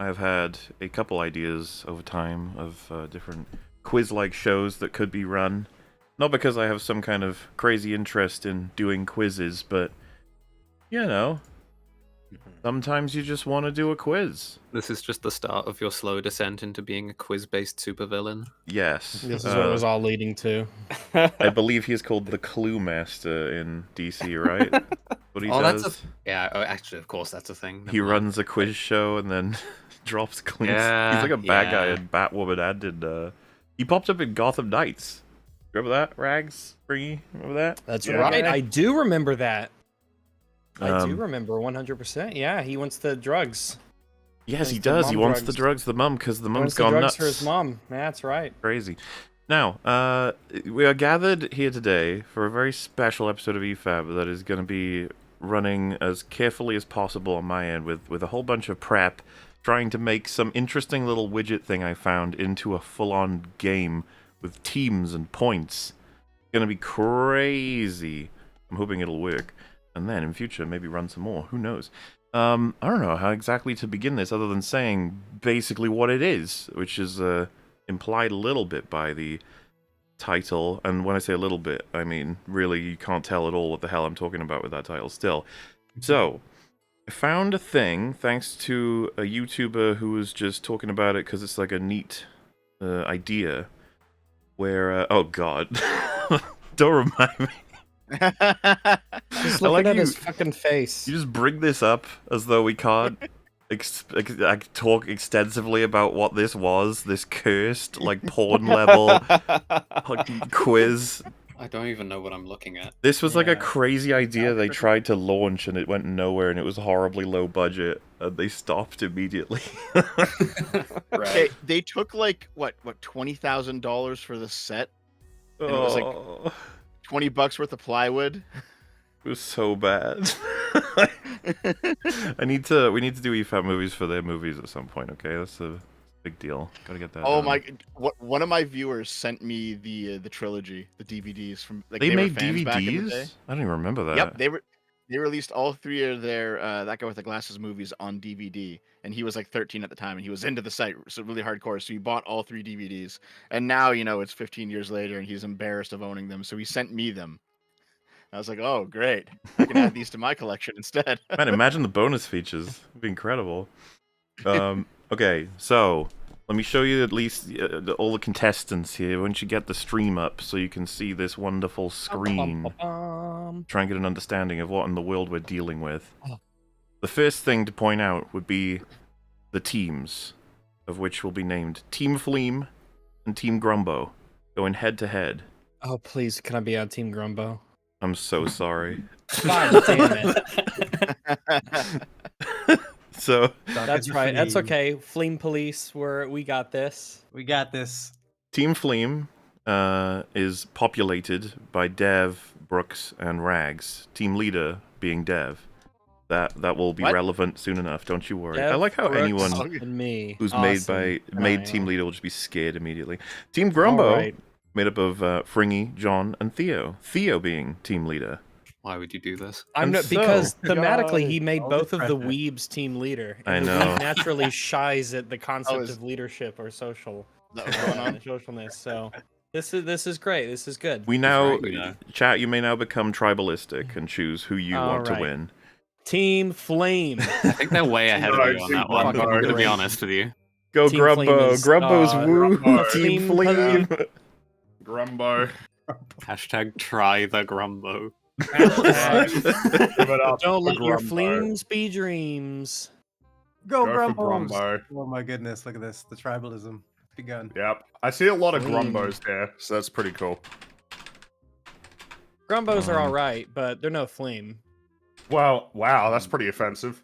I've had a couple ideas over time of different quiz-like shows that could be run. Not because I have some kind of crazy interest in doing quizzes, but, you know, sometimes you just want to do a quiz. This is just the start of your slow descent into being a quiz-based supervillain. Yes. This is what it was all leading to. I believe he's called the Clue Master in DC, right? What he does? Yeah, actually, of course, that's a thing. He runs a quiz show and then drops clues. Yeah, He's like a bad guy yeah. in Batwoman and he popped up in Gotham Knights. Remember that, Rags? Springy? Remember that? That's Yeah. right. I do remember that. I do Um, remember 100%. Yeah, he wants the drugs. Yes, Wants he the does. He mom wants the drugs. drugs, the mum, because the He mum's wants the gone drugs nuts. for his mom. That's right. Crazy. Now, we are gathered here today for a very special episode of EFAP that is going to be running as carefully as possible on my end with a whole bunch of prep, trying to make some interesting little widget thing I found into a full-on game with teams and points. It's going to be crazy. I'm hoping it'll work. And then in future, maybe run some more. Who knows? I don't know how exactly to begin this other than saying basically what it is, which is implied a little bit by the title. And when I say a little bit, I mean really you can't tell at all what the hell I'm talking about with that title still. So, I found a thing thanks to a YouTuber who was just talking about it because it's like a neat idea where, oh god, don't remind me. Just I looking like at you- his fucking face. You just bring this up as though we can't talk extensively about what this was, this cursed, like, porn level fucking quiz. I don't even know what I'm looking at. This was like a Yeah. crazy idea they tried to launch and it went nowhere and it was horribly low budget and they stopped immediately. Okay, they took like what $20,000 for the set, And it was like- Oh, $20 worth of plywood. it was so bad. we need to do EFAP movies for their movies at some point, okay? That's a big deal. Gotta get that Oh done. my! One of my viewers sent me the trilogy, the DVDs from. Like, They were made fans back in the day. DVDs? I don't even remember that. Yep, they released all three of their That Guy with the Glasses movies on DVD, and he was like 13 at the time, and he was into the site, so really hardcore. So he bought all three DVDs, and now it's 15 years later, and he's embarrassed of owning them, so he sent me them. I was like, oh great, I can add these to my collection instead. Man, imagine the bonus features. It'd be incredible. Okay, so let me show you at least all the contestants here. Why don't you get the stream up so you can see this wonderful screen? Try and get an understanding of what in the world we're dealing with. The first thing to point out would be the teams, of which will be named Team Fleam and Team Grumbo, going head to head. Oh, please, can I be on Team Grumbo? I'm so sorry. God damn it. So, That's right. That's okay. Fleam Police, we got this. We got this. Team Fleam is populated by Dev, Brooks, and Rags. Team leader being Dev. That will be What? relevant soon enough. Don't you worry. I Dev, like how Brooks, anyone and me. who's Awesome. made team leader will just be scared immediately. Team Grumbo, Alright. made up of Fringy, John, and Theo. Theo being team leader. Why would you do this? And Because so- thematically he made all both of the different. weebs team leader. I and the know. weeb naturally shies at the concept is- of leadership or social That was going on. socialness. So this is great. This is good. We now, right, we know. chat, you may now become tribalistic and choose who you want to Alright. win. Team Flame. I think they're way ahead of you on that one. I'm Grumbo. gonna be honest with you. Go Team Grumbo! Flame is, Grumbo's woo! Grumbo. Team Flame Fleam! Grumbo. Hashtag try the Grumbo. Give it up Don't for let your Grumbo. flames be dreams. Go, Go for Grumbos. Grumbo. Oh my goodness, look at this. The tribalism. It's begun. Yep, I see a lot of Flame. Grumbos there, so that's pretty cool. Grumbos are alright, but they're no flame. Well, wow, that's pretty offensive.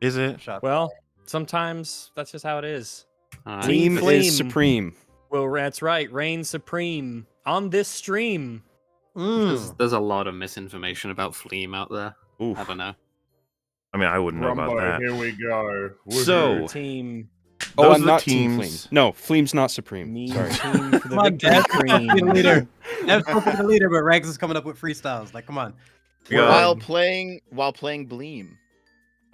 Is it? Shot. Well, sometimes that's just how it is. Alright. Team Team Flame. is supreme. Well, that's right. Reign supreme on this stream. There's a lot of misinformation about Fleam out there. Oof. I don't know. I mean, I wouldn't know about that. Here we go. So- Team Oh, Those are I'm the not Team Fleam. teams. No, Fleam's not supreme. me Sorry. team for the Come on, victory Dev's supposed to be the cream. leader. Dev's supposed to be the leader, but Rags is coming up with freestyles. Like, come on. We got- While playing Bleem.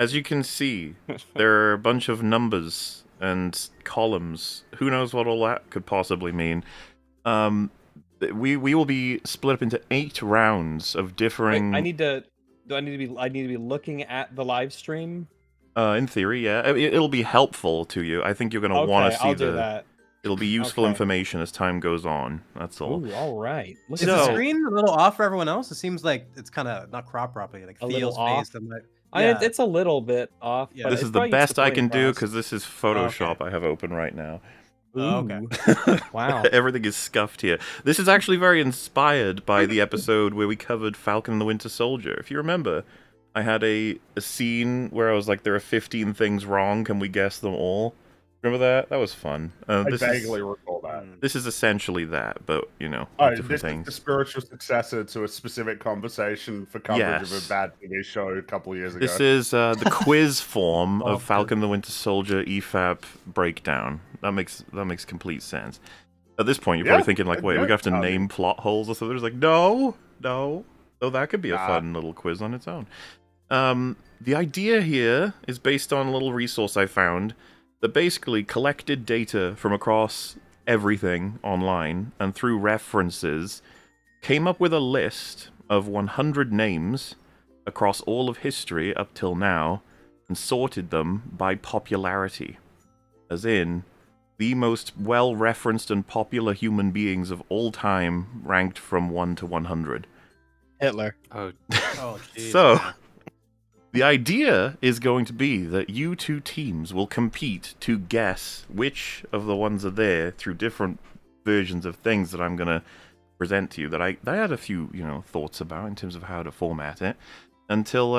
As you can see, there are a bunch of numbers and columns. Who knows what all that could possibly mean? We will be split up into 8 rounds of differing. Wait, I need to be looking at the live stream? In theory, yeah, it'll be helpful to you. I think you're gonna Okay, want to see I'll do that. It'll be useful Okay. information as time goes on. That's all. Ooh, all right. Look Is at the that. screen a little off for everyone else? It seems like it's kind of not cropped properly. Like A little Theo's off? face. I'm like, I mean, it's a little bit off. Yeah. But This it's is the probably best I supporting can do class. because this is Photoshop I have open right now. Oh, okay. Ooh. Wow. Everything is scuffed here. This is actually very inspired by the episode where we covered Falcon and the Winter Soldier. If you remember, I had a scene where I was like, there are 15 things wrong, can we guess them all? Remember that? That was fun. I vaguely recall that. This is essentially that, but, you know, Oh, different this is things. the spiritual successor to a specific conversation for coverage of Yes. a bad TV show a couple of years ago. This is the quiz form Oh, of Falcon and the Winter Soldier EFAP breakdown. That makes complete sense. At this point, you're probably Yeah, thinking like, wait, we have to name plot holes or something. It's like, no. Oh, that could be a fun little quiz on its own. The idea here is based on a little resource I found that basically collected data from across everything online and through references came up with a list of 100 names across all of history up till now and sorted them by popularity. As in, the most well-referenced and popular human beings of all time ranked from 1 to 100. Hitler. Oh, Oh, jeez. So, the idea is going to be that you 2 teams will compete to guess which of the ones are there through different versions of things that I'm going to present to you that I had a few, thoughts about in terms of how to format it until,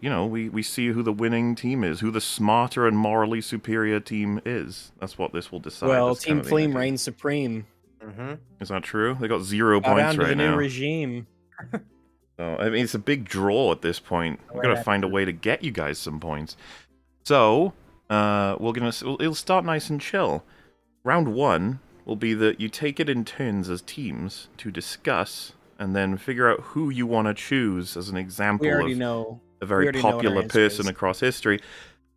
we see who the winning team is, who the smarter and morally superior team is. That's what this will decide. Well, That's kind Team of the Fleam idea. reigns supreme. Mm-hmm. Is that true? They got 0 Bow down points to right the now. new regime. So, I mean, it's a big draw at this point. We've got to find a way to get you guys some points. So, it'll start nice and chill. Round 1 will be that you take it in turns as teams to discuss and then figure out who you want to choose as an example We already of know. a we very already know what our popular answer person is. across history.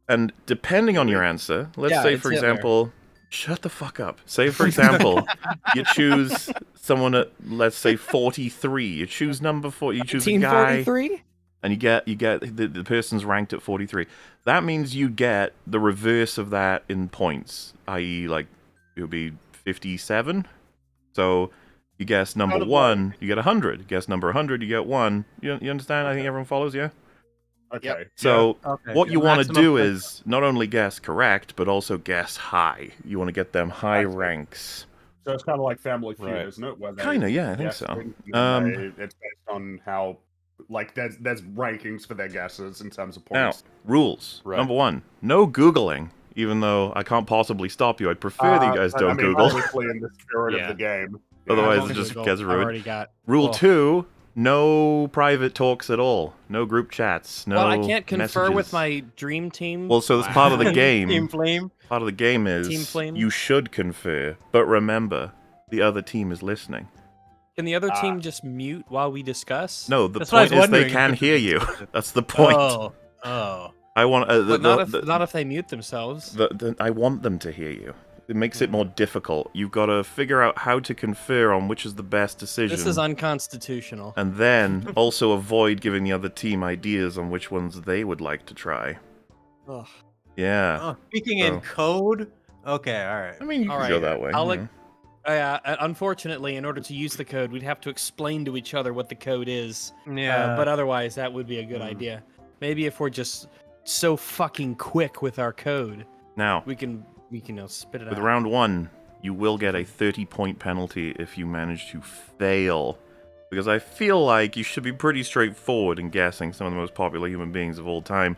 And depending on your answer, let's Yeah, say, it's for Hitler. example, shut the fuck up. Say, for example, you choose someone at, let's say, 43. You choose number 4. You choose a guy, 1943? and you get the person's ranked at 43. That means you get the reverse of that in points, i.e., like, it would be 57. So you guess number Out of 1, you get 100. You guess number 100, you get 1. You understand? I think everyone follows, yeah? Okay. Yep. So Okay. what you want to Maximum do points. is not only guess correct, but also guess high. You want to get them high I see. ranks. So it's kind of like Family Feud, Right. isn't it? Where they Kinda, yeah, I think guess so. things and it's based on how, like, there's rankings for their guesses in terms of Now, points. rules. Right. Number 1, no Googling. Even though I can't possibly stop you, I'd prefer that you guys I don't mean, Google. obviously in the spirit Yeah. of the game. Otherwise, I it won't just Google. gets I've ruined. already got. Rule Oh. 2, no private talks at all. No group chats. No Well, I can't confer with messages. my dream team. Well, so that's part of the Team game. Flame. Part of the game Team is Flame? you should confer, but remember, the other team is listening. Can the other team just mute while we discuss? No, the That's what I was point is they wondering. can hear you. That's the point. Oh. I want But not if they mute themselves. I want them to hear you. It makes it more difficult. You've got to figure out how to confer on which is the best decision. This is unconstitutional. And then also avoid giving the other team ideas on which ones they would like to try. Ugh. Yeah. Oh, speaking in So- code. Okay, all right. I mean, you All can right, go that way. I'll you like- know. Unfortunately, in order to use the code, we'd have to explain to each other what the code is. Yeah. But otherwise, that would be a good idea. Maybe if we're just so fucking quick with our code, Now, we can spit it with out. round 1, you will get a 30-point penalty if you manage to fail. Because I feel like you should be pretty straightforward in guessing some of the most popular human beings of all time.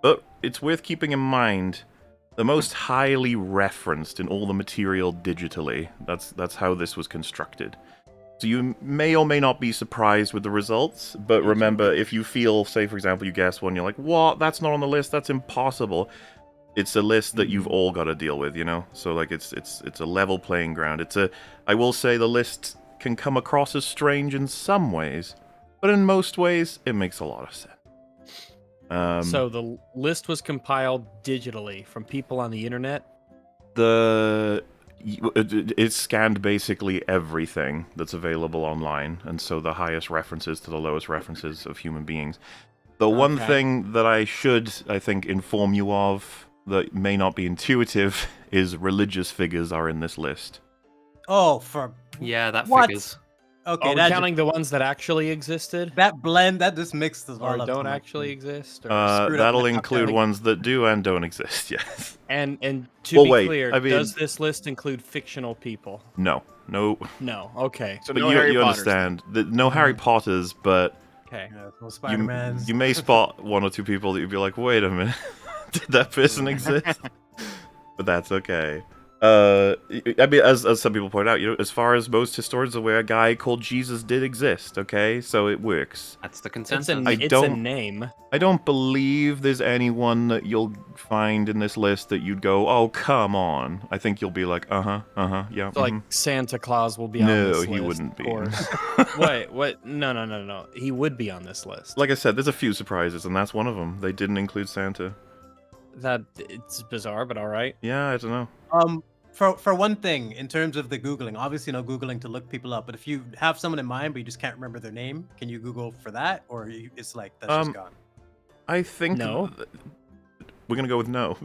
But it's worth keeping in mind the most highly referenced in all the material digitally. That's how this was constructed. So you may or may not be surprised with the results, but remember, if you feel, say for example, you guess one, you're like, what? That's not on the list, that's impossible. It's a list that you've all got to deal with, you know? So like it's a level playing ground. I will say the list can come across as strange in some ways, but in most ways, it makes a lot of sense. So the list was compiled digitally from people on the internet. It scanned basically everything that's available online, and so the highest references to the lowest references of human beings. The one Okay. thing that I think, inform you of that may not be intuitive is religious figures are in this list. Oh, for Yeah, that What? figures. okay, Are we counting the ones that actually existed that blend that just mixed a or lot don't up. actually exist? Or... screwed up That'll my top include 10. ones that do and don't exist, yes. And to Well, be wait, clear, I mean- does this list include fictional people? No. No. Okay. So But no you Harry Potters. understand. No Harry Potters, but Okay. Yeah, no you, Spider-Mans. you may spot one or two people that you'd be like, wait a minute, did that person exist? But that's okay. I mean, as some people point out, as far as most historians are aware, a guy called Jesus did exist, okay? So it works. That's the It's consensus. a don't- name. I don't believe there's anyone that you'll find in this list that you'd go, oh, come on. I think you'll be like, yeah. So, like mhm. Santa Claus will be on No, this list. he wouldn't be. Of course. Wait, what? No. He would be on this list. Like I said, there's a few surprises, and that's one of them. They didn't include Santa. That it's bizarre, but all right. Yeah, I don't know. For one thing, in terms of the Googling, obviously no Googling to look people up, but if you have someone in mind but you just can't remember their name, can you Google for that? Or it's like, that's just gone? I think No. We're gonna go with no.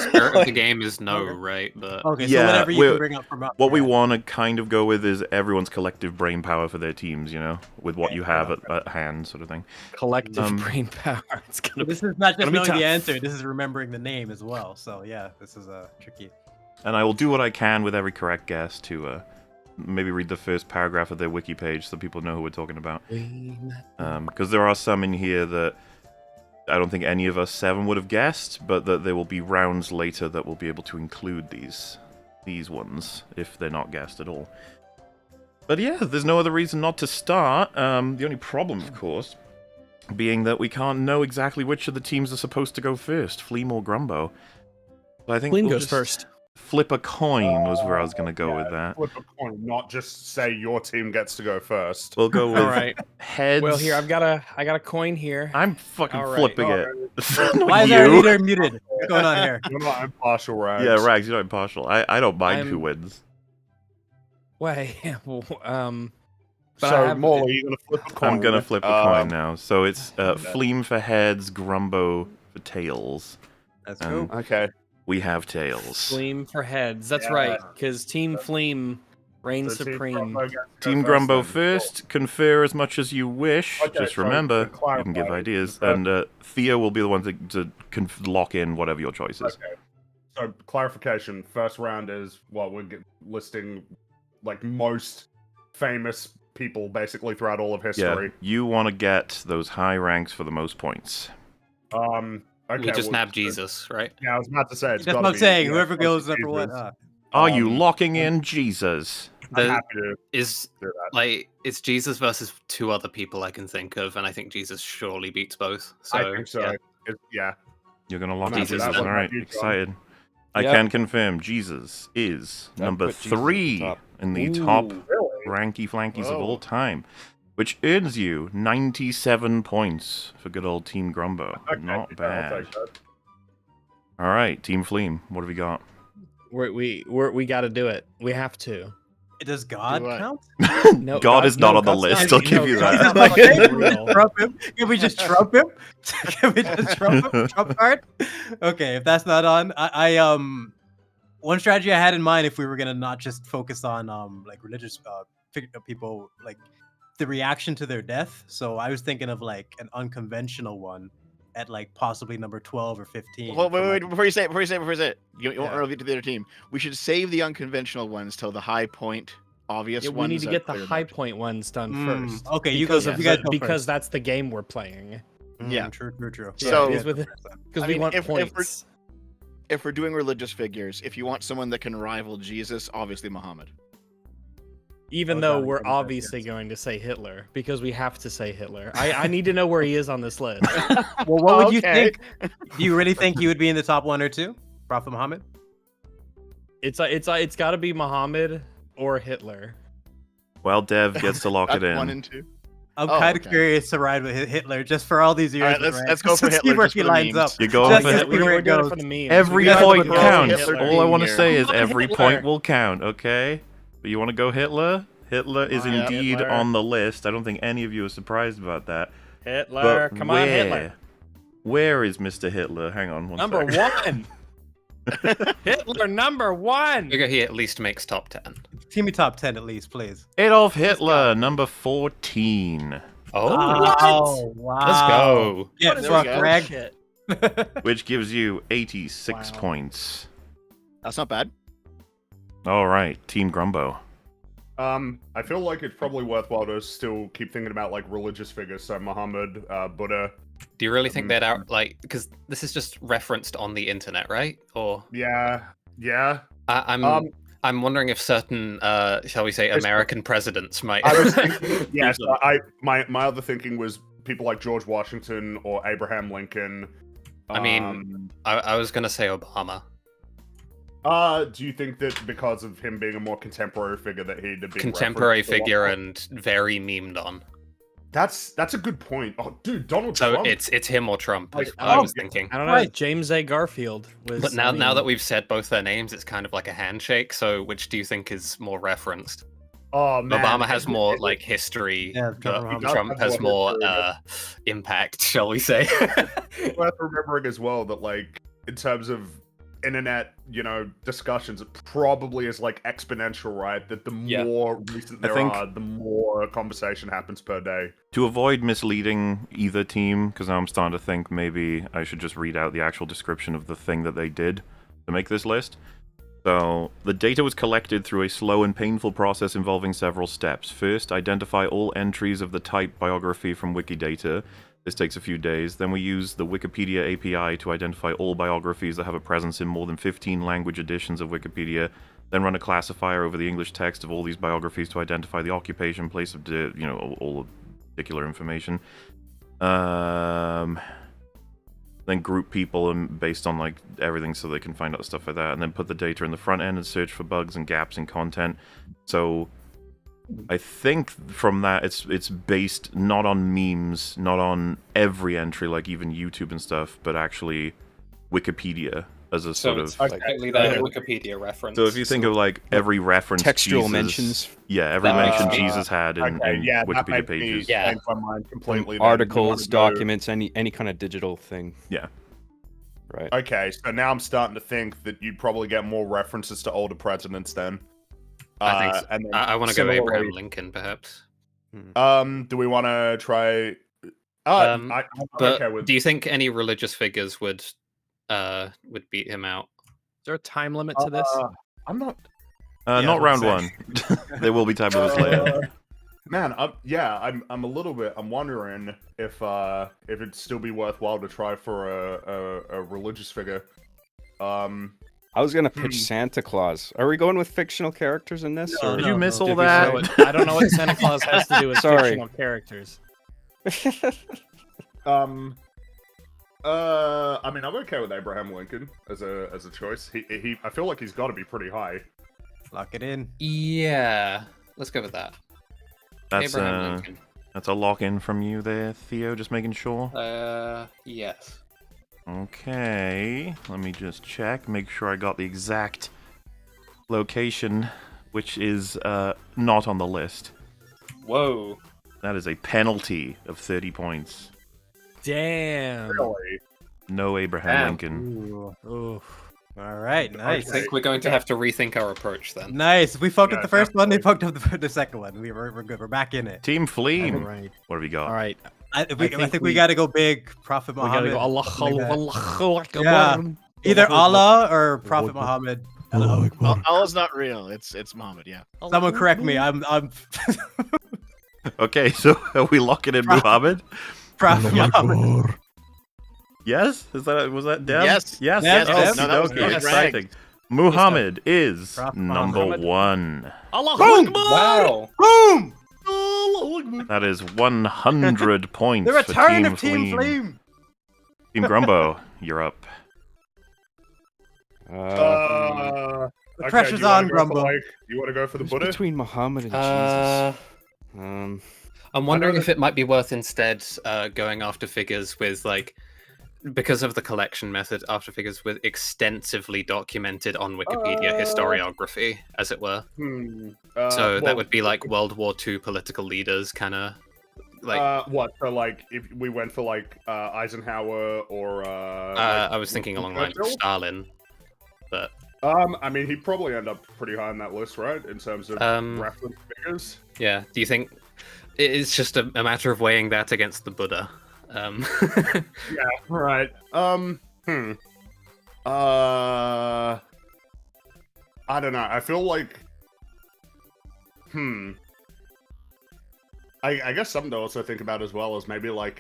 Spirit of the game is no, right? But Okay, yeah, so whatever you we're- can bring up from up. What we yeah. want to kind of go with is everyone's collective brain power for their teams, with what you have at hand, sort of thing. Collective brain power. It's gonna be. This is not gonna just be knowing the tough. answer, this is remembering the name as well. So yeah, this is tricky. And I will do what I can with every correct guess to maybe read the first paragraph of their wiki page so people know who we're talking about. Because there are some in here that I don't think any of us 7 would have guessed, but that there will be rounds later that will be able to include these ones if they're not guessed at all. But yeah, there's no other reason not to start. The only problem, of course, being that we can't know exactly which of the teams are supposed to go first, Fleam or Grumbo. But I think Fleam we'll goes just first. flip a coin was where I was going to go with that. Flip a coin, not just say your team gets to go first. We'll go with All right. heads. Well, here I got a coin here. I'm fucking All right. flipping All it. right. Why is our leader muted? What's going on here? You're not impartial, right? Yeah, Rags, you're not impartial. I don't mind who I'm- wins. Wait. Well, but So, I have- Morley, you're gonna flip a coin. I'm gonna flip a coin now. now. So it's Fleam for heads, Grumbo for tails. That's And cool. Okay. we have tails. Fleam for heads. That's Yeah. right, because Team Fleam reigns So Team supreme. Grumbo gets to go Team Grumbo then. first. Confer as much as you wish. Okay, Just so remember, to clarify, you can give ideas. the- And Theo will be the one to lock in whatever your choice is. Okay. So clarification: first round is what we're listing, like most famous people basically throughout all of Yeah, history. you want to get those high ranks for the most points. Okay. we just well, nab Jesus, right? Yeah, I was about to say it's That's gotta what I'm be, saying. yeah, Whoever it's gotta goes be number one. Jesus. Are you Um, locking in Jesus? I'm The- happy to Is do that. like it's Jesus versus 2 other people I can think of, and I think Jesus surely beats both. So I think so. yeah. Yeah. You're gonna lock in Jesus Jesus. is All one. right, You, John. excited. I Yep. can confirm Jesus is I'd number put Jesus at the 3 top. in the Ooh. top Really? ranky flankies of Whoa. all time, which earns you 97 points for good old Team Grumbo. Okay, Not yeah, I'll bad. take that. All right, Team Fleam, what have we got? We got to do it. We have to. Does God Do what? count? No, God is not on the God's list, not- I'll give no, you God's that. not fucking Okay, real. Trump him? Can we just Trump him? Can we just Trump him? Trump card? Okay, if that's not on, I one strategy I had in mind if we were gonna not just focus on like religious people, like the reaction to their death. So I was thinking of like an unconventional one at like possibly number 12 or 15. Well, from, wait, like- before you say it, you won't Yeah. reveal to the other team. We should save the unconventional ones till the high point, obvious Yeah, we ones. need to are get the cleared high out. point ones done Mm, first. okay, you because go- of you guys the- go because first. that's the game we're playing. Yeah. True. Yeah, So- because I we mean, want if we're- points. If we're doing religious figures, if you want someone that can rival Jesus, obviously Muhammad. Even Oh, though God, we're yes. obviously going to say Hitler because we have to say Hitler. I need to know where he is on this list. Well, what would you Okay. think? Do you really think he would be in the top 1 or 2? Prophet Muhammad? It's got to be Muhammad or Hitler. Well, Dev gets to lock it That's 1 in. and 2. I'm Oh, kind of okay. curious to ride with Hitler just for all these years. All right, right? let's go for Just see Hitler where just he for the lines memes. up. You're going Just for to Hitler? see where We're it doing it goes. for the memes. Every We gotta point put all counts. Hitler All I in want to here. say is Come on, every Hitler. point will count, okay? But you want to go Hitler? Hitler is Come on, indeed Hitler. on the list. I don't think any of you are surprised about that. Hitler, But come on, Hitler. Where is Mr. Hitler? Hang on one Number sec. 1. Hitler number 1. Figure he at least makes top 10. Team me top 10 at least, please. Adolf Hitler, number 14, Oh, Oh, wow. let's go. Yeah, There we fuck, go. Greg. Shit. which gives you 86 Wow. points. That's not bad. All right, Team Grumbo. I feel like it's probably worthwhile to still keep thinking about like religious figures. So Muhammad, Buddha. Do you really think they'd out like because this is just referenced on the internet, right? Or Yeah. I'm wondering if certain, shall we say, There's- American presidents might. I was thinking, yes. My other thinking was people like George Washington or Abraham Lincoln. I mean, I was gonna say Obama. Do you think that because of him being a more contemporary figure that he'd have been Contemporary referenced a lot figure more? and very memed on. That's a good point. Oh, dude, Donald So Trump. it's him or Trump. Like, Is what I oh, was thinking. I don't know. Right. James A. Garfield was. But now that we've said both their names, it's kind of like a handshake. So which do you think is more referenced? Oh man, Obama has more like history, Yeah, but Trump Trump has more impact, shall we say? It's worth remembering as well that like in terms of internet, discussions, it probably is like exponential, right? That the Yeah. more recent there think- are, the more conversation happens per day. To avoid misleading either team, because now I'm starting to think maybe I should just read out the actual description of the thing that they did to make this list. So, the data was collected through a slow and painful process involving several steps. First, identify all entries of the type biography from Wikidata. This takes a few days. Then we use the Wikipedia API to identify all biographies that have a presence in more than 15 language editions of Wikipedia. Then run a classifier over the English text of all these biographies to identify the occupation, place of, all particular information. Then group people and based on like everything so they can find out stuff like that, and then put the data in the front end and search for bugs and gaps in content. So I think from that it's based not on memes, not on every entry like even YouTube and stuff, but actually Wikipedia as a sort of. technically their Wikipedia reference. So if you think of like every reference Textual Jesus, mentions. yeah, every That mention makes Jesus had in that Wikipedia might pages. be Yeah. changed my mind completely. then. Articles, You wanna go- documents, any kind of digital thing. Yeah. Right. Okay, so now I'm starting to think that you'd probably get more references to older presidents then. I think so. And then I want to go Abraham similarly- Lincoln, perhaps. Do we want to try? I'm But okay with. do you think any religious figures would beat him out? Is there a time limit to this? I'm not. Not let's round say. one. There will be time limits later. Man, I'm a little bit. I'm wondering if it'd still be worthwhile to try for a religious figure. I was gonna pitch Santa Claus. Are we going with fictional characters in this? No, or... Did you miss all Did we that? know it? I don't know what Santa Claus has to do with Sorry. fictional characters. I mean, I'm okay with Abraham Lincoln as a choice. He I feel like he's got to be pretty high. Lock it in. Yeah, let's go with that. That's Abraham Lincoln. that's a lock in from you there, Theo. Just making sure. Yes. Okay, let me just check, make sure I got the exact location, which is not on the list. Whoa. That is a penalty of 30 points. Damn. Really? No Abraham Damn. Lincoln. Ooh. All right, nice. I think we're going to have to rethink our approach then. Nice. We fucked up Yeah, the first one. They definitely. fucked up the second one. We're good. We're back in it. Team All Fleem, right. what have you got? All right. I think we we- got to go big. Prophet We gotta Muhammad. go Allah, something like that. Allah, Akbar. Yeah. Either Allah or Prophet Muhammad. Allah's not real. It's Muhammad. Yeah. Someone correct me. I'm Okay, so are we locking in Muhammad? Prophet Muhammad. Yes? Was that Deb? Yes. Yes. Yes, Oh, yes. No, that was okay, good. exciting. Muhammad is Prophet number Muhammad. 1. Allah Boom! Akbar. Wow. Boom! That is 100 points The return for of Team Flame. Team Grumbo, you're up. The Okay, pressure's do you wanna on, go for, Grumbo. you want to go for the Who's Buddha? between Muhammad and Jesus? I'm wondering if it might be worth instead going after figures with like, because of the collection method, after figures with extensively documented on Wikipedia historiography, as it were. So that would be like World War II political leaders, kind of like. What? So like, if we went for like Eisenhower or I was thinking along the lines of Stalin, but. I mean, he'd probably end up pretty high on that list, right? In terms of reference figures. Yeah. Do you think it's just a matter of weighing that against the Buddha? Yeah. Right. I don't know. I feel like. I guess something to also think about as well is maybe like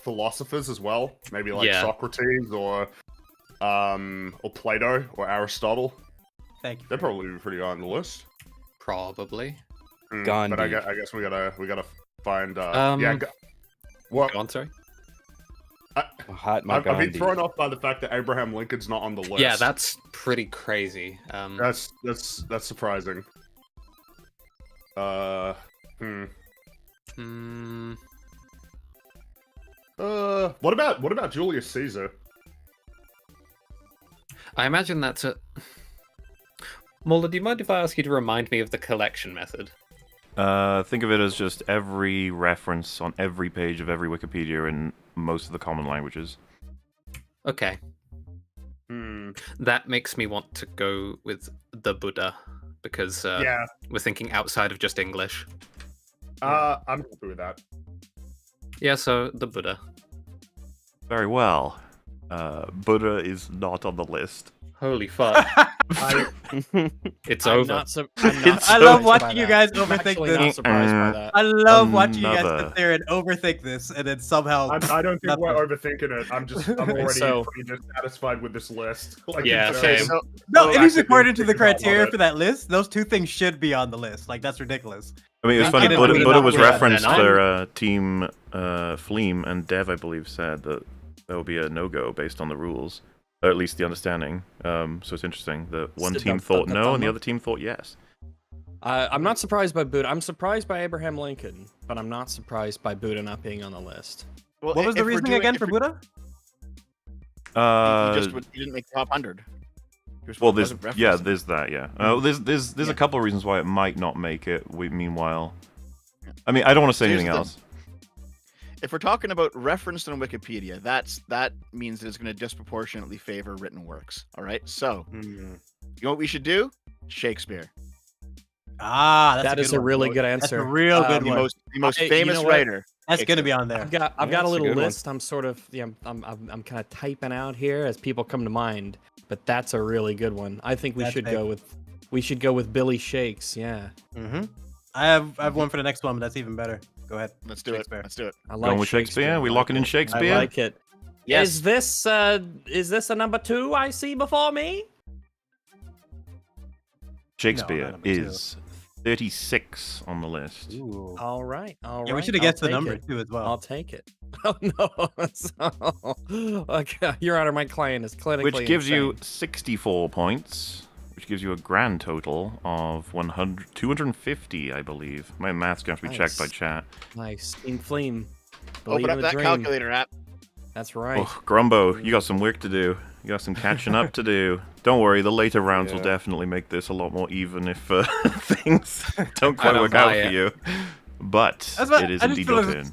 philosophers as well. Maybe like Socrates or Plato or Aristotle. Thank you. They're probably pretty high on the list. Probably. But I guess we gotta find. What? Go on, sorry. I've been thrown off by the fact that Abraham Lincoln's not on the list. Yeah, that's pretty crazy. That's surprising. What about Julius Caesar? I imagine that's a. Mulder, do you mind if I ask you to remind me of the collection method? Think of it as just every reference on every page of every Wikipedia in most of the common languages. Okay. That makes me want to go with the Buddha, because we're thinking outside of just English. I'm happy with that. Yeah, so the Buddha. Very well. Buddha is not on the list. Holy fuck. It's over. I love watching you guys overthink this. Not this. surprised by that. I love watching you guys sit there and overthink this, and then somehow. I don't think we're overthinking it. I'm already pretty dissatisfied with this list. Like, yeah, same. No, it is according to the criteria for that list. Those two things should be on the list. Like, that's ridiculous. I mean, it was funny. Buddha was referenced for Team Fleem, and Dev, I believe, said that there will be a no-go based on the rules. Or at least the understanding. So it's interesting that one team thought no and the other team thought yes. I'm not surprised by Buddha. I'm surprised by Abraham Lincoln, but I'm not surprised by Buddha not being on the list. Well, what was the reasoning again for Buddha? He didn't make top 100. Well, there's that. Yeah. There's a couple of reasons why it might not make it. Meanwhile, I mean, I don't want to say anything else. If we're talking about referenced on Wikipedia, that means that it's going to disproportionately favor written works. All right. So, you know what we should do? Shakespeare. That is a really good answer. That's a real good one. The most famous writer. That's going to be on there. I've got a little list. I'm sort of I'm kind of typing out here as people come to mind. But that's a really good one. I think we should go with Billy Shakes. Yeah. I have one for the next one, but that's even better. Go ahead. Let's do it. I like Going with Shakespeare. We locking in Shakespeare. I like it. Yes. Is this a number 2 I see before me? Shakespeare is 36 on the list. Ooh. All right. Yeah, we should have guessed the number too as well. I'll take it. Oh no! Okay, Your Honor, my client is clinically Which gives insane. you 64 points, which gives you a grand total of 250, I believe. My math's going to have to be checked by chat. Nice. Team Fleem. Open up that calculator app. That's right. Oh, Grumbo, you got some work to do. You got some catching up to do. Don't worry, the later rounds will definitely make this a lot more even if things don't quite work out for you. But it is indeed your turn.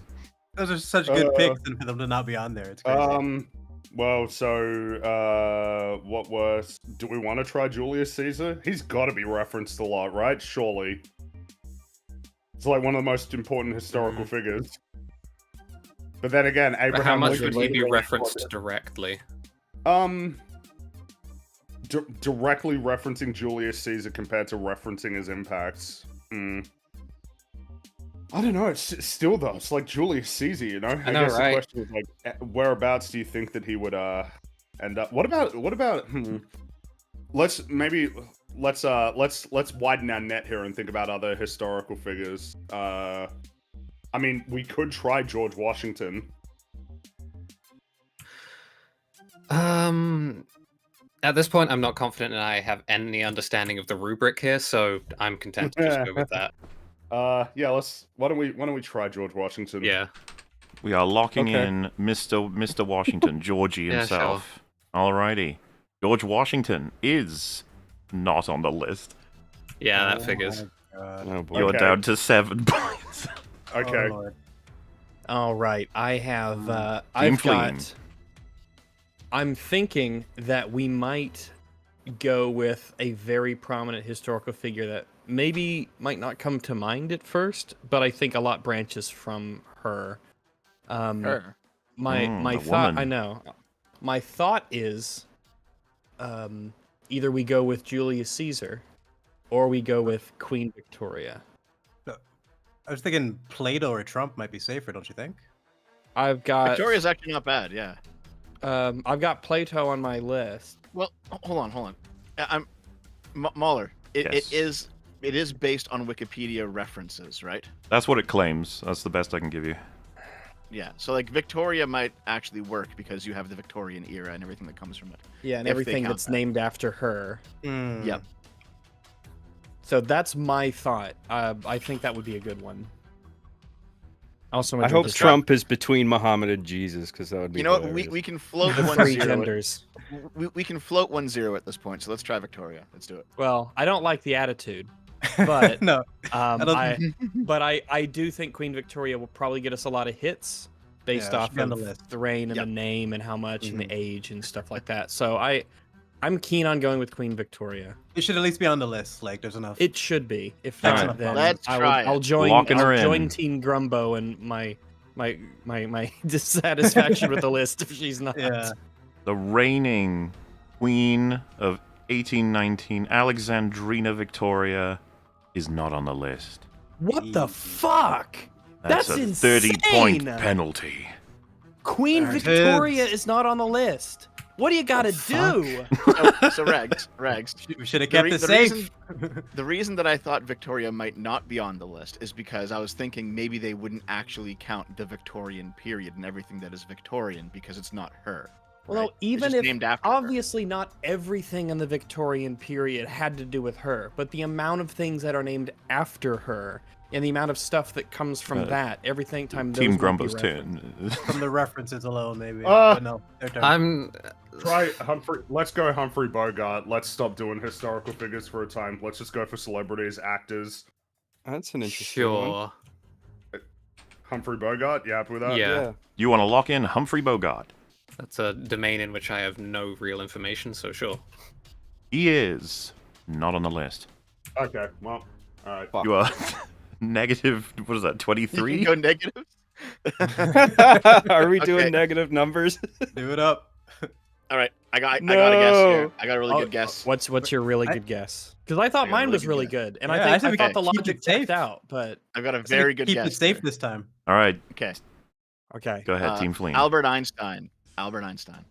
Those are such good picks, and for them to not be on there, it's crazy. Well, so what was? Do we want to try Julius Caesar? He's got to be referenced a lot, right? Surely. It's like one of the most important historical figures. But then again, Abraham How much Lincoln would he be referenced directly? Directly referencing Julius Caesar compared to referencing his impacts. I don't know. It's still though. It's like Julius Caesar, you know. I know, guess right? The question is like, whereabouts do you think that he would end up? What about? Let's widen our net here and think about other historical figures. I mean, we could try George Washington. At this point, I'm not confident that I have any understanding of the rubric here, so I'm content to just go with that. Yeah, why don't we try George Washington? Yeah. We are locking Okay. in Mr. Washington, Georgie Yeah, himself. Alrighty. George Washington is not on the list. Yeah, that figures. God. Oh boy. You're Okay. down to 7 points. Okay. Oh, Lord. All right, I have. Team I've Fleam. got. I'm thinking that we might go with a very prominent historical figure that maybe might not come to mind at first, but I think a lot branches from her. Her. My the thought. woman. I know. My thought is, either we go with Julius Caesar, or we go with Queen Victoria. I was thinking Plato or Trump might be safer, don't you think? I've got. Victoria's actually not bad. Yeah. I've got Plato on my list. Well, hold on. I'm Mahler. Yes. It is based on Wikipedia references, right? That's what it claims. That's the best I can give you. Yeah. So like Victoria might actually work because you have the Victorian era and everything that comes from it. Yeah, and If they everything count that's that. named after her. Hmm. Yep. So that's my thought. I think that would be a good one. Also, I hope Trump is between Muhammad and Jesus, because that would be. You know what? hilarious. We can float the 1-0. three genders. We can float 1-0 at this point. So let's try Victoria. Let's do it. Well, I don't like the attitude, but no, um, don't- I do think Queen Victoria will probably get us a lot of hits based Yeah, off she'll be on of the list. the reign and Yep. the name and how much and Mhm. the age and stuff like that. So I'm keen on going with Queen Victoria. it should at least be on the list. Like, there's enough. It should be. If Alright. not, then Let's try it. I'll join. Locking her I'll join in. Team Grumbo and my dissatisfaction with the list if she's not. Yeah. The reigning queen of 1819, Alexandrina Victoria, is not on the list. What the fuck? That's That's a 30-point insane! penalty. Queen Alright. Victoria is not on the list. What do you gotta do? So Regs. We should have The kept re- it the safe. The reason that I thought Victoria might not be on the list is because I was thinking maybe they wouldn't actually count the Victorian period and everything that is Victorian because it's not her. Well, no, right? It's even just if named after her. obviously not everything in the Victorian period had to do with her, but the amount of things that are named after her and the amount of stuff that comes from that, everything time Team those might be Grumbo's referenced. turn. From the references alone, maybe. Uh, But no, their turn. I'm Try Humphrey. Let's go Humphrey Bogart. Let's stop doing historical figures for a time. Let's just go for celebrities, actors. That's an interesting one. sure. Humphrey Bogart. You happy with that? Yeah. You want to lock in Humphrey Bogart? That's a domain in which I have no real information, so sure. He is not on the list. Okay. Well. All right. Fuck. You are negative. What is that? You 23. can go negatives. Are we Okay. doing negative numbers? Do it up. All right, I got a guess here. No. I got a really Oh, good guess. What's your really good guess? Because I thought I got a mine really was good really guess. good, and Yeah, I I said we thought the gotta keep logic it safe. checked out. But I've got a So we very good keep guess. it safe here. this time. All right, Okay. okay, go ahead, Team Fleeing. Albert Einstein. Albert Einstein.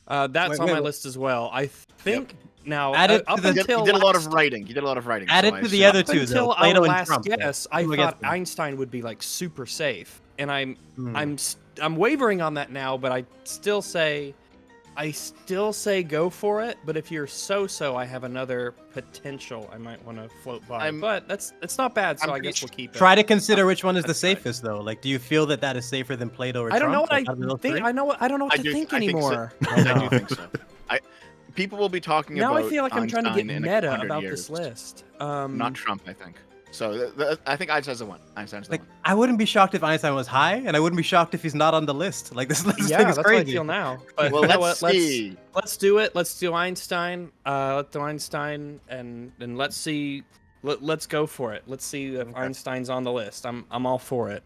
that's Wait, on wait, my wait. list as well. I think now Add it up to the- He until did a lot last- of writing. He did a lot of writing. Add so it I to the assume- other Up two, until though. our Plato and last Trump. guess, I Who against thought them? Einstein would be like super safe, and I'm Hmm. I'm wavering on that now, but I still say go for it. But if you're so, I have another potential I might want to float by. But it's not bad, so I'm I pretty guess we'll keep it. Try to consider which one is the That's fine. safest, though. Like, do you feel that that is safer than Plato or I don't know Trump? what Like, out of I those think. three? I don't know what to think I think so. anymore. I do think so. People will be talking Now about I feel like I'm trying to get Einstein in meta 100 about years. this list. Not Trump, I think. So I think Einstein's the one. Einstein's the Like, one. I wouldn't be shocked if Einstein was high, and I wouldn't be shocked if he's not on the list. Like, this list yeah, thing is that's how I crazy. feel now. But Well, you know let's what? see. Let's do it. Let's do Einstein. Let's do Einstein, and let's see. Let's go for it. Let's see if Einstein's on the list. I'm all for it.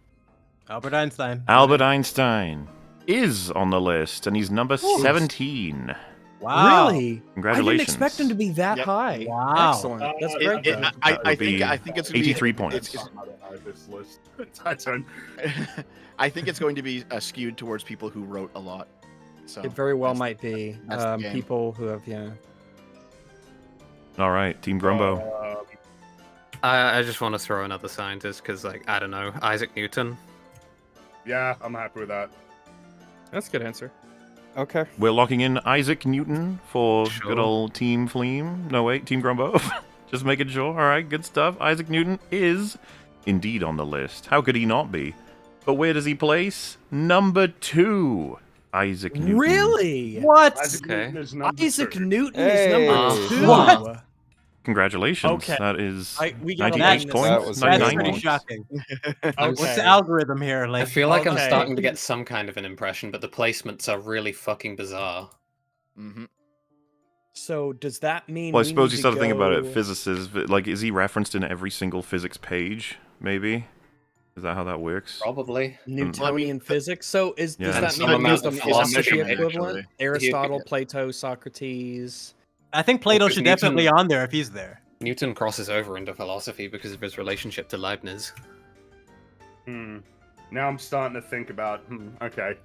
Albert Einstein. Albert Einstein is on the list, and he's number 17. Wow. Really? Congratulations. I didn't expect him to be that Yep. high. Wow. Excellent. That's It- great. it- then. I would think be I think it's gonna be 83 points. it's- I don't know this list. I don't. I think it's going to be skewed towards people who wrote a lot. So It very well that's- might be. that's the game. People who have All right, Team Grumbo. I just want to throw another scientist because, like, I don't know, Isaac Newton. Yeah, I'm happy with that. That's a good answer. Okay. We're locking in Isaac Newton for good Sure. old Team Fleem. No, wait, Team Grumbo. Just making sure. All right, good stuff. Isaac Newton is indeed on the list. How could he not be? But where does he place? Number 2, Isaac Newton. Really? What? Isaac Okay. Newton is number Isaac 2. Newton Hey. is number 2. What? Congratulations. Okay. That is We gotta 98 line this points. That was a That's good 99 pretty one. points. shocking. What's Okay. the algorithm here? I Like, feel like I'm okay. starting to get some kind of an impression, but the placements are really fucking bizarre. Mm-hmm. So does that mean? Well, I we suppose need you to start to think about it, go- physicists, like, is he referenced in every single physics page, maybe? Is that how that works? Probably. Newtonian physics. So does Yeah. that Some mean amount he's of the philosophy, philosophy actually. equivalent? Aristotle, Plato, Socrates. I think Plato Because should Newton- definitely on there if he's there. Newton crosses over into philosophy because of his relationship to Leibniz. Now I'm starting to think about. Okay.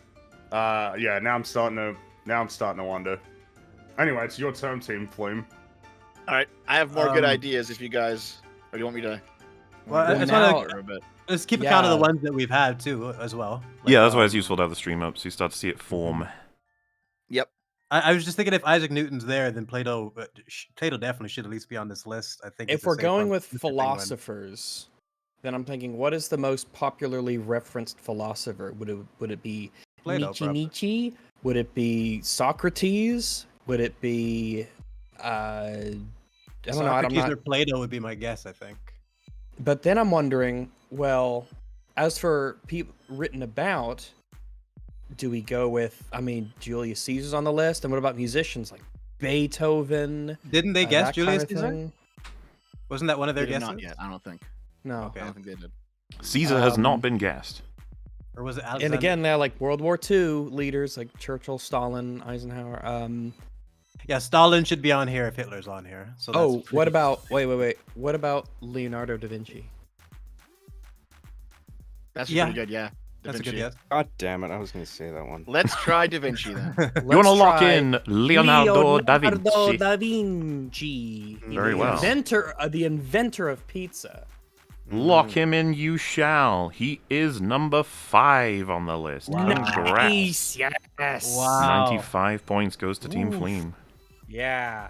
Yeah. Now I'm starting to wonder. Anyway, it's your turn, Team Flume. All right, I have more good Um, ideas if you guys. Or do you want me to? Well, I Well, just now- want for a bit. to let's keep account of the Yeah. ones that we've had too, as well. Like, Yeah, that's why it's useful to have the stream up, so you start to see it form. Yep. I was just thinking if Isaac Newton's there, then Plato definitely should at least be on this list. I think. If it's a we're safe going one. with Mr. Penguin. philosophers, then I'm thinking, what is the most popularly referenced philosopher? Would it be Plato, Nietzsche? probably. Nietzsche? Would it be Socrates? Would it be? I don't know. I'm Socrates not. or Plato would be my guess. I think. But then I'm wondering, well, as for people written about, do we go with? I mean, Julius Caesar's on the list, and what about musicians like Beethoven? Didn't they guess that kind Julius of Caesar? thing? Wasn't that one of They their did guesses? not yet. I don't think. No. Okay. I don't think they did. Caesar has not Um, been guessed. Or was it Alexander? And again, they're like World War II leaders like Churchill, Stalin, Eisenhower. yeah, Stalin should be on here if Hitler's on here. So that's Oh, what pretty- about wait? What about Leonardo da Vinci? That's Yeah. pretty good. Yeah. Da That's a good Vinci. guess. God damn it! I was gonna say that one. Let's try Da Vinci then. You want to lock in Leonardo da Vinci? Da Vinci. Very well. The inventor of pizza. Lock him in, you shall. He is number 5 on the list. Congrats. Nice, yes. Wow. 95 points goes to Team Oof. Fleem. Yeah.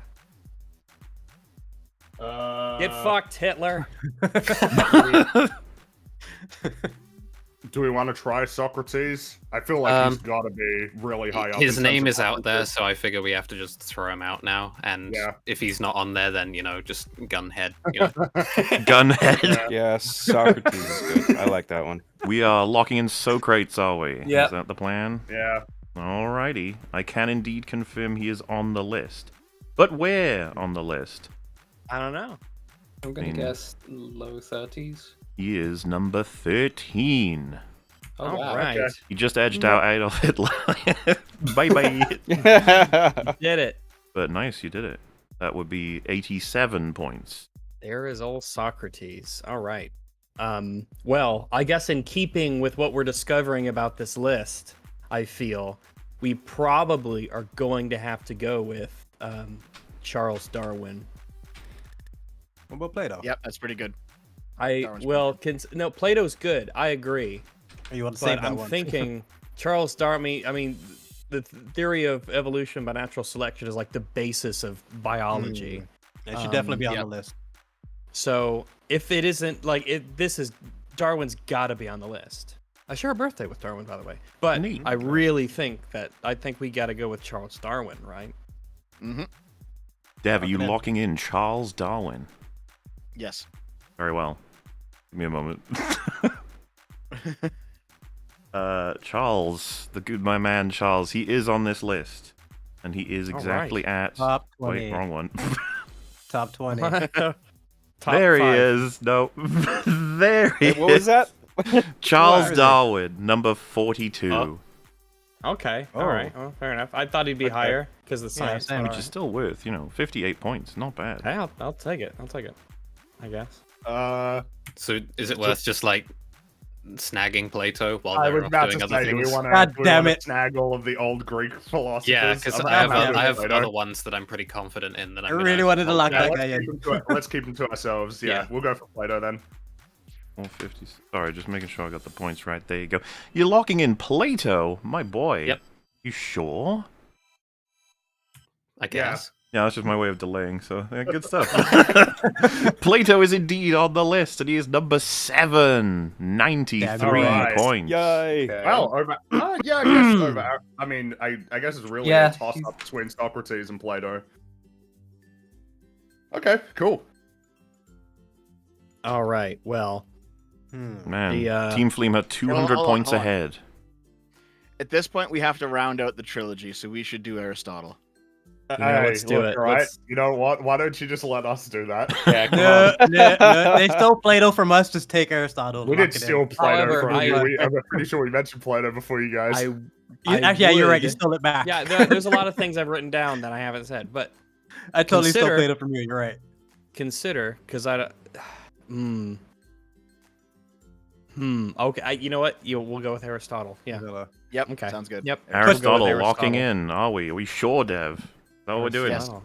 Get fucked, Hitler. Do we want to try Socrates? I feel like he's got to be really high up. His in name terms is of out there, references. so I figure we have to just throw him out now. And Yeah. if he's not on there, then just gunhead. You know? Gunhead. Yes, Socrates is good. I like that one. We are locking in Socrates, are we? Yep. Is that the plan? Yeah. Alrighty. I can indeed confirm he is on the list. But where on the list? I don't know. I'm gonna mean- guess low 30s. He is number 13. Oh All wow. right. okay. He just edged out Adolf Hitler. Bye-bye. Did it. But nice, you did it. That would be 87 points. There is old Socrates. All right. Well, I guess in keeping with what we're discovering about this list, I feel we probably are going to have to go with Charles Darwin. What about Plato? Yep, that's pretty good. I Darwin's well, no, Plato's good. I agree, Or you want to save but that I'm one? thinking Charles Darwin. I mean, the theory of evolution by natural selection is like the basis of biology. It should definitely be on Yep. the list. So if it isn't like this is Darwin's got to be on the list. I share a birthday with Darwin, by the way. But Neat. I really think we got to go with Charles Darwin, right? Mm-hmm. Dev, are you Okay. locking in Charles Darwin? Yes. Very well. Give me a moment. Charles, my man Charles, he is on this list. And he is All exactly at... Top Wait, 20. wrong one. Top 20. Top there he 5. is. No. There he Wait, what was is. that? Charles Where is it? Darwin, number 42. Oh. Okay, Oh. all right. Well, fair enough. I thought he'd be higher because the science. same. but Which all is still worth, 58 points. Not bad. right. Hey, I'll take it. I'll take it. I guess. So is it worth just like snagging Plato while I they're was off about doing to other say, do we things? want God damn to it. snag all of the old Greek philosophers? Yeah, because I'm I have happy with I have Plato. other ones that I'm pretty confident in that I I'm really gonna wanted to lock Yeah, that guy in. let's keep them to ourselves. Yeah, Yeah. we'll go for Plato then. 450. Sorry, just making sure I got the points right. There you go. You're locking in Plato, my boy. Yep. You sure? I guess. Yeah, that's just my way of delaying, so yeah, good stuff. Plato is indeed on the list, and he is number 7, 93 Alright. points. Yay! Well, over. Yeah, I guess over. I mean, I guess it's really Yeah, a toss up between Socrates and Plato. Okay, cool. All right. Well, Man, The, Team Fleem had 200 hold on, points hold on. ahead. At this point, we have to round out the trilogy, so we should do Aristotle. Yeah, let's do it. Right? Let's- You know what? Why don't you just let us do that? Yeah, come No, on. no, they stole Plato from us. Just take Aristotle. We lock did it in. steal Plato However, from you. I'm pretty sure we mentioned Plato before you guys. Actually, yeah, you're right. You would- stole it back. Yeah, there's a lot of things I've written down that I haven't said, but I totally stole consider- Plato from you. You're right. consider because I don't. Okay, you know what? We'll go with Aristotle. Yeah. Yep. Okay. Sounds good. Yep. Aristotle, Aristotle. locking in, are we? Are we sure, Dev? Is that what we're doing? Aristotle.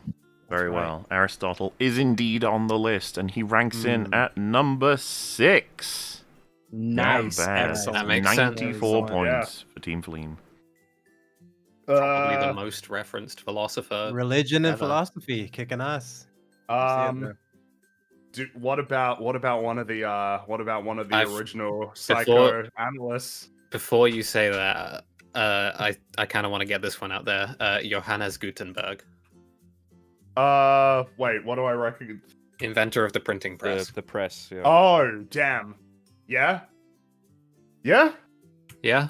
Very That's right. well. Aristotle is indeed on the list, and he ranks in at number 6. Nice. Not bad. Excellent. That makes sense. 94 Excellent. points for Team Fleem. Probably the most referenced philosopher. Religion and ever. philosophy kicking us. What about one of the I've- original before- psychoanalysts? Before you say that, I kind of want to get this one out there. Johannes Gutenberg, Wait, what do I reckon? inventor of the printing press. The press. Yeah. Oh, damn. Yeah. Yeah. Yeah.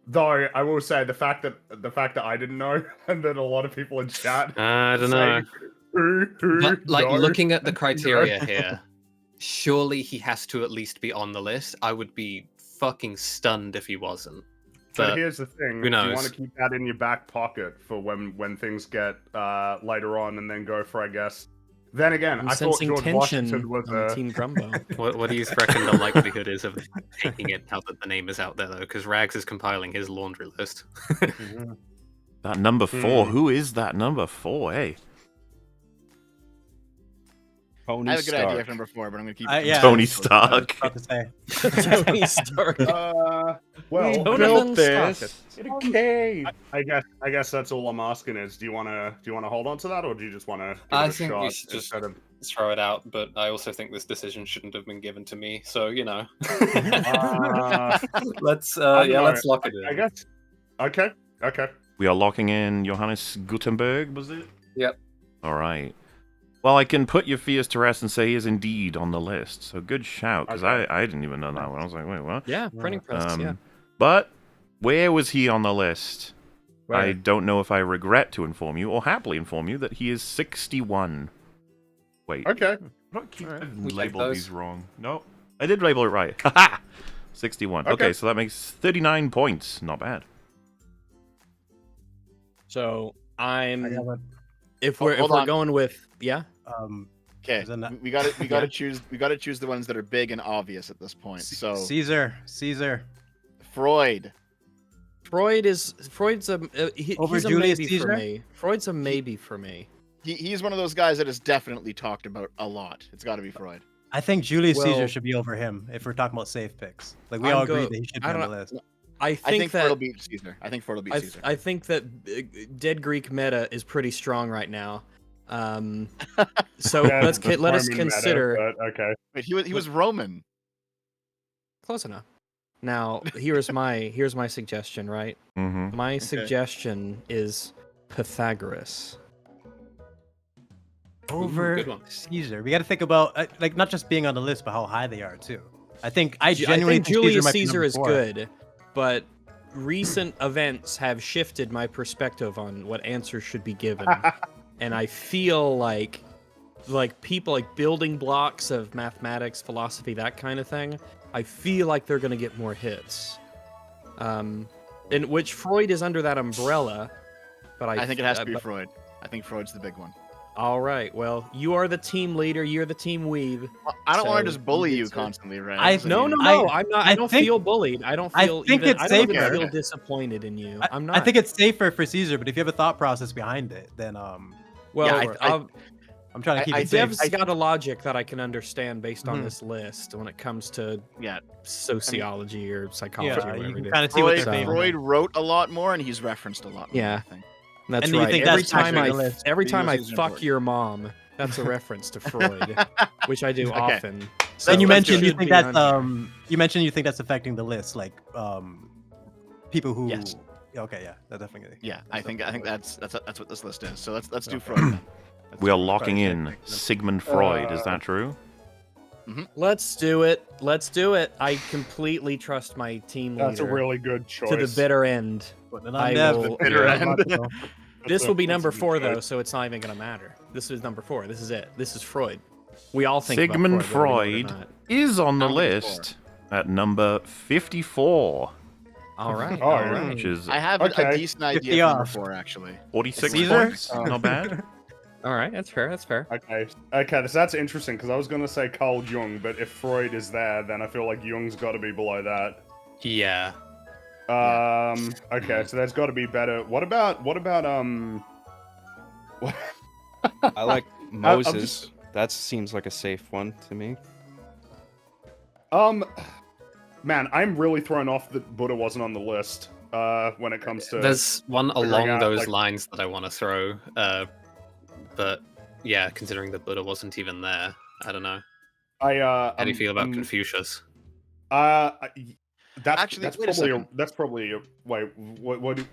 Though I will say the fact that I didn't know, and that a lot of people in chat. I don't know. Who But, like, knows? looking at the criteria here, surely he has to at least be on the list. I would be fucking stunned if he wasn't. But But here's the thing: who you knows? want to keep that in your back pocket for when things get later on, and then go for, I guess. Then again, I'm I thought sensing George tension Washington was on Team Grumbo. what do you reckon the likelihood is of taking it now that the name is out there, though? Because Rags is compiling his laundry list. That number 4, who is that number 4, hey? Tony I have a good idea Stark. for number 4, but I'm gonna keep. Yeah, Tony I Stark. was about to say. Tony Stark. Well, Jonathan this Stark. in a cave. I guess that's all I'm asking is, do you wanna hold on to that, or do you just wanna give I it a think shot we should just instead of? throw it out, but I also think this decision shouldn't have been given to me. So let's I don't know. let's lock it in. I guess. Okay. We are locking in Johannes Gutenberg, was it? Yep. All right. Well, I can put your fears to rest and say he is indeed on the list. So good shout, because Okay. I didn't even know that one. I was like, wait, what? Yeah, printing press. Yeah. But where was he on the list? I Right. don't know if I regret to inform you or happily inform you that he is 61. Wait. Okay. I keep Alright. We take labeled those. these wrong. No, I did label it right. Haha! 61. Okay, Okay. so that makes 39 points. Not bad. So I I'm. got one. If we're hold if we're on. going with Okay, Isn't that- we got to choose the ones that are big and obvious at this point. So Caesar. Freud. Freud's a Over he's a Julius maybe Caesar? for me. Freud's a maybe for me. He's one of those guys that is definitely talked about a lot. It's got to be Freud. I think Julius Well- Caesar should be over him if we're talking about safe picks. Like we I'm all agree go- that he should be I on the don't- list. I I think think Freud will that beat Caesar. I think Freud will beat I, Caesar. I think that Dead Greek meta is pretty strong right now. So Yeah, let us the Roman meta, consider. but okay. Wait, he was Roman. Close enough. Now here's my suggestion. Right, Mm-hmm. my suggestion is Pythagoras. Over good one. Caesar. We got to think about like not just being on the list, but how high they are too. I think I I genuinely think Julius might be Caesar number is 4. good, but recent events have shifted my perspective on what answers should be given, and I feel like people like building blocks of mathematics, philosophy, that kind of thing. I feel like they're going to get more hits, in which Freud is under that umbrella. But I think it has to be but- Freud. I think Freud's the big one. All right. Well, you are the team leader. You're the team weave. Well, I don't want So, to just bully you you get to- constantly, right? I- No, no, I- no. I'm not. I I don't think- feel bullied. I don't I feel. think even, it's I don't even safer. feel disappointed in you. I'm not. I think it's safer for Caesar, but if you have a thought process behind it, then Well, Yeah, I'm trying to keep I- it safe. Dev's got a logic that I can understand based on Mhm. this list when it comes to Yeah, sociology or psychology Yeah, or you whatever can it is. kind of see what Freud, they're So- favoring. Freud wrote a lot more, and he's referenced a lot more. Yeah. I think. That's And do you right. think every that's time actually I the list? every The time I US is fuck important. your mom, that's a reference to Freud, which I do Okay. often. So And you let's do mentioned it. you should think be that's on here. you mentioned you think that's affecting the list, like people who. Yes. Okay, yeah, that definitely. Yeah, I think that's what this list is. So let's do Okay. Freud then. Let's We do are Freud. locking Okay, in makes sense. Sigmund Freud. Is that true? Let's do it. Let's do it. I completely trust my team That's a leader really good choice. to the bitter end. Putting it I on Dev. will- Bitter Yeah. end. This will be number That's a 4 good though, choice. so it's not even gonna matter. This is number 4. This is it. This is Freud. We all think Sigmund about Freud, whether we know it or Freud not. is on the Number list at number 54, All right. Oh, all yeah. right. which is I have Okay. a decent 50 idea for number off. 4 actually. 46 Caesar? points. Not bad. All right. That's fair. That's fair. Okay, so that's interesting because I was gonna say Carl Jung, but if Freud is there, then I feel like Jung's got to be below that. Yeah. Okay, so there's got to be better. What about I like I'm Moses. just- That seems like a safe one to me. Man, I'm really thrown off that Buddha wasn't on the list. When it comes to There's one figuring along out, those like- lines that I want to throw, but yeah, considering that Buddha wasn't even there, I don't know. How do you feel about Confucius? That's Actually, that's wait a probably second. that's probably a wait.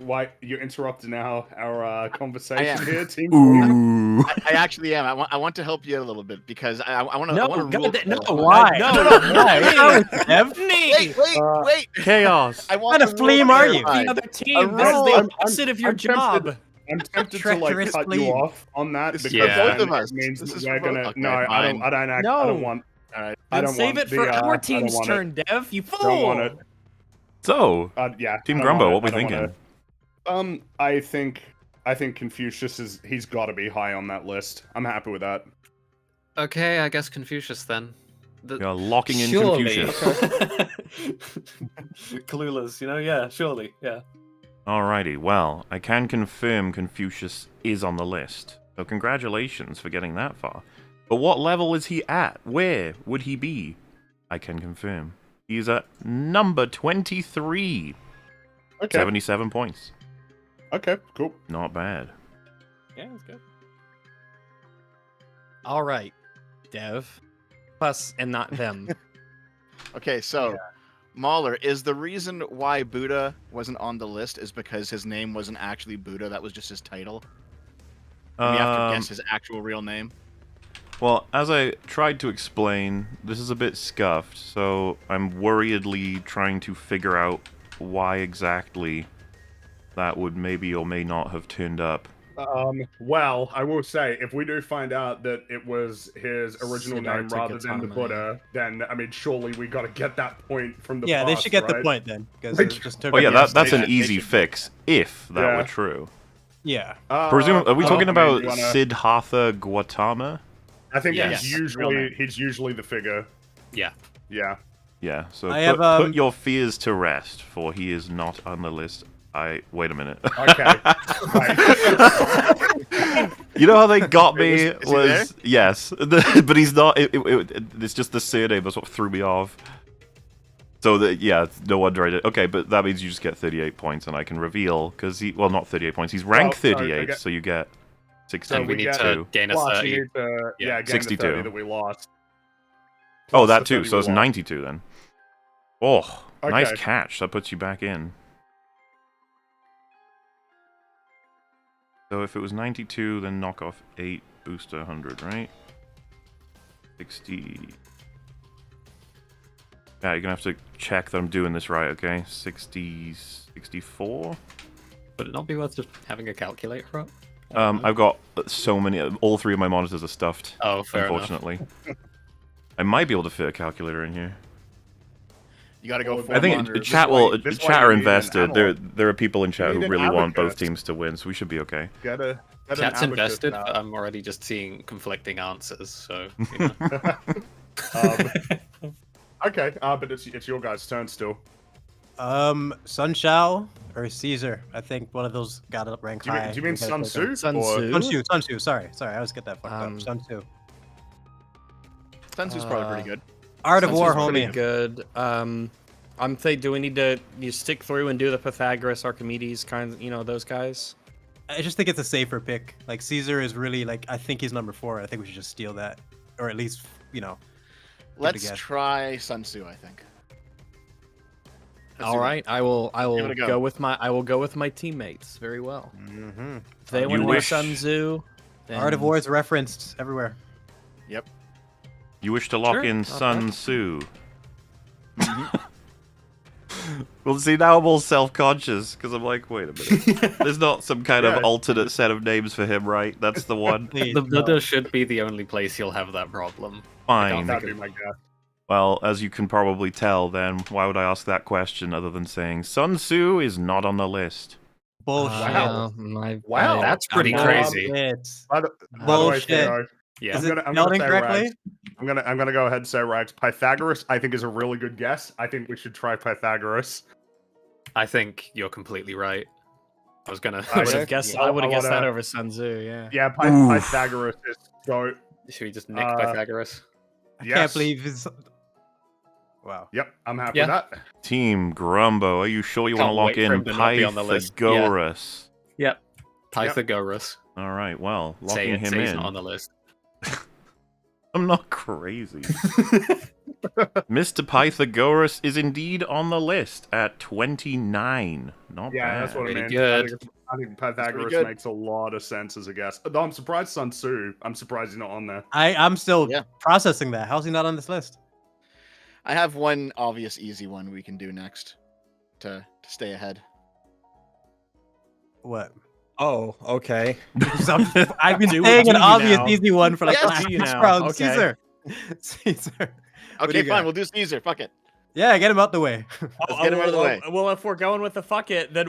Why you're interrupting our conversation am. here, team? Ooh. I actually am. I want to help you out a little bit because I want to. No, I want to God, no, Why? no, Why? Dev? Wait, wait. Chaos. I want What kind of the rule flame are you? clarified. The other A team. This is rule- the I'm- opposite of your I'm tempted- job. I'm tempted to Treacherous cut flea. you off on that This is because for then both of us. it means This that is we're for both- gonna. okay, No, I fine. don't. I don't No. want. All right. I Then don't save want it for the, our I don't team's want turn, Dev. You fool. Don't want it. So, Yeah. Team I don't Grumbo, want what it. we I don't want thinking? it. I think Confucius he's got to be high on that list. I'm happy with that. Okay, I guess Confucius then. We are locking in Surely. Confucius. Clueless, yeah, surely, yeah. Alrighty, well, I can confirm Confucius is on the list. So congratulations for getting that far. But what level is he at? Where would he be? I can confirm. He's at number 23. Okay. 77 points. Okay. Cool. Not bad. Yeah, that's good. All right, Dev. Us and not them. Okay, so Mahler, is the reason why Buddha wasn't on the list is because his name wasn't actually Buddha? That was just his title. And we have to guess his actual real name. Well, as I tried to explain, this is a bit scuffed, so I'm worriedly trying to figure out why exactly that would maybe or may not have turned up. Well, I will say, if we do find out that it was his original name Siddhartha rather than the Gautama. Buddha, then I mean, surely we got to get that point from the Yeah, they past, should get the right? point then, because Like- it just took. Oh yeah, me that's a an second. easy fix, if that Yeah. were true. Yeah. Presume, are we well, talking I mean, about you wanna- Siddhartha Gautama? I think Yes. he's usually the figure. Yeah. Yeah. Yeah, so I put, have, put your fears to rest, for he is not on the list. Wait a minute. Okay. Right. You know how they got me Is he there? yes, but he's not. It's just the surname that's what threw me off. So yeah, no wonder I did. Okay, but that means you just get 38 points, and I can reveal because not 38 points. He's rank Well, sorry, 38, I get- so you get And we 62. need to gain a Plus, 30. you need to, Yeah. gain the 62. 30 that we lost. Oh, Plus that the too. 30 So we it's lost. 92 then. Oh, nice Okay. catch. That puts you back in. So if it was 92, then knock off 8, boost to 100, right? 60. Yeah, you're gonna have to check that I'm doing this right, okay? 60, 64? Would it not be worth just having a calculator up? I've got so many, all 3 of my monitors are stuffed, Oh, fair enough. unfortunately. I might be able to fit a calculator in here. You got to go. I think monitors. chat why- will. this is why Chat you are need an invested. analog. There are people in chat You who need an really want both abacus. teams to win, so we should be okay. Get an Chat's abacus invested, now. but I'm already just seeing conflicting answers, so. You know. Okay, but it's your guys' turn still. Sun Shao or Caesar. I think one of those got up rank Do you mean, high. do you mean We gotta Sun pick them. Tzu? Sun or- Tzu? Sun Tzu. Sorry. I always get that fucked Um, up. Sun Tzu. Sun Tzu's probably pretty good. Art of Sun War, Tzu's pretty homie. good. I'm thinking, do we need to stick through and do the Pythagoras, Archimedes kind of, those guys? I just think it's a safer pick. Like Caesar is really like I think he's number 4. I think we should just steal that, or at least Let's guess. try Sun Tzu, I think. Let's All do that. right, I will Give it a go. go with my teammates. Very well. Mm-hmm. If they You want to wish- Sun Tzu, then... Art of War is referenced everywhere. Yep. You wish to lock Sure, in not Sun bad. Tzu. Well, see, now I'm all self-conscious because I'm like, wait a minute. There's not some kind Yeah. of alternate set of names for him, right? That's the one. Please, The no. Buddha should be the only place you'll have that problem. Fine. That'd be my guess. Well, as you can probably tell, then why would I ask that question other than saying Sun Tzu is not on the list? Bullshit. Wow. Wow. That's pretty I'm crazy. Bullshit. By the way, Bullshit. Theo, Yeah. Is I'm it gonna spelled say incorrectly? Rags. I'm gonna go ahead and say Rags. Pythagoras, I think, is a really good guess. I think we should try Pythagoras. I think you're completely right. I would have Okay. guessed. I would have guessed that wanna- over Sun Tzu. Yeah. Yeah, Oof. Pythagoras is so. Should we just nick Uh, Pythagoras? I Yes. can't believe it's. Wow. Yep, I'm happy Yeah. with that. Team Grumbo, are you sure you want Can't to lock wait for in him to not be on the list. Yeah. Pythagoras? Yep. Pythagoras. All right, well, Say locking it. him Say he's in. not on the list. I'm not crazy. Mr. Pythagoras is indeed on the list at 29. Not Yeah, bad. that's what I Pretty mean. good. I think Pythagoras good. makes a lot of sense as a guess. Though I'm surprised Sun Tzu. I'm surprised he's not on there. I'm still Yeah. processing that. How's he not on this list? I have one obvious easy one we can do next to stay ahead. What? Oh, okay. I've been Do- saying do an you obvious now? easy one for like Yes, the last do you 6 now? rounds. Okay. Caesar. Caesar. What do Okay, you fine. got? We'll do Caesar. Fuck it. Yeah, get him out the way. Let's get him out of the way. Well, if we're going with the fuck it, then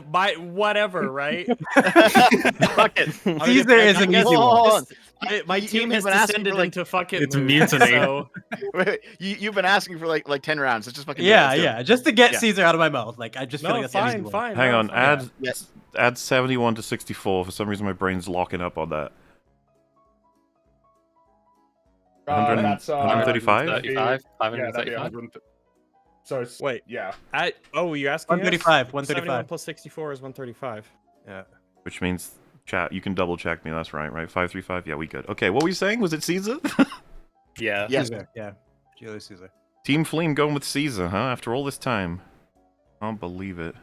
whatever, right? Fuck it. I mean, Caesar is an easy Hold one. on. My You- team you've has been asking descended for, like- into fuck it. It's mood, mutiny. So Wait, you've been asking for like 10 rounds. Let's just fucking do it. Yeah, Let's do it. yeah. Just to get Yeah. Caesar out of my mouth. Like I just feel like no, that's an easy fine, one. fine. Hang no, on, fine. add 71 to 64. For some reason, my brain's locking up on that. 100 That's 135? 35? Yeah, that'd be 535? 100. So it's, Wait. yeah. You're asking? 135. 71 135. plus 64 is 135. Yeah. Which means, chat, you can double check me. That's right, right? 535? Yeah, we good. Okay, what were you saying? Was it Caesar? Yeah. Yes. Caesar. Yeah. Julius Caesar. Team Fleam going with Caesar, huh? After all this time. Can't believe it.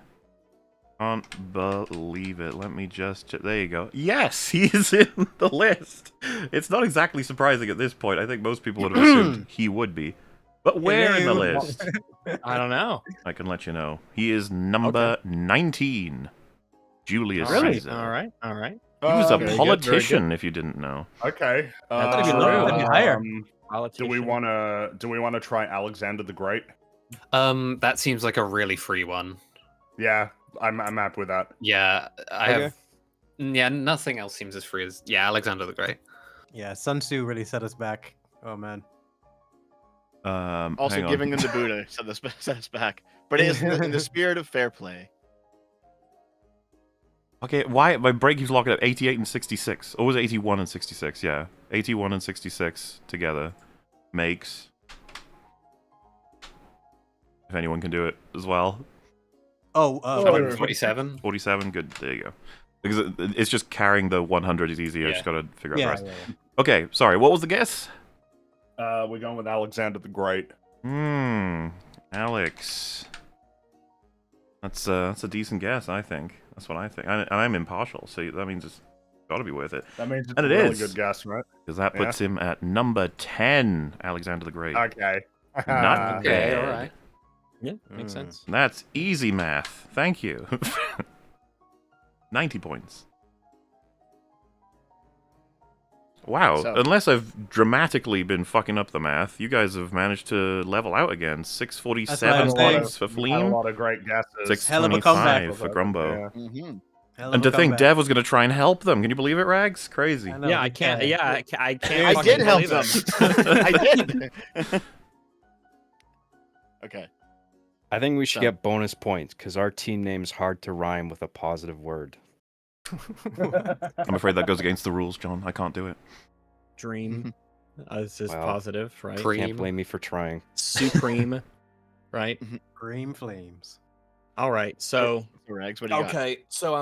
Can't believe it. Let me just... There you go. Yes, he is in the list. It's not exactly surprising at this point. I think most people would have assumed he would be. But where in the Hello. list? I don't know. I can let you know. He is number 19. Julius Really? Caesar. All right. All right. He was a very good, politician, if you didn't know. Okay. That'd be low. That'd be higher. Do Politician. we want to try Alexander the Great? That seems like a really free one. Yeah, I'm happy with that. Yeah, I Okay. have. Yeah, nothing else seems as free as Alexander the Great. Yeah, Sun Tzu really set us back. Oh man. Also, hang on. giving them the Buddha set us back. But it is in the spirit of fair play. Okay, why my brain keeps locking up 88 and 66? Or was it 81 and 66? Yeah. 81 and 66 together makes, if anyone can do it as well, Oh, Oh, 47. 47. Good, there you go. Because it's just carrying the 100 is easier. Yeah. Just gotta figure out the yeah, rest. yeah, yeah. Okay, sorry. What was the guess? We're going with Alexander the Great. Alex. That's a decent guess, I think. That's what I think. I'm impartial, so that means it's got to be worth it. That means it's And a it really is. good guess, right? Because that Yeah. puts him at number 10, Alexander the Great. Okay. Not Okay, bad. all right. Yeah, makes sense. That's easy math. Thank you. 90 points. Wow, So- unless I've dramatically been fucking up the math, you guys have managed to level out again. 647 That's what I'm points for Had a Fleam, lot of great guesses. Hell of a comeback. 625 for Grumbo. Yeah. Mm-hmm. Hell of And a to think comeback. Dev was going to try and help them. Can you believe it, Rags? Crazy. I know. Yeah, I can't. Yeah, I can't. I fucking did help believe them. it. I did. Okay. I think we should So- get bonus points because our team name's hard to rhyme with a positive word. I'm afraid that goes against the rules, John. I can't do it. Dream. This is Well, positive, right? Cream. Can't blame me for trying. Supreme, right? Green flames. All right. So Rags, what do you got? okay. So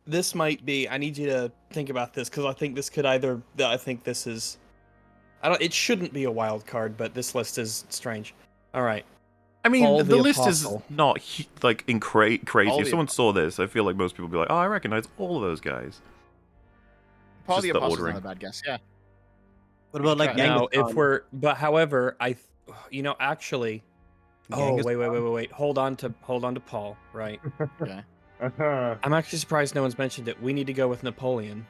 this might be. I need you to think about this because I think this could either. I think this is. I don't. It shouldn't be a wild card, but this list is strange. All right. I mean, Paul the the list Apostle. is not like crazy. Paul If the someone saw this, I feel like most people would be like, "Oh, I recognize all of those guys." Paul Just the the Apostle's ordering. not a bad guess. Yeah. What about like try. Genghis Now, if Khan? we're, but however, actually. Oh, Genghis wait. Hold on to Paul. Right. Okay. I'm actually surprised no one's mentioned it. We need to go with Napoleon.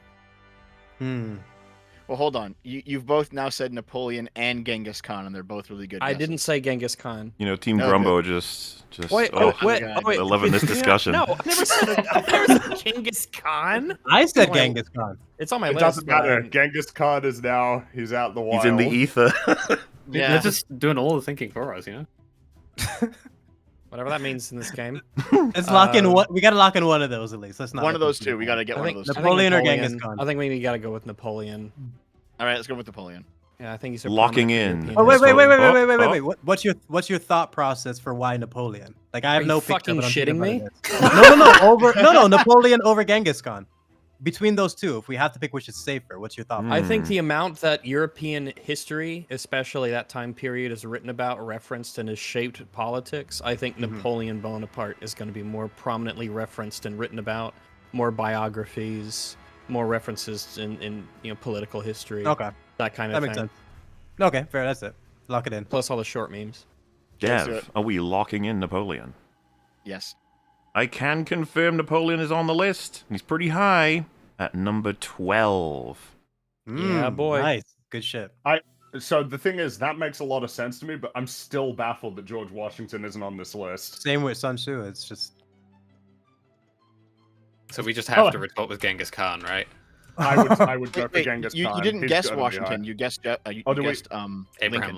Well, hold on. You've both now said Napoleon and Genghis Khan, and they're both really good. I didn't guesses. say Genghis Khan. You know, Team No, Grumbo just. Wait, oh, wait. they're loving this discussion. No, I never said Genghis Khan. I said Wait. Genghis Khan. It's on my It list. doesn't but matter. Genghis Khan is now. He's out in the wild. He's in the ether. Yeah. They're just doing all the thinking for us, you know. Whatever that means in this game. Let's lock in one. We gotta lock in one of those at least. Let's not. One let of those them two. We got to get I one think, of those. Two. Napoleon or Genghis Khan? I think we gotta go with Napoleon. All right, let's go with Napoleon. Yeah, I think he's a Locking prominent in. European Oh wait, wait, wait, wait, Oh, wait, wait, wait, oh. wait, wait. What's your thought process for why Napoleon? Like I have Are no you picture, fucking but I'm shitting thinking me? about it. No, Napoleon over Genghis Khan. Between those two, if we have to pick which is safer, what's your thought? I think Hmm. the amount that European history, especially that time period, is written about, referenced, and has shaped politics, I think Napoleon Bonaparte is going to be more prominently referenced and written about, more biographies, more references in political history, Okay, that kind of that thing. makes sense. Okay, fair. That's it. Lock it in. Plus all the short memes. Let's do Dev, it. are we locking in Napoleon? Yes. I can confirm Napoleon is on the list. He's pretty high at number 12. Yeah, boy. Nice, good shit. So the thing is, that makes a lot of sense to me, but I'm still baffled that George Washington isn't on this list. Same with Sun Tzu. It's just So we just have to retort with Genghis Khan, right? I would go for Wait, Genghis you Khan. didn't He's guess gotta be Washington. high. You guessed. You Oh, do we- guessed Abraham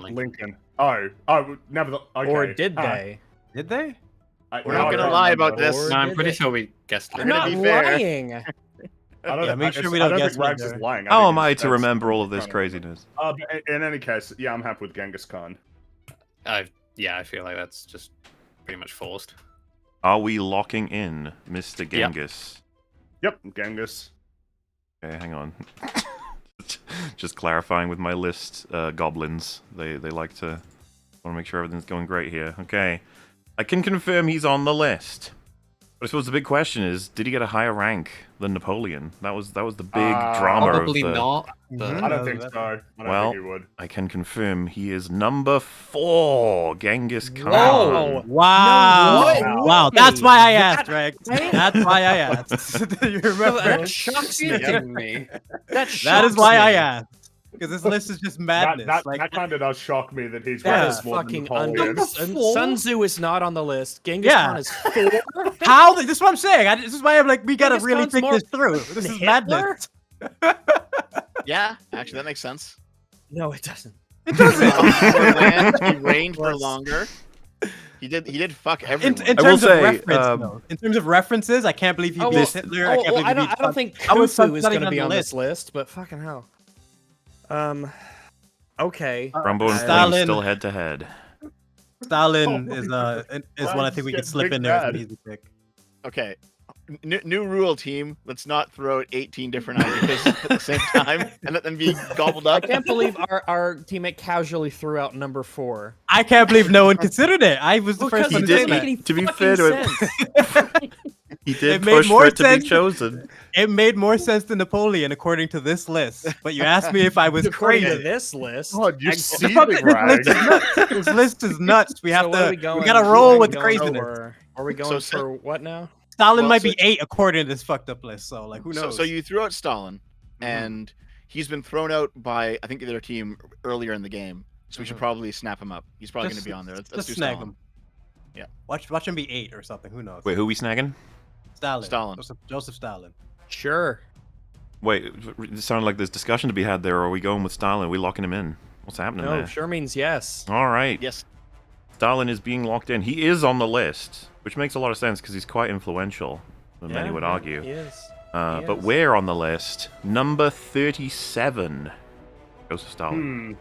Lincoln. Lincoln. Lincoln. Oh, never. Okay. Or did uh, they? did they? We're now not I gonna don't lie remember. about this. Or No, I'm did pretty they? sure we guessed I'm gonna not be fair. lying. I don't, Yeah, make sure we I don't don't guess think Rags either. is lying. How think am I he's- to that's- remember all of this that's- craziness? But in any case, yeah, I'm happy with Genghis Khan. Yeah, I feel like that's just pretty much forced. Are we locking in Mr. Genghis? Yep, Genghis. Okay, hang on. Just clarifying with my list, goblins. They like to want to make sure everything's going great here. Okay, I can confirm he's on the list. But I suppose the big question is, did he get a higher rank than Napoleon? That was the big drama Probably of the... not. But I don't think so. I don't Well, think he would. I can confirm he is number 4, Genghis Khan. Whoa. Wow! No Wow! way. That's why I That- asked, Greg. That's why I asked. You remember? That shocks me. That is why I asked. Because this list is just madness. That like, kind of does shock me that he's That ranked is more than fucking Napoleon. Sun Tzu is not on the list. Genghis Yeah. Khan is 4. how? This is what I'm saying. This is why I'm like, we gotta Genghis really Khan's think more this through. This is Hitler? madness. Yeah, actually, that makes sense. No, it doesn't. It doesn't. More land, he reigned for longer. He did fuck everyone. In I will terms of say, reference, though, in terms of references, I can't believe he beat Hitler. I can't believe he beat I don't think How is Khufu is Sun going to on be the on list? this list, but fucking hell. Okay. Rumbo and Flame Stalin. still head to head. Stalin Oh is my one I think we could Getting slip big in there as an bad. easy pick. Okay. New rule, team. Let's not throw out 18 different ideas at the same time and let them be gobbled I up. can't believe our teammate casually threw out number 4. I can't believe no one considered it. I was the first He one to did- say doesn't make that. any to be fucking fair to him- sense. He did It made push more for it to be sense- chosen. It made more sense than Napoleon according to this list. But you asked me if I was According to crazy. this list. God, you're This seething, list Rags. is nuts. This list is nuts. We have So what are to. we going? We gotta Are roll we with the going craziness. for- Are we going So- for what now? Stalin Well, might so- be 8 according to this fucked up list. So like, who knows? So you threw out Stalin, and he's been thrown out by I think the other team earlier in the game. So we should probably snap him up. He's probably going to be on there. Let's just do snag Stalin. him. Yeah. Watch him be 8 or something. Who knows? Wait, who we snagging? Stalin. Stalin. Joseph Stalin. Sure. Wait, it sounded like there's discussion to be had there. Or are we going with Stalin? Are we locking him in? What's happening No, there? sure means yes. All right. Yes. Stalin is being locked in. He is on the list, which makes a lot of sense because he's quite influential, many would argue. He is. But is. where on the list? Number 37. Joseph Stalin.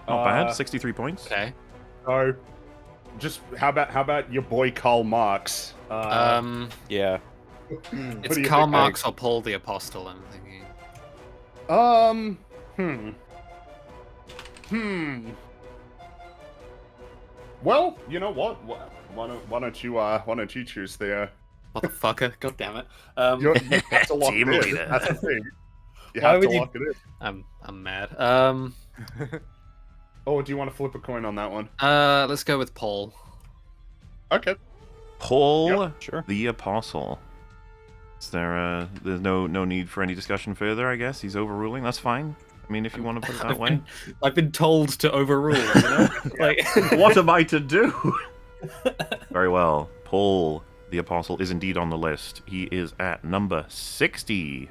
Not bad. 63 points. Okay. So, just how about your boy Karl Marx? Yeah. What It's do you Karl think, Marx or Paul the Apostle, I'm thinking. Well, you know what? Why don't you choose Theo? Motherfucker, god damn it. You have to lock Team it in. leader. That's the thing. You Why have to would you- lock it in. I'm mad. Oh, do you want to flip a coin on that one? Let's go with Paul. Okay. Paul Sure. the Apostle. Is there there's no need for any discussion further, I guess. He's overruling. That's fine. I mean, if you want to put it that way. I've been told to overrule, you know? Like What am I to do? Very well. Paul the Apostle is indeed on the list. He is at number 60.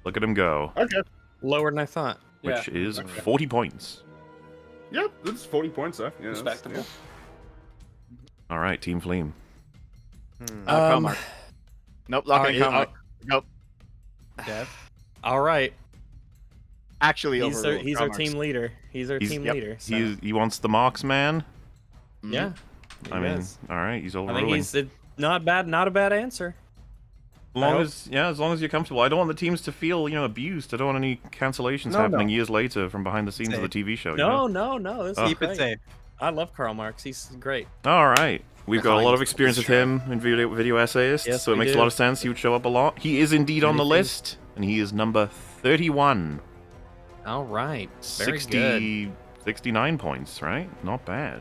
Look at him go. Okay. Lower than I thought. Which Yeah. is 40 points. Yep, that's 40 points though. Yeah, that's- Respectable. All right, Team Fleam. Karl Marx. Nope, lock in Karl Marx. Nope. Dev. All right. Actually, He's overruled. our Karl Marx. team leader. He's our He's- team yep. leader. So. He wants the marks, man. Mhm. Yeah. I he mean, is. all right, he's I think overruling. he's not a bad answer. As long hope- as long as you're comfortable. I don't want the teams to feel, abused. I don't want any cancellations happening years later from behind the scenes of the TV show. No. This is Keep it great. safe. I love Karl Marx. He's great. All right. We've got a lot of Behind experience the with him in video essayists, Yes, so it we makes a do. lot of sense. He would show up a lot. He is indeed on the Anything. list, and he is number 31. All right. Very 60, good. 69 points, right? Not bad.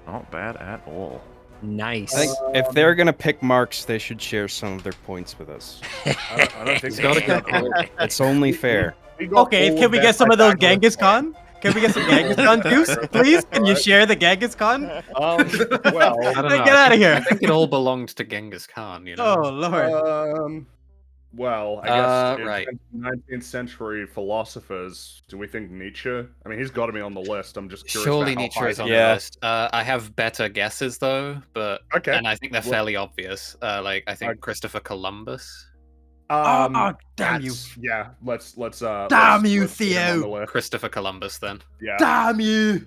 Not bad at all. Nice. I think if they're gonna pick marks, they should share some of their points with us. I don't think He's got a It's only fair. Okay, can we get some of those Genghis Khan? Can we get some Genghis Khan juice, please? Can you share the Genghis Khan? Well, I don't Hey, know. get I outta think- here. I think it all belonged to Genghis Khan, you know? Oh lord. Well, I guess in right. 19th century philosophers, do we think Nietzsche? I mean, he's got to be on the list. I'm just curious. Surely about how Nietzsche high is on he- Yeah. the list. I have better guesses though, but Okay. and I think they're Well- fairly obvious. I think Okay. Christopher Columbus, Oh, damn you. that's- Yeah, let's Damn you, let's get him on Theo. the list. Christopher Columbus. Then Yeah. Damn you!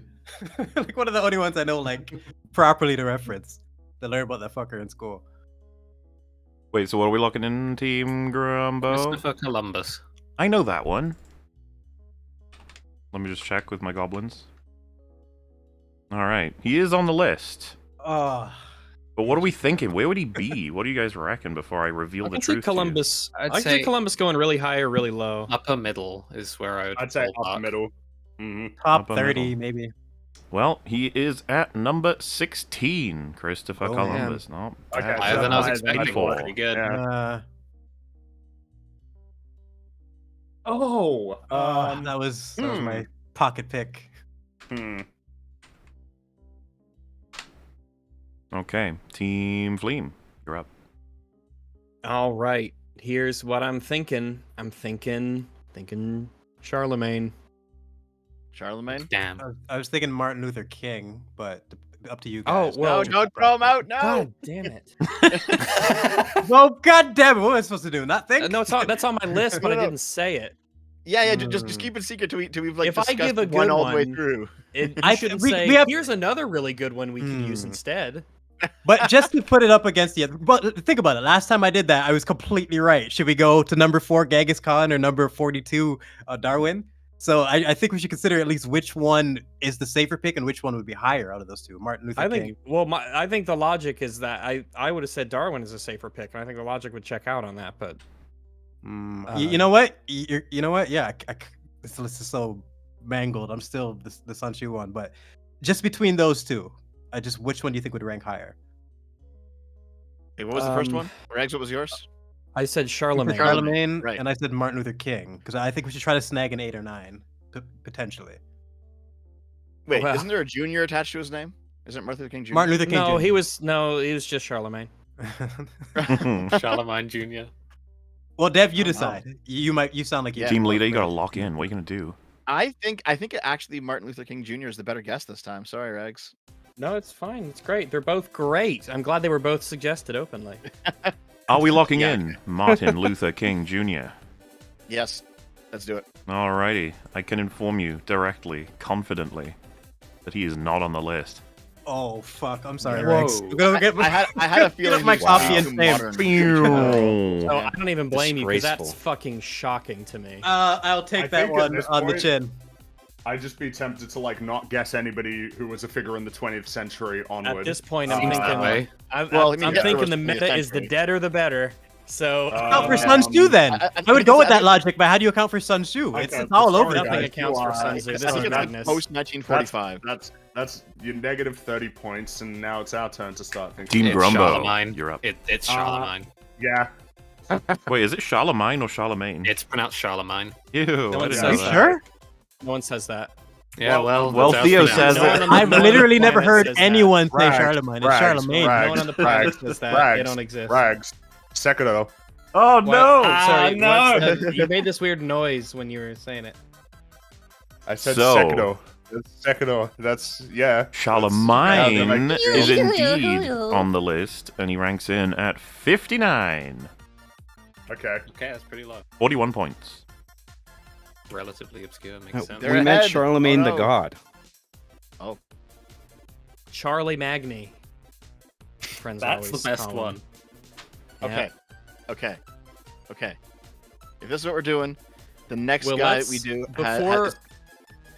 Like one of the only ones I know like properly to reference. To learn about that fucker in school. Wait, so what are we locking in, Team Grumbo? Christopher Columbus. I know that one. Let me just check with my goblins. All right, he is on the list. Oh, But what are we thinking? Where would he be? What do you guys reckon before I reveal I the can see truth? to you? Columbus. I'd I can say- see Columbus going really high or really low. Upper middle is where I would. I'd say ballpark. up middle. Hmm. top Upper 30 middle. maybe. Well, he is at number 16, Christopher Oh, Columbus. Not Okay, bad. Higher than I was Higher than expecting. before. Pretty good. Yeah. Oh. That was my pocket pick. Okay, Team Fleam, you're up. All right. Here's what I'm thinking. I'm thinking Charlemagne. Charlemagne? Damn. I was thinking Martin Luther King, but up to you Oh, guys. well- No, don't throw him out. No. God damn it. Well, god damn it! What am I supposed to do? Not think? No, that's on my list, but No, I no. didn't say it. Yeah, just keep it secret till we've like If I discussed give a one good all the way one- through. You I- shouldn't we- say, we have- here's another really good one we could use Hmm. instead. But just to put it up against the other, but think about it. Last time I did that, I was completely right. Should we go to number 4, Genghis Khan, or number 42, Darwin? So I think we should consider at least which one is the safer pick and which one would be higher out of those two. Martin Luther I King. think, I think the logic is that I would have said Darwin is a safer pick, and I think the logic would check out on that, but You know what? You know what? Yeah, this list is so mangled. I'm still the Sun Chu one, but just between those two, which one do you think would rank higher? Hey, what was the first Um, one? Regs, what was yours? I said Charlemagne. Charlemagne, right. and I said Martin Luther King because I think we should try to snag an 8 or 9 potentially. Wait, well- isn't there a junior attached to his name? Isn't Martin Luther King Jr.? Martin Luther King. No, Jr. he was just Charlemagne. Charlemagne Jr. Well, Dev, you Oh, no. decide. You sound like you. Yeah. Team leader, you gotta lock in. What are you gonna do? I think actually Martin Luther King Jr. is the better guess this time. Sorry, Regs. No, it's fine. It's great. They're both great. I'm glad they were both suggested openly. Are we locking Yeah. in Martin Luther King Jr.? Yes, let's do it. Alrighty, I can inform you directly, confidently, that he is not on the list. Oh fuck! I'm sorry, Whoa. Rex. I'm gonna get I had a get feeling my he was copy being and too save. modern. So Oh, I don't even blame you because that's Disgraceful. fucking shocking to me. I'll take I that think at one this on the point- chin. I'd just be tempted to like not guess anybody who was a figure in the 20th century onward. At this point, I'm Seems that thinking. way. Well, I mean, I'm yeah, thinking the there was meta is the 20th deader the better. So Account for Um, Sun Tzu then. I I would go with that think- logic, but how do you account for Sun Tzu? Okay, It's all over sorry, the nothing place. accounts for Sun Tzu. I This think is it's like madness. post 1945. That's your negative 30 points, and now it's our turn to start thinking. Team It's Grumbo, Charlemagne. you're up. It's Charlemagne. Yeah. Wait, is it Charlemagne or Charlemagne? It's pronounced Charlemagne. Ew, No I one didn't says know Are you that. sure? No one says that. Yeah, well, well, that's how Theo it's pronounced. says No it. one on the- I've no one on the literally never planet heard says that. anyone say Rags, Charlemagne. It's rags, Charlemagne. rags. No one on the planet says that. They Rags, don't exist. Rags. Sekido. Oh What? no! Sorry, no. what said- you made this weird noise when you were saying it. I said So- Sekido. That's Sekido. That's, yeah. Charlemagne That's- is indeed on the list, and he ranks in at 59. Okay. Okay, that's pretty low. 41 points. Relatively obscure, makes No, sense. They're we meant ahead. Charlemagne Oh, the no. God. Charlie Magny. Friends That's the always best call one. him. Okay. Okay. Okay. If this is what we're doing, the next Well, guy let's- we do before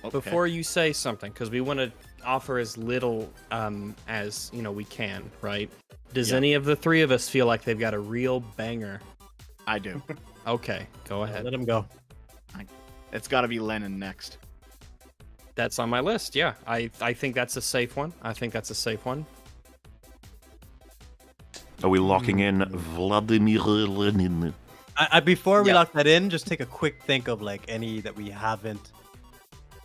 Okay. before you say something, because we want to offer as little as we can, right? Does Yeah. any of the three of us feel like they've got a real banger? I do. Okay, go ahead. Let him go. It's got to be Lennon next. That's on my list. Yeah, I think that's a safe one. I think that's a safe one. Are we locking in Vladimir Lenin? Before we Yeah. lock that in, just take a quick think of like any that we haven't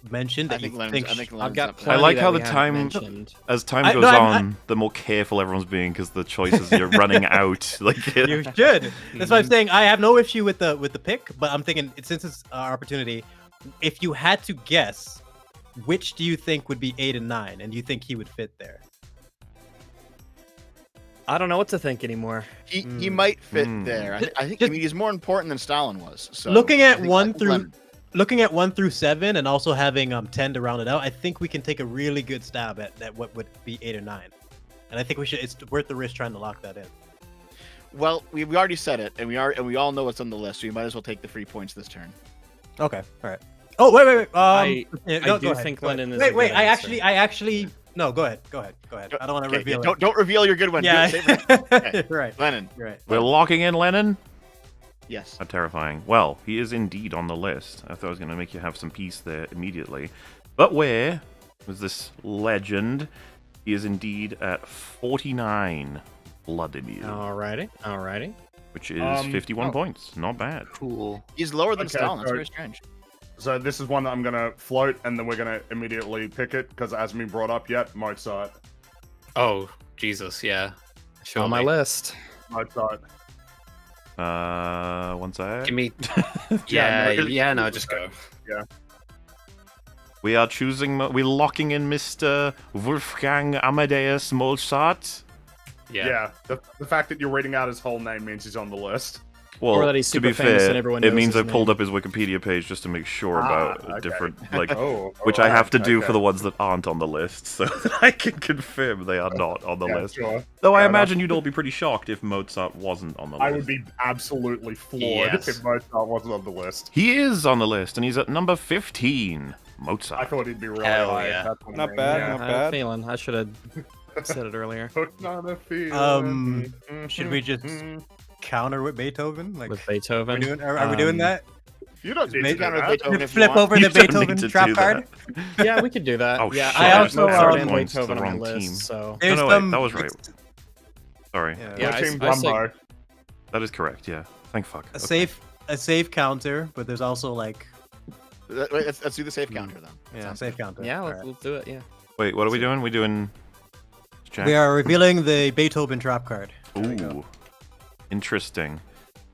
mentioned I that think you Lennon's. think. I think I've Lennon's got up there. plenty like that how we the haven't time- mentioned. As time I- goes no, on, the more careful everyone's being because the choices are running out. Like, You should. That's why I'm saying I have no issue with the pick, but I'm thinking since it's our opportunity, if you had to guess, which do you think would be 8 and 9, and do you think he would fit there? I don't know what to think anymore. He might fit Mm. there. I think Just- he's more important than Stalin was. So Looking I at think- I 1 think through Lennon. looking at 1 through 7, and also having 10 to round it out, I think we can take a really good stab at what would be 8 or 9, and I think we should. It's worth the risk trying to lock that in. Well, we already said it, and we all know what's on the list, so you might as well take the free points this turn. Okay, all right. Oh wait. I yeah, do go ahead, think go ahead. Lennon is. Wait, a wait. good I answer. actually. No, go ahead. I don't want to Okay, reveal yeah, it. don't reveal your good one. Do Yeah, it, save it. Okay. right. Lennon. You're right. we're locking in Lenin? Yes. How terrifying. Well, he is indeed on the list. I thought I was going to make you have some peace there immediately. But where was this legend? He is indeed at 49 Vladimir, Alrighty. which is 51 points. Not bad. Cool. He's lower than Okay, Stalin. That's so- very strange. So this is one that I'm gonna float, and then we're gonna immediately pick it because it hasn't been brought up yet. Mozart. Oh, Jesus, yeah. Sure. On my list. Mozart. One sec. Give me. Yeah, Yeah, no, no, just go. We are choosing. We're locking in Mr. Wolfgang Amadeus Mozart. Yeah. The fact that you're reading out his whole name means he's on the list. Well, Or that he's to be super famous fair, and everyone it knows means his I pulled name. up his Wikipedia page just to make sure about okay. different, like, Oh, which I have to do okay. for the ones that aren't on the list, so that I can confirm they are not on the Yeah, list. sure. Though I Fair imagine you'd all be pretty shocked if Mozart wasn't on the list. I would be absolutely floored Yes. if Mozart wasn't on the list. He is on the list, and he's at number 15. Mozart. I thought he'd be really Hell high. yeah. That's what I Not mean, bad, yeah. not I have a bad. feeling I should have said it earlier. Put on a feeling. Should we just counter with Beethoven? Like, With Beethoven. are we doing that? You don't need Maybe to do counter that. Beethoven if you Flip want. over You the don't need Beethoven to trap do card. that. Yeah, we could do that. Oh, yeah, shit. I also Mozart started in points to the Beethoven on wrong the list, team. so No, no, wait, some- that was right. Sorry. Yeah. Yeah, I- Team I say- Brumbo. That is correct, yeah. Thank fuck. A Okay. safe counter, but there's also like Wait, let's do the safe counter then. yeah, safe counter. yeah, Alright. let's do it. Yeah. Wait, what are we doing? We doing... Jack? We are revealing the Beethoven trap card. There we go. Ooh. Interesting.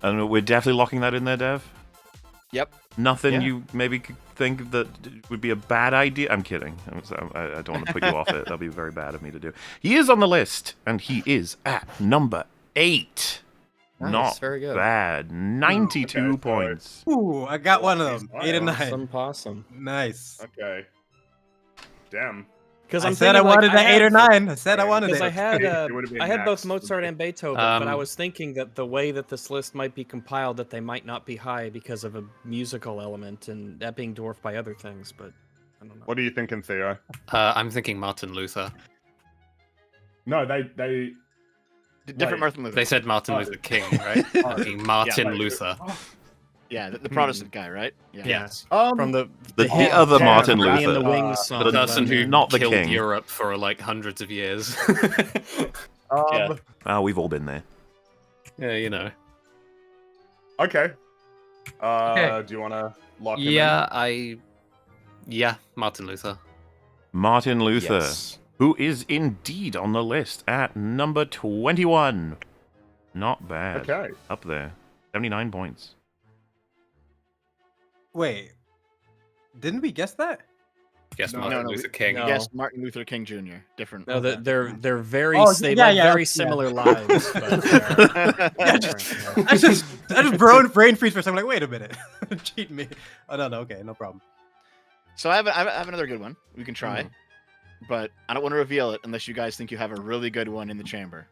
And we're definitely locking that in there, Dev? Yep. Nothing Yeah. you maybe could think that would be a bad idea? I'm kidding. I don't want to put you off it. That'll be very bad of me to do. He is on the list, and he is at number 8. Nice, Not very good. bad. 92 Okay, so- points. Ooh, I got one of them. Nice. 8 and 9. Some possum. Nice. Okay. Damn. Because I said I wanted an 8 or 9. I said I wanted Because it. I had It would've been I had both next. Mozart and Beethoven, but I Um, was thinking that the way that this list might be compiled, that they might not be high because of a musical element, and that being dwarfed by other things. But I don't know. What are you thinking, Theo? I'm thinking Martin Luther. No, they Different Wait. Martin Luther. They said Martin Oh. Luther King, right? Fucking Martin wait, Luther. Yeah, the Protestant guy, right? Yeah. Yes. From the The hit other Damn, Martin Bernie and the Luther. Wings song. The person who Not the killed king. Europe for like hundreds of years. Yeah. Oh, we've all been there. Yeah, you know. Okay. Okay. Do you want to lock him in? Yeah, Martin Luther. Martin Luther, Yes. who is indeed on the list at number 21. Not bad. Okay. Up there. 79 points. Wait, didn't we guess that? Yes, No, Martin no, Luther King. no. Yes, Martin Luther King Jr. Different. No, they're very Oh, they yeah, live yeah, very yeah. similar lives. But they're Yeah, different, I just brain freeze for a second. I'm like, wait a minute, cheat me. Oh no, okay, no problem. So I have another good one we can try, but I don't want to reveal it unless you guys think you have a really good one in the chamber.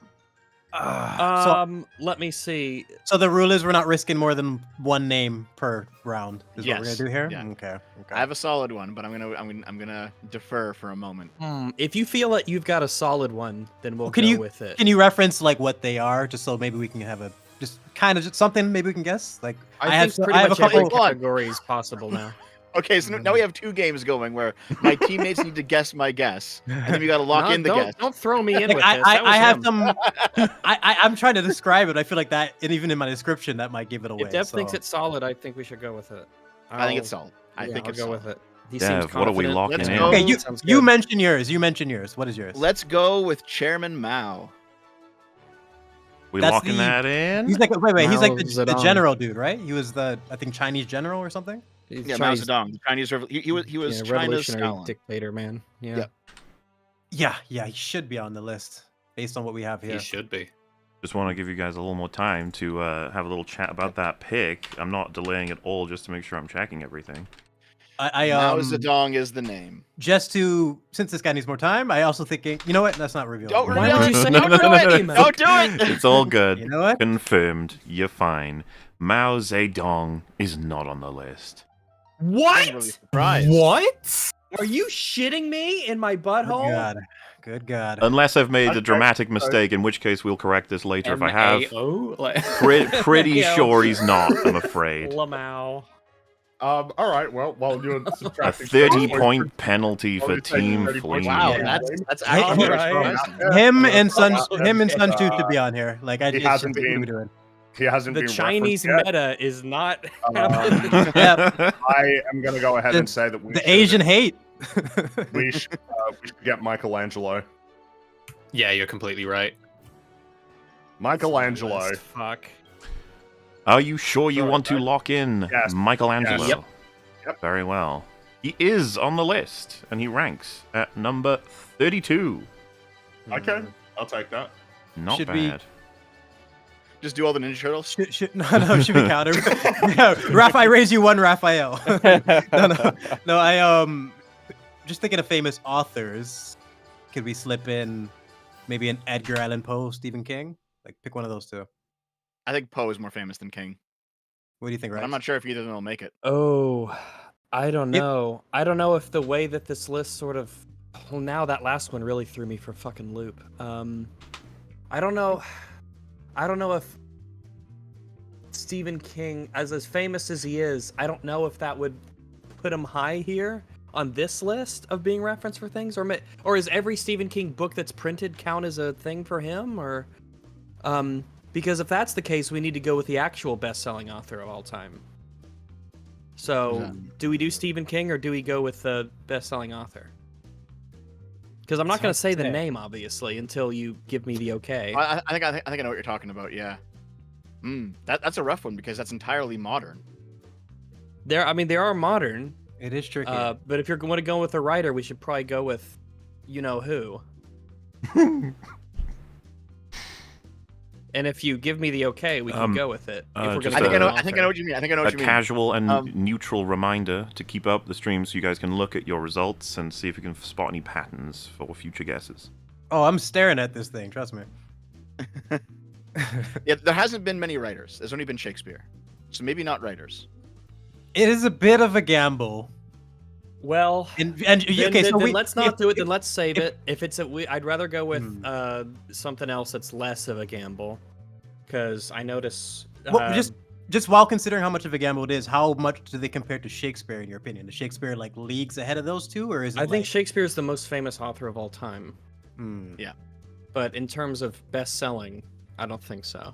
Let me see. So the rule is we're not risking more than one name per round. Is what we're Yes, gonna do here. yeah. Okay. I have a solid one, but I'm gonna defer for a moment. If you feel that you've got a solid one, then we'll Can go you- with it. Can you reference like what they are, just so maybe we can have a just kind of just something maybe we can guess? Like I have think pretty I have a much every couple. One. category is possible now. Okay, so now we have 2 games going where my teammates need to guess my guess, and then we got to lock in the don't, guess. Don't throw me in Like, with this. That was I have him. some. I'm trying to describe it. I feel like that, and even in my description, that might give it away. If Dev so. thinks it's solid, I think we should go with it. I think it's solid. I Yeah, think I'll it's go solid. with it. He Dev, seems what are we confident. locking Let's in? go. Okay, you Sounds you good. mention yours. You mention yours. What is yours? Let's go with Chairman Mao. We That's locking the- that in? He's like wait. He's like the Mao Zedong. general dude, right? He was the Chinese general or something. He's Yeah, Chinese, Mao Zedong, the Chinese he was China's revolutionary Stalin. dictator, man. Yeah. Yep. Yeah, he should be on the list based on what we have here. He should be. Just want to give you guys a little more time to have a little chat about that pick. I'm not delaying at all just to make sure I'm checking everything. I Mao Zedong is the name. just to since this guy needs more time, I also thinking, you know what? That's not revealed. Don't Why reveal would it. you say Don't no, do no, it. no, Don't do it. It's all good. You know what? Confirmed. You're fine. Mao Zedong is not on the list. I'm What? really surprised. What? Are you shitting me in my Good butthole? God. Good God. Unless I've made a Okay, dramatic mistake, in which case we'll correct this later if I have. MAO? Like... Pretty Yeah. sure he's not, I'm afraid. Lamau. All right. Well, while you're A subtracting 30-point penalty Well, for you take Team 30 points. Fleet. Wow, Yeah. that's Hey, actually very alright. surprising. Him and Sun Yeah. him and Sun Tzu should be on here. Like I He just hasn't what are we been- doing? He hasn't The been Chinese referenced yet. meta is not Um, happening. Yeah, I am going to go ahead and say that we the should, Asian hate. we should get Michelangelo. Yeah, you're completely right. Michelangelo. Fuck. Are you sure you Sorry, want to guys. lock in Yes. Michelangelo? Yes. Yep. Very well. He is on the list, and he ranks at number 32. Okay, I'll take that. Not Should we- bad. Just do all the Ninja Turtles. No, should be counter. Yeah, Raph, I raise you one, Raphael. no. I just thinking of famous authors. Could we slip in maybe an Edgar Allan Poe, Stephen King? Like pick one of those two. I think Poe is more famous than King, What do you think, but right? I'm not sure if either of them will make it. Oh, I don't Yep. know. I don't know if the way that this list sort of. Well, now that last one really threw me for a fucking loop. I don't know. I don't know if Stephen King, as famous as he is, I don't know if that would put him high here on this list of being referenced for things, or is every Stephen King book that's printed count as a thing for him, or because if that's the case, we need to go with the actual best-selling author of all time. So, do we do Stephen King or do we go with the best-selling author? Because I'm not going to say the name, obviously, until you give me the okay. I think I know what you're talking about. Yeah. That's a rough one because that's entirely modern. They are modern, It is tricky. but if you're going to go with a writer, we should probably go with, you know who. And if you give me the okay, we can go with it. If we're just gonna I think I go know. with I think I know what you mean. I think I know A what you mean. casual and Um, neutral reminder to keep up the stream so you guys can look at your results and see if you can spot any patterns for future guesses. Oh, I'm staring at this thing. Trust me. Yeah, there hasn't been many writers. There's only been Shakespeare, so maybe not writers. It is a bit of a gamble. Well, And then, okay, so then we, let's not do it. Then if- let's save if- it. If it's I'd rather go with something else that's less of a gamble, because I notice. Well, just while considering how much of a gamble it is, how much do they compare to Shakespeare in your opinion? Is Shakespeare like leagues ahead of those two, or is it? I think Shakespeare is the most famous author of all time. Yeah. But in terms of best-selling, I don't think so.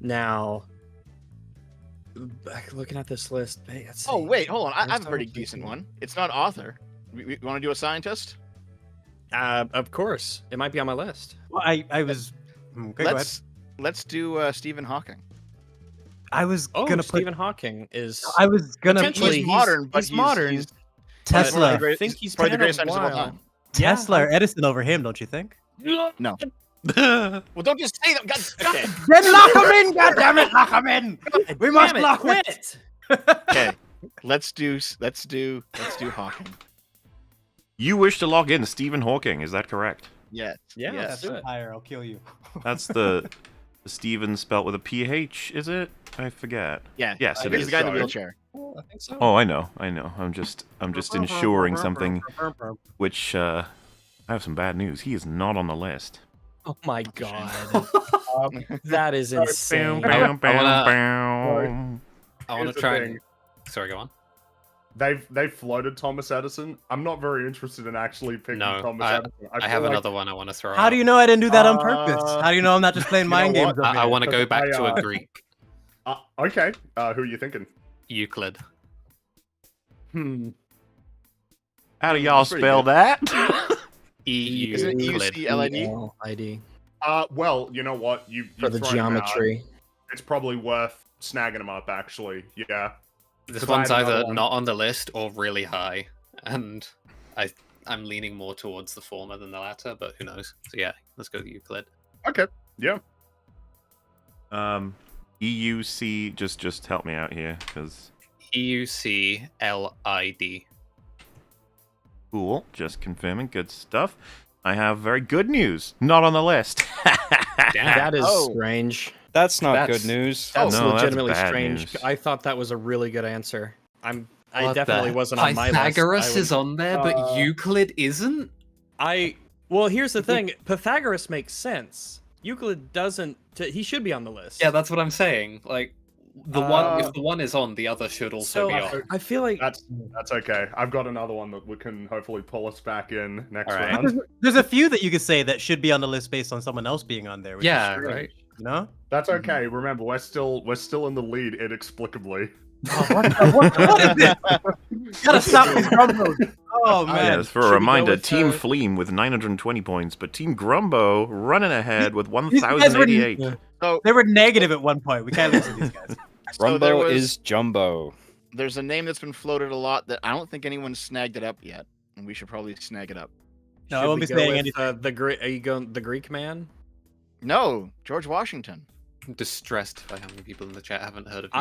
Now, looking at this list, let's see. Oh wait, hold on. I have a Aristotle, pretty decent one. It's not author. We want to do a scientist? Of course, it might be on my list. Well, I was. Okay, go ahead. Let's do Stephen Hawking. I was Oh, gonna put. Stephen Hawking is. I was gonna. Potentially, He's modern, but he's modern. He's Tesla. I think he's probably the been greatest a scientist of all while. time. Tesla or Edison over him, don't you think? No. Well, don't just say that. God, okay. Then lock him in, goddammit, lock him in. We must Damn it, lock quit it. Okay. Let's do Hawking. You wish to log in Stephen Hawking, is that correct? Yes. Yeah, Yes. that's it. Higher, I'll kill you. That's the Stephen spelt with a PH, is it? I forget. Yeah. Yes, it He's is. the guy in the Sorry. wheelchair. I think so. Oh, I know. I'm just ensuring something, which I have some bad news. He is not on the list. Oh my god. That is Bow, insane. bow, bow, wanna- bow. I want Here's to the try thing. and. Sorry, go on. They've floated Thomas Edison. I'm not very interested in actually picking No, Thomas I Edison. I feel have like- another one I want to throw How out. do you know I didn't do that on purpose? How do you know I'm not just playing you know mind games? what? over I here? want to go back to a I, Greek. Okay. Who are you thinking? Euclid. How do y'all Pretty spell good. that? Isn't it Euclid. EUCLID? ID Well, you know what? You for the thrown him out. geometry. It's probably worth snagging him up. Actually, yeah. This 'Cause I one's had another either one. not on the list or really high, and I'm leaning more towards the former than the latter, but who knows? So yeah, let's go with Euclid. Okay. Yeah. EUC. Just help me out here, because EUCLID. cool. Just confirming. Good stuff. I have very good news. Not on the list. That is Oh. strange. That's not That's- good news. That's no, that's legitimately bad strange. news. I thought that was a really good answer. I What definitely the- wasn't on my list. Pythagoras I is on there, but Euclid isn't. Well, here's the thing. Pythagoras makes sense. Euclid doesn't. He should be on the list. Yeah, that's what I'm saying. Like the one, if the one is on, the other should also So be on. I feel like That's okay. I've got another one that we can hopefully pull us back in next All right. round. There's a few that you could say that should be on the list based on someone else being on there. Which Yeah, is strange, right. You know? That's okay. Remember, we're still in the lead inexplicably. What is it? Gotta stop these grumbos. Oh man. Yes, for Should a we go reminder, with, Team Fleem with 920 points, but Team Grumbo running ahead with These guys were- 1,088. So, They were negative at one point. We can't lose to these guys. so there Rumbo was- is Jumbo. There's a name that's been floated a lot that I don't think anyone's snagged it up yet, and we should probably snag it up. No, I should won't we be go saying with, anything. the Greek. Are you going the Greek man? No, George Washington. I'm distressed by how many people in the chat haven't heard of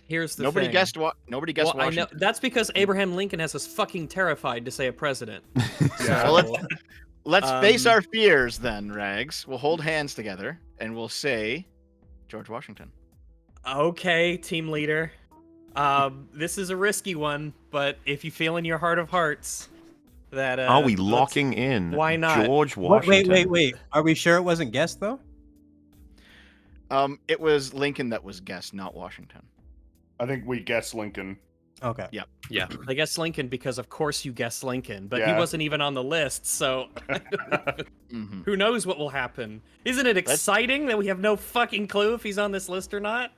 Here's the Nobody thing. guessed what. Nobody guessed Well, I know Washington. that's because Abraham Lincoln has us fucking terrified to say a president. Yeah. Well, let's face Um, our fears then, Rags. We'll hold hands together and we'll say George Washington. Okay, team leader. This is a risky one, but if you feel in your heart of hearts that Are we let's- locking in why not? George What, Washington? wait. Are we sure it wasn't guessed though? It was Lincoln that was guessed, not Washington. I think we guessed Lincoln. Okay. Yeah. I guess Lincoln because of course you guessed Lincoln, but he Yeah. wasn't even on the list, so hmm who knows what will happen? Isn't it exciting that we have no fucking clue if he's on this list or not?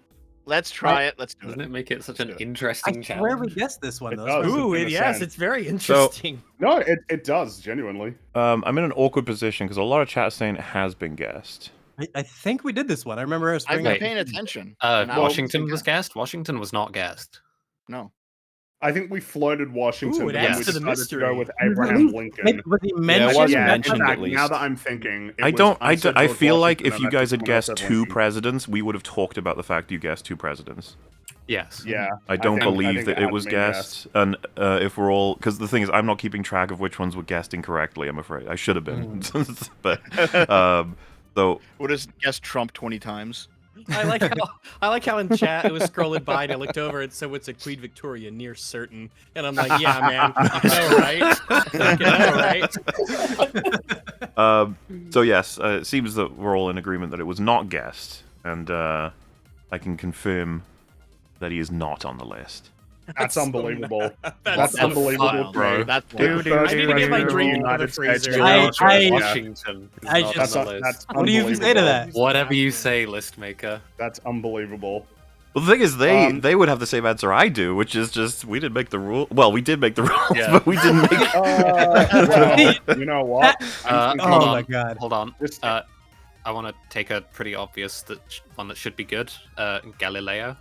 Let's try it. Let's do Doesn't it. it make it such an Yeah. interesting I swear we challenge? guessed this one It though. does. Ooh, in a yes, sense. it's very interesting. No, it does genuinely. I'm in an awkward position because a lot of chat saying it has been guessed. I think we did this one. I remember us I've bringing been up. paying attention. and I Washington think was guessed. Washington was not guessed. No. I think we floated Washington, Ooh, it and adds we to the decided to go mystery. with Abraham Lincoln. Maybe was he mentioned? it wasn't Yeah, mentioned in at fact, least. now that I'm thinking, I I feel like if you guys had guessed two presidents, we would have talked about the fact you guessed two presidents. Yes. Yeah, I don't believe that it had was to be, yes. guessed, and if we're all, because the thing is, I'm not keeping track of which ones were guessed incorrectly. I'm afraid I should have been, but so Would have guessed Trump 20 times. I like how in chat it was scrolling by and I looked over and said, "What's a Queen Victoria near certain?" And I'm like, "Yeah, man, fucking know, right?" so yes, it seems that we're all in agreement that it was not guessed, and I can confirm that he is not on the list. That's unbelievable. That's so unbelievable, wild. bro. That's The wild. first I need to get my president of the drink out of the United States freezer. I- Washington. is I not just- on the list. That's What do you even say to unbelievable. that? Whatever you say, list maker. That's unbelievable. Well, the thing is, they would have the same answer I do, which is just we didn't make the rule. Well, we did make the rules, Yeah. but we didn't make. Well, you know what? I'm thinking- Oh Hold my on. god. Hold on. Just- I want to take a pretty obvious one that should be good. Galileo.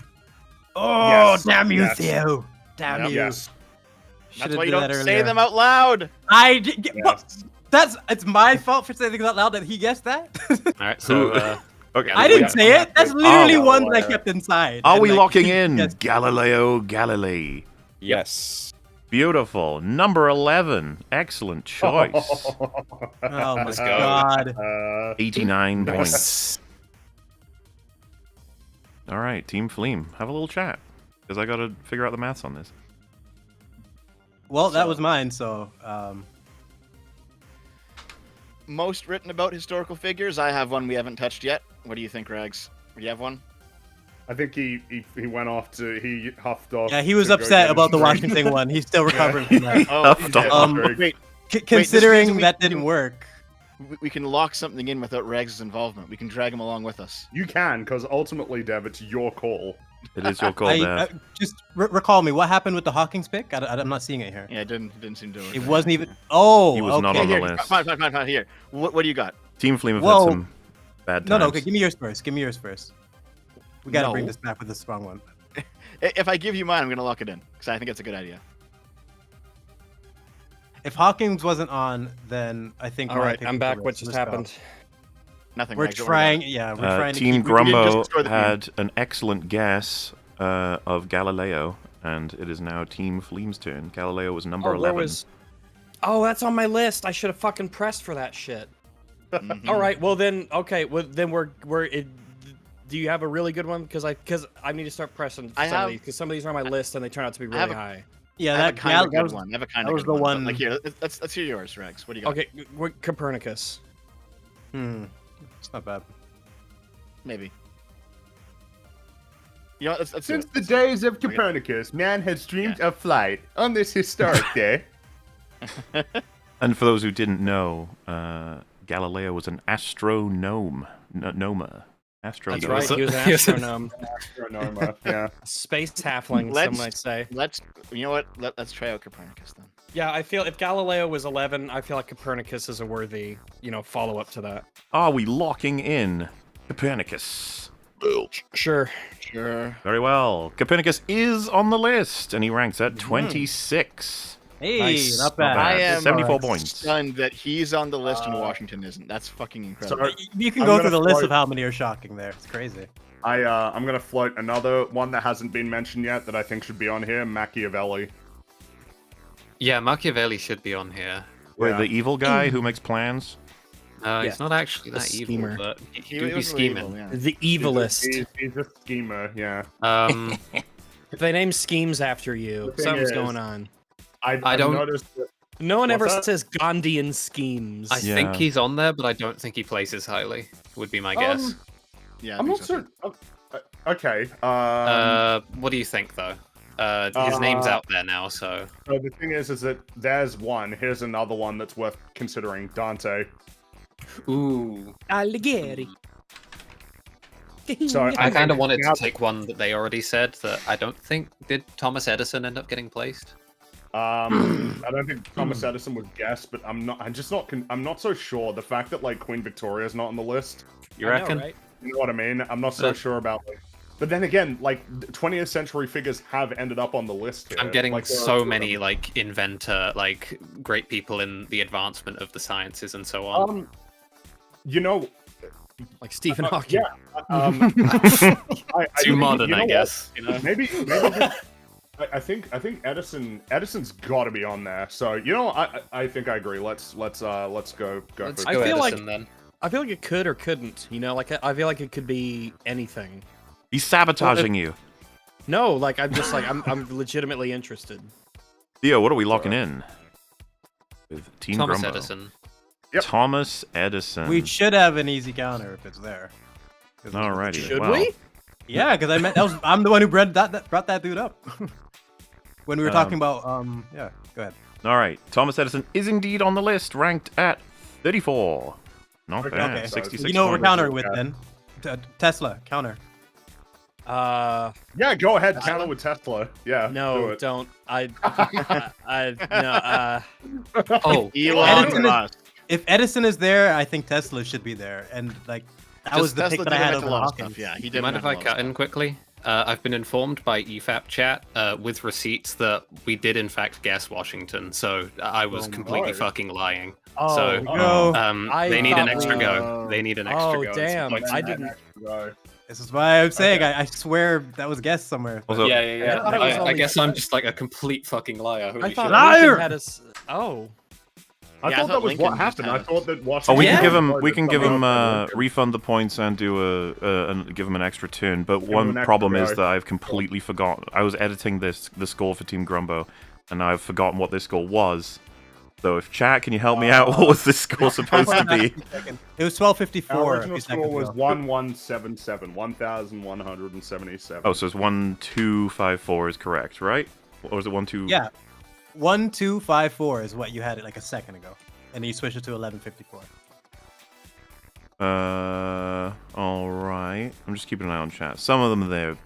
Oh, Yes, damn you, yes. Theo. Damn you. Yes. That's Should've why you did don't that say earlier. them out loud. What? It's my fault for saying things out loud that he guessed that. All right. So Okay, I didn't say it. That's literally Oh, one that I Galileo. kept inside. Are And, we like, locking he in guessed- Galileo Galilei? Yes. Beautiful. Number 11. Excellent choice. Oh my Let's go. god. 89 nice. points. All right, Team Fleem, have a little chat because I got to figure out the maths on this. Well, that was mine. So, Most written about historical figures. I have one we haven't touched yet. What do you think, Rags? Do you have one? I think he went off to he huffed off. yeah, he was to go upset get about the his drink. Washington one. He's still recovering from that. Oh, Huffed off. wait. Considering reason we that can- didn't work. We can lock something in without Rags' involvement. We can drag him along with us. You can, because ultimately, Dev, it's your call. It is your call, I, Dev. just recall me. What happened with the Hawkins pick? I'm not seeing it here. Yeah, it didn't seem to work. It wasn't even. Oh, He was okay. not on the Here, list. fine. Here. What do you got? Team Fleem have Whoa. had some bad No, times. no. Okay, give me yours first. Give me yours first. We gotta bring No. this back with a strong one. If I give you mine, I'm gonna lock it in because I think it's a good idea. If Hawkins wasn't on, then I think. All my right, pick I'm would back. go. What just Let's go. happened? Nothing. We're Rags, don't worry about trying. it. Yeah, we're trying to Team keep. we didn't just Grumbo score the game. had an excellent guess of Galileo, and it is now Team Fleem's turn. Galileo was number 11. Oh, that's on my list. I should have fucking pressed for that shit. Mhm. All right, well then, okay, well then we're. Do you have a really good one? Because I need to start pressing I some of have- these because some of these are on my list and they turn out to be I have really a- high. Yeah, I have that a kind of that good was one. I have a kind that of was good the one. one- Like here, let's hear yours, Rags. What do you got? Okay, Copernicus. It's not bad. Maybe. You know, what, let's do Since it. the days of Copernicus, man has dreamed of flight on this historic day. And for those who didn't know, Galileo was an astronome. Noma. Astronome. That's right. He was an Yes. astronome, Astronoma, yeah. space halfling. Some Let's- might say. You know what? Let's try out Copernicus then. Yeah, I feel if Galileo was 11, I feel like Copernicus is a worthy, follow up to that. Are we locking in Copernicus? Sure. Sure. Very well. Copernicus is on the list, and he ranks at 26. Hey, Nice. not bad. I am 74 points. stunned that he's on the list and Washington isn't. That's fucking incredible. So You can I'm go gonna through the list float- of how many are shocking there. It's crazy. I'm gonna float another one that hasn't been mentioned yet that I think should be on here. Machiavelli. Yeah, Machiavelli should be on here. Wait, Yeah. the evil guy who makes plans? He's not actually The that evil, schemer. but he He do be was really evil, scheming. yeah. The evilest. He's a schemer. Yeah. If they name schemes after you, The thing something's is- going on. I don't- noticed that. No one What's ever that? says Gandhian schemes. I Yeah. think he's on there, but I don't think he places highly. Would be my guess. Yeah, I I'm think not so, sure. Okay. What do you think though? His name's out there now, so So the thing is that there's one. Here's another one that's worth considering. Dante. ooh. Alighieri. So I kind of wanted now- to take one that they already said that I don't think did Thomas Edison end up getting placed. I don't think Thomas Edison was guessed, but I'm not so sure. The fact that like Queen Victoria's not on the list, You I know, reckon? right? you know what I mean? I'm not so But- sure about like But then again, like 20th century figures have ended up on the list here. I'm getting Like, there are so two of many them. like inventor, like great people in the advancement of the sciences and so on. You know, Like Stephen Hawking. yeah. Too modern, you know I what? guess. You know? Maybe I think Edison's got to be on there. So you know, I think I agree. Let's go Let's for go I feel like- Edison then. I feel like it could or couldn't. You know, like I feel like it could be anything. He's sabotaging you. No, like I'm just like I'm legitimately interested. Theo, what are we locking in? With Team Thomas Grumbo. Edison. Yep. Thomas Edison. We should have an easy counter if it's there. 'Cause it's- Alrighty. Should well, we? Yeah, because I'm the one who brought that dude up when we were talking about yeah. Go ahead. All right. Thomas Edison is indeed on the list, ranked at 34. Not Okay, bad. okay. 66. You know what we're points. countering with then? Tesla counter. Yeah, go ahead. Counter with Tesla. Yeah. do No, it. don't. No. Oh, Elon Edison is- Musk. If Edison is there, I think Tesla should be there, and like that was the pick Tesla that I did had invent over a lot of Hawkins. stuff. Yeah, he do did. you mind if I invent a lot cut of in quickly? I've been informed by EFAP chat with receipts that we did in fact guess Washington, so I was Oh, completely no. fucking lying. Oh, So, No, I they need an thought extra we- go. They need an extra Oh, go. damn. Like, I didn't. this is why I'm saying I swear that was guessed somewhere. Also, yeah. I thought it was I only- guess I'm just like a complete fucking liar. Holy I thought shit. Liar! Lincoln had us. Oh, I Yeah, I thought thought that was Lincoln what just happened. had I it. thought that Washington. Oh, we can Yeah. give him. We can give him Lincoln. refund the points and do and give him an extra turn. But him one an extra problem is go. that I've completely forgotten. I was editing the score for Team Grumbo, and I've forgotten what this score was. So if chat, can you help me out? What was this score supposed to be? It was Our 1254. original score was 1177, 1177. Oh, so it's 1254 is correct, right? Or was it 12? Yeah, 1254 is what you had it like a second ago, and you switched it to 1154. All right. I'm just keeping an eye on chat. Some of them there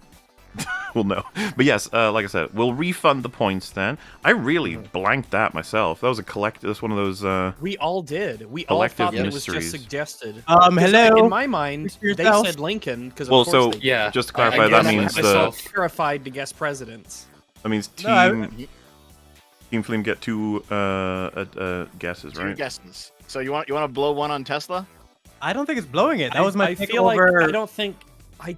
will know. But yes, like I said, we'll refund the points then. I really blanked that myself. That was a that's one of those. we all did. We all Collective thought that it was mysteries. just suggested. 'Cause Hello. In my mind, Speak for they yourself. said Lincoln because Well, of course so they Yeah. just to I clarify, that guess means myself. terrified to guess presidents. Team No, Team Fleem get two guesses, Two right? guesses. So you want to blow one on Tesla? I don't think it's blowing it. That was my I pick feel over. like I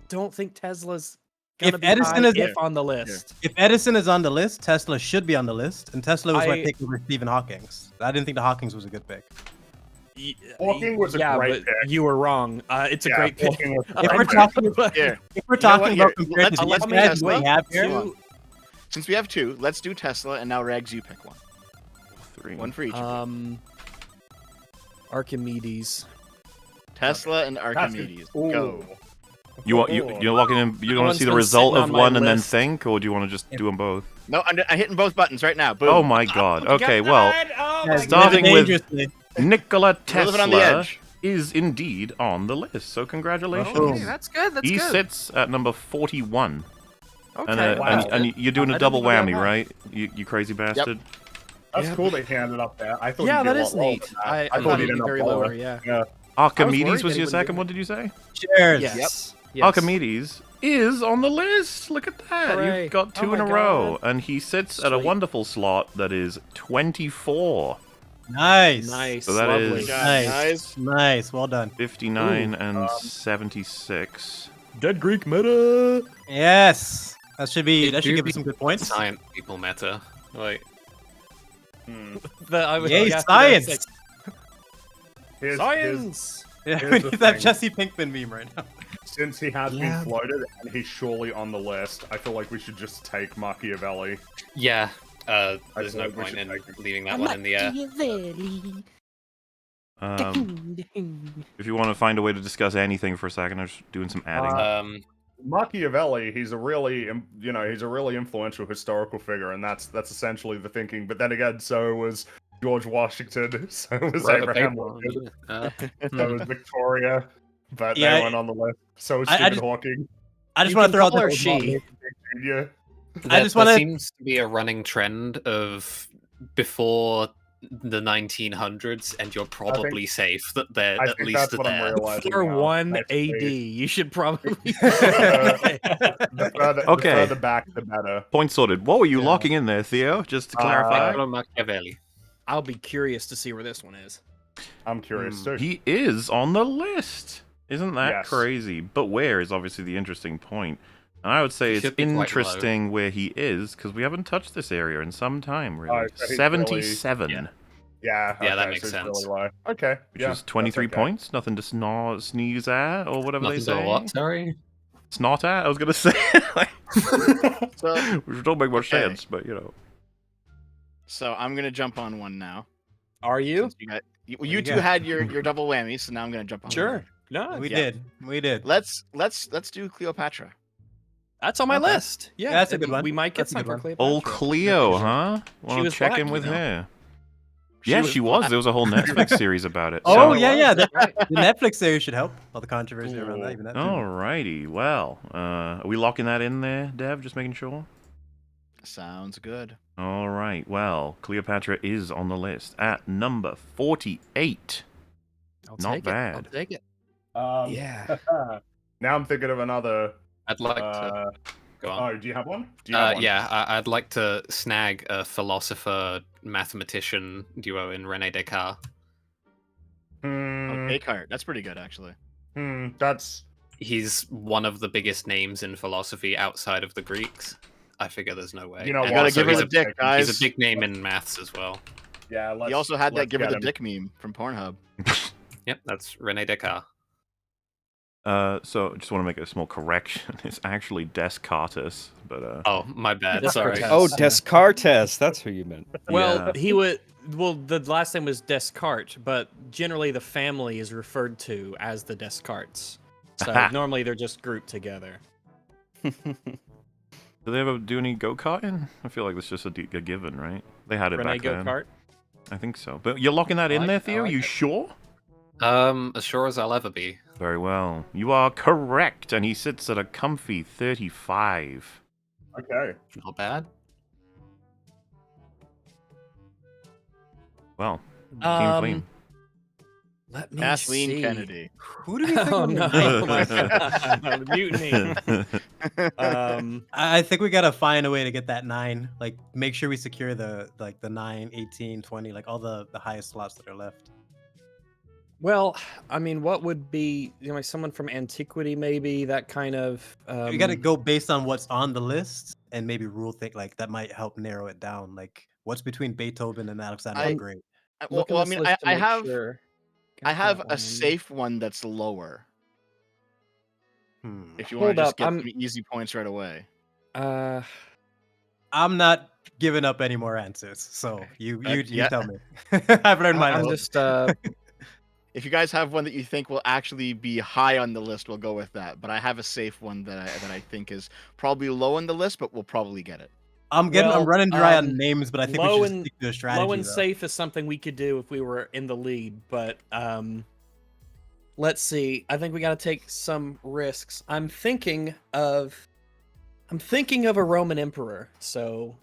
don't think Tesla's gonna If be Edison high is- if on the list. If Edison is on the list, Tesla should be on the list, and Tesla was my I- pick over Stephen Hawking's. I didn't think the Hawking's was a good pick. Hawking was a yeah, great but pick. you were wrong. It's a Yeah, great pick. Hawking was a If great we're pick. talking about, Here, if we're You know what, talking here, about compared to let's the do guys we Tesla. have here, Since we have two, let's do Tesla, and now Rags, you pick one. Three. One for each. of you. Archimedes. Tesla and That's Archimedes. Ooh. Go. You're locking in. You want One's to see the been result sitting of on my one and then list. think, or do you want to just do them both? No, I'm hitting both buttons right now. Boom. Oh my God. Okay, well, guys, starting live with dangerously. Nikola We're living on the Tesla edge. is indeed on the list. So congratulations. Boom. Hey, that's good. That's He good. sits at number 41. Okay. And you're doing I a didn't double know that whammy, high. right? You crazy bastard. That's Yeah. cool they handed up there. I thought Yeah, he'd be that a is lot lower neat. than that. I thought thought he'd it'd end be up very lower. lower. Yeah. Yeah. Archimedes worried was that your he wouldn't second do one, did you say? Cheers. Yes. Archimedes is on the list. Look at that. Hooray. You've got Oh two in my a row. God. And he sits at a Sweet. wonderful slot that is 24. Nice. Nice. So that lovely. is- Nice. Guys. Nice. Well done. 59 and 76. Dead Greek meta. Yes. That should It give do us be some good points. Science people matter. Like, I was Yay, yeah, science. that's Here's- Science. Yeah, Here's we the need that thing. Jesse Pinkman meme right now. Since he has Yeah. been floated and he's surely on the list, I feel like we should just take Machiavelli. yeah, there's feel no like we point should in take him. leaving that one in the air. If you want to find a way to discuss anything for a second, I'm just doing some adding. Machiavelli, he's a really, he's a really influential historical figure, and that's essentially the thinking. But then again, so was George Washington, so was Wrote a Abraham paper. Lincoln, Uh, so was Victoria, but Yeah, they weren't on the list. So was I Stephen just- Hawking. I just You want can to throw out call her the she. Jr. I just there wanna- seems to be a running trend of before the 1900s, and you're probably safe that they're I at think least that's what I'm there. realizing For now. 1 AD, Basically, you should probably. the Okay. further back, the better. Point sorted. What were you Yeah. locking in there, Theo? Just to clarify. Niccolo Machiavelli. I'll be curious to see where this one is. I'm curious too. He is on the list. Isn't that Yes. crazy? But where is obviously the interesting point. And I would say He it's should be quite low. interesting where he is, because we haven't touched this area in some time, really. Oh, so he's 77, Yeah. Yeah, Yeah, that okay, makes so it's sense. Really low. Okay, which yeah, is 23 that's okay. points. Nothing to sneeze at, or whatever Nothing they say. to what? Sorry. Snot at, I was going to say. So, Which don't make much okay. sense, but you know. so I'm gonna jump on one now. Are you? Since you do you you two got? had your double whammy, so now I'm gonna jump on. Sure. one. No, We Yeah. did. Let's do Cleopatra. that's on my Okay. list. Yeah, That's a good one. We might get That's a some good for one. Cleopatra. Old Cleo, huh? Want was to check black, in you with know. her. Yeah, she was. There was a whole Netflix series about it. Oh so- yeah. The Right. Netflix series should help. All the controversy around that. Even that. Too. Alrighty, well, are we locking that in there, Dev? Just making sure? Sounds good. Alright, well, Cleopatra is on the list at number 48. I'll Not take bad. It. I'll take it. Yeah. Now I'm thinking of another. I'd like to go on. Oh, do you have one? Do you have one? Yeah, I'd like to snag a philosopher-mathematician duo in René Descartes. Hmm, Descartes. That's pretty good, actually. that's He's one of the biggest names in philosophy outside of the Greeks. I figure there's no way. You know And what? Gotta also give him he's a dick, guys. He's a big name in maths as well. yeah. He also had that let's "give her get the him. dick" meme from Pornhub. Yep, that's René Descartes. So, just want to make a small correction. It's actually Descartes, but, Oh, my bad. Descartes. Sorry. Oh, Descartes. That's who you meant. Well, Yeah. he would. Well, the last name was Descartes, but generally the family is referred to as the Descartes. So normally they're just grouped together. Do they ever do any go-karting? I feel like that's just a given, right? They had it Rene back then. Go-Kart. I think so. But you're locking that in like- there, I Theo? like You it. sure? As sure as I'll ever be. Very well. You are correct, and he sits at a comfy 35. Okay. Not bad. Well, Team Clean. Um, Let me Kathleen see. Kennedy. Who do we think? Oh on no! the- Oh my God. Mutiny. I think we gotta find a way to get that 9. Like, make sure we secure the 9, 18, 20, like all the highest slots that are left. Well, I mean, what would be, like someone from antiquity, maybe that kind of. We gotta go based on what's on the list and maybe rule thing like that might help narrow it down. Like, what's between Beethoven and Alexander the Great? Well, look at I this mean, list to I make have sure. I Got have that a one. safe one that's lower. Hmm. If you want Hold to just up, get I'm- some easy points right away. I'm not giving up any more answers. So you yeah. tell me. I've learned my I'm lesson. just. If you guys have one that you think will actually be high on the list, we'll go with that. But I have a safe one that I think is probably low on the list, but we'll probably get it. I'm Well, running dry on um, names, but I think we low should and- stick to a strategy. Low and though. safe is something we could do if we were in the lead, but let's see. I think we got to take some risks. I'm thinking of a Roman emperor. So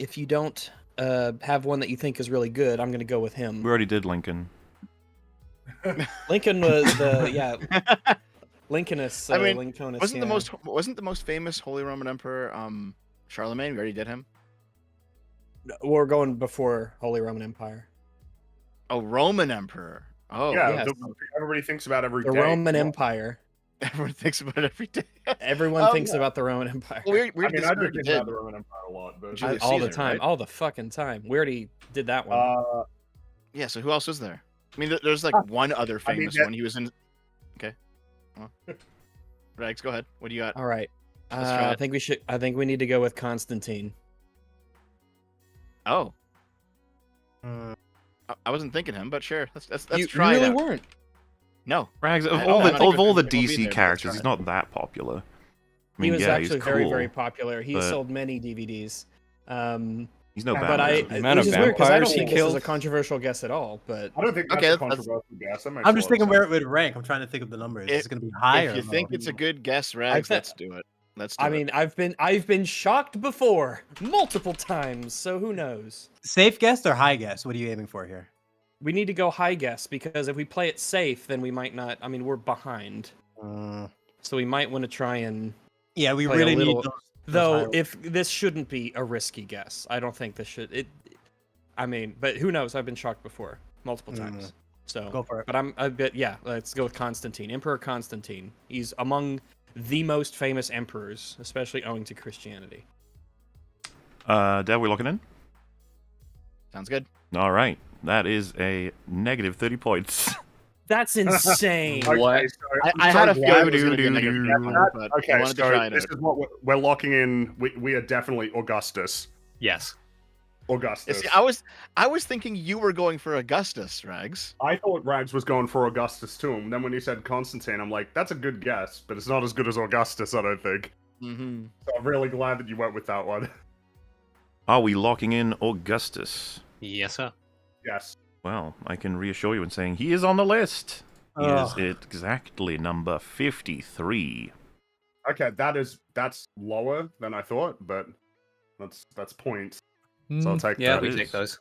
if you don't have one that you think is really good, I'm going to go with him. We already did Lincoln. Lincoln was the Lincolnus. I mean, Lincolnus, wasn't the most famous Holy Roman Emperor Charlemagne? We already did him. We're going before Holy Roman Empire. Oh, Roman Emperor. Oh, yeah, yes. everybody thinks about every The day. Roman Well, Empire. everyone thinks about it every day. Everyone Oh, thinks yeah. about the Roman Empire. Well, I mean, I do think about the Roman Empire a lot, but Julius all the Caesar, time, right? all the fucking time. We already did that one. Yeah. So who else was there? I mean, there's like one other I mean, famous that- one. He was in. Okay. Well. Rags, go ahead. What do you got? All right. Let's try I it. think we should. I think we need to go with Constantine. Oh, Hmm. I wasn't thinking him, but sure. Let's you try really it. out. weren't. No. Rags, of I- all I the don't think of all the we'll be DC there, but characters, let's he's try not that popular. I He mean, was yeah, actually he's very, cool. very popular. He but- sold many DVDs. He's no But But I, Batman. amount which of is weird because I don't vampires he think this is a killed. controversial guess at all. But I don't think that's Okay, a that's- controversial guess. That makes I'm a just lot of thinking where sense. it would rank. I'm trying to think of the numbers. Is it going to be higher? If you think it's a good guess, Rags, bet- let's do it. Let's do I it. mean, I've been shocked before, multiple times. So who knows? Safe guess or high guess? What are you aiming for here? We need to go high guess because if we play it safe, then we might not. I mean, we're behind, so we might want to try and. Yeah, we play a really need little- those Though, high- if this shouldn't be a risky guess, I don't think this should. I mean, but who knows? I've been shocked before, multiple times. So Go for it. But I'm a bit. Yeah, let's go with Constantine, Emperor Constantine. He's among the most famous emperors, especially owing to Christianity. Dad, we locking in? Sounds good. All right. That is a negative 30 points. That's insane. Okay, so, I so had a feeling Vlad- it was going to be a negative do- 3 points, but I Okay, wanted to try so it this out. is what we're locking in. We are definitely Augustus. Yes. Augustus. See, I was thinking you were going for Augustus, Rags. I thought Rags was going for Augustus too. And then when he said Constantine, I'm like, that's a good guess, but it's not as good as Augustus, I don't think. Mm-hmm. So I'm really glad that you went with that one. Are we locking in Augustus? Yes, sir. Yes. Well, I can reassure you in saying he is on the list. He is Ugh. exactly number 53. Okay, that's lower than I thought, but that's points. So I'll take Yeah, that. we is- take those.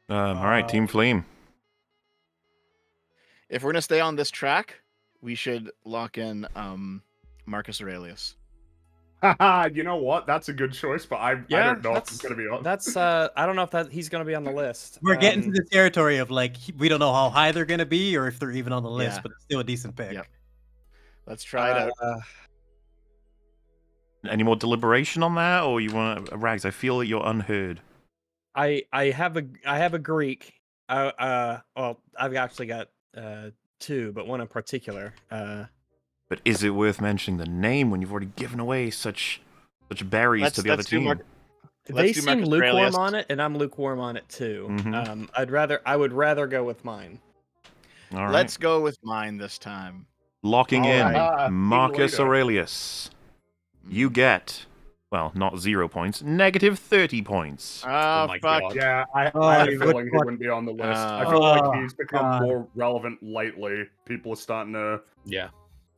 All right, Team Flame. If we're going to stay on this track, we should lock in Marcus Aurelius. You know what? That's a good choice, but I don't know if it's gonna be on. That's I don't know if that he's gonna be on the list. We're getting to the territory of like we don't know how high they're gonna be or if they're even on the list, Yeah. but it's still a decent pick. Yep. Let's try it out. Any more deliberation on that, or you want Rags? I feel that you're unheard. I have a Greek. Well, I've actually got two, but one in particular. But is it worth mentioning the name when you've already given away such berries to the other let's do team? They Let's do seem Marcus lukewarm Aurelius. on it, and I'm lukewarm on it too. Mhm. I would rather go with mine. All right. Let's go with mine this time. Locking All in right. Team Marcus leader. Aurelius. You get, well, not 0 points, negative 30 points. Oh, my fuck. God. Yeah, I had Oh, a good feeling he fuck. wouldn't be on the list. I Oh, feel like he's become God. more relevant lately. People are starting to, Yeah.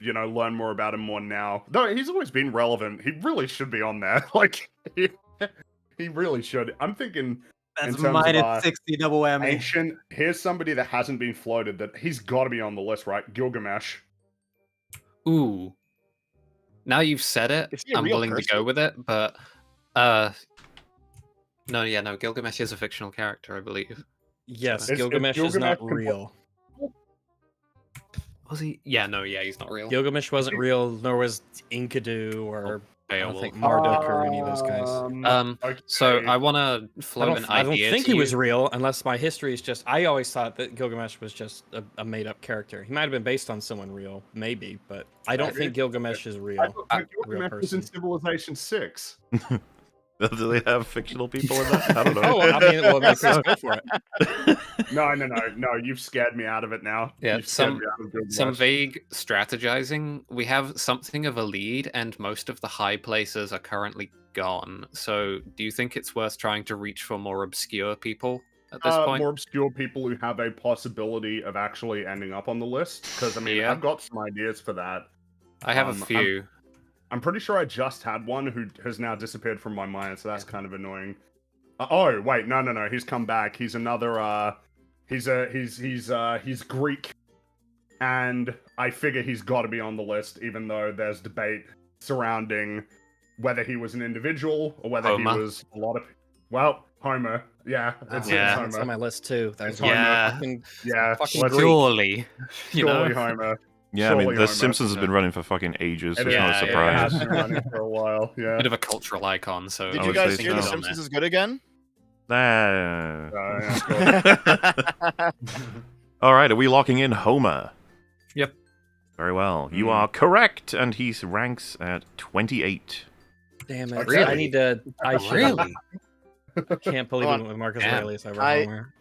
learn more about him more now. Though he's always been relevant. He really should be on there. Like, he really should. I'm thinking That's terms of, minus 60 double whammy. ancient. Here's somebody that hasn't been floated that he's got to be on the list, right? Gilgamesh. Ooh. Now you've said it, Is he a I'm real willing to person? go with it, but no, Gilgamesh is a fictional character, I believe. Yes, Is Gilgamesh is not Gilgamesh real. Was he? Yeah, no, yeah, he's not real. Gilgamesh wasn't real, nor was Enkidu or I don't Beowulf. think Marduk or any of those guys. So okay. I want to float an I don't idea think to he was you. real, unless my history is just. I always thought that Gilgamesh was just a made-up character. He might have been based on someone real, maybe, but I don't think Gilgamesh is I real. thought that real Gilgamesh was in person. Civilization 6. Do they have fictional people in that? I don't know. Oh, I mean, well, let's go for it. No, you've scared me out of it now. Yeah, You've scared some- me out of Gilgamesh. Some vague strategizing. We have something of a lead, and most of the high places are currently gone. So, do you think it's worth trying to reach for more obscure people at this point? More obscure people who have a possibility of actually ending up on the list. Because, I mean, Yeah. I've got some ideas for that. I have a I'm- few. I'm pretty sure I just had one who has now disappeared from my mind, so that's kind of annoying. Oh, wait, no, he's come back. He's another, he's Greek. And I figure he's got to be on the list, even though there's debate surrounding whether he was an individual or whether Homer. he was a lot of... Well, Homer. Yeah, it's Yeah. It's on Homer. my list too. That It's was Yeah. fucking- Yeah, fucking let's- Greek. Surely, you know. surely Homer. Yeah, I mean, Surely The Homer. Simpsons has been running for fucking ages, so It it's not a is, surprise. It has been running for a while, yeah. Bit of a cultural icon. So Did I you would guys say hear The so. Simpsons is good again? Yeah, All right, are we locking in Homer? Yep. Very well. You Hmm. are correct, and he ranks at 28. Damn it! Really? I need to. I should. Really? Can't believe Hold it on. with Marcus Damn. Aurelius over I- Homer.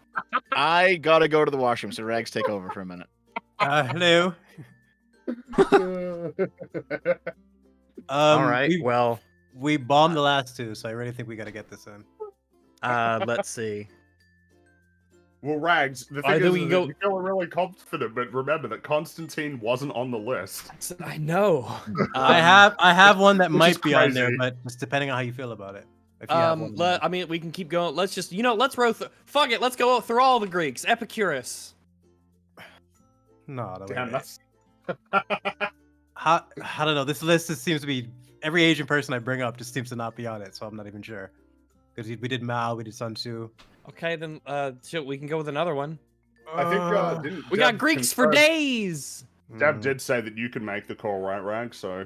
I gotta go to the washroom, so Rags, take over for a minute. Hello. All right. We, Well, we bombed the last two, so I really think we got to get this in. let's see. Well, Rags, the I thing think is we can that go- you feel really confident, but remember that Constantine wasn't on the list. I know. I have one that Which is might be on there, crazy. but just depending on how you feel about it. If you have one, I mean, we can keep going. Let's just, let's fuck it. Let's go through all the Greeks. Epicurus. no, wait, Damn, wait. that's. I don't know. This list just seems to be every Asian person I bring up just seems to not be on it, so I'm not even sure. Because we did Mao, we did Sun Tzu. Okay, then shit, we can go with another one. I think didn't We Dev got Greeks for confirm- days. Dev did say that you could make the call, right, Rags? So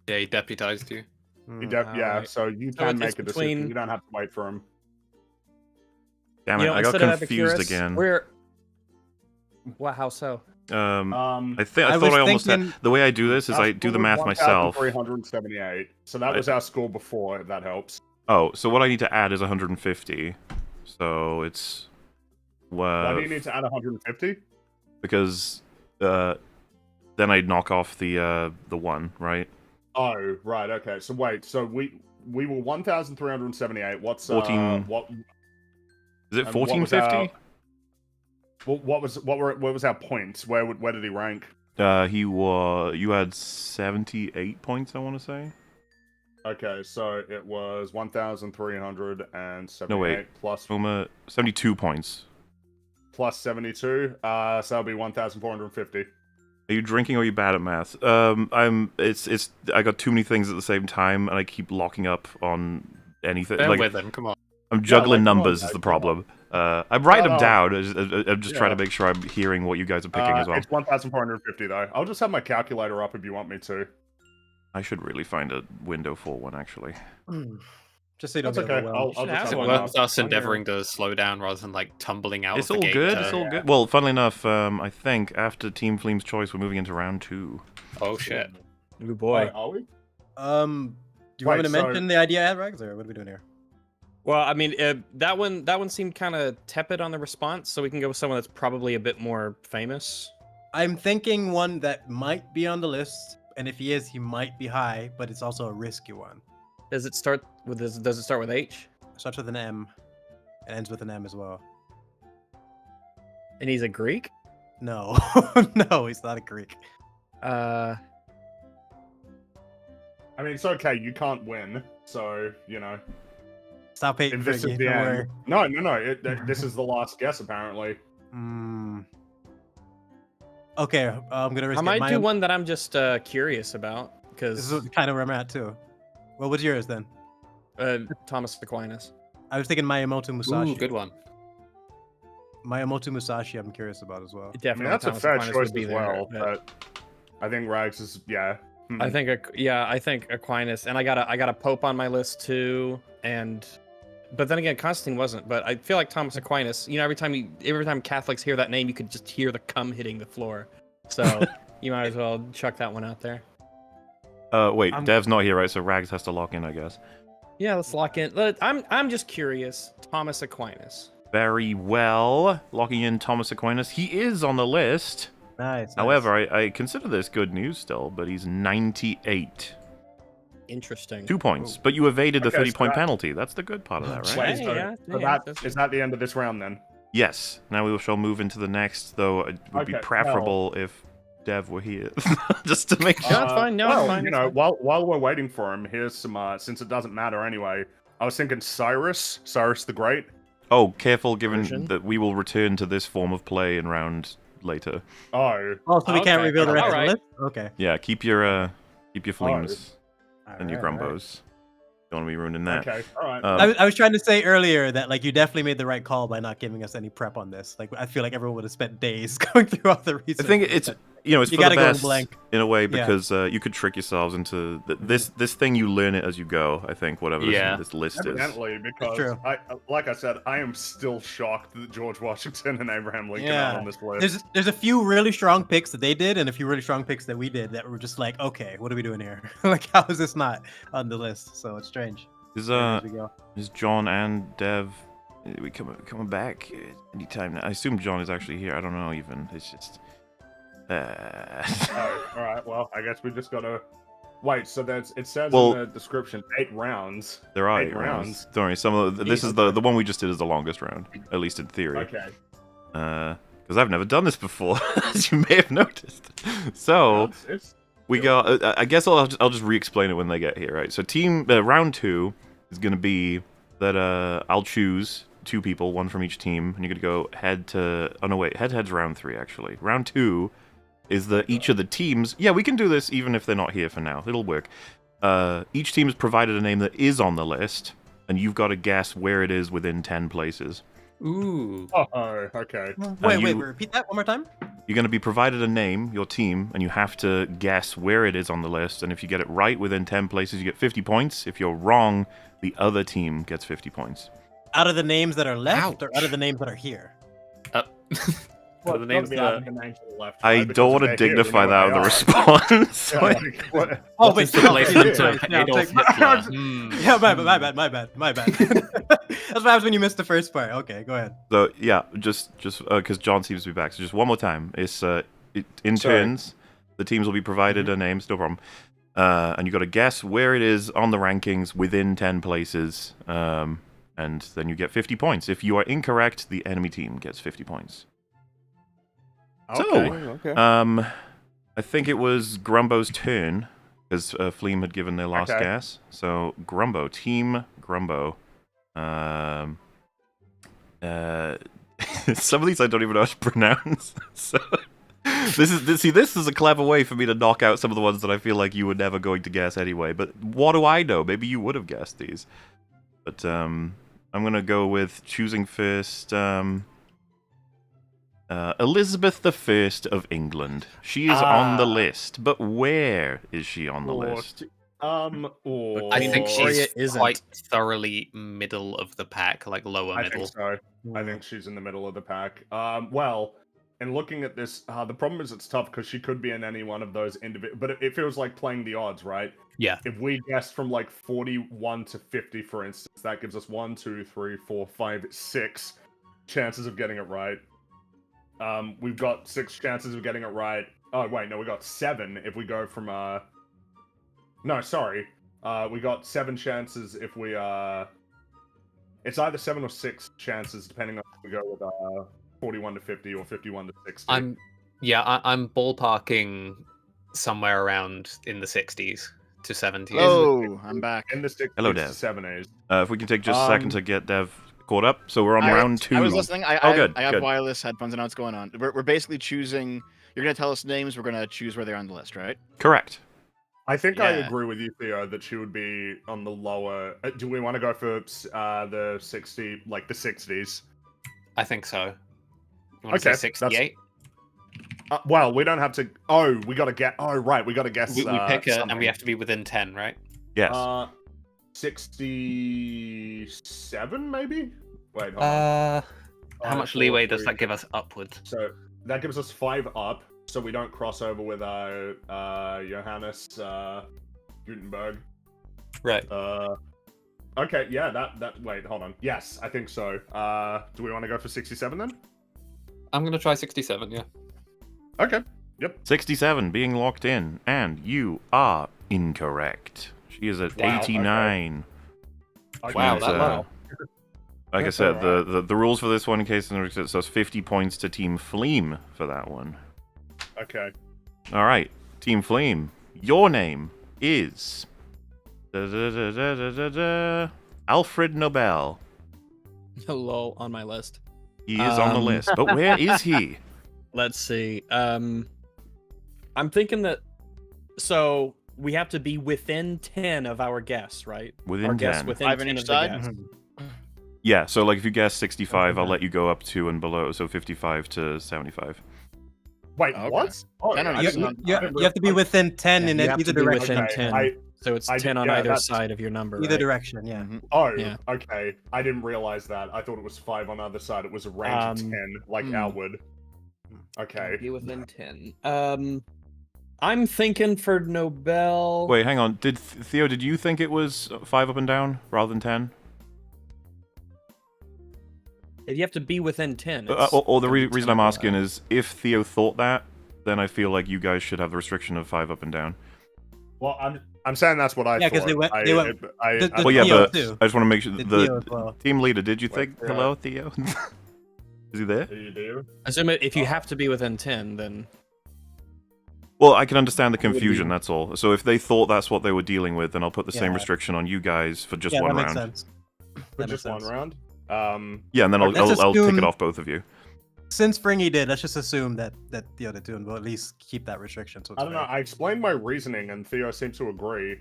Yeah, he deputized you. yeah, Alright. so you So can it's make a decision. between- You don't have to wait for him. Damn it, I got instead of confused Epicurus, again. How so? I I thought was I almost thinking- had, the way I do this is Our I do the score was math myself. 1,378. So that was our score before, if that helps. Oh, so what I need to add is 150. So it's Why do you need to add 150? because then I'd knock off the one, right? Oh, right, okay. So wait, so we were 1,378. What's 14. what Is it and what was our- 1450? what was our points? Where did he rank? You had 78 points, I want to say. Okay, so it was 1,378 No, wait. plus 72 points. plus 72. So that'll be 1,450. Are you drinking or are you bad at math? It's I got too many things at the same time and I keep locking up on anything. Bear Like with him, come on. I'm juggling come on, numbers guys, is the come on. problem. I write them No. down. I'm just trying to Yeah. make sure I'm hearing what you guys are picking as well. It's 1,450 though. I'll just have my calculator up if you want me to. I should really find a window for one actually. Just so you don't That's get okay. overwhelmed. I'll should just have Is have it one one worth up. us endeavoring to slow down rather than like tumbling out It's of all the gate? good. to- It's all good. Well, funnily enough, I think after Team Fleem's choice, we're moving into round 2. Oh shit. Good boy. Are we? Do you want me Wait, to so- mention the idea I had, Rags, or what are we doing here? Well, I mean, that one seemed kind of tepid on the response, so we can go with someone that's probably a bit more famous. I'm thinking one that might be on the list, and if he is, he might be high, but it's also a risky one. Does it start with H? Starts with an M, and ends with an M as well. And he's a Greek? No, no, he's not a Greek. I mean, it's okay. You can't win, so you know. Stop hating If for this a is game, the don't end. No. This is the last guess, apparently. worry. Okay, I'm gonna risk I it. might My- do one that I'm just curious about, This because is kind of where I'm at too. What was yours then? Thomas Aquinas. I was thinking Miyamoto Musashi. Ooh, good one. Miyamoto Musashi, I'm curious about as well. I mean, Definitely, that's Thomas a fair Aquinas choice would be as there, well, but but I think Rags is I think I think Aquinas, and I got a Pope on my list too, but then again, Constantine wasn't. But I feel like Thomas Aquinas. Every time Catholics hear that name, you could just hear the cum hitting the floor. So you might as well chuck that one out there. Wait, I'm- Dev's not here, right? So Rags has to lock in, I guess. Yeah, let's lock in. I'm just curious. Thomas Aquinas. Very well. Locking in Thomas Aquinas. He is on the list. Nice. However, I consider this good news still, but he's 98. Interesting. 2 points. But you evaded the Okay, 30-point so that- penalty. That's the good part of that, right? Wait, Hey, so, yeah, so yeah, is that the end of this round then? Yes. Now we shall move into the next, though it would be Okay, preferable if Dev were here. Just to make No, sure. it's fine. No, well, it's fine. you it's know, fine. while we're waiting for him, here's some. Since it doesn't matter anyway, I was thinking Cyrus the Great. Oh, careful, given Version. that we will return to this form of play in round later. Oh, Oh, so we can't Okay, reveal the rest alright. of the list? Okay. Yeah, keep your fleams and your Alright, alright. grumbos. Don't want to be ruining that. okay, all right. I was trying to say earlier that like you definitely made the right call by not giving us any prep on this. Like I feel like everyone would have spent days going through all the I research. think it's it's You for gotta the go in best blank. in a way Yeah. because you could trick yourselves into this thing. You learn it as you go. I think whatever Yeah. this list is. Evidently, because true. like I said, I am still shocked that George Washington and Abraham Lincoln are on this list. There's a few really strong picks that they did and a few really strong picks that we did that were just like, okay, what are we doing here? Like how is this not on the list? So it's strange. Is As we go. is John and Dev? We coming back anytime now? I assume John is actually here. I don't know even. It's just. Oh, all right. Well, I guess we just gotta Wait, so it says Well- in the description 8 rounds. There are 8 8 rounds. Don't worry, some of this is the one we just did is the longest round, at least in theory. Okay. Because I've never done this before, as you may have noticed. So It's we got. I guess I'll just re-explain it when they get here, right? So round 2 is gonna be that I'll choose 2 people, one from each team, and you're gonna go head to. Oh no, wait, head's round 3 actually. Round 2 is that each of the teams. Yeah, we can do this even if they're not here for now. It'll work. Each team has provided a name that is on the list, and you've got to guess where it is within 10 places. Ooh. Oh, okay. Wait, you- repeat that one more time. You're going to be provided a name, your team, and you have to guess where it is on the list. And if you get it right within 10 places, you get 50 points. If you're wrong, the other team gets 50 points. Out of the names that are left, or Ouch. out of the names that are here? Well, the it's names gotta be that- out of the names to the left, I right? don't want to Because they're here, we dignify know that what with a they are. response. Yeah, like, what- Oh, What wait, is the okay, replacement yeah, of yeah, Adolf take- Hitler? Hmm. Yeah, my bad. That's what happens when you miss the first part. Okay, go ahead. So, yeah, just because John seems to be back. So just one more time. It's in Sorry. turns, the teams will be provided a names, no problem. And you got to guess where it is on the rankings within 10 places. And then you get 50 points. If you are incorrect, the enemy team gets 50 points. Okay. Okay. I think it was Grumbo's turn, because Fleem had given their last Okay. guess. So, Grumbo, Team Grumbo. Some of these I don't even know how to pronounce. So, this is a clever way for me to knock out some of the ones that I feel like you were never going to guess anyway. But what do I know? Maybe you would have guessed these. But I'm gonna go with choosing first. Elizabeth I of England. She is on the list, but where is she on the list? I think Victoria she's isn't. quite thoroughly middle of the pack, like lower I middle. think so. I think she's in the middle of the pack. Well, and looking at this, the problem is it's tough because she could be in any one of those individual. But it feels like playing the odds, right? Yeah. If we guessed from like 41 to 50, for instance, that gives us 1, 2, 3, 4, 5, 6 chances of getting it right. We've got 6 chances of getting it right. Oh wait, no, we got 7 if we go from No, sorry. We got 7 chances if we It's either 7 or 6 chances depending on if we go with 41 to 50 or 51 to 60. I'm ballparking somewhere around in the 60s to 70s. Oh, I'm back. in the 60s Hello, to Dev. 70s. If we can take just a second to get Dev caught up. So we're on round 2. I was listening. I good, have good. wireless headphones. I know what's going on. We're basically choosing. You're gonna tell us names. We're gonna choose where they're on the list, right? Correct. I think I Yeah. agree with you, Theo, that she would be on the lower. Do we want to go for the 60, like the 60s? I think so. You want to Okay, say that's- 68? Well, we don't have to. Oh, we got to get. Oh, right, we got to guess. We pick it, and something. we have to be within 10, right? Yes. 67, maybe. Wait, hold on. How Five, much four, leeway does three. that give us upwards? So that gives us 5 up, so we don't cross over with Johannes Gutenberg. Right. Okay, yeah, that. Wait, hold on. Yes, I think so. Do we want to go for 67 then? I'm going to try 67, yeah. Okay. 67 being locked in, and you are incorrect. She is at Wow, 89. Okay. Wow, Means, that low. Like I That's said, alright. the rules for this one, in case it exists, so it's 50 points to Team Fleem for that one. Okay. All right, Team Fleem, your name is Alfred Nobel. Lol on my list. He is on the list, but where is he? Let's see. I'm thinking that. So we have to be within 10 of our guess, right? Within Our guess 10. within 5 on 10 each of the side? guess. Yeah, so like if you guess 65, I'll let you go up to and below, so 55 to 75. Wait, Okay. what? Oh, I don't know, I you- didn't- You I didn't have to be realize- within 10 Yeah, in you have either to be direction. within Okay, 10. So it's I 10 did- on yeah, either that's- side of your number. Either right? direction, yeah. Mhm. Oh, Yeah. okay. I didn't realize that. I thought it was 5 on the other side. It was a range of 10, like outward. Okay. Be within 10. I'm thinking for Nobel. Wait, hang on. Theo, did you think it was 5 up and down rather than 10? You have to be within 10. Or the it's reason I'm Nobel. asking is if Theo thought that, then I feel like you guys should have the restriction of 5 up and down. Well, I'm saying that's what I Yeah, 'cause thought. they went- I, they went- I, the- I, the Well, yeah, Theo but too. I just want to make sure The the Theo as well. team leader. Did you think Wait, hello, Theo? Is he there? you do? Assume if you have to be within 10, then Well, I can understand the would be- confusion. That's all. So if they thought that's what they were dealing with, then I'll put the same Yeah. restriction on you guys for just Yeah, one that makes round. sense. For That just makes one sense. round. Yeah, and then I'll Let's I'll tick assume- it off both of you. Since Fringy did, let's just assume that the other two will at least keep that restriction. So it's I don't know. fair. I explained my reasoning, and Theo seems to agree.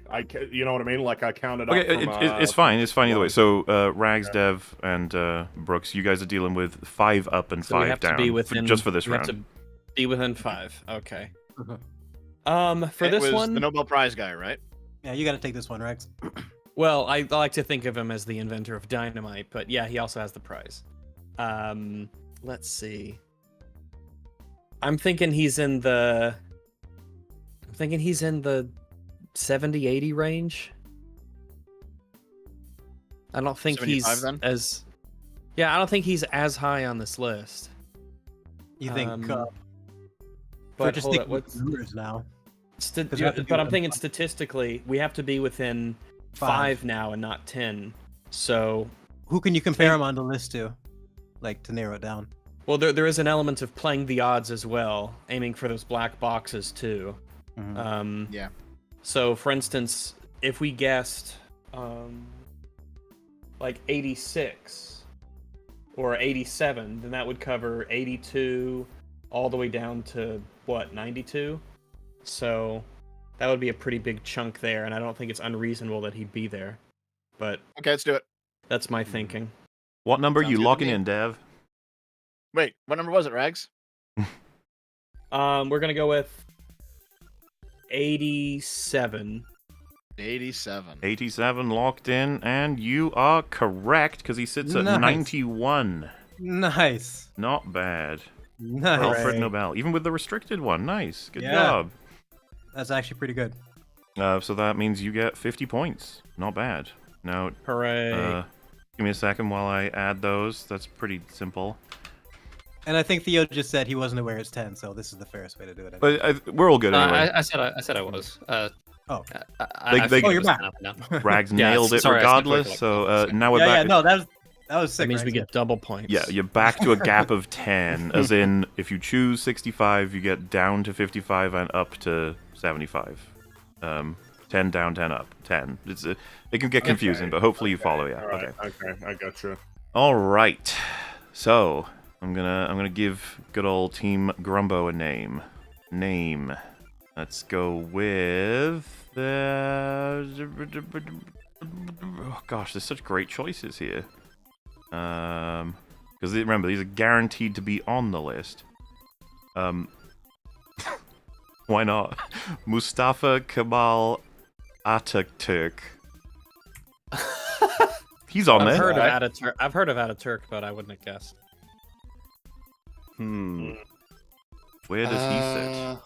You know what I mean? Like I counted Okay, up. From, it's fine. It's fine either way. one. So Rags, Dev, and Brooks, you guys are dealing with 5 up and so we 5 have down to be within just for this we round. have to be within 5. Okay. Mhm. For It this was one, the Nobel Prize guy, right? Yeah, you got to take this one, Rex. well, I like to think of him as the inventor of dynamite, but yeah, he also has the prize. Let's see. I'm thinking he's in the 70-80 range. I don't think 75 he's then? as I don't think he's as high on this list. You think? But We're just hold thinking on, what's numbers now. 'Cause you have to be but I'm within thinking 5. statistically, we have to be within 5 now and not 10. So, Who can you compare him on the list to? Like to narrow it down. well, there is an element of playing the odds as well, aiming for those black boxes too. Mhm. Yeah. So, for instance, if we guessed like 86 or 87, then that would cover 82 all the way down to what, 92? So that would be a pretty big chunk there, and I don't think it's unreasonable that he'd be there. But Okay, let's do it. that's my thinking. What number are Sounds you good to locking me. in, Dev? Wait, what number was it, Rags? We're gonna go with 87. 87. 87 locked in, and you are correct because he sits at Nice. 91. Nice. Not bad. Nice. Alfred Nobel, even with the restricted one. Nice. Good Yeah. job. That's actually pretty good. So that means you get 50 points. Not bad. Now, Hooray! give me a second while I add those. That's pretty simple. And I think Theo just said he wasn't aware it's 10, so this is the fairest way to do it. But we're all good anyway. I said I was. Oh. They- Oh, you're back. Rags Yeah, nailed it sorry, I skipped regardless. over, So like, now we're Yeah, back. yeah, no, that was sick. That means we Rex. get double points. Yeah, you're back to a gap of 10, as in, if you choose 65, you get down to 55 and up to 75. 10 down, 10 up, 10. It can get confusing, but hopefully you follow, yeah. All right, Okay. I got you. All right. So, I'm gonna give good old Team Grumbo a name. Let's go with oh gosh, there's such great choices here. Because remember, these are guaranteed to be on the list. Why not? Mustafa Kemal Ataturk. He's on I've there. heard of Ataturk. I've heard of Ataturk, but I wouldn't have guessed. Where does he sit?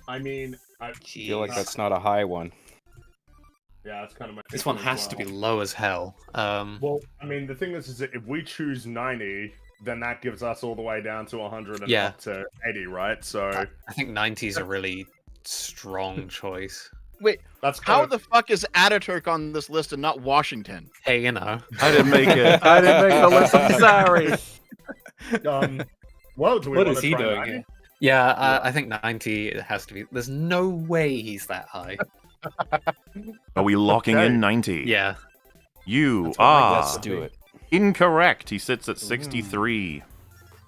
I mean, I feel like that's not a high one. Yeah, that's kind of my. This one thinking as has to be well. low as hell. Well, I mean, the thing is that if we choose 90, then that gives us all the way down to 100 and Yeah. up to 80, right? So I think 90 is a really strong choice. Wait, that's how kind the fuck is Ataturk on this list and not Washington? Hey, you know. I didn't make it. I didn't make the list. I'm sorry. well, do we What want is to he try doing 90? here? Yeah, I think 90 it has to be. There's no way he's that high. Are we locking Okay. in 90? Yeah. You That's what I think. are Let's do it. incorrect. He sits at 63.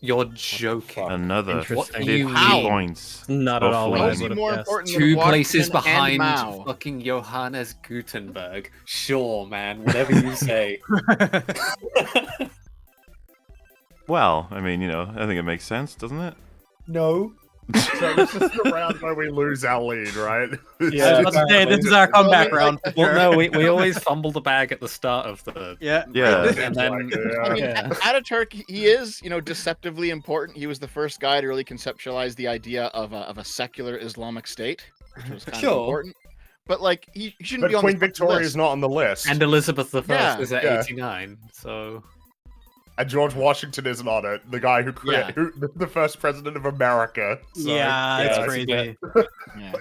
You're joking. Another Interesting. 50 How? points. Not at all. Hopefully. what How I is he would've more guessed. important than Two places Washington and behind Mao? fucking Johannes Gutenberg. Sure, man. Whatever you say. Well, I mean, I think it makes sense, doesn't it? No. So this is the round where we lose our lead, right? Yeah, let's say this is our comeback round. For Well, sure. no, we always fumble the bag at the start of the. Yeah. Yeah. And then. I mean, Yeah. Ataturk, he is, deceptively important. He was the first guy to really conceptualize the idea of a secular Islamic state, which was kind of Sure. important. But he shouldn't But be on Queen the fucking Victoria list. is not on the list. And Elizabeth I Yeah. is at Yeah. 89, so. and George Washington isn't on it. The guy who created the first president of America. So, yeah, it's that's crazy. Yeah.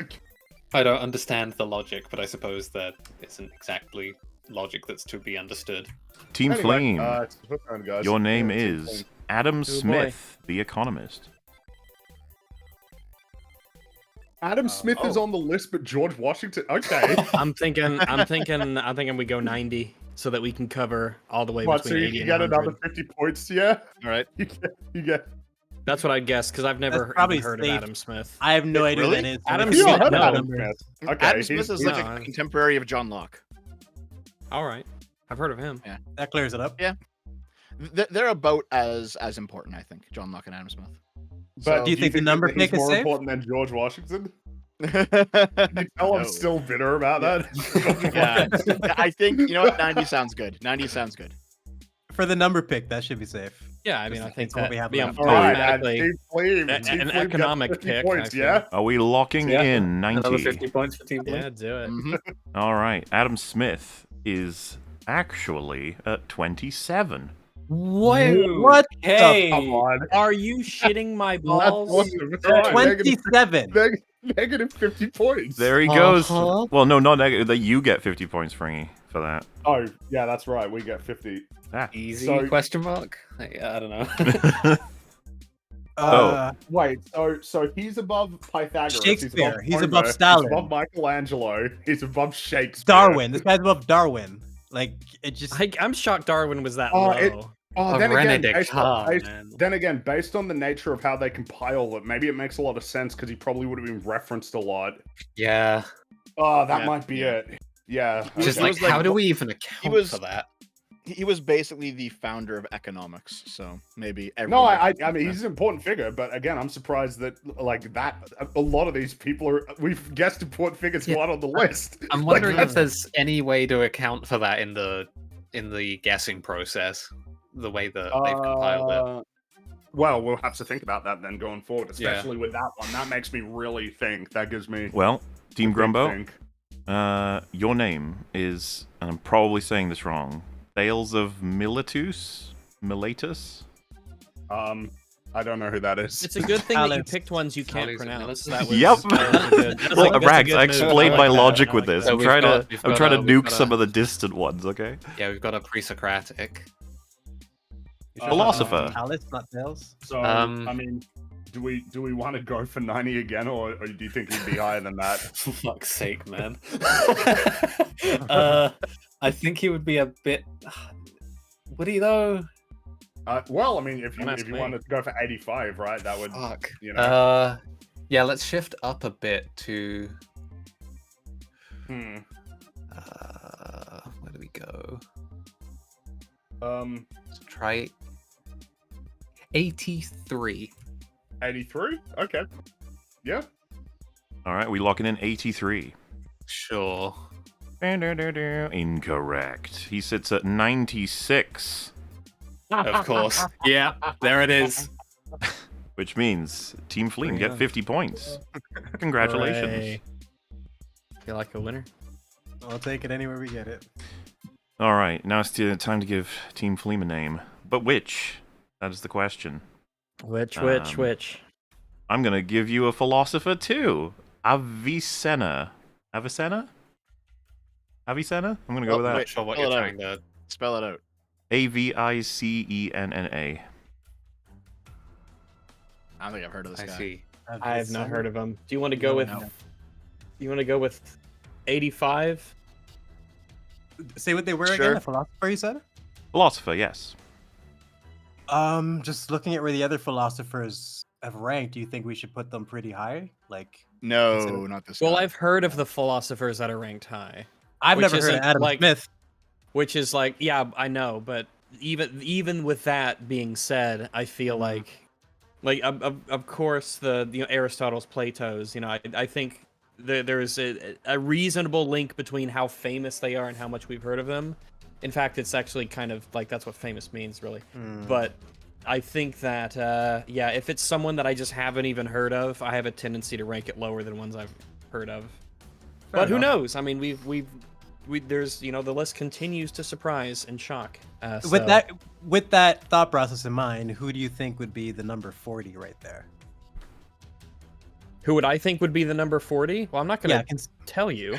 I don't understand the logic, but I suppose that isn't exactly logic that's to be understood. Team Flame, it's your turn, guys. your name Yeah, Team is Flame. Adam boy. Smith, the economist. Adam Smith is on the list, but George Washington. Okay. I'm thinking we go 90 so that we can cover all the way What, so between you 80 can and get 100. another 50 points, yeah? All right. You get. That's what I'd guess because I've never probably even heard of safe. Adam Smith. I have no idea Really? who that is. Adam We're You Smith, heard gonna of no. Adam numbers. Smith. Okay, Adam Smith he's- is he's- like no, a contemporary of John Locke. All right, I've heard of him. That clears it up. Yeah. They're about as important, I think, John Locke and Adam Smith. But do you think the number that he's pick is more safe? important than George Washington? Can you tell I'm No. still bitter about that? Yeah, I think you know what. 90 sounds good. 90 sounds good. For the number pick, that should be safe. Yeah, I mean, I think That's what that we have yeah, left. All right, and mathematically, Team Flame. an Team Flame gets economic 50 pick, points, actually. yeah? Are we locking Yeah. in 90? Another 50 points for Team Blue. yeah, do it. Mhm. All right, Adam Smith is actually at 27. What? Hey, Come on. Are you shitting my That's balls? awesome. It's all right. 27. Negative 50 points. There he goes. Uh-huh. Well, no, not negative. That you get 50 points, Fringy, for that. Oh, yeah, that's right. We get 50. Ah. easy So- question mark? I don't know. Wait, so he's above Pythagoras. Shakespeare. He's Homer, above Stalin. He's above Michelangelo. He's above Shakespeare. Darwin. This guy's above Darwin. Like, it just. I'm shocked Darwin was that Oh, low. it- Oh, A then René again, Descartes, man. then again, based on the nature of how they compile it, maybe it makes a lot of sense because he probably would have been referenced a lot. Yeah. Oh, that Yeah, might be yeah. it. Yeah. Just He like, was like- how do we even account was- for that? He was basically the founder of economics, so maybe. No, everyone I recognizes mean that. he's an important figure, but again, I'm surprised that like that a lot of these people are we've guessed important figures who Yeah. aren't on the list. I'm Like, wondering if there's any way to account for that in the guessing process, the way that they've compiled it. Well, we'll have to think about that then going forward, Yeah. especially with that one. That makes me really think. That gives me Well, Team a big Grumbo, think. your name is, and I'm probably saying this wrong, Thales of Miletus? I don't know who that is. It's a good thing that you Alex. picked ones you can't Alex and pronounce. Millicent. That was, Yep. that was a good- that's Well, a- that's a Rags, good I move. explained I my like that. logic I with like this. that. So I'm we've trying got- to, we've I'm got trying to a- we've nuke got some a- of the distant ones. Okay. Yeah, we've got a pre-Socratic. Philosopher. Alice, not Tails. So Um, I mean, do we want to go for 90 again, or do you think he'd be higher than that? For fuck's sake, man. I think he would be a bit. Would he though? Well, I mean, if Don't ask you me. wanted to go for 85, right? That would Fuck. you know. Yeah, let's shift up a bit to. Hmm. Where do we go? Let's Try 83. 83. Okay. Yeah. All right, we locking in 83. Sure. Incorrect. He sits at 96, Of course. Yeah, there it is. which means Team Fleem get Yeah. 50 points. Congratulations. Hooray. Feel like a winner. I'll take it anywhere we get it. All right, now it's time to give Team Fleem a name. But which? That is the question. Which? Um, I'm going to give you a philosopher too. Avicenna. Avicenna? Avicenna? I'm going to go with Oh, that. Not sure what Spell you're it trying to. Spell it out. Avicenna. I don't think I've heard of this I guy. see. I have not heard of him. Do you want to go with? No. You want to go with 85? Say what they were Sure. again. A philosopher, you said? Philosopher, yes. Just looking at where the other philosophers have ranked, do you think we should put them pretty high? Like, No, Consider- not this Well, guy. I've heard of the philosophers that are ranked high, I've Which never heard of isn't, Adam like- Smith. which is like, yeah, I know, but even with that being said, I feel like of course the Aristotle's, Plato's, I think there's a reasonable link between how famous they are and how much we've heard of them. In fact, it's actually kind of like that's what famous means, really. But I think that if it's someone that I just haven't even heard of, I have a tendency to rank it lower than ones I've heard of. But who enough. knows? I mean, we've there's the list continues to surprise and shock. With that thought process in mind, who do you think would be the number 40 right there? Who would I think would be the number 40? Well, I'm not gonna tell you.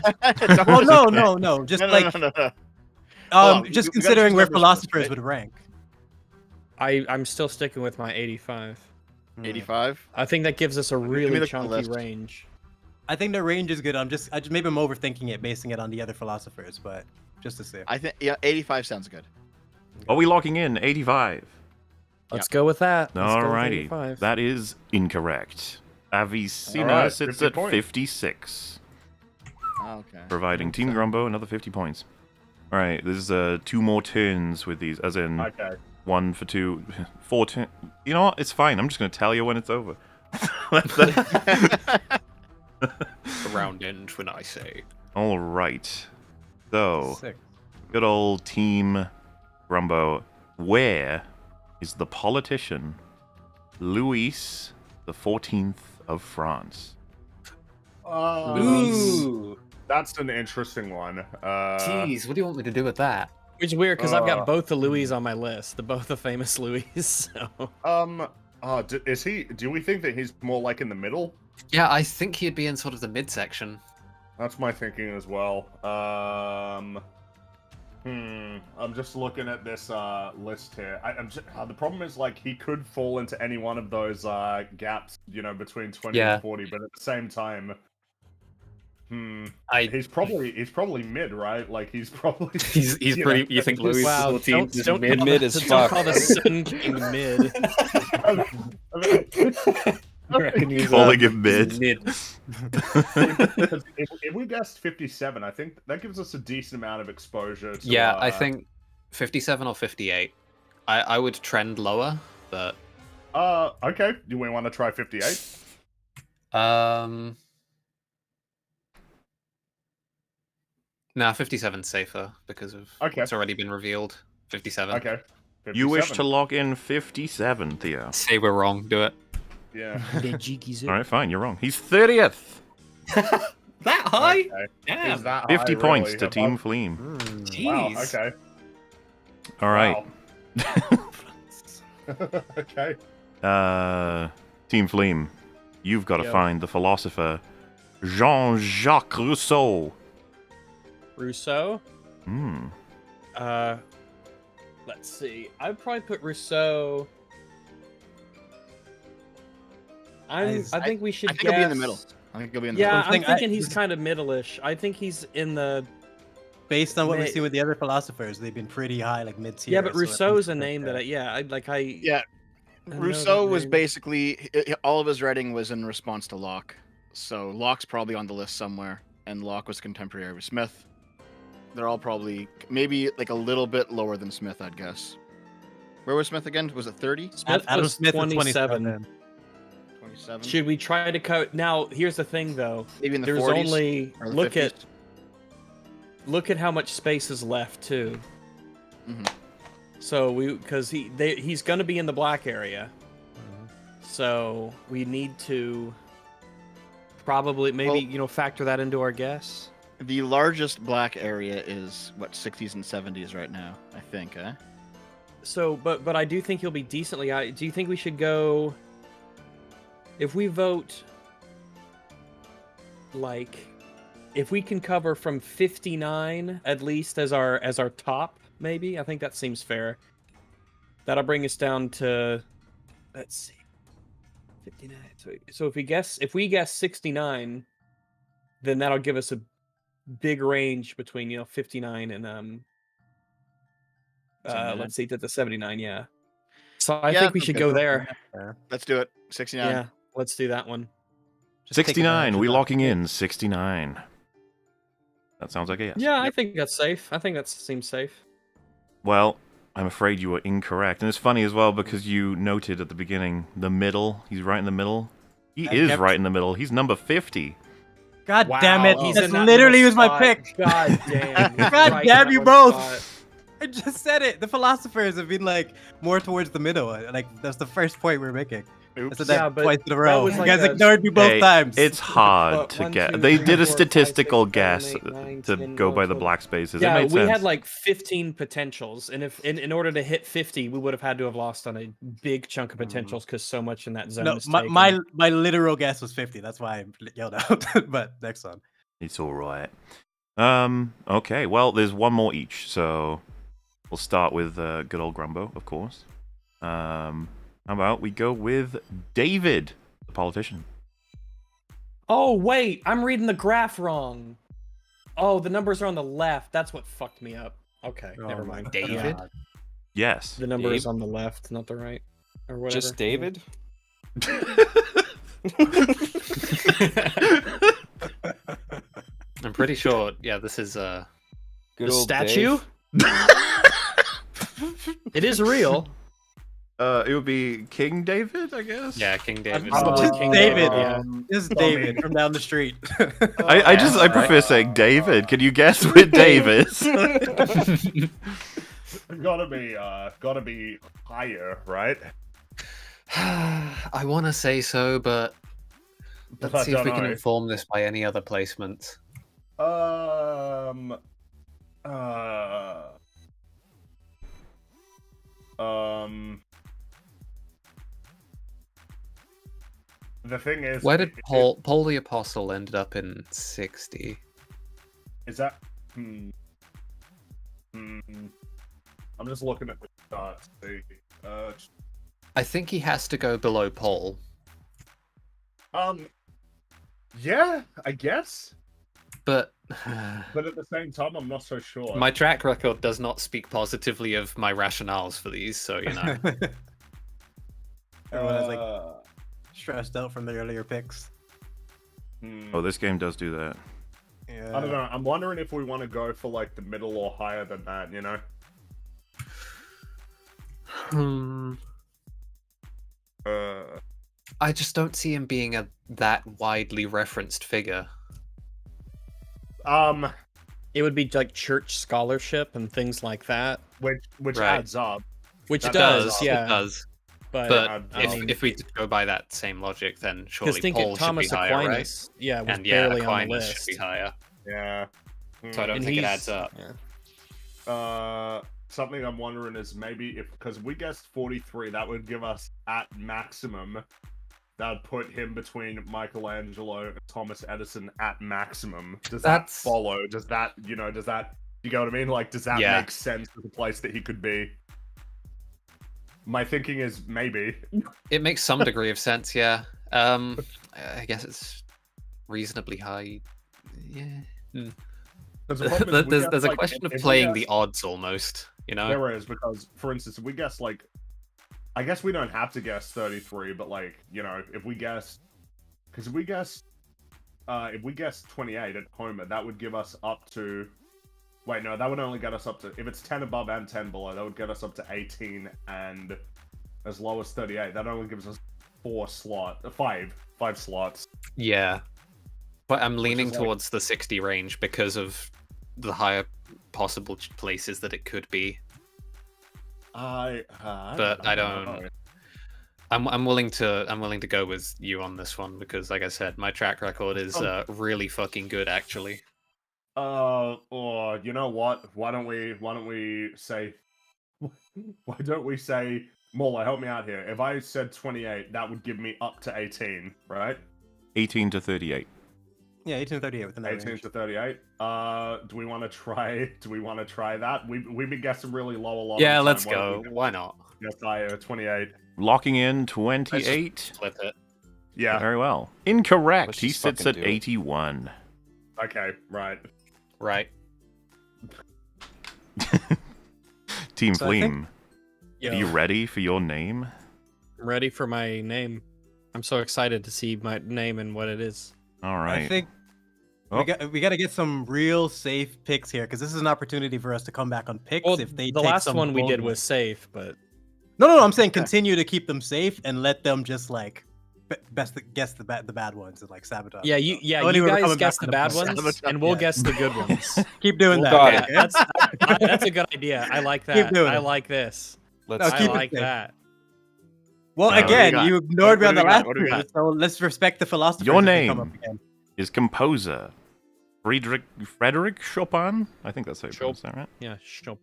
Well, no. Just No. just We gotta considering choose where numbers first, philosophers right? would rank. I'm still sticking with my 85. 85. I think that gives us a me really look at the chunky list. range. I think the range is good. Maybe I'm overthinking it, basing it on the other philosophers, but just to see. I think 85 sounds good. Are we locking in 85? Let's go with that. Let's go with Alrighty. 85. That is incorrect. Avicenna Alright, sits 50 at points. 56, Okay. providing Team Grumbo another 50 points. Alright, there's 2 more turns with these, as in Okay. 1 for 2, 4 turns. You know what? It's fine. I'm just going to tell you when it's over. Round end when I say. Alright. So, Sick. good old Team Grumbo. Where is the politician Louis the 14th of France? Ooh. That's an interesting one. Jeez, what do you want me to do with that? Which is weird because I've got Uh, both the Louis on my list, both the famous Louis. So Is he? Do we think that he's more like in the middle? Yeah, I think he'd be in sort of the midsection. That's my thinking as well. I'm just looking at this list here. The problem is, like, he could fall into any one of those gaps, between 20 Yeah. and 40. But at the same time, I he's probably mid, right? Like, he's probably he's pretty. You think Louis wow, XIV is don't mid? call Mid the- as don't fuck. call the Sun King mid. I reckon he's, Calling him mid. if we guessed 57, I think that gives us a decent amount of exposure. To, Yeah, I think 57 or 58. I would trend lower, but Okay. Do we want to try 58? Nah, 57's safer because of Okay. it's already been revealed. 57. Okay. You wish 57. to lock in 57, Theo. Say we're wrong. Do it. Yeah. Alright, fine, you're wrong. He's 30th! That high? Okay. Damn. Is that 50 high, points really? to Have Team I- Fleem. Wow. Jeez. Okay. Alright. Wow. Okay. Team Fleem, you've got to Yo. find the philosopher Jean-Jacques Rousseau. Rousseau. Hmm. Let's see. I'd probably put Rousseau. I think we should. I think he'll be in the guess- middle. I think he'll be in the Yeah, middle. I'm think thinking he's kind of middle-ish. I think he's in the. Based on what we've May- seen with the other philosophers, they've been pretty high, like mid-tier. Yeah, but so that Rousseau's a makes name sense, that I. Yeah. I know Rousseau that was name. basically all of his writing was in response to Locke. So Locke's probably on the list somewhere, and Locke was contemporary with Smith. They're all probably maybe like a little bit lower than Smith, I'd guess. Where was Smith again? Was it 30? Smith Adam was Smith is 27. 27? Should we try to cut? Now, here's the thing, though. Maybe in the There's 40s? only or the look 50s? look at how much space is left too. Mhm. So because he's going to be in the black area, so we need to probably maybe factor that into our guess. The largest black area is what 60s and 70s right now, I think, eh? So, but I do think he'll be decently high. Do you think we should go? If we vote, like, if we can cover from 59 at least as our top, maybe I think that seems fair. That'll bring us down to, let's see, 59. So if we guess 69, then that'll give us a big range between 59 and let's see, to the 79. Yeah. So I Yeah, think we that's should good. go there. Let's do it. 69. Yeah, let's do that one. Just take 69, advantage we of that. locking in 69. That sounds like a yes. Yeah, I think that's safe. I think that seems safe. Well, I'm afraid you were incorrect. And it's funny as well because you noted at the beginning the middle. He's right in the middle. He I is kept- right in the middle. He's number 50. God Wow, damn it! he's That's in that literally middle was my spot. pick. God damn. God Right in damn that you one both. spot. I just said it. The philosophers have been like more towards the middle. Like that's the first point we're making. I Oops. said that Yeah, but twice in a that row. was You like guys a- ignored me both Hey, times. It's hard But to 1, get. 2, They 3, did a 4, 5, 6, statistical 7, guess 8, 9, to 10, go by the 11, black spaces. Yeah, it made we sense. had like 15 potentials, and if in order to hit 50, we would have had to have lost on a big chunk of potentials because so much in that zone No, is my, taken. my literal guess was 50. That's why I yelled out. But next one. It's all right. Okay. Well, there's one more each, so we'll start with good old Grumbo, of course. How about we go with David, the politician? Oh wait, I'm reading the graph wrong. Oh, the numbers are on the left. That's what fucked me up. Okay, Oh never my mind. David? God. Yes. The number is Dave? on the left, not the right, or whatever. Just David? I'm pretty sure. Yeah, this is Good The old statue? Dave. It is real. It would be King David, I guess. yeah, King David. Probably Just King David. David, yeah. This is David from down the street. I prefer saying David. Can you guess with Davis? Gotta be higher, right? I want to say so, but But let's I see if we don't can know. inform this by any other placements. Um. The thing is, Where did Paul the Apostle ended up in 60? Is that? I'm just looking at the charts. I think he has to go below Paul. Yeah, I guess. But But at the same time, I'm not so sure. my track record does not speak positively of my rationales for these, so you know. Everyone is like stressed out from the earlier picks. Oh, this game does do that. Yeah. I don't know. I'm wondering if we want to go for like the middle or higher than that. You know. I just don't see him being that widely referenced figure. It would be like church scholarship and things like that, which Right. adds up. which That does, It yeah. does. But, But I if, mean- if we go by that same logic, then surely because think Paul of should Thomas be higher, right? Aquinas, yeah, was And yeah, barely on the Aquinas list. should be higher. Yeah. So I don't And think it he's- adds up. yeah. Something I'm wondering is maybe because we guessed 43, that would give us at maximum. That would put him between Michelangelo and Thomas Edison at maximum. Does that That's- follow? Does that, you know, does that, you get what I mean? Like, does that Yeah. make sense for the place that he could be? My thinking is maybe. It makes some degree of sense, yeah. I guess it's reasonably high. Yeah. 'Cause the problem is we guessed, There's a like, question of if we playing the guessed- odds almost, you know? There is, because, for instance, if we guess, like, I guess we don't have to guess 33, but, like, you know, if we guess, because if we guess 28 at Homer, that would give us up to, wait, no, that would only get us up to, if it's 10 above and 10 below, that would get us up to 18 and as low as 38. That only gives us five slots. Yeah. But I'm leaning is like- towards the 60 range because of the higher possible places that it could be. But I don't- know. I'm willing to go with you on this one because, like I said, my track record is really fucking good, actually. Or you know what? Why don't we say Mola, help me out here. If I said 28, that would give me up to 18, right? 18 to 38. Yeah, 1838 within that 18 range. to 38. Do we want to try that? We've been guessing really low a lot. Yeah, of the let's time. go. Why not? Yes, I 28. Locking in 28. Flip it. Yeah. Very well. Incorrect. Let's He just sits fucking at do it. 81. Okay. Right. Right. Team So I think- Fleem, Yo, are you ready for your name? I'm ready for my name. I'm so excited to see my name and what it is. All right. I think Oh. we got to get some real safe picks here because this is an opportunity for us to come back on picks Well, if they the take last some one we bold did ones. was safe, but No, I'm saying continue to keep them safe and let them just like guess the bad ones and like sabotage. yeah, them. you Only you when we're guys coming guess back the to bad point. ones, and we'll Yeah. guess the good ones. Keep doing that. Got okay? That's a good idea. I like Keep that. doing I it. like this. Let's No, I keep it like safe. that. Well, What do we again, got? you ignored me What on do the we got? last What do we two, got? so let's respect the philosophers. Your if they come up name again. is composer Frederick Chopin. I think that's how you pronounce that, right? Yeah, Chop.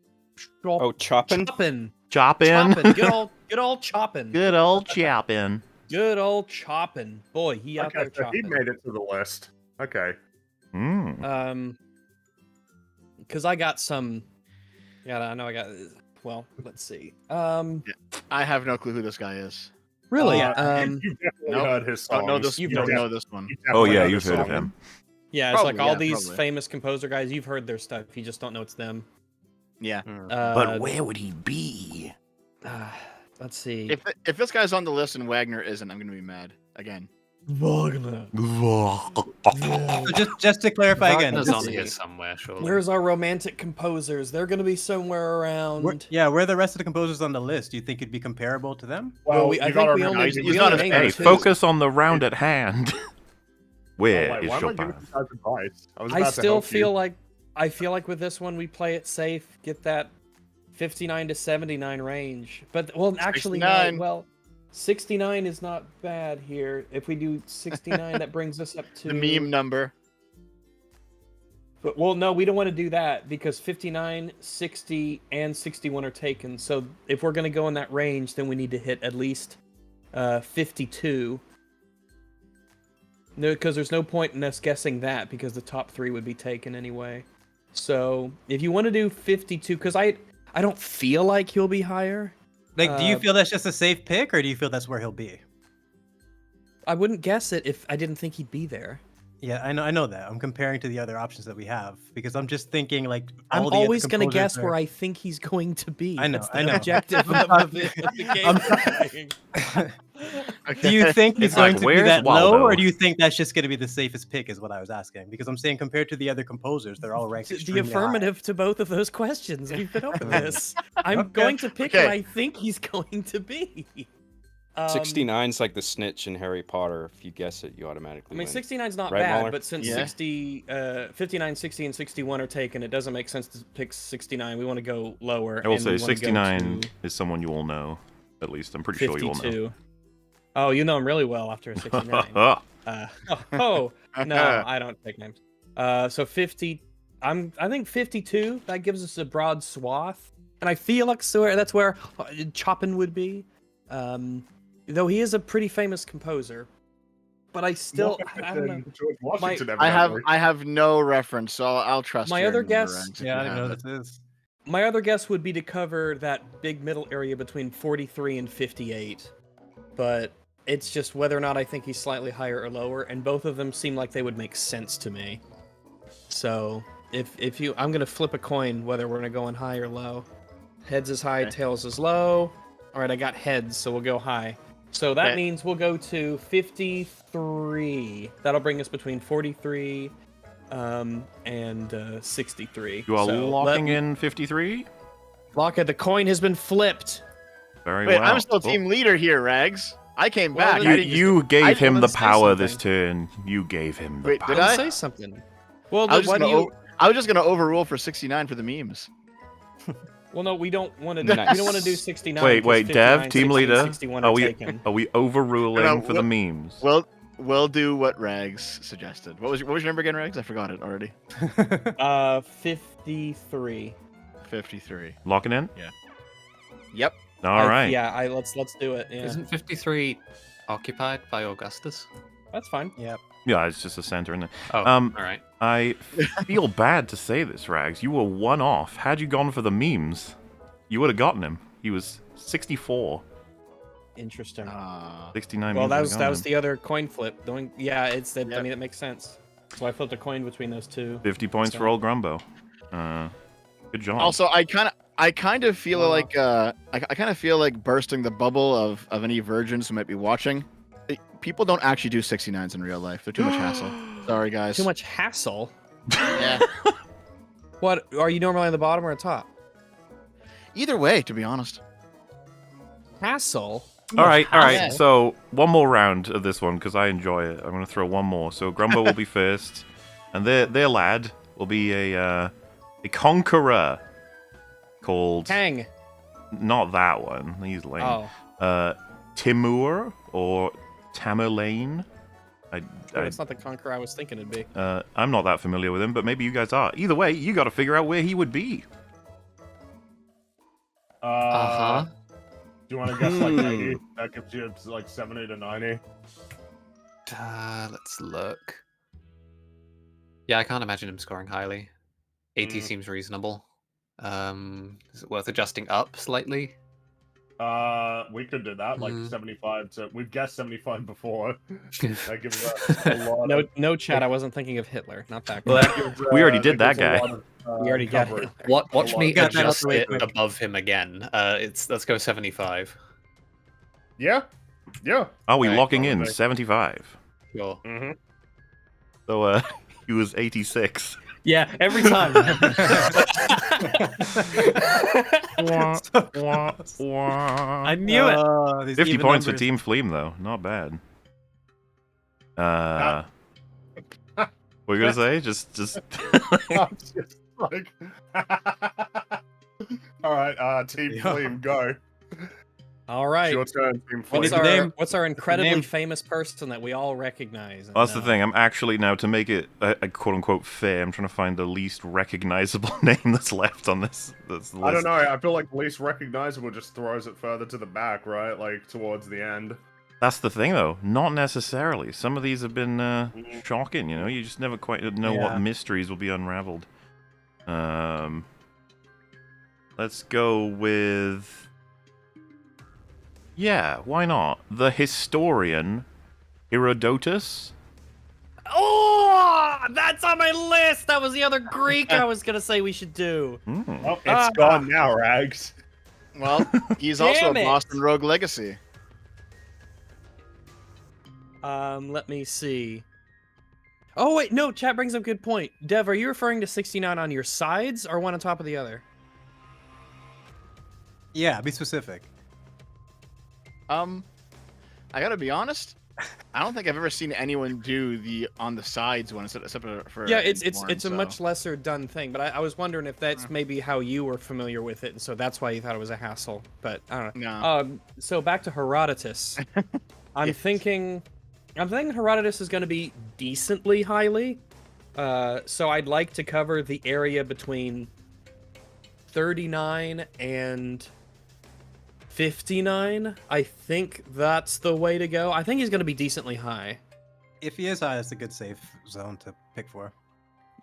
Oh, chopping. Choppin'. Chopin. Choppin'. Good old choppin'. Good old Chopin. Good old choppin'. Boy, he out there Okay, so he chopping. made it to the list. Okay. Because I got some. Yeah, I know I got. Well, let's see. I have no clue who this guy is. Really? You've definitely Nope. heard his songs. Don't know this. You Don't def- know this one. Oh definitely yeah, his you've heard of songs. him. Yeah, it's like Probably, all yeah, these probably. famous composer guys. You've heard their stuff. You just don't know it's them. Yeah. But where would he be? Let's see. If this guy's on the list and Wagner isn't, I'm gonna be mad again. Wagner. So just to clarify again, Wagner's this- on here somewhere, surely. Where's our romantic composers? They're gonna be somewhere around. where are the rest of the composers on the list? Do you think it'd be comparable to them? Well, I you think gotta we remember, only. he's we not only a- named Hey, two. focus on the round at hand. Where Wait, is why am I Chopin? giving you guys advice? I was I about to still help feel you. like with this one we play it safe, get that 59 to 79 range. But well, actually, no, 69. well, 69 is not bad here. If we do 69, that brings us up to The meme number. But well, no, we don't want to do that because 59, 60, and 61 are taken. So if we're going to go in that range, then we need to hit at least 52. No, because there's no point in us guessing that because the top three would be taken anyway. So if you want to do 52, because I don't feel like he'll be higher. Like, do you feel that's just a safe pick, or do you feel that's where he'll be? I wouldn't guess it if I didn't think he'd be there. Yeah, I know that. I'm comparing to the other options that we have because I'm just thinking like I'm all the other always going to composers guess are- where I think he's going to be. I know, That's the I know. objective I'm of the game. Do you think he's It's like, going to be where's that low, Waldo? or do you think that's just going to be the safest pick? Is what I was asking because I'm saying compared to the other composers, they're all ranked The extremely affirmative to both of those questions. We've been over this. I'm Okay. going to pick Okay. what I think he's going to be. 69's like the snitch in Harry Potter. If you guess it, you I automatically mean, win. 69's not Right, bad, Mahler? but since Yeah. 59, 60, and 61 are taken, it doesn't make sense to pick 69. We want to go lower. I will and say we wanna go 69 to is someone you all know. At least I'm pretty sure you all know. 52. Oh, you know him really well after a 69. No, I don't take names. So 50. I think 52. That gives us a broad swath, and I feel like that's where Chopin would be. Though he is a pretty famous composer, but I still I don't know. George Washington, I evidently. have no reference, so I'll trust. My your other number, guess- Rex, if Yeah, you I didn't have know it. this is. My other guess would be to cover that big middle area between 43 and 58, but it's just whether or not I think he's slightly higher or lower, and both of them seem like they would make sense to me. So I'm gonna flip a coin whether we're gonna go in high or low. Heads is high, Okay. tails is low. All right, I got heads, so we'll go high. So that Okay. means we'll go to 53. That'll bring us between 43 and 63. You are So locking let- in 53? Locka, the coin has been flipped. Very Wait, well. I'm still Oh. team leader here, Rags. I came Well, back. then I You, didn't you just- gave I him didn't the say power this something. turn. You gave him the Wait, power. did I? Say something. Well, I was, why just do gonna you? I was just gonna overrule for 69 for the memes. Well, no, we don't want to. We Nice. don't want to do 69. Wait, 'cause wait, 59, Dev, team 60, leader. 61 Are are we taken. are we overruling No, for the memes? We'll do what Rags suggested. What was your number again, Rags? I forgot it already. 53. 53. Locking in? Yep. All right. Yeah, let's do it. Yeah, Isn't 53 occupied by Augustus? that's fine. Yep. Yeah, it's just a center, isn't it? Oh, Um, all right. I feel bad to say this, Rags. You were one off. Had you gone for the memes, you would have gotten him. He was 64. Interesting. 69 Well, memes that would've was gotten the other coin flip. Yeah, it's that. I Yep. mean, it makes sense. So I flipped a coin between those two. him. 50 points for So- old Grumbo. Good job. Also, I kind of feel Wow. like I kind of feel like bursting the bubble of any virgins who might be watching. People don't actually do 69s in real life. They're too much hassle. Sorry, guys. Too much hassle. Yeah. What are you normally on the bottom or top? Either way, to be honest. Hassle. all right. hassle. So one more round of this one because I enjoy it. I'm gonna throw one more. So Grumbo will be first, and their lad will be a conqueror called Hang. not that one. He's lame. Oh. Timur or Tamerlane. That's not the conqueror I was thinking it'd be. I'm not that familiar with him, but maybe you guys are. Either way, you got to figure out where he would be. Uh-huh. Do you want to guess like 80? That gives you like 70 to 90. Let's look. Yeah, I can't imagine him scoring highly. 80 seems reasonable. Is it worth adjusting up slightly? We could do that, like 75 to. We've guessed 75 before. That gives us a lot. No, chat. I wasn't thinking of Hitler. Not that Well, guy. We already did that guy. We already got coverage. Hitler. Watch me got that out adjust the way it quick. above him again. Let's go 75. Yeah, yeah. Are we Right, locking in probably. 75? Sure. Mm-hmm. So, he was 86. Yeah, every time. I knew it. These 50 even points for numbers. Team Fleem, though. Not bad. What are you gonna say? Just. I'm just like. All right, Team Yeah. Flame, go. All right. Your turn, Team Flame. What's the name? what's our incredibly name? famous person that we all recognize? and That's the know? thing. I'm actually now to make it a quote unquote fair. I'm trying to find the least recognizable name that's left on this list. I don't know. I feel like least recognizable just throws it further to the back, right? Like towards the end. That's the thing, though. Not necessarily. Some of these have been shocking. You know, you just never quite know Yeah. what mysteries will be unraveled. Let's go with. Yeah, why not? The historian Herodotus. Oh, that's on my list. That was the other Greek I was gonna say we should do. Mm. Oh, it's gone now, Rags. Well, he's also a Damn it. Boston Rogue Legacy. Let me see. Oh wait, no. Chat brings up a good point. Dev, are you referring to 69 on your sides or one on top of the other? Yeah, be specific. I gotta be honest. I don't think I've ever seen anyone do the on the sides one except for Yeah, it's Born, a so. much lesser done thing, but I was wondering if that's maybe how you were familiar with it, and so that's why you thought it was a hassle. But I don't know. No. So back to Herodotus. I'm Yes. thinking Herodotus is going to be decently highly. So I'd like to cover the area between 39 and 59. I think that's the way to go. I think he's going to be decently high. If he is high, that's a good safe zone to pick for.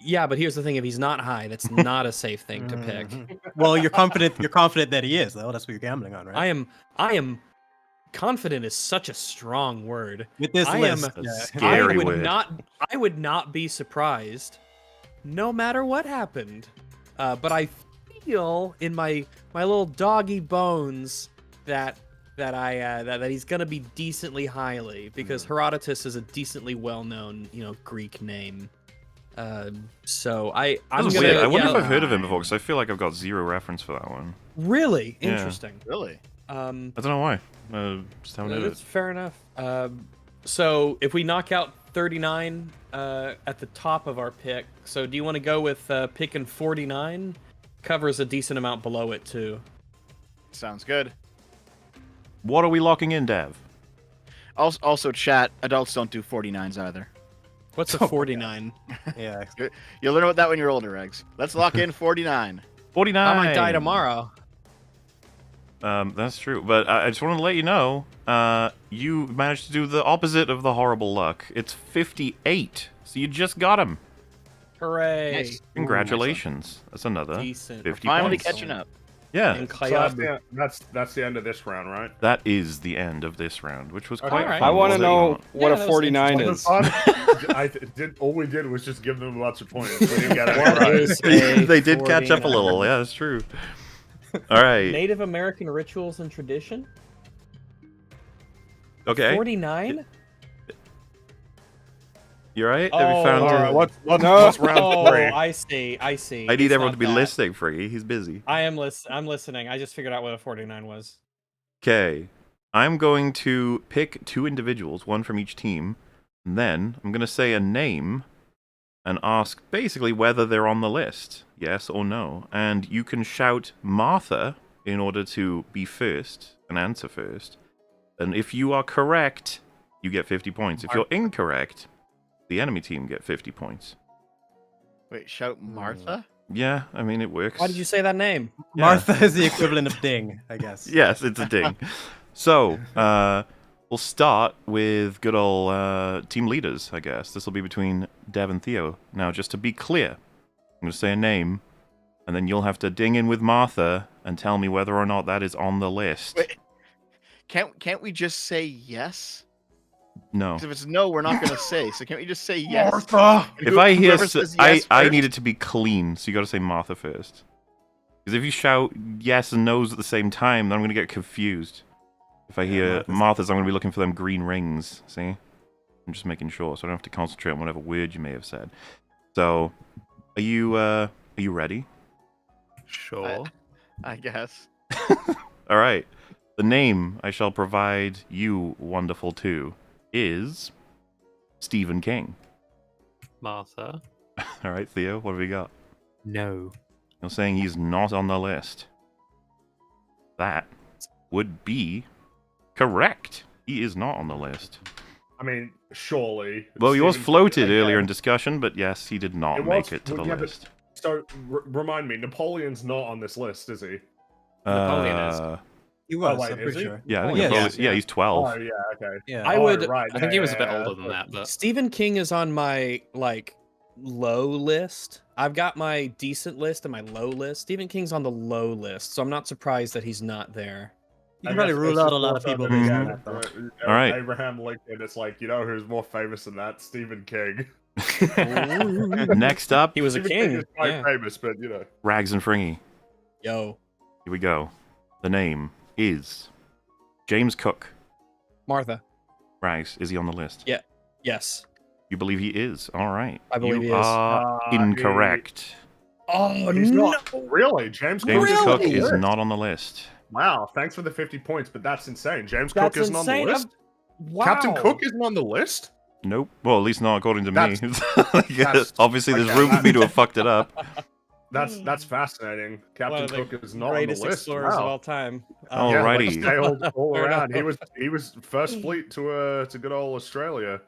Yeah, but here's the thing: if he's not high, that's not a safe thing to pick. Well, you're confident. You're confident that he is, though. That's what you're gambling on, right? I am confident is such a strong word. With this I list, am- yeah. Scary I word. would not be surprised, no matter what happened. But I feel in my little doggy bones that he's gonna be decently highly because Herodotus is a decently well-known Greek name. So I'm That's gonna. weird. I wonder yeah, if I've heard of him before, because I feel like I've got zero reference for that one. really Yeah. interesting. Really? I don't know why. Just haven't heard That's it. fair enough. So if we knock out 39 at the top of our pick, so do you want to go with picking 49? Covers a decent amount below it too. Sounds good. What are we locking in, Dev? Also, chat. Adults don't do 49s either. What's a 49? Yeah. You'll learn about that when you're older, Eggs. Let's lock in 49. 49. I might die tomorrow. That's true. But I just want to let you know, you managed to do the opposite of the horrible luck. It's 58. So you just got him. Hooray! Nice. Congratulations. That's another Decent. 50 Finally points. catching up. Yeah, And So that's, Kayab. that's the end of this round, right? that is the end of this round, which was Okay. quite Alright. fun. I want to wasn't it? know what Yeah, a that was 49 Wasn't is. fun? All we did was just give them lots of points. We didn't get it What right. is a They did catch up a 49? little. Yeah, that's true. All right. Native American rituals and tradition. Okay. 49. You right? Oh, Have you found All right, what's No. round Oh, three? I see. I It's need everyone not to be that. listening, Friggy. He's busy. I'm listening. I just figured out what a 49 was. Okay. I'm going to pick two individuals, one from each team, and then I'm going to say a name and ask basically whether they're on the list, yes or no. And you can shout Martha in order to be first and answer first. And if you are correct, you get 50 points. If you're incorrect, the enemy team get 50 points. Wait, shout Martha? Yeah, I mean, it works. Why did you say that name? Yeah. Martha is the equivalent of ding, I guess. Yes, it's a ding. So, we'll start with good old team leaders, I guess. This will be between Dev and Theo. Now, just to be clear, I'm going to say a name, and then you'll have to ding in with Martha and tell me whether or not that is on the list. Wait, can't we just say yes? No. 'Cause if it's no, we're not gonna say. So can't we just say yes? Martha! And If I hear, whoever says yes I first- need it to be clean, so you got to say Martha first. Because if you shout yes and no's at the same time, then I'm going to get confused. If I hear Martha's, I'm going to be looking for them green rings. See? I'm just making sure, so I don't have to concentrate on whatever word you may have said. So, are you ready? Sure. I guess. All right. The name I shall provide you, wonderful two, is Stephen King. Martha. All right, Theo, what have we got? No. You're saying he's not on the list. That would be correct. He is not on the list. I mean, surely. Well, he was Stephen- floated again, earlier in discussion, but yes, he did not It make was- it to the yeah, but- list. So, remind me, Napoleon's not on this list, is he? Napoleon is. He was, wait, I'm is pretty he? sure. Yeah, I think Yes. Napoleon- yeah, he's 12. Oh, yeah, okay. Yeah. I Oh, would- right, I think he was a bit yeah, older than that, but Stephen King is on my low list. I've got my decent list and my low list. Stephen King's on the low list, so I'm not surprised that he's not there. You can probably rule out a lot of people Mhm. based on Yeah, that, though. All right. Abraham Lincoln, it's like, you know who's more famous than that? Stephen King. Next up, He was a Stephen King king. is quite Yeah. famous, but, you know. Rags and Fringy. Yo, Here we go. The name is James Cook. Martha. Rags, is he on the list? Yeah. Yes. You believe he is? All right. I believe you he is. are incorrect. Oh He's no! not. Really? James James Cook Cook is is on the not on the list. list? Wow, thanks for the 50 points, but that's insane. James That's Cook isn't insane. on the list? Wow. Captain Cook isn't on the list? Nope. Well, at least not according to me. That's- Yeah, that's- obviously, there's okay, room for me to have fucked it up. That's fascinating. One Captain of the Cook is not on the greatest list. explorers of Wow. all time. Oh, Yeah, Alrighty. like, sailed all Fair around. enough. He was first fleet to good old Australia.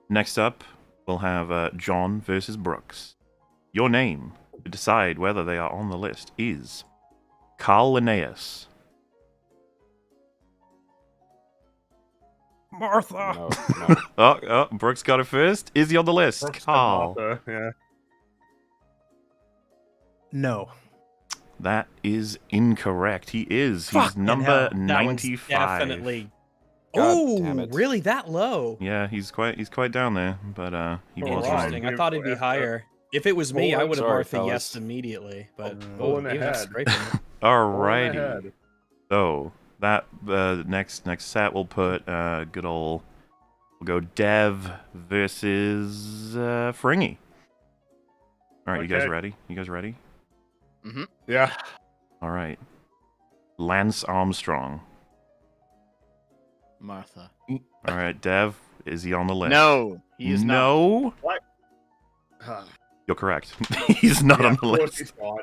Next up, we'll have John versus Brooks. Your name to decide whether they are on the list is Carl Linnaeus. Martha. No, no. Oh, Brooks got it first. Is he on the list? Brooks Carl. Martha, yeah. No. That is incorrect. He is. He's Fucking number hell. That one's 95. definitely. God Oh, damn it. really? That low? Yeah, he's quite down there, but he Oh, was Interesting. on. I thought it'd be higher. If it was me, I would have Sorry, Martha yes fellas. immediately. But Pulling he was ahead. scraping it. Alrighty. ahead. So that next set we'll put good old. We'll go Dev versus Fringy. All right, you guys Okay. ready? You guys ready? Yeah. All right. Lance Armstrong. Martha. All right, Dev, is he on the list? No, he is not. No, you're correct. He's not on the of course list. he's not.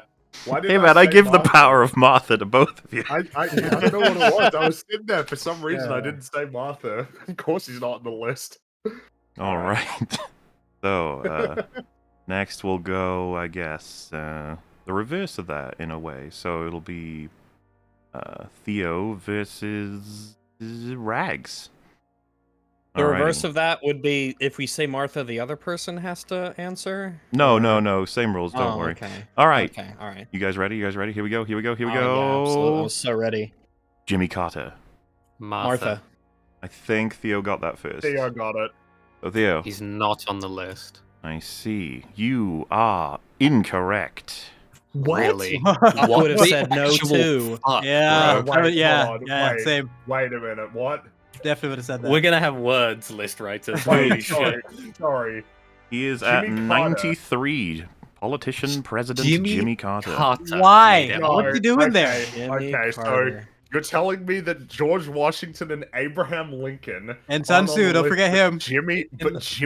Why did Hey man, I say give the Martha? power of Martha to both of you. I don't know what it was. I was sitting there for some reason. I Yeah. didn't say Martha. Of course he's not on the list. All right. So next we'll go, I guess, the reverse of that in a way. So it'll be Theo versus Rags. The Alrighty. reverse of that would be if we say Martha, the other person has to answer. No. Same rules. Don't Oh, worry. Okay. All right. Okay. All right. You guys ready? Here we go. Here we go. Oh, yeah, absolutely. I was so ready. Jimmy Carter. Martha. I think Theo got that first. Theo got it. So Theo, He's not on the list. I see. You are incorrect. Really? I would have the said no actual too. fuck, Yeah, Bro, I would- wait, yeah, hold on, yeah, wait. same. Wait a minute. What? Definitely would have said that. We're gonna have words list writers. Holy Wait, shit. sorry. He is at Jimmy Carter. 93. Politician, President Jimmy Jimmy Carter. Carter. Why? made it. No, What's he doing there? okay, Jimmy Okay, so Carter. you're telling me that George Washington and Abraham Lincoln And Sun aren't on Tzu, the don't list, forget but him. Jimmy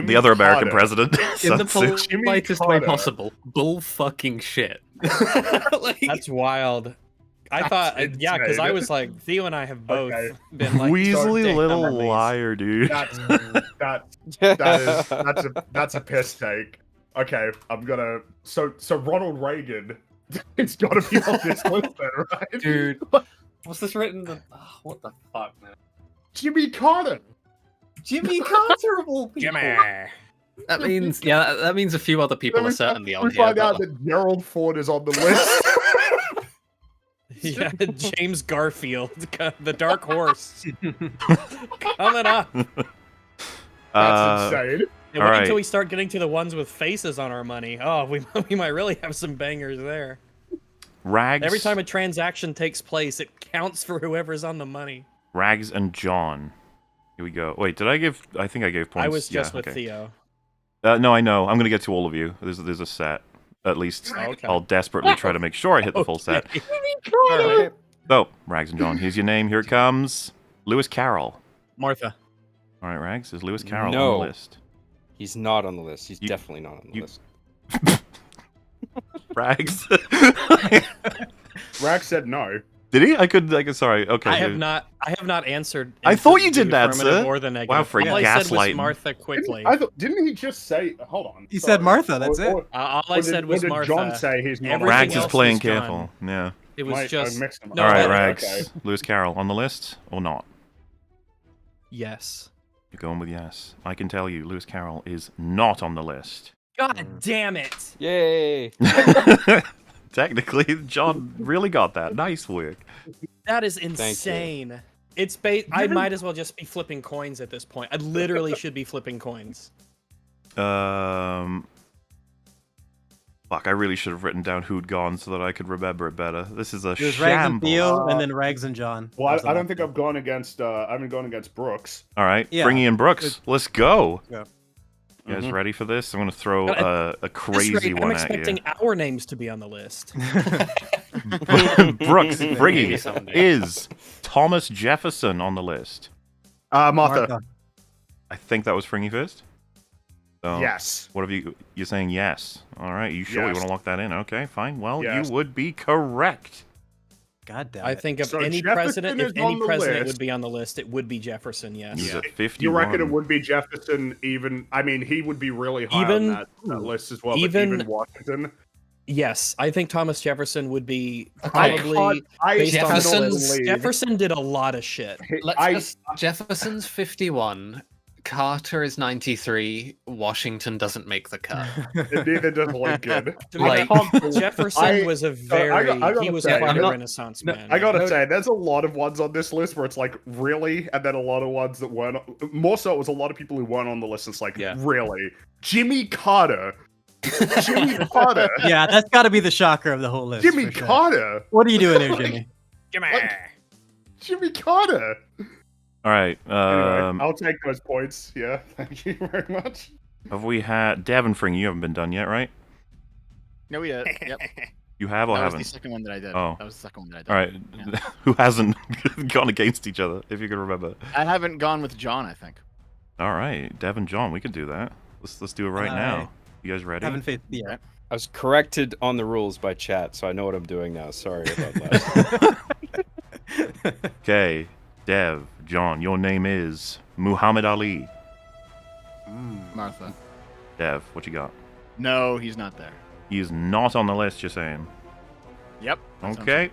The other American Carter. president. In the Sun Tzu. Jimmy politest way Carter. possible. Bull fucking shit. Like, That's wild. I That's thought, yeah, because I insane. was like, Theo and I have both Okay. been like, Weasley staying little on these. liar, dude. That's a piss take. Okay, I'm gonna. So Ronald Reagan, it's gotta be on this list then, right? Dude, was this written? What the fuck, man? Jimmy Carter. Jimmy Carter of all people. Jimmy. That means that means a few other people are certainly on we here. find but, out that Gerald Ford is on the list. Yeah, James Garfield, the dark horse, coming up. That's insane. And All wait right. until we start getting to the ones with faces on our money. Oh, we might really have some bangers there. Rags. Every time a transaction takes place, it counts for whoever's on the money. Rags and John. Here we go. Wait, did I give? I think I gave points. I was just Yeah, with okay. Theo. No, I know. I'm gonna get to all of you. There's a set. At least Okay. I'll desperately try to make sure I hit the full set. All right. So, Rags and John, here's your name. Here it comes. Lewis Carroll. Martha. All right, Rags, is Lewis Carroll No. on the list? He's not on the list. He's You- definitely not on the you- list. Rags. Rack said no. Did he? I could. Sorry. Okay. I have not answered. I thought you answered did the that, affirmative sir. or the negative. Wow, for All I said was gaslighting. Martha quickly. Didn't he just say? Hold on. He said Martha, that's it. All I said was what did Martha. John say he's not. Everything Rags is else playing was John. careful. Yeah. It was just. I mixed them up. No, All right, that- Rags. Okay. Lewis Carroll on the list or not? Yes. You're going with yes. I can tell you, Lewis Carroll is not on the list. God damn it! Yay! Technically, John really got that. Nice work. That is you. insane. It's I might as well just be flipping coins at this point. I literally should be flipping coins. Fuck, I really should have written down who'd gone so that I could remember it better. This is a It was Rags and shambles. Theo, and then Rags and John. Well, That was I don't the think last I've gone against. I haven't gone against Brooks. All right, Yeah. bringing in Brooks. Let's go. Yeah. You guys Mhm. ready for this? I'm gonna throw But a This crazy rate, one I'm at expecting our names to be on the list. you. Brooks, Maybe Friggy, someday. is Thomas Jefferson on the list? Martha. Martha. I think that was Fringy first. So, Yes. What have you? You're saying yes. All right. You sure you Yes. want to lock that in? Okay, fine. Well, Yes. you would be correct. God damn it. I think if So any Jefferson president, is if any on the president list. would be on the list, it would be Jefferson. Yes. He's at You 51. reckon it would be Jefferson? Even I mean, he would be really high Even- on that list as well. even- but even Washington. Yes, I think Thomas Jefferson would be Okay. probably I based on the Jefferson's- list. Jefferson did a lot of shit. Jefferson's 51, Carter is 93, Washington doesn't make the cut. Neither does Lincoln. Like- Jefferson was a very I gotta he was say, a I'm not- Renaissance No, man. I gotta say, there's a lot of ones on this list where it's like, really? And then a lot of ones that weren't. More so, it was a lot of people who weren't on the list. It's like, Yeah. really? Jimmy Carter. Jimmy Carter. Yeah, that's got to be the shocker of the whole list. Jimmy for sure. Carter. What are you doing there, Jimmy? Jimmy Carter. All right. Anyway, I'll take those points. Yeah, thank you very much. Have we had Devon Fring? You haven't been done yet, right? No, we did. Yep. You have or That was haven't? the second one that I did. Oh. That was the second one that I did. All right. Yeah. Who hasn't gone against each other? If you can remember. I haven't gone with John, I think. All right, Devon, John, we can do that. Let's do it right now. Alright. You guys ready? Haven't faith. Yeah. I was corrected on the rules by chat, so I know what I'm doing now. Sorry about that. Okay, Dev, John, your name is Muhammad Ali. Martha. Dev, what you got? No, he's not there. He is not on the list. You're saying? Yep. that sounds Okay.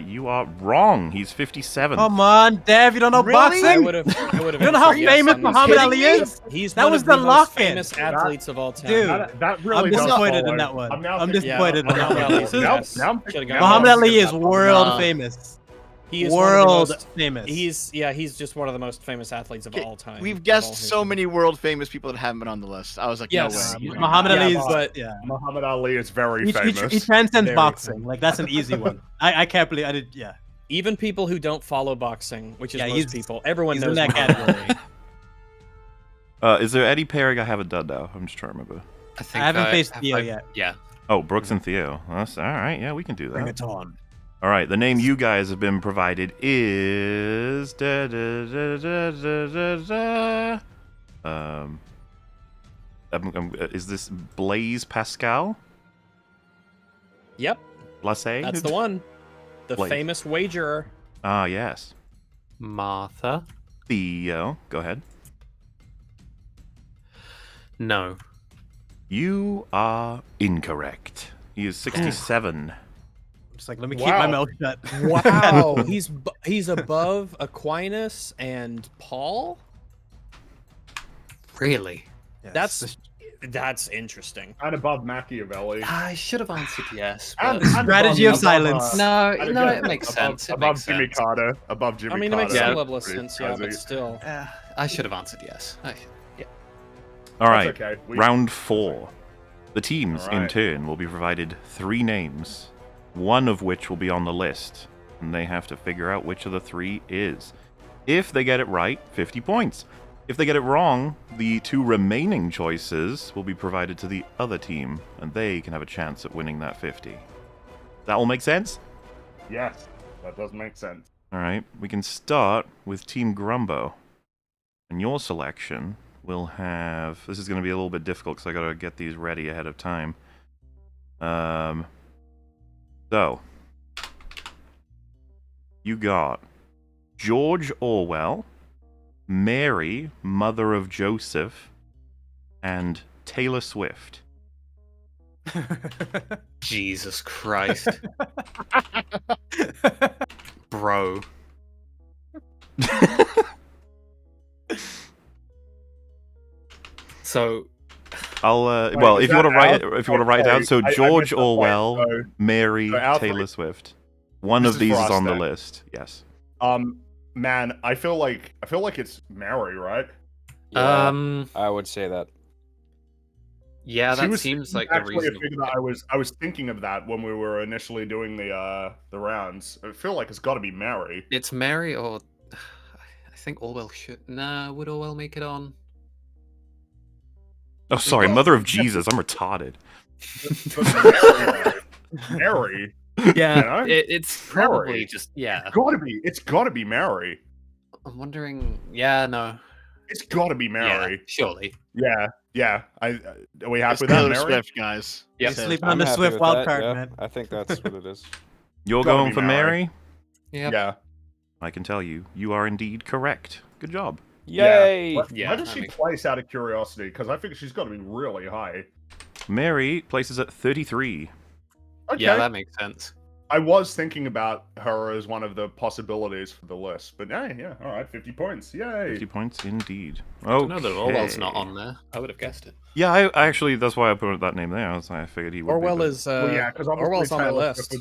You are wrong. He's 57. Come on, Dev, you don't know Really? boxing? I would have. You don't know how famous Muhammad Ali is? He's That one was of the the most lock-in. famous athletes of all time. Dude. That really I'm does disappointed follow. in that one. I'm now I'm thinking- disappointed in that Muhammad one. Ali's yes. Now I'm Should've thinking- gone Muhammad with Ali that. is world Nah. famous. He is World one of the most, famous. He's just one of the most famous athletes of Okay, all time. We've of guessed all so history. many world famous people that haven't been on the list. I was like, Yes. no way. Muhammad Yeah, Ali is, but- yeah. Muhammad Ali is very He famous. transcends Very boxing. famous. Like, that's an easy one. I can't believe I did, yeah. Even people who don't follow boxing, which is Yeah, most he's- people, everyone he's knows in that Muhammad category. Ali. Is there any pairing I haven't done now? I'm just trying to remember. I haven't faced Theo yet. Yeah. Oh, Brooks and Theo. That's all right. Yeah, we can do Bring that. it on. All right. The name you guys have been provided is. Is this Blaise Pascal? Yep, Lassay? that's the one. The Blake. famous wagerer. Ah, yes. Martha. Theo, go ahead. No. You are incorrect. He is 67. Just like, let me keep my Wow. mouth shut. Wow, he's above Aquinas and Paul. Really? Yes. That's interesting. And above Machiavelli. I should have answered yes. And- But... and Strategy above, of silence. No, and no, again, it makes above- sense. It Above makes Jimmy sense. Carter. Above Jimmy I mean, it Carter. makes Yeah. some level of Pretty sense, yeah, but crazy. still. I should have answered yes. Yeah. All right. That's okay. Round 4. The teams, in Alright. turn, will be provided 3 names, one of which will be on the list, and they have to figure out which of the 3 is. If they get it right, 50 points. If they get it wrong, the 2 remaining choices will be provided to the other team, and they can have a chance at winning that 50. That will make sense? Yes, that does make sense. Alright, we can start with Team Grumbo. And your selection will have... This is going to be a little bit difficult because I got to get these ready ahead of time. So, you got George Orwell, Mary, mother of Joseph, and Taylor Swift. Jesus Christ. Bro. So I'll Wait, well, is if you want to that write out? if you want to write it down, so I George missed the point. Orwell, So, Mary, so our Taylor three- Swift. One This of is these for is us on the then. list. Yes. Man, I feel like it's Mary, right? Yeah, I would say that. yeah, She that was seems like the actually a reason. figure that I was thinking of that when we were initially doing the rounds. I feel like it's got to be Mary. It's Mary or I think Orwell should. Nah, would Orwell make it on? Oh, sorry, Mother of Jesus. I'm retarded. But Mary. Yeah, You know? it's probably Mary. just yeah. It's gotta be Mary. I'm wondering. Yeah, no. It's gotta be Mary. Yeah, surely. Yeah. Are we happy It's with that, Taylor Mary? Swift, guys. Yep. Taylor Sleeping Swift. on the happy Swift with wild that, card, yeah. man. I think that's what it is. You're Gotta going be for Mary. Mary? Yeah. I can tell you, you are indeed correct. Good job. Yay! Yeah, Where does I she mean- place out of curiosity? Because I think she's got to be really high. Mary places at 33. Okay. Yeah, that makes sense. I was thinking about her as one of the possibilities for the list, but yeah, all right, 50 points, yay! 50 points indeed. I Oh, know that Orwell's not on there. I would have guessed it. Yeah, I actually, that's why I put that name there. I figured he would Orwell be, but- is Well, yeah, because Orwell's on the list.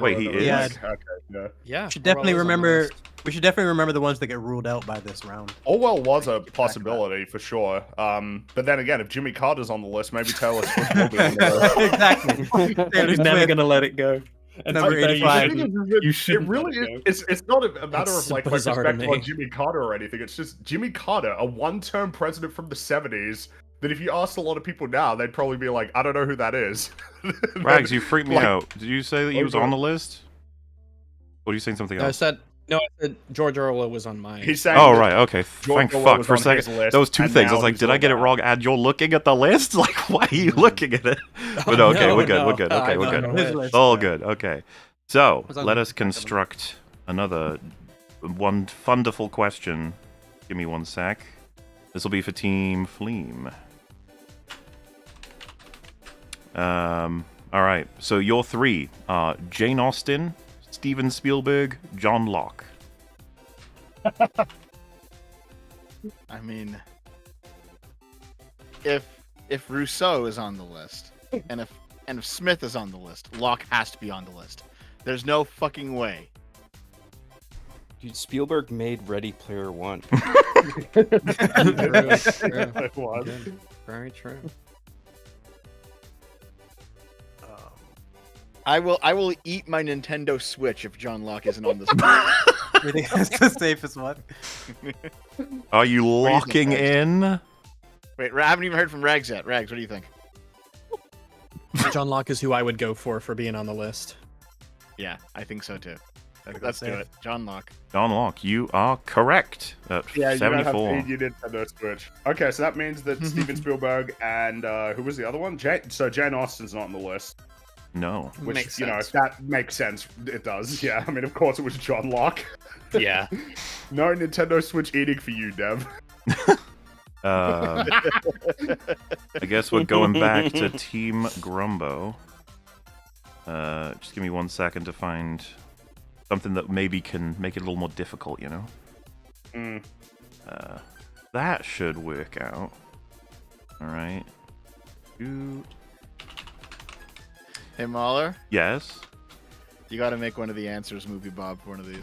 Wait, he is? Yeah. Yeah. Okay, yeah. Yeah. Should definitely Orwell is on the remember. list. We should definitely remember the ones that get ruled out by this round. Orwell was a Get back to that. possibility for sure. But then again, if Jimmy Carter's on the list, maybe Taylor Swift will be on the list. Exactly. Taylor Swift, gonna let it go. number The 85. thing is, You it shouldn't really let it is. It's not a matter That's of like bizarre to disrespect on me. Jimmy Carter or anything. It's just Jimmy Carter, a one-term president from the 70s. That if you asked a lot of people now, they'd probably be like, "I don't know who that is." Rags, you freaked me Like- out. Did you say that he was Okay. on the list? Or are you saying something No, I else? said George Orwell was on mine. He's saying. Oh, that right, okay. George Thank Orwell fuck. was For a on second, his list, that was 2 and things. I was now like, he's did I get it ruled wrong? And you're looking at the list? Like, why are you looking at it? But Oh, okay, no, we're good, no. we're good. Okay, I we're don't good. know. His list. All good, okay. So, As long let as us it's back on. construct another wonderful question. Give me 1 sec. This will be for Team Fleem. Alright, so your 3 are Jane Austen, Steven Spielberg, John Locke. I mean, if Rousseau is on the list, and if Smith is on the list, Locke has to be on the list. There's no fucking way. Dude, Spielberg made Ready Player One. True, true. It was. Very true. I will eat my Nintendo Switch if John Locke isn't on this list. I think that's the safest one. Are you do you think, locking Rags? in? Wait, I haven't even heard from Rags yet. Rags, what do you think? John Locke is who I would go for being on the list. Yeah, I think so too. Gotta go Let's do safe. it. John Locke. John Locke, you are correct. At Yeah, you don't have 74. to you did Nintendo Switch. Okay, so that means that Steven Spielberg and who was the other one? So Jane Austen's not on the list. No. Which, Makes you know, sense. if that makes sense, it does. Yeah, I mean, of course it was John Locke. Yeah. No Nintendo Switch eating for you, Dev. I guess we're going back to Team Grumbo. Just give me 1 second to find something that maybe can make it a little more difficult, you know? Mm. That should work out. Alright. Hey, Mahler, Yes? you got to make one of the answers, Movie Bob, for one of these.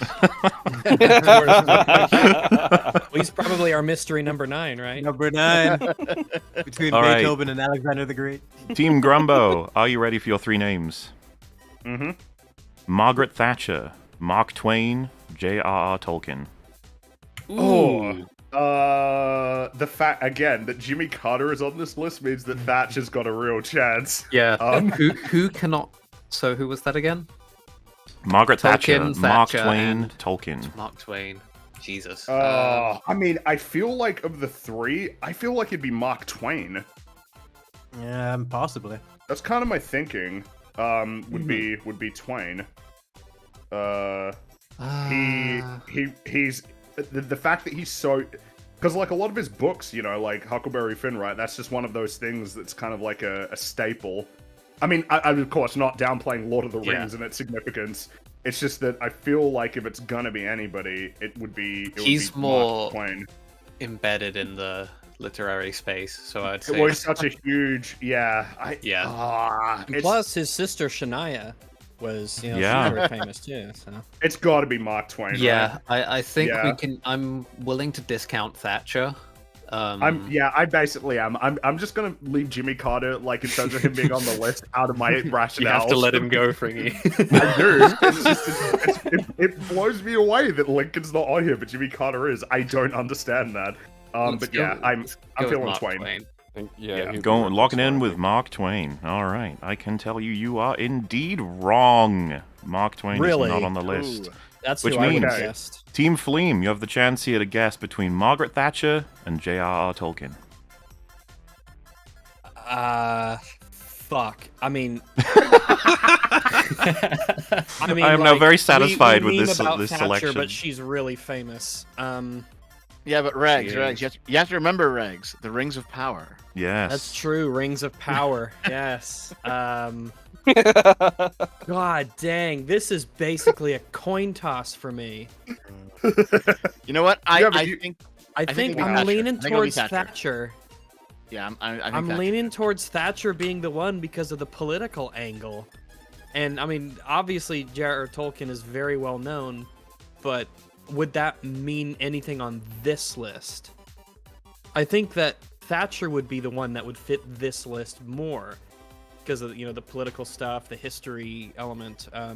Well, he's probably our mystery number 9, right? Number 9 between All right. Beethoven and Alexander the Great. Team Grumbo, are you ready for your 3 names? Mm-hmm. Margaret Thatcher, Mark Twain, J.R.R. Tolkien. Oh. The fact, again, that Jimmy Carter is on this list means that Thatcher's got a real chance. Yeah. Um, Who cannot? So who was that again? Margaret Thatcher, Tolkien, Mark Thatcher, Twain, and- Tolkien. Mark Twain. Jesus. I mean, I feel like of the 3, I feel like it'd be Mark Twain. Yeah, possibly. That's kind of my thinking. Would be Twain. He's the fact that he's so, because like a lot of his books, you know, like Huckleberry Finn, right? That's just one of those things that's kind of like a staple. I mean, I'm of course not downplaying Lord of the Rings and its significance. It's just that I feel like if it's gonna be anybody, it would be. He's Mark more Twain. embedded in the literary space, so I'd say. It was such a huge, Yeah. Plus, his sister Shania was, you know, Yeah. she's very famous too. So it's got to be Mark Twain. Yeah, I think Yeah. we can. I'm willing to discount Thatcher. I basically am. I'm just gonna leave Jimmy Carter, like in terms of him being on the list, out of my rationale. You have to let him go, Fringy. I do. It's just, it blows me away that Lincoln's not on here, but Jimmy Carter is. I don't understand that. But yeah, I'm feeling Twain. Yeah, Going locking in with Mark Twain. All right, I can tell you, you are indeed wrong. Mark Twain Really? is not on the list. Ooh. that's Which who I would have means- guessed. Team Fleem, you have the chance here to guess between Margaret Thatcher and J.R.R. Tolkien. Fuck. I mean, I am now very satisfied we with meme this about this Thatcher, selection. but she's really famous. Yeah, but Regs, Jeez. you have to remember, Regs, the Rings of Power. Yes. That's true. Rings of Power. Yes. God dang, this is basically a coin toss for me. You know what? Yeah, but I think think it'll be I'm Thatcher. leaning I think it'll be towards Thatcher. Thatcher. Yeah, I think I'm Thatcher. leaning towards Thatcher being the one because of the political angle. And I mean, obviously, J.R.R. Tolkien is very well known, but would that mean anything on this list? I think that Thatcher would be the one that would fit this list more because of, you know, the political stuff, the history element. I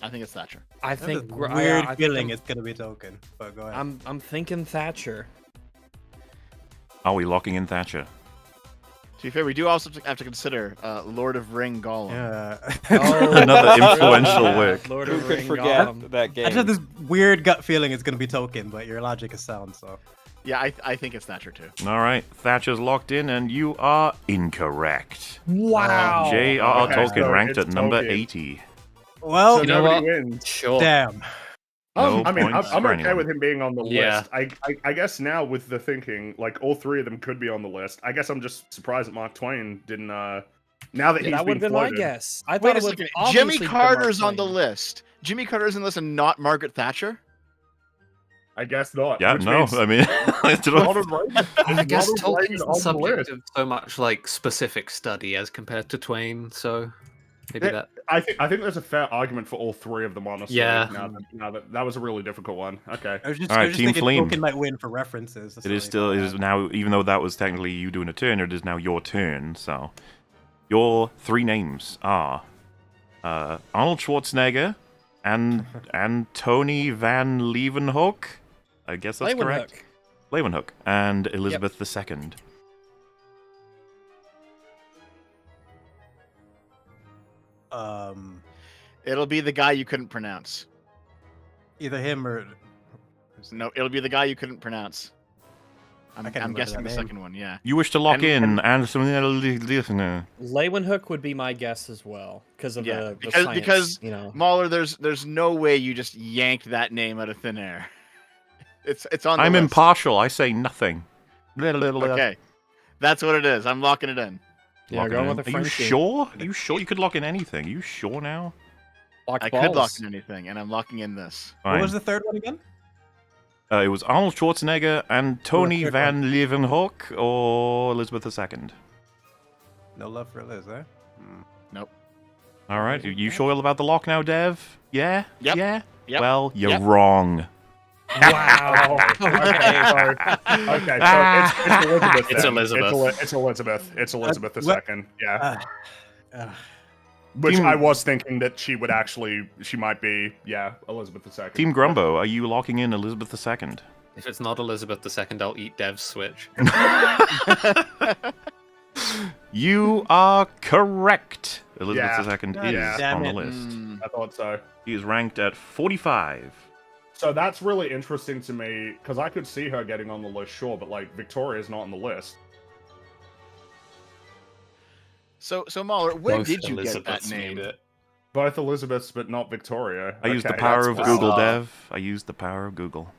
think it's Thatcher. I I have think this weird I think feeling it's gonna be Tolkien, but go ahead. I'm thinking Thatcher. Are we locking in Thatcher? To be fair, we do also have to consider Lord of Ring Gollum. Yeah. Another influential work. Lord Who of could Ring forget Gollum. that I game? just have this weird gut feeling it's gonna be Tolkien, but your logic is sound, so. Yeah, I think it's Thatcher too. All right, Thatcher's locked in, and you are incorrect. Wow. J.R.R. Okay, Tolkien so ranked it's at number Tolkien. 80. Well, So You know nobody what? wins. Sure. damn. No I mean, points I'm for okay anyone. with him being on the Yeah. list. I guess now with the thinking, like all 3 of them could be on the list. I guess I'm just surprised that Mark Twain didn't. Now that he's That would been have been my floated. guess. I thought Wait a it would second. obviously Jimmy be Carter's Mark on the Twain. list. Jimmy Carter's on the list and not Margaret Thatcher? I guess not. Yeah, which no, means I mean, I don't know. Ronald Reagan- I guess Ronald Tolkien's Reagan's the on the subject list. of so much like specific study as compared to Twain, so maybe Yeah. that. I think there's a fair argument for all 3 of them, honestly. Yeah. Now that was a really difficult one. Okay. I was just, All I right, was just Team thinking Flame. Tolkien might win for references. It is still it is now, even though that was technically you doing a turn, it is now your turn. So, your 3 names are Arnold Schwarzenegger and Tony Van Leeuwenhoek. I guess that's correct. Leeuwenhoek and Elizabeth II. It'll be the guy you couldn't pronounce. Either him or No, it'll be the guy you couldn't pronounce. I can't I'm remember guessing that the name. second one. Yeah. You wish to lock And- in and listener. Leeuwenhoek would be my guess as well because of Yeah, the because- science, because- you know. Mahler, there's no way you just yanked that name out of thin air. It's on the I'm list. impartial. I say nothing. Okay, that's what it is. I'm locking it in. Yeah, Locking going in. with a Are you Frenchie. sure? Are you sure you could lock in anything? Are you sure now? Lock I could lock balls. in anything, and I'm locking in this. What Fine. was the third one again? It was Arnold Schwarzenegger and Tony third Van Leeuwenhoek or Elizabeth II. No love for Liz, eh? All right, you sure about the lock now, Dev? Yeah? Yep. Yeah? Yep. Well, you're Yep. wrong. Wow. Okay, so it's Elizabeth. It's then. Elizabeth. It's Elizabeth. It's Elizabeth the what- second. Yeah. Uh, Which Team- I was thinking that she might be, Elizabeth the second. Team Grumbo, are you locking in Elizabeth II? If it's not Elizabeth II, I'll eat Dev's Switch. You are correct. Elizabeth II God is damn on the it. list. Mm, I thought so. He is ranked at 45. So that's really interesting to me because I could see her getting on the list, sure, but like Victoria's not on the list. So Mahler, when Both did you get that Elizabeths name? need it. Both Elizabeths, but not Victoria. I used the Okay, power that's of fine. Google, Dev. I used the power of Google.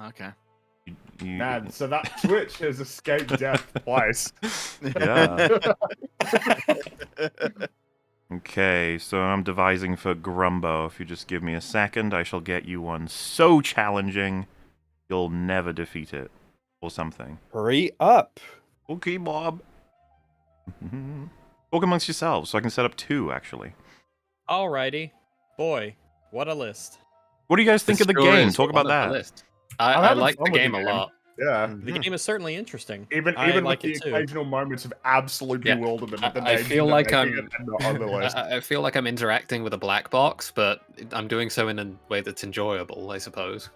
Okay. Man, so that Twitch has escaped death twice. Yeah. Okay, so I'm devising for Grumbo. If you just give me a second, I shall get you one so challenging, you'll never defeat it. Or something. Hurry up. Okay, Bob. Talk amongst yourselves, so I can set up 2, actually. Alrighty. Boy, what a list. What do you guys think of the Sure game? is Talk one about of the that. list. I'm I having like fun the with game the a game. lot. Yeah. The game is certainly interesting. Even I even like with it the too. occasional moments of absolute Yeah. bewilderment at the I names feel that like they're I'm- making it on the list. I feel like I'm interacting with a black box, but I'm doing so in a way that's enjoyable, I suppose.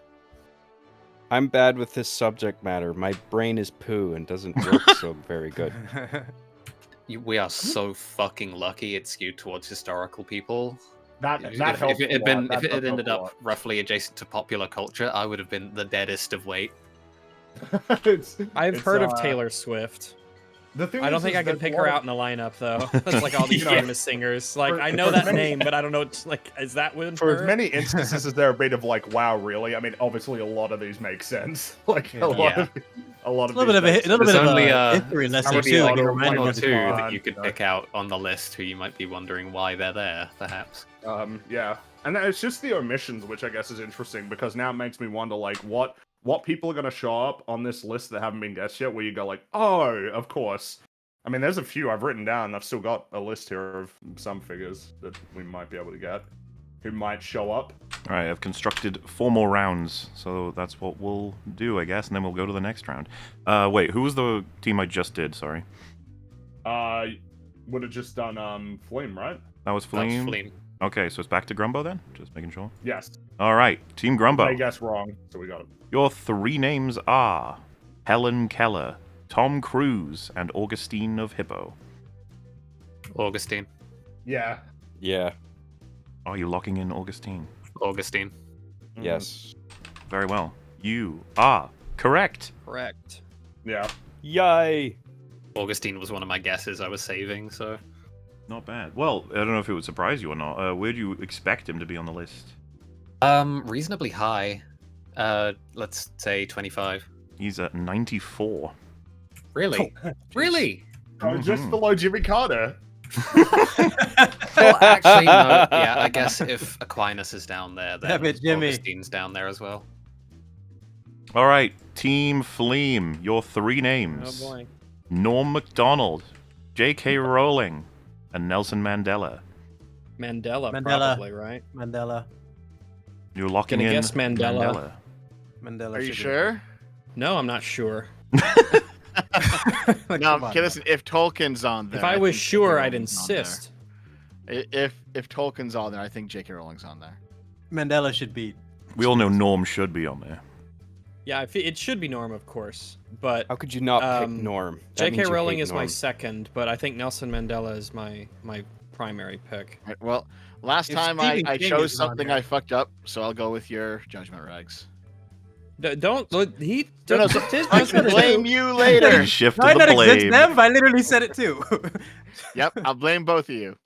I'm bad with this subject matter. My brain is poo and doesn't work so very good. We are so fucking lucky it's skewed towards historical people. That If, that if helps. it a had lot. been, That if it does had help ended a up lot. roughly adjacent to popular culture, I would have been the deadest of weight. I've It's, heard of Taylor Swift. The thing I don't is, think is I could there's pick a her lot of- out in a lineup though. That's like all these You know, famous singers. Like for- I know for that many- name, but I don't know. Like, is that with For her? as many instances as there have been of like, wow, really? I mean, obviously a lot of these make sense. Like Yeah. a lot Yeah. of a lot A of little bit of these a, a little There's bit of only, a history lesson only too. Like one it or reminded one me or of the two pod. that you could pick out on the list who you might be wondering why they're there, perhaps. Yeah, and it's just the omissions, which I guess is interesting because now it makes me wonder, like, what people are going to show up on this list that haven't been guessed yet. Where you go, like, oh, of course. I mean, there's a few I've written down. I've still got a list here of some figures that we might be able to get, who might show up. Alright, I've constructed 4 more rounds, so that's what we'll do, I guess, and then we'll go to the next round. Wait, who was the team I just did? Sorry. Would have just done Flame, right? That was That was Fleam? Fleam. Okay, so it's back to Grumbo then? Just making sure. Yes. Alright, Team I Grumbo. guess wrong, so we got it. Your 3 names are Helen Keller, Tom Cruise, and Augustine of Hippo. Augustine. Yeah. Yeah. Are you locking in Augustine? Augustine. Yes. Very well. You are correct. Correct. Yeah. Yay. Augustine was one of my guesses I was saving, so. Not bad. Well, I don't know if it would surprise you or not. Where do you expect him to be on the list? Reasonably high. Let's say 25. He's at 94. Really? Really? Oh, just Mhm. below Jimmy Carter. Well, actually, no. Yeah, I guess if Aquinas is down there, then Damn it, Jimmy. Augustine's down there as well. All right, Team Fleam, your 3 Oh names. boy. Norm MacDonald, J.K. Rowling, and Nelson Mandela. Mandela, Mandela. probably, right? Mandela. You're locking Gonna in guess Mandela. Mandela. Are you should be- sure? No, I'm not sure. Like, No, come on, okay, listen, if Tolkien's on there. If I was think J.K. sure, I'd Rowling's on there. insist. If Tolkien's on there, I think J.K. Rowling's on there. Mandela should be. We all know Norm should be on there. Yeah, it should be Norm, of course, but How could you not pick Um, Norm? That J.K. means you Rowling hate is my Norm. second, but I think Nelson Mandela is my primary pick. Right, well, last If time I Stephen King chose is on something there. I fucked up, so I'll go with your judgment, Rags. Don't look. He No, no, took so his I can blame you later. He shifted Might the not exist blame. them, but I literally said it too. Yep, I'll blame both of you.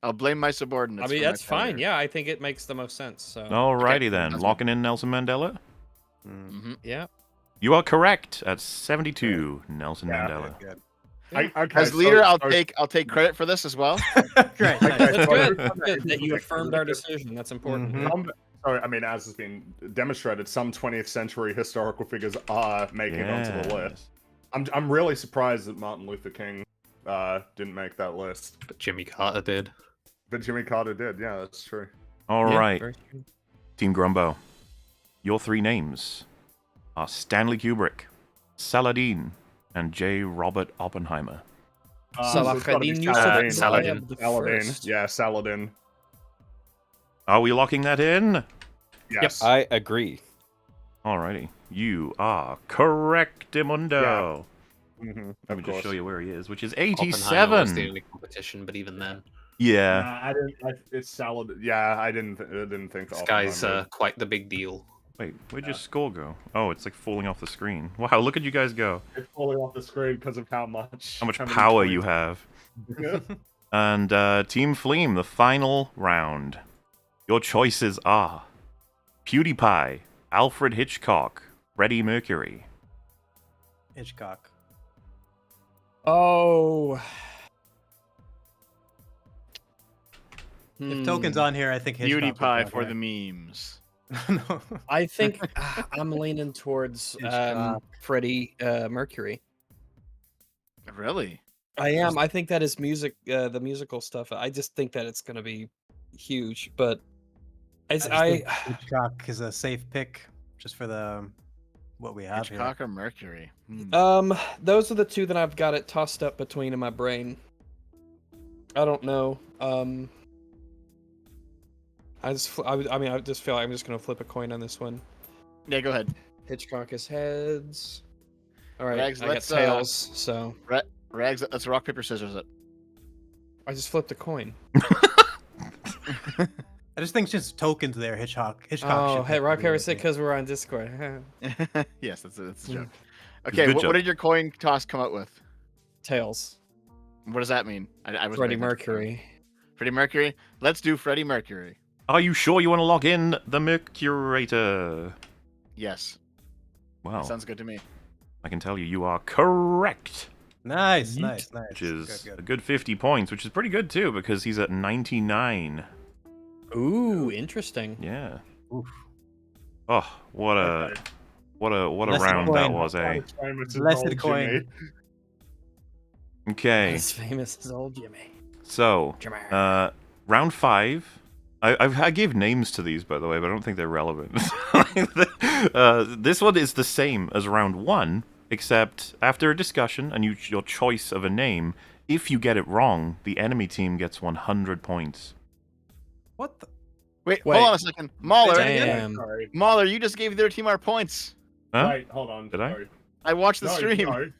I'll blame my subordinates. I mean, for my that's fine. failure. Yeah, I think it makes the most sense. So. Alrighty Okay, then, that's locking in Nelson Mandela. Mhm. Yeah. You are correct at 72, Nelson Yeah, Mandela. Good. Okay, As leader, I'll so- take credit for this as well. Great. Okay, Nice. That's so- good. That's good that you affirmed our decision. That's important. Mhm. So, I mean, as has been demonstrated, some 20th century historical figures are making it onto the list. I'm really surprised that Martin Luther King didn't make that list, But Jimmy Carter did. but Jimmy Carter did. Yeah, that's true. Alright, Very true. Team Grumbo. Your three names are Stanley Kubrick, Saladin, and J. Robert Oppenheimer. Saladin, it's gotta be you Saladin, said right? Saladin. Saladin. First. Yeah, Saladin. Are we locking that in? Yes. I agree. Alrighty. You are correct, Imundo. Mhm, Let me of just course. show you where he is, which is Oppenheimer was 87. the only competition, but even then, Yeah. Nah, I didn't. It's Saladin. Yeah, I didn't think. this that guy's Oppenheimer- quite the big deal. Wait, where'd your score go? Oh, it's like falling off the screen. Wow, look at you guys go. It's falling off the screen because of how much. How much many power tweets- you have. Yeah. And Team Fleem, the final round. Your choices are PewDiePie, Alfred Hitchcock, Freddie Mercury. Hitchcock. Oh. If Token's on here, I think Hitchcock. Beauty would pie go for there. the memes. No. I think I'm leaning towards Hitchcock. Freddie Mercury. Really? I am. I think that is music, the musical stuff. I just think that it's going to be huge. But I just think Hitchcock is a safe pick, just for the what we have here. Hitchcock or Mercury? Hmm. Those are the two that I've got it tossed up between in my brain. I don't know. I just feel like I'm just gonna flip a coin on this one. Yeah, go ahead. Hitchcock is heads. All right, Rags, I got let's, tails. So Rags, let's rock paper scissors it. I just flipped a coin. I just think just Tokens there. Hitchcock. Oh, should hey, pick rock the paper other scissors thing. because we're on Discord. Yes, that's a joke. Good Okay, what joke. did your coin toss come out with? Tails. What does that mean? I was Freddie Mercury. Freddie Mercury. Let's do Freddie Mercury. Are you sure you want to lock in the Mercurator? Yes, Wow, sounds good to me. I can tell you, you are correct. Nice, Yeet. nice. Which is Good, a good. good 50 points, which is pretty good too, because he's at 99. Ooh, interesting. Yeah. Oof. Oh, what a Okay. what a Blessed round that coin. was, eh? Famous as Blessed old coin. Jimmy. Okay, As famous as old Jimmy. so Jimmy. round 5. I gave names to these, by the way, but I don't think they're relevant. This one is the same as round 1, except after a discussion and your choice of a name, if you get it wrong, the enemy team gets 100 points. What the? Wait, Wait. hold on a second. Mahler, Damn. Sorry. Mahler, you just gave their team our points. Huh? Wait, hold on. Did I? Sorry. I watched the No, stream.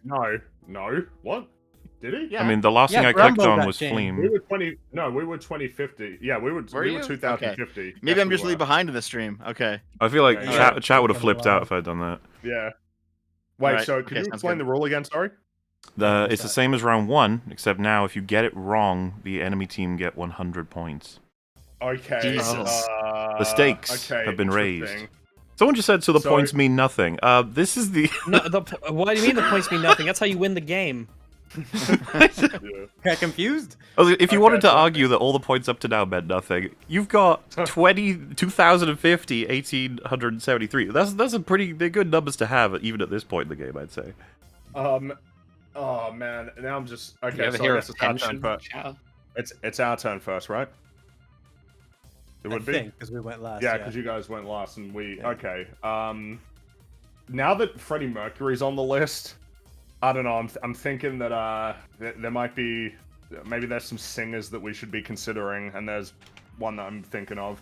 no. What? Did he? Yeah. I mean, the last Yeah, thing I clicked Grumbo on got was changed. Fleem. We were 20. No, we were 2050. Yeah, we were. Were we you? were 2050. Maybe Yes, I'm we just really were. behind in the stream. Okay. I feel like Yeah. chat would have Yeah. flipped out if I'd done that. Yeah. Wait. Alright, So, okay, could you sounds explain good. the rule again? Sorry. It's the same as round 1, except now if you get it wrong, the enemy team get 100 points. Okay. Jesus. The stakes okay, have been raised. interesting. Someone just said, so the So- points mean nothing. This is the... No, what do you mean the points mean nothing? That's how you win the game. Yeah. Got confused? If you Okay, wanted to so- argue that all the points up to now meant nothing, you've got 2050, 1873. That's a pretty... They're good numbers to have, even at this point in the game, I'd say. Oh man. Now I'm just. You Okay. ever So hear I of guess it's our turn pension? first. Chat? It's our turn first, right? It would I be. think because we went last. Yeah, because you guys went last and we. Okay. Now that Freddie Mercury's on the list, I don't know. I'm thinking that there might be maybe there's some singers that we should be considering, and there's one that I'm thinking of.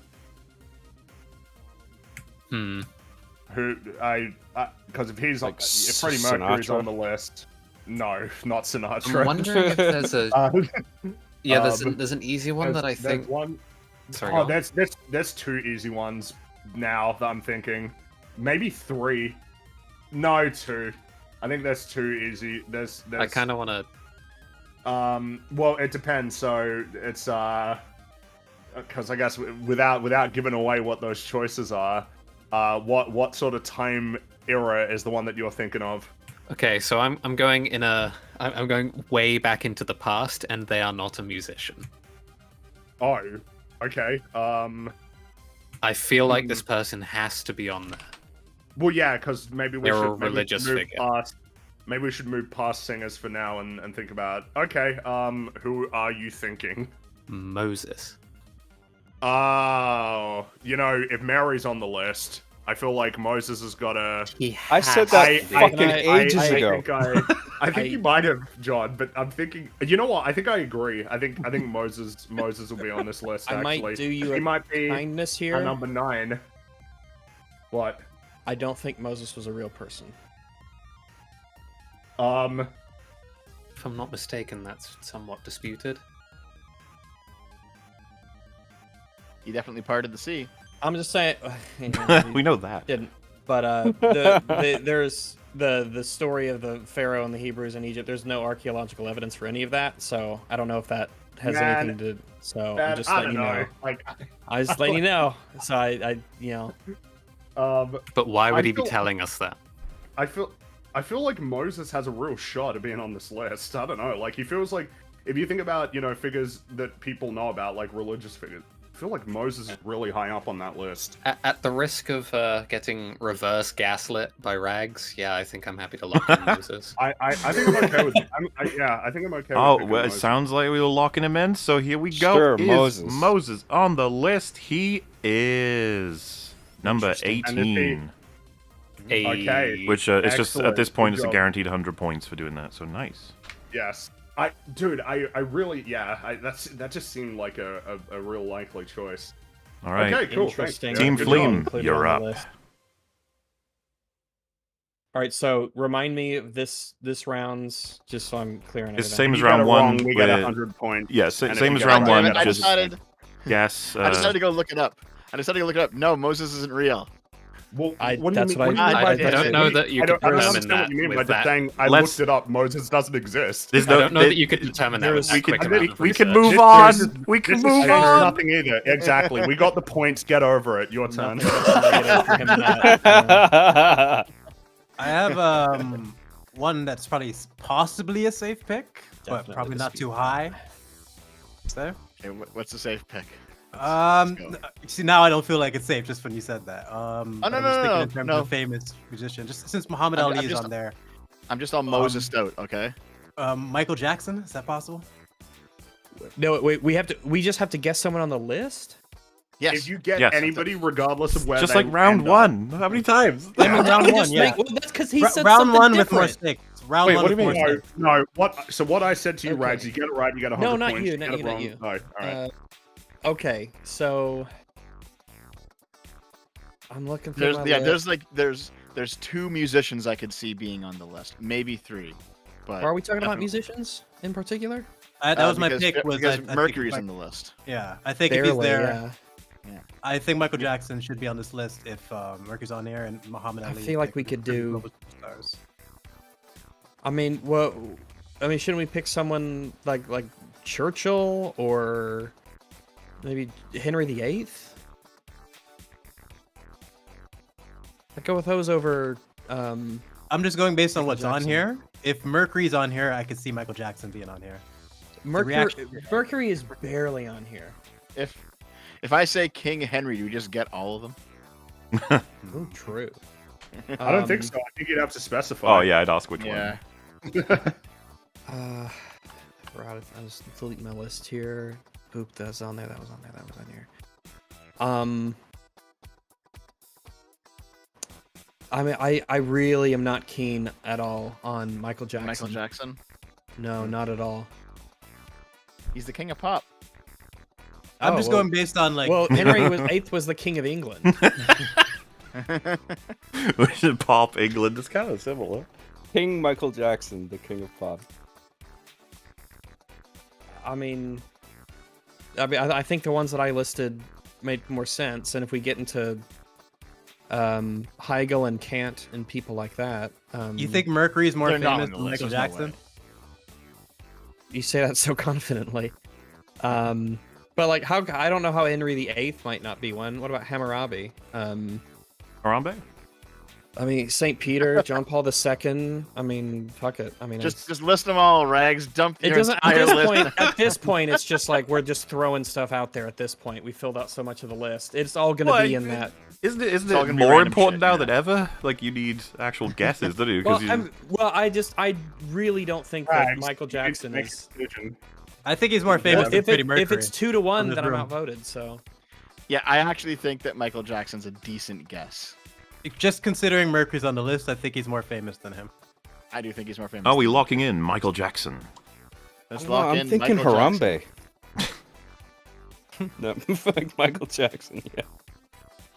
Hmm. Who because if he's Like if Freddie Mercury's Sinatra? on the list, no, not Sinatra. I'm wondering if there's a Uh, there's an easy one that I there's think. one. Sorry. Oh, go on. there's two easy ones now that I'm thinking. maybe 3. No, 2. I think that's too easy. There's I kind of want to. well, it depends. So it's because I guess without giving away what those choices are, what sort of time era is the one that you're thinking of? Okay, so I'm going I'm going way back into the past, and they are not a musician. Oh, okay. I feel like this person has to be on there. Well, yeah, because maybe we They're a should maybe religious move figure. past. Maybe we should move past singers for now and think about. Okay, who are you thinking? Moses. Oh, if Mary's on the list, I feel like Moses has got a. I said that I- fucking ages ago. I think you might have, John, but I'm thinking. You know what? I think I agree. I think Moses will be on this list. I Actually, might do you he a might be kindness a here. number 9. What? I don't think Moses was a real person. If I'm not mistaken, that's somewhat disputed. He definitely parted the sea. I'm just saying. We know that. Didn't. But there's the story of the Pharaoh and the Hebrews in Egypt. There's no archaeological evidence for any of that, so I don't know if that has Man, anything to. So Man, I'm just I letting don't you know. know. Like, I just letting you know. So I But why would I he be feel- telling us that? I feel like Moses has a real shot at being on this list. I don't know. Like, he feels like if you think about figures that people know about, like religious figures, I feel like Moses is really high up on that list. At the risk of getting reverse gaslit by Rags, yeah, I think I'm happy to lock in Moses. I think I'm okay with it. I think I'm okay with Oh, picking well, it Moses. sounds like we were locking him in, so here we go. Sure, Is Moses. Moses on the list? He is number Interesting. And 18. Okay. Which it's just at this Excellent. point Good it's a job. guaranteed 100 points for doing that. So nice. Yes. I really, that just seemed like a real likely choice. All right. Okay, cool. Interesting. Thanks. Team Good job. Fleem, included you're on the up. list. All right, so remind me of this round's, just so I'm clear on It's everything. same as You got round it one. wrong, we get with- 100 points. Yeah, And same if as you get round it right, one. you get I Just decided. guess. I decided to go look it up. No, Moses isn't real. Well, I- what do that's you what mean? I- what do you mean by I don't that? know that you I could don't determine understand what you mean that by with the that. thing. I Let's- looked it up. Moses doesn't exist. There's I no. don't know that you could determine that with there's- that quick amount of we can research. move on. This is- We can This move is on. nothing either. Exactly. We got the points. Get over it. Your turn. Nothing negative for him that, I have one that's probably possibly a safe pick, but Definitely probably not too disputed. high. So, Okay, what's the safe pick? um, Let's see, now I don't feel like it's safe just when you said that. no, I'm no, just no, thinking no, in terms no. of famous musician, just since Muhammad I'm- Ali I'm is just- on there. I'm just on Moses out, okay? Michael Jackson, is that possible? No, wait, we just have to guess someone on the list? Yes. If you get Yes. anybody, regardless of where Just they like round end up- one. How many times? I mean, round we one, just yeah. make- Well, that's because he Ra- said round something one different. with more stakes. Round Wait, one what do with you more mean? stakes. No. What? So what I said to you, Okay. Rags, you get it right. You get 100 No, not points. you, You not get you, it not wrong. you. No. All right. Okay, so I'm looking through my list. There's 2 musicians I could see being on the list, maybe 3. But Are we talking about definitely. musicians in particular? That was my because- pick. Was because I think Mercury's if I- on the list. Yeah, I think if he's Barely, there, yeah. I think Michael Jackson should be on this list if Mercury's on there and Muhammad I Ali. feel like we they're could pretty do- global superstars. I mean, shouldn't we pick someone like Churchill or maybe Henry VIII? I'd go with those over. I'm just going based on Michael what's on Jackson. here. If Mercury's on here, I could see Michael Jackson being on here. reaction- Mercury is barely on here. If I say King Henry, do we just get all of them? Oh, true. I don't think so. I think you'd have to specify. Oh yeah, I'd ask which Yeah. I'll just delete my list here. Oop, that's on there. That was on there. That was on here. I mean, I really am not keen at all on Michael Jackson. Michael Jackson. No, not at all. He's the king of pop. I'm Oh, just well- going based on like. Well, Henry VIII was the king of England. one. We should pop England. It's kind of similar. King Michael Jackson, the king of pop. I think the ones that I listed made more sense. And if we get into Heigl and Kant and people like that. You think Mercury's more They're not famous on the than list, Michael there's no Jackson? way. You say that so confidently. But like, how I don't know how Henry VIII might not be one. What about Hammurabi? Harambe? I mean, Saint Peter, John Paul II. I mean, fuck it. I mean, Just list them all, Rags. Dump it your doesn't. At entire this list. point, at this point, it's just like we're just throwing stuff out there. At this point, we filled out so much of the list. It's all gonna Well, be in that. Isn't all it gonna be more random important shit, now yeah. than ever? Like, you need actual guesses, don't you? Well, You... I really don't think that Rags, Michael you need to Jackson make a is. decision. I think he's more famous Well, than if, Freddie it, Mercury. if it's 2-1, in this then I'm room. outvoted. So Yeah, I actually think that Michael Jackson's a decent guess. Just considering Mercury's on the list, I think he's more famous than him. I do think he's more famous. Are we than- locking in Michael Jackson? Let's Oh, lock I'm in thinking Michael Jackson. Harambe. No, fuck Michael Jackson. Yeah.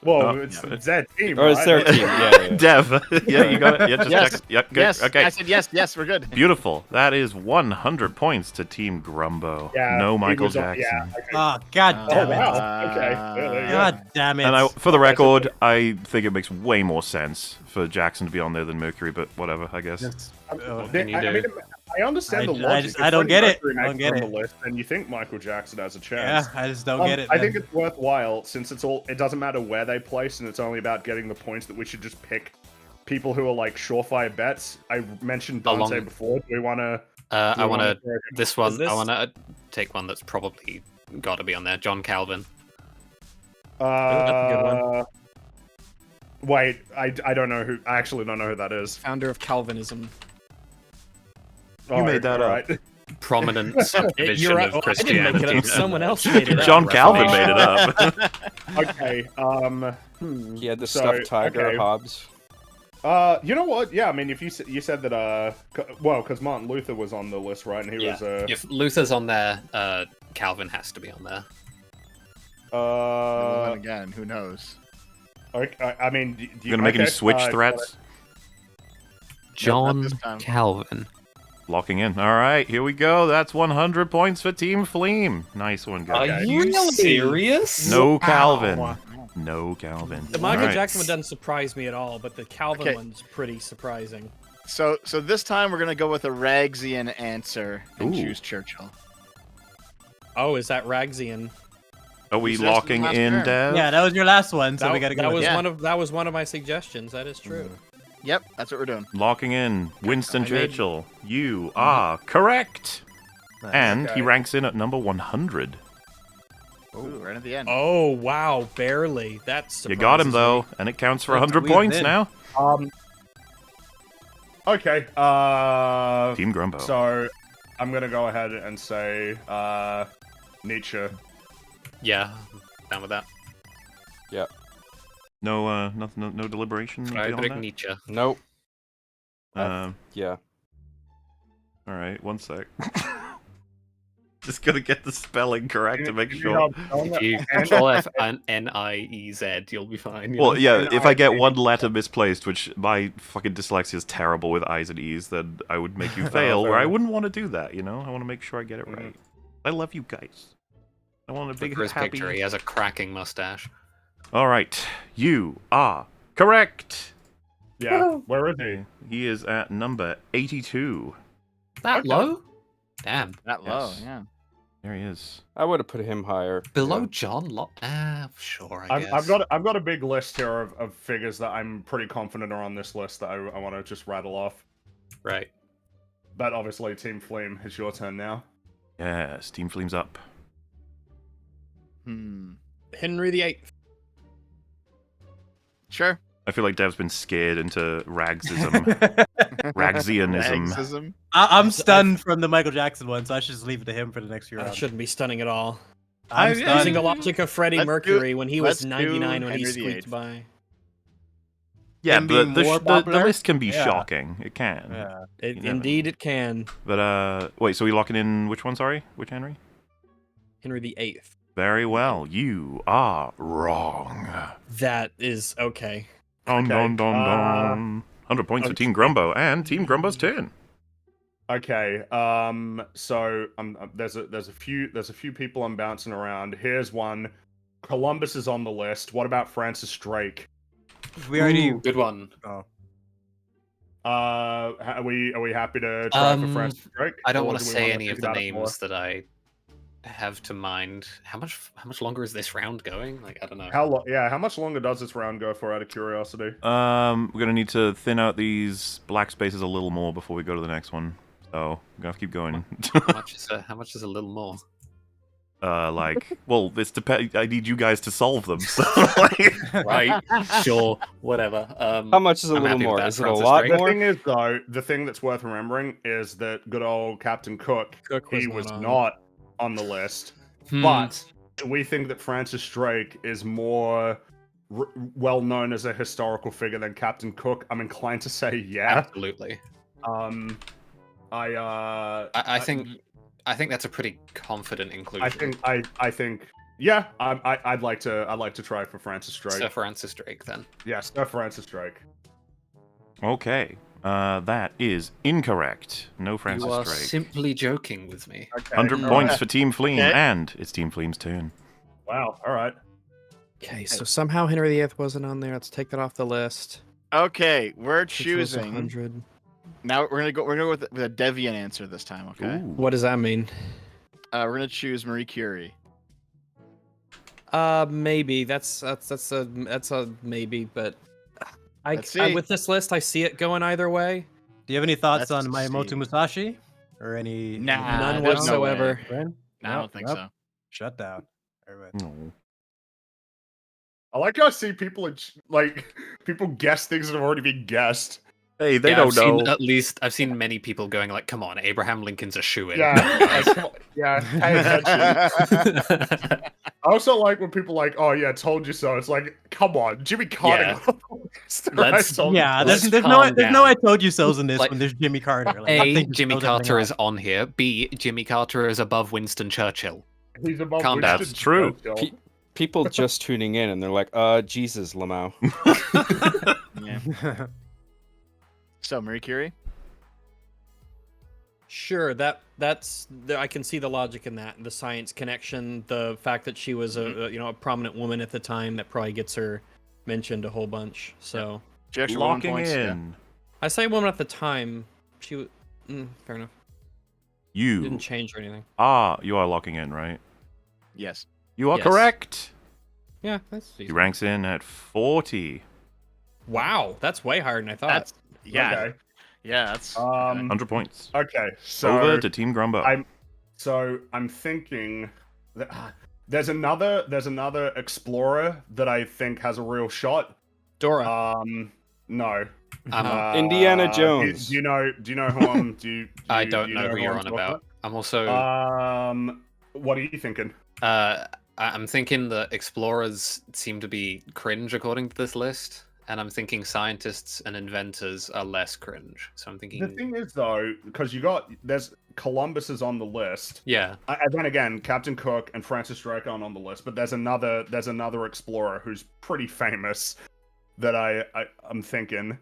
Well, Oh, it's yeah. their team, Or it's their right? team. Yeah. Dev. Yeah, you got it. Yeah, just Yes. check it. Yeah, good. Yes. Okay. I said yes. Yes, we're good. Beautiful. That is 100 points to Team Grumbo. Yeah, No he Michael was on- Jackson. Yeah, okay. Oh, god Oh, damn it. wow. Okay. Yeah, there you go. God damn it. And for the record, I think it makes way more sense for Jackson to be on there than Mercury, but whatever, I guess. That's- can you I do? mean, I understand the I logic. just- If I don't Freddie get it. Mercury I don't makes get it it. on the list, then you think Michael Jackson has a yeah, chance. I just don't get it. I man. think it's worthwhile since it doesn't matter where they place and it's only about getting the points that we should just pick people who are like surefire bets. I mentioned Dante Along- before. Do we want to? I want to this one. this- I want to take one that's probably got to be on there. John Calvin. that's a good one. Wait, I don't know who. I actually don't know who that is. Founder of Calvinism. Oh, made that up. alright. Prominent subdivision You're right. of Oh, I didn't make it Christianity. up. Someone else made it up. John Calvin Reformation. made it up. Okay. He had the So, stuffed tiger, okay. Hobbes. You know what? Yeah, I mean, if you said that, well, because Martin Luther was on the list, right? And he Yeah. was If Luther's on there, Calvin has to be on there. Well, then again, who knows? Okay, I mean, do You gonna make any okay, switch threats? John this time. Calvin. Locking in. All right, here we go. That's 100 points for Team Fleem. Nice one, guys. Okay. you serious? No Calvin. No Calvin. The Michael All right. Jackson one doesn't surprise me at all, but the Calvin Okay. one's pretty surprising. So this time we're gonna go with a Ragsian answer and Ooh. choose Churchill. Oh, is that Ragsian? Are we Who's next locking last in, turn? Dev? Yeah, that was your last one, so That, we gotta go that with was that. that was one of my suggestions. That is true. Yep, that's what we're doing. Locking in. Winston I made- Churchill. You are correct. Nice. And he Okay. ranks in at number 100. Ooh, right at the end. Oh wow, barely. That's You got him, though, and it counts for 100 points in. now. Okay. Team Grumbo. So I'm gonna go ahead and say Nietzsche. Yeah, down with that. No, no deliberation beyond Friedrich that? Nietzsche. Nope. Um, Yeah. all right, one sec. Just gonna get the spelling correct to make Can you sure. help spell If you that? control F and Niez, you'll be fine. you Well, know? yeah, if I get one letter misplaced, which my fucking dyslexia is terrible with I's and E's, then I would make you fail, fair where I enough. wouldn't want to do that, you know? I want to make sure I get it Mhm. right. I love you guys. I want a Look big for his happy... picture. He has a cracking mustache. Alright, you are correct! Yeah. Where is he? He is at number 82. That Okay. low? Damn. That low, Yes. yeah. There he is. I would have put him higher. Below Yeah. John sure, I guess. I've got a big list here of figures that I'm pretty confident are on this list that I want to just rattle off. Right. But obviously, Team Flame, it's your turn now. Yes, Team Flame's up. Henry VIII. Sure. I feel like Dev's been scared into Ragsism. Ragsianism. Ragsism. I'm stunned from the Michael Jackson one, so I should just leave it to him for the next few That rounds. shouldn't be stunning at all. I'm I- stunned. Using the logic of Freddie Let's do- Mercury when he let's was do 99 when he Henry squeaked VIII. by. Yeah, Him but being the, more the popular? list can be Yeah. shocking. It can. Yeah. It, You never indeed, it can. But, wait, so we locking in which one, sorry? Which Henry? Henry VIII. Very well. You are wrong. That is okay. Dun, Okay, dun, dun, dun. 100 points for Team Grumbo, and Team Grumbo's turn. Okay. So there's a few people I'm bouncing around. Here's one. Columbus is on the list. What about Francis Drake? We already. Ooh, good one. Oh. Are we happy to try for Francis Drake? I don't or want to do we say wanna any of think the about it more? names that I have to mind. How much longer is this round going? Like, I don't know. How much longer does this round go for, out of curiosity? We're gonna need to thin out these black spaces a little more before we go to the next one. So we're gonna have to keep going. How much is a little more? Well, this depends. I need you guys to solve them. So, Right. Sure. Whatever. How much is a I'm little happy with more? that, Is it a Francis lot Drake. The more? thing is, though, the thing that's worth remembering is that good old Captain Cook, Cook he was was not on. not on the list. Hmm. But do we think that Francis Drake is more well known as a historical figure than Captain Cook? I'm inclined to say yeah. Absolutely. I I think that's a pretty confident inclusion. I think yeah. I'd like to try for Francis Drake. Sir Francis Drake, then. Yes, Sir Francis Drake. okay, that is incorrect. No Francis You are Drake. simply joking with me. Okay. 100 all points right. for Team Fleam, Okay. and it's Team Fleam's turn. Wow. All right. Okay, so somehow Henry VIII wasn't on there. Let's take that off the list. Okay, we're Which was choosing. 100. Now we're gonna go with a Deviant answer this time. Okay. Ooh. What does that mean? We're gonna choose Marie Curie. Maybe that's a maybe, but Let's see. with this list, I see it going either way. Do you have any thoughts Let's on Miyamoto see. Musashi? Or any? Nah, None there's no way. whatsoever. Brand? No, I don't think so. Shut down. Everybody. No. I like how I see people people guess things that have already been guessed. Hey, they Yeah, don't I've seen know. I've seen many people going like, "Come on, Abraham Lincoln's a shoo-in." Yeah, yeah. Pay attention. I also like when people like, "Oh yeah, told you so." It's like, come on, Jimmy Carter. Yeah. got the list, Let's- I told you Yeah, so. there's Let's no calm there's no down. I told you so's in this Like, when there's Jimmy Carter. Like, A, nothing Jimmy shows everything Carter else. is on here. B, Jimmy Carter is above Winston Churchill. He's above Calm Winston down. That's true. Churchill. People just tuning in and they're like, Jesus, Lamau. Yeah. So Marie Curie. Sure, I can see the logic in that, the science connection, the fact that she was a prominent woman at the time that probably gets her mentioned a whole bunch. So Just 1 Locking points. Yeah. in. I say woman at the time. She was fair enough. You Didn't change or anything. you are locking in, right? Yes. You are Yes. correct. Yeah, that's He easy. ranks in at 40. Wow, that's way higher than I thought. That's yeah. Okay. Yeah. That's 100 points. Okay. So Over to Team Grumbo. I'm thinking that there's another explorer that I think has a real shot. Dora. No. Indiana Jones. Do you know who I'm? I don't know who you're I'm on talking about. I'm also. What are you thinking? I'm thinking that explorers seem to be cringe according to this list, and I'm thinking scientists and inventors are less cringe. So I'm thinking. The thing is, though, because there's Columbus is on the list. Yeah. And then again, Captain Cook and Francis Drake aren't on the list, but there's another explorer who's pretty famous that I'm thinking.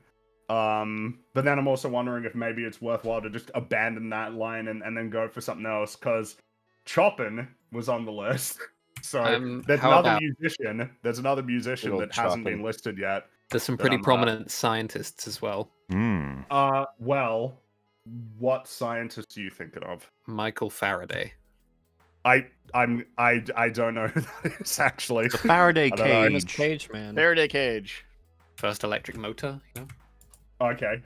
But then I'm also wondering if maybe it's worthwhile to just abandon that line and then go for something else, because Chopin was on the list. So there's how another about- musician. There's another musician Little that hasn't Chopin. been listed yet. There's some But pretty I'm, prominent scientists as well. Hmm. Well, what scientist are you thinking of? Michael Faraday. I don't know who that is actually. The Faraday I don't know. Famous cage. cage man. Faraday cage. First electric motor, you know? Okay.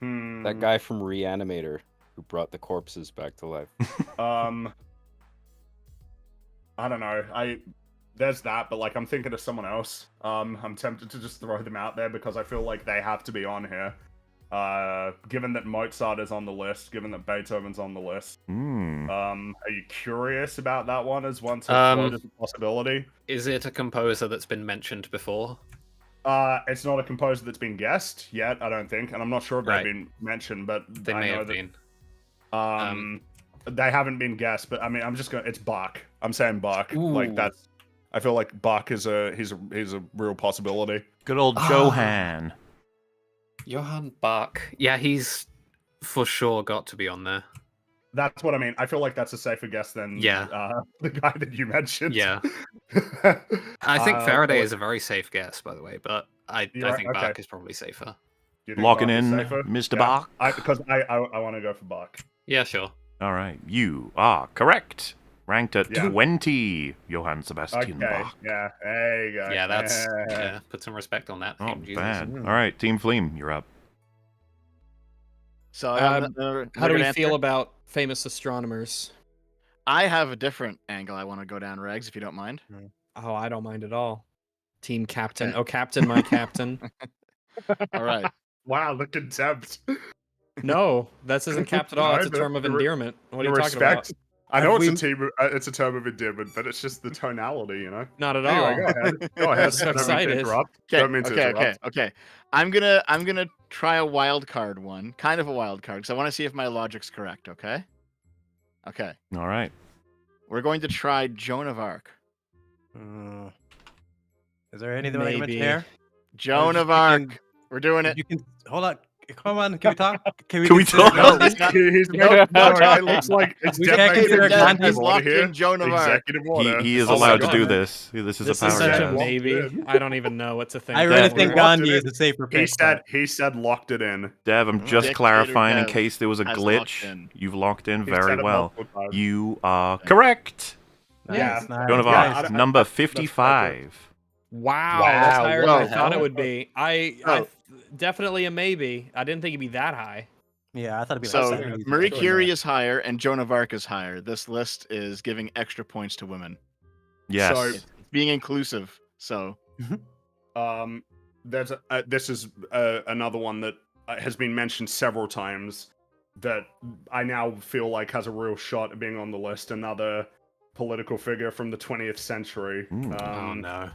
That guy from Reanimator who brought the corpses back to life. I don't know. There's that, but like I'm thinking of someone else. I'm tempted to just throw them out there because I feel like they have to be on here. Given that Mozart is on the list, given that Beethoven's on the list. Hmm. Are you curious about that one as one to float as a possibility? Is it a composer that's been mentioned before? It's not a composer that's been guessed yet, I don't think, and I'm not sure if Right. they've been mentioned, but They I may know have that, been. they haven't been guessed, but I mean, I'm just going. It's Bach. I'm saying Bach. Ooh. Like that's. I feel like Bach is he's a real possibility. Good old Johann. Johann Bach. Yeah, he's for sure got to be on there. That's what I mean. I feel like that's a safer guess than the guy that you mentioned. Yeah. I think Faraday is a very safe guess, by the way, but I think Bach is probably safer. Locking in, Mr. Bach. Because I want to go for Bach. Yeah, sure. All right, you are correct. Ranked at 20, Johann Sebastian Bach. Yeah, there you go. Yeah, that's put some respect on that. Not bad. All right, Team Fleem, you're up. So how do we feel about famous astronomers? I have a different angle I want to go down, Regs, if you don't mind. Oh, I don't mind at all. Team captain. Oh, captain, my captain. All right. Wow, the contempt. No, this isn't capped at all. That's a term of endearment. What are you talking about? I know it's a term of endearment, but it's just the tonality, you know. Not at all. Anyway, go ahead. Go ahead. I'm so excited. Okay. I'm gonna try a wild card one, kind of a wild card, because I want to see if my logic's correct. Okay. Okay. All right. We're going to try Joan of Arc. Is there anything I can mention here? Joan of Arc. We're doing it. You can hold on. Come on, can we talk? Can we talk? No, it looks like it's He's locked in Joan of Arc. He is allowed to do this. This is a power. Such a maybe. I don't even know what to think. I really think Gandhi is a safer pick. He said locked it in. Dev, I'm just clarifying in case there was a glitch. You've locked in very well. You are correct. Yeah. Joan of Arc, number 55. Wow, that's higher than I thought it would be. I definitely a maybe. I didn't think it'd be that high. Yeah, I thought it'd be so. Marie Curie is higher, and Joan of Arc is higher. This list is giving extra points to women. Yes, so it's being inclusive. So, this is another one that has been mentioned several times that I now feel like has a real shot at being on the list. Another political figure from the 20th century. Oh no.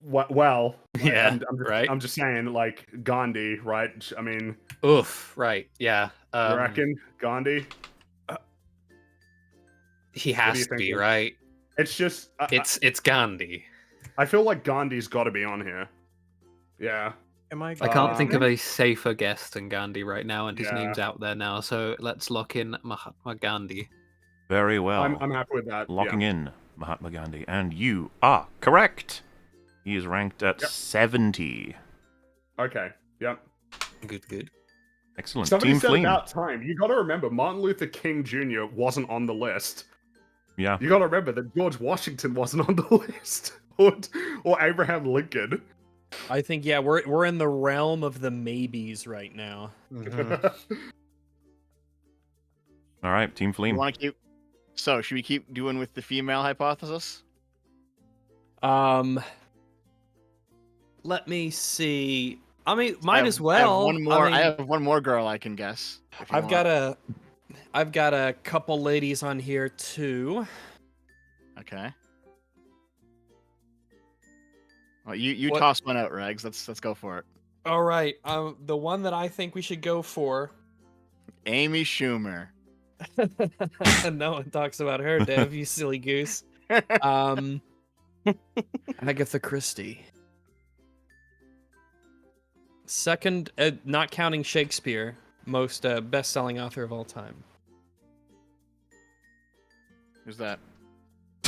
Well, yeah, right. I'm just saying, like Gandhi, right? I mean, oof, right? Yeah. You reckon Gandhi? He has to be, right? It's just it's Gandhi. I feel like Gandhi's got to be on here. Yeah. I can't think of a safer guess than Gandhi right now, and his name's out there now. So let's lock in Mahatma Gandhi. Very well. I'm happy with that. Locking in Mahatma Gandhi, and you are correct. He is ranked at 70. Okay. Yep. Good. Excellent. Somebody Team said Fleem. about time. You got to remember, Martin Luther King Jr. wasn't on the list. Yeah. You got to remember that George Washington wasn't on the list, or Abraham Lincoln. I think we're in the realm of the maybes right now. All right, Team Fleem. Want to keep? So should we keep doing with the female hypothesis? Let me see. I mean, might as well. I have one more girl I can guess. I've got a couple ladies on here too. Okay. Well, you toss one out, Rags. Let's go for it. All right. The one that I think we should go for. Amy Schumer. No one talks about her, Dev. You silly goose. Agatha Christie. Second, not counting Shakespeare, most best-selling author of all time. Who's that?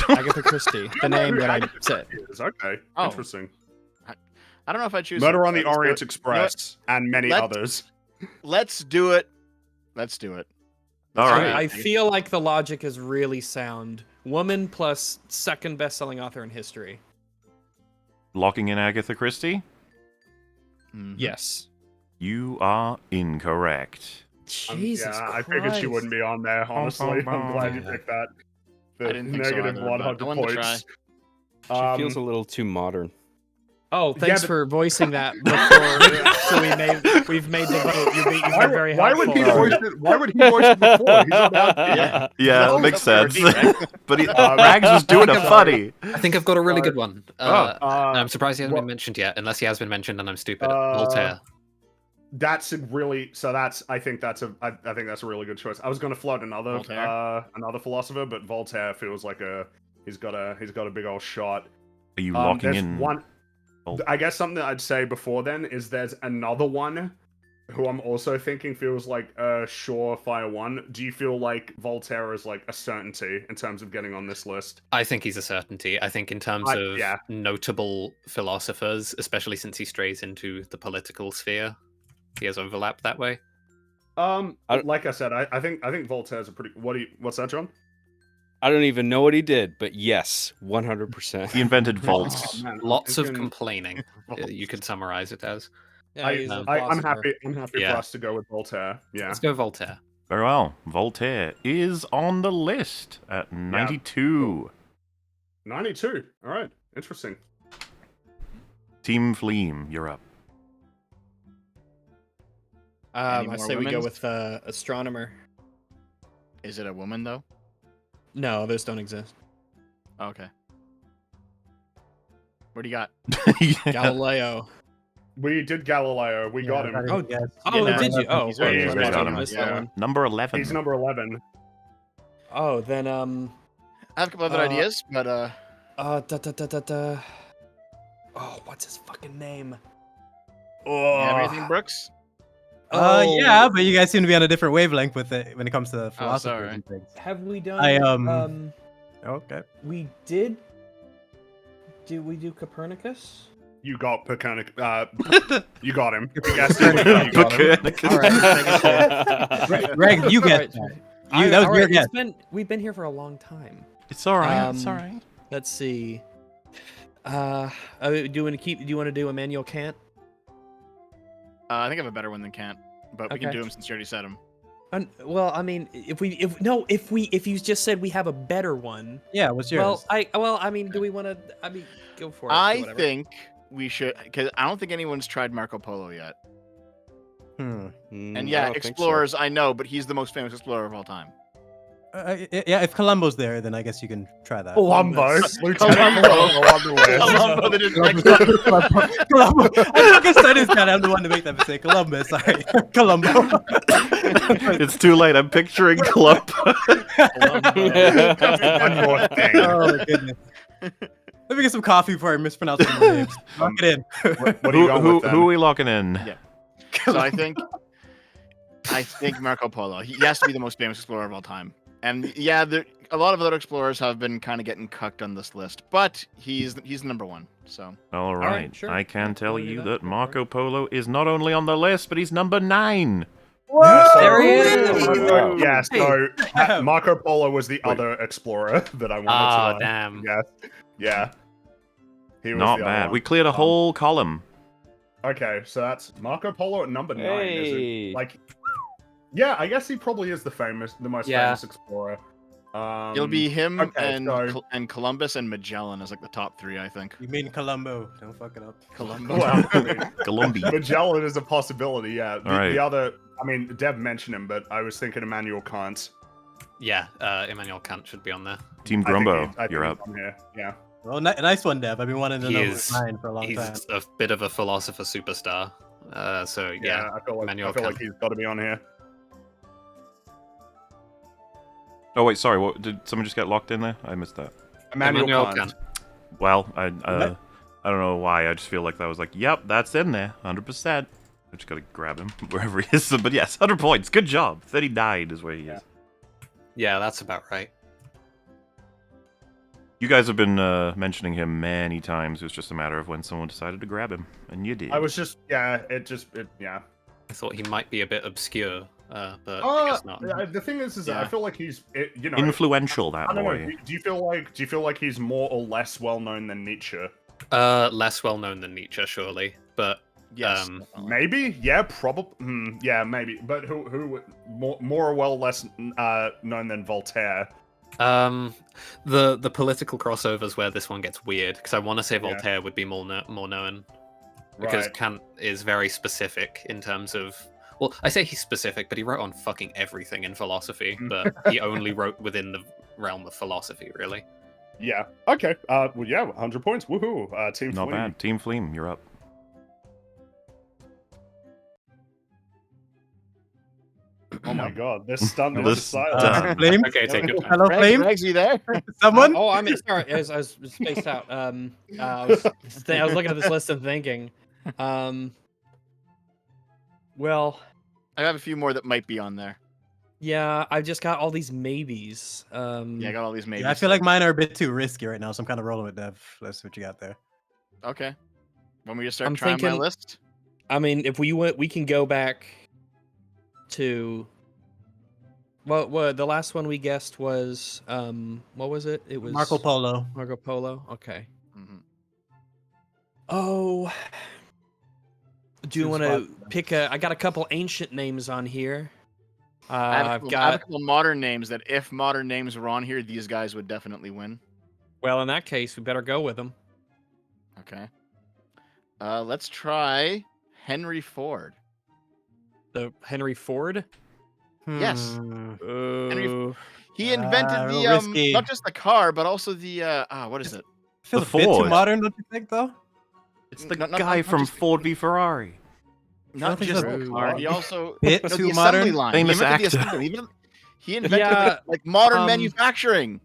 Agatha Christie, the name that I said. Okay, interesting. I don't know if I choose Murder on the Orient Express and many others. Let's do it. Let's do it. All right. I feel like the logic is really sound. Woman plus second best-selling author in history. Locking in Agatha Christie? Yes. You are incorrect. Jesus Christ. I figured she wouldn't be on there, honestly. I'm glad you picked that. I didn't think so either, 100 points. She feels a little too modern. Oh, thanks for voicing that before. So we've made the vote. You've been very helpful. Why would he voice it before? He's about yeah, that makes sense. But Rags was doing a funny. I think I've got a really good one. I'm surprised he hasn't been mentioned yet, unless he has been mentioned and I'm stupid. Voltaire. That's really I think that's a really good choice. I was going to float another philosopher, but Voltaire feels like he's got a big old shot. Are you locking in one? I guess something that I'd say before then is there's another one who I'm also thinking feels like a surefire one. Do you feel like Voltaire is like a certainty in terms of getting on this list? I think he's a certainty. I think in terms of yeah. notable philosophers, especially since he strays into the political sphere, he has overlap that way. Like I said, I think Voltaire's a pretty. What's that, John? I don't even know what he did, but yes, 100%. He invented volts. Oh, man, Lots of thinking- complaining. You could summarize it as. Yeah, he's a I'm philosopher. happy. I'm happy Yeah. for us to go with Voltaire. Yeah. Let's go Voltaire. Very well. Voltaire is on the list at 92. 92. All right. Interesting. Team Fleem, you're up. I more say we go women's? with astronomer. Is it a woman though? No, those don't exist. Okay. What do you got? Galileo. We did Galileo. We got him. Oh, yes. Oh, Yeah, did you? Oh, he's wait, very I good on must him. have missed that Yeah. one. Number 11. He's number 11. Oh, then I have a couple other ideas, but Oh, what's his fucking name? you have anything, Brooks? Yeah, but you guys seem to be on a different wavelength with it when it comes to philosophers sorry. and things. Have we done? Okay. We did. Did we do Copernicus? You got Copernicus. You got him. You guessed it. You got him. All right. Greg, you get Alright. that. That was your guess. We've been here for a long time. It's all right. It's all Um, right. Let's see. Do you want to do Immanuel Kant? I think I have a better one than Kant, but we can Okay. do him since you already said him. Well, I mean, if you just said we have a better one. Yeah, what's yours? I mean, do we want to? I mean, go for it. I whatever. think we should, because I don't think anyone's tried Marco Polo yet. Hmm. And yeah, explorers, I know, but he's the most famous explorer of all time. Yeah, if Columbo's there, then I guess you can try that. Columbo. Lieutenant Columbo. Columbo on the list. Columbo, the detective. Columbo. I fucking started that. I'm the one to make that mistake. Columbus, sorry. Columbo. It's too late. I'm picturing Clump. One more thing. Oh my goodness. Let me get some coffee before I mispronounce some more names. Lock it in. What are you going with then? Who are we locking in? Yeah. So I think Marco Polo. He has to be the most famous explorer of all time. And yeah, a lot of other explorers have been kind of getting cucked on this list, but he's number one. So All right. sure. I can tell Wanna do you that? that Go for Marco Polo is not only on the list, but he's number 9. There he is. Yeah, so Marco Polo was the other explorer that I wanted to Damn. guess. Yeah. He was Not the bad. other We one. cleared a whole column. Okay, so that's Marco Polo at number 9. Is Hey. it? Like, yeah, I guess he probably is the most Yeah. famous explorer. it'll be him okay, so- and Columbus and Magellan as like the top 3, I think. You mean Columbo. Don't fuck it up. Columbo. Well, I mean, Columbia. Magellan is a possibility. Yeah. The, Alright. the other, I mean, Deb mentioned him, but I was thinking Immanuel Kant. Yeah, Immanuel Kant should be on there. Team I think Grumbo, I think you're he's up. on here. Yeah. Well, nice one, Dev. I've been wanting to He know is- mine for a long time. He's a bit of a philosopher superstar. So yeah, I feel like Immanuel like Kant. he's got to be on here. Oh wait, sorry. What did someone just get locked in there? I missed that. Immanuel Kant. Well, I don't know why. I just feel like that was like, yep, that's in there, 100%. I just gotta grab him wherever he is. But yes, 100 points. Good job. 39 is where he is. Yeah, that's about right. You guys have been mentioning him many times. It was just a matter of when someone decided to grab him, and you did. I was just, yeah. I thought he might be a bit obscure, but I guess not. The thing is that Yeah. I feel like he's, you know, Influential, that I don't boy. know. Do you feel like he's more or less well known than Nietzsche? Less well known than Nietzsche, surely, but Yes. Um, Maybe, yeah, probably, yeah, maybe. But who more or well less known than Voltaire? the political crossovers where this one gets weird because I want to say Voltaire would be more known because Right. Kant is very specific in terms of. Well, I say he's specific, but he wrote on fucking everything in philosophy, but he only wrote within the realm of philosophy, really. Yeah. Okay. Well, yeah, 100 points. Woohoo! Team Not Fleem. bad. Team Fleem, you're up. Oh my god, this stunned This this silence. Flame? Okay, take your time. Hello, Flame? Greg's you there? Someone? Oh, I mean, sorry, I was spaced out. I was looking at this list and thinking. Well, I have a few more that might be on there. yeah, I've just got all these maybes. Yeah, I got all these maybes. Yeah, I feel like mine are a bit too risky right now, so I'm kind of rolling with Dev. Let's see what you got there. Okay. Want me to start I'm trying my thinking- list? I mean, if we went, we can go back to. Well, the last one we guessed was what was it? It was Marco Polo. Marco Polo. Okay. Mhm. Oh, do you Two want to spots. pick a? I got a couple ancient names on here. I have I've I have a got. couple modern names that if modern names were on here, these guys would definitely win. Well, in that case, we better go with them. Okay. Let's try Henry Ford. The Henry Ford. Yes. Uh, He invented real the risky. not just the car, but also the what is it? Feels The a bit too Ford. modern, don't you think, though? It's the Not- guy not from just- Ford v Ferrari. Not think just so. the car. He also Bit no, too the assembly modern? line. Famous he invented the actor. assembly. He invented Yeah, like modern um, manufacturing.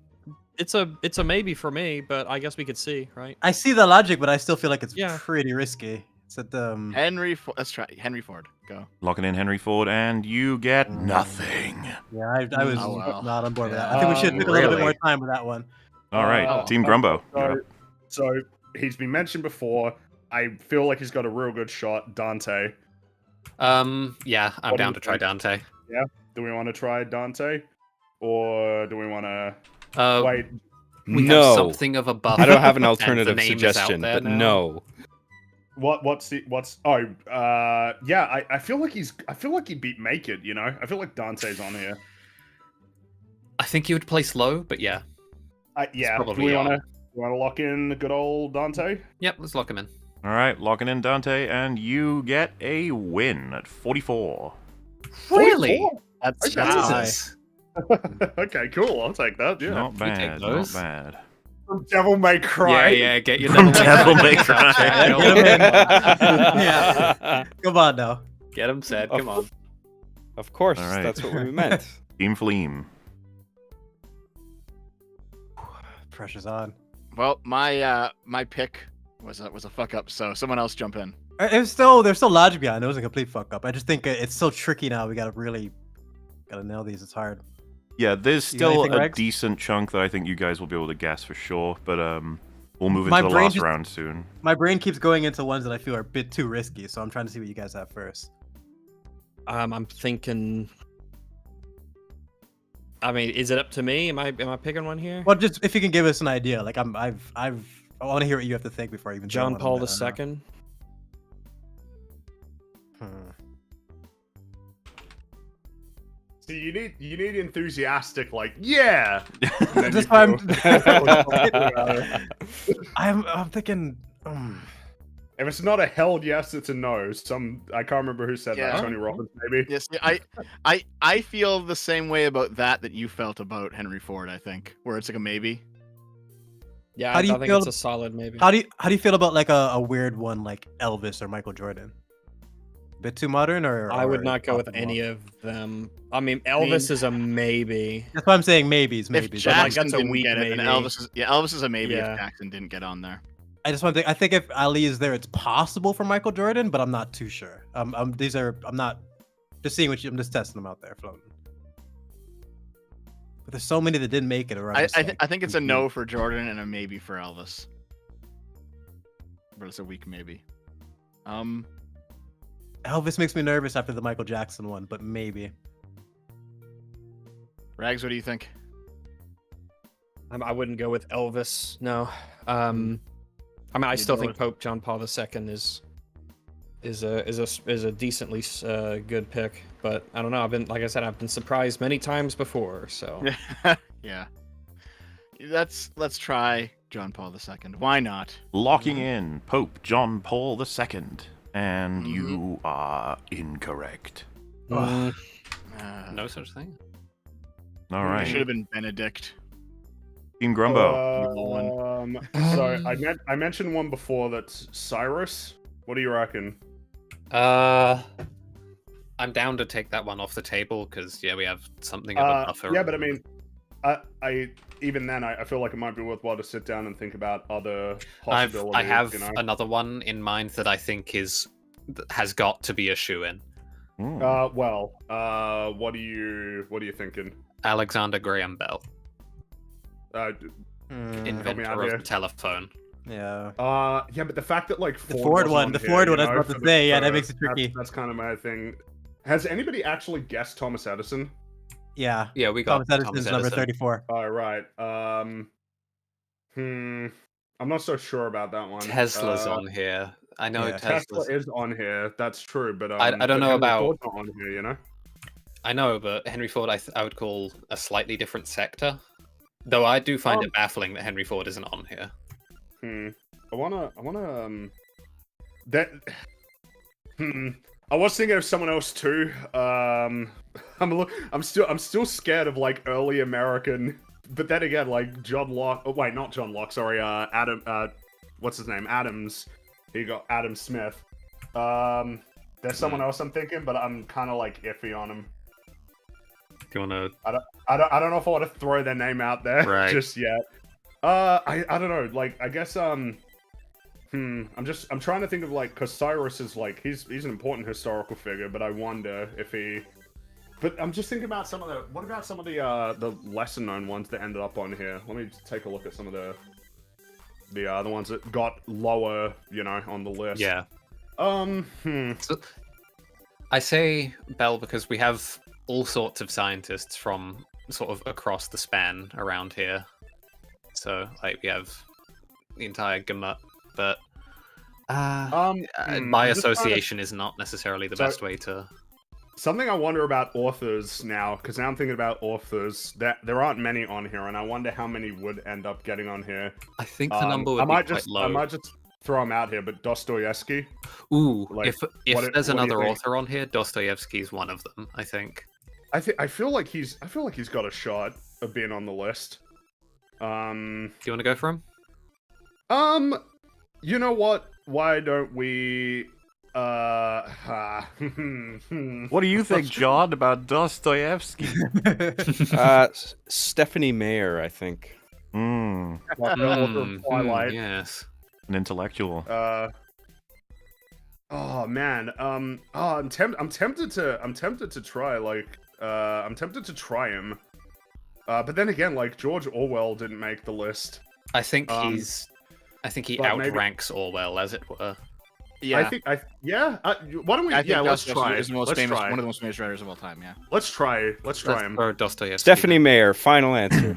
it's a maybe for me, but I guess we could see, right? I see the logic, but I still feel like it's Yeah. pretty risky. It's at the Henry Ford. Let's try Henry Ford. Go. Locking in Henry Ford, and you get nothing. yeah. I was Oh, well. not on board with that. I think we should Um, take a little bit really? more time with that one. All right, Uh, Team Grumbo. you're up. So he's been mentioned before. I feel like he's got a real good shot. Dante. Yeah, I'm What do down you to try think? Dante. Do we want to try Dante, or do we want to wait? We have No. something of a buff. I don't have an and the alternative name is out suggestion, there but now. no. What's? Yeah. I feel like he beat Make It. You know. I feel like Dante's on here. I think he would place low, but yeah. Yeah. probably Do we on. want to lock in the good old Dante? Yep, let's lock him in. All right, locking in Dante, and you get a win at 44. Really? 44? That's Okay. high. Jesus. Okay, cool. I'll take that. Yeah. Not take bad, not those. bad. Devil May Cry. Yeah, get your From devil Devil May Cry. Cry. Get him in. Yeah. Come on now. Get him said. Come on. Of course, All right. that's what we meant. Team Fleem. Pressure's on. Well, my pick was a fuck up. So someone else jump in. There's still logic behind it. It was a complete fuck up. I just think it's so tricky now. We gotta nail these. It's hard. Yeah, there's You got still anything, a Rex? decent chunk that I think you guys will be able to guess for sure, but we'll move My into the brain last just- round soon. My brain keeps going into ones that I feel are a bit too risky, so I'm trying to see what you guys have first. I'm thinking. I mean, is it up to me? Am I picking one here? Well, just if you can give us an idea. Like I want to hear what you have to think before I even. John throw one Paul on there. II. See, you need enthusiastic, like, yeah. And then That's you why go- I'm thinking. If it's not a hell yes, it's a no. I can't remember who said Yeah. that. Tony Robbins, maybe. Yes, I feel the same way about that you felt about Henry Ford. I think where it's like a maybe. Yeah, How I do you think feel- it's a solid maybe. How do you feel about like a weird one like Elvis or Michael Jordan? Bit too modern, or I would or not go with off the wall? any of them. I mean, Elvis is a maybe. That's why I'm saying maybes. If Maybes. like, Jackson that's a didn't weak get it, then maybe. Elvis is a maybe Yeah. if Jackson didn't get on there. I just want to think. I think if Ali is there, it's possible for Michael Jordan, but I'm not too sure. I'm not just seeing what I'm just testing them out there floating. But there's so many that didn't make it. Or I think it's a no for Jordan and a maybe for Elvis. But it's a weak maybe. Elvis makes me nervous after the Michael Jackson one, but maybe. Rags, what do you think? I wouldn't go with Elvis. No. I mean, I You still go think with- Pope John Paul II is a decently good pick, but I don't know. I've been surprised many times before. So Yeah. Let's try John Paul II. Why not? Locking in Pope John Paul II, and Mhm. you are incorrect. Mm, No such thing. All It right, should have been Benedict. Team Grumbo. So I mentioned one before that's Cyrus. What do you reckon? I'm down to take that one off the table because we have something of a buffer. Yeah, but I mean, I even then I feel like it might be worthwhile to sit down and think about other possibilities. I have you know? another one in mind that I think has got to be a shoe in. Hmm. What are you thinking? Alexander Graham Bell, inventor out of here. the telephone. Yeah. Yeah, but the fact that like The Ford wasn't one, on the here, Ford you one, I was know, about to for the- say, yeah, that for- makes it tricky. That's kind of my thing. Has anybody actually guessed Thomas Edison? Yeah. Yeah, we got Thomas Edison's number Edison. 34. All right. I'm not so sure about that one. Tesla's on here. I know yeah. Tesla Tesla's. is on here. That's true, but I don't but know Henry about- Ford's not on here. You know. I know, but Henry Ford, I would call a slightly different sector. Though I do find it baffling that Henry Ford isn't on here. I wanna that. I was thinking of someone else too. I'm still scared of like early American, but then again, like John Locke. Oh wait, not John Locke. Sorry, Adam. What's his name? Adams. He got Adam Smith. There's someone else I'm thinking, but I'm kind of like iffy on him. Do you want to? I don't know if I want to throw their name out there Right. just yet. I don't know. Like I guess I'm trying to think of like, because Cyrus is like he's an important historical figure, but I wonder if he. But I'm just thinking about what about some of the lesser known ones that ended up on here? Let me just take a look at some of the ones that got lower, you know, on the list. Yeah. So, I say Bell because we have all sorts of scientists from sort of across the span around here. So like we have the entire gamut, but by I'm just trying to- association is not necessarily the best way to. Something I wonder about authors now, because now I'm thinking about authors, that there aren't many on here, and I wonder how many would end up getting on here. I think the number would I might be quite just low. I might just throw him out here, but Dostoevsky. Ooh, like, if what there's do you another think? author on here, Dostoevsky's one of them. I think. I feel like he's got a shot of being on the list. Do you want to go for him? You know what? Why don't we? What do you think, John, about Dostoevsky? Stephanie Meyer, I think. Hmm. Twilight. Yes. An intellectual. Oh man. I'm tempted to try him. But then again, like George Orwell didn't make the list. I think he but maybe- outranks Orwell, as it were. Yeah. Why don't we? I think let's Dostoevsky try. is the most Let's famous, try. one of the most famous writers of all time. Yeah. Let's try. Let's try him. Or Dostoevsky. Stephanie Meyer, final answer.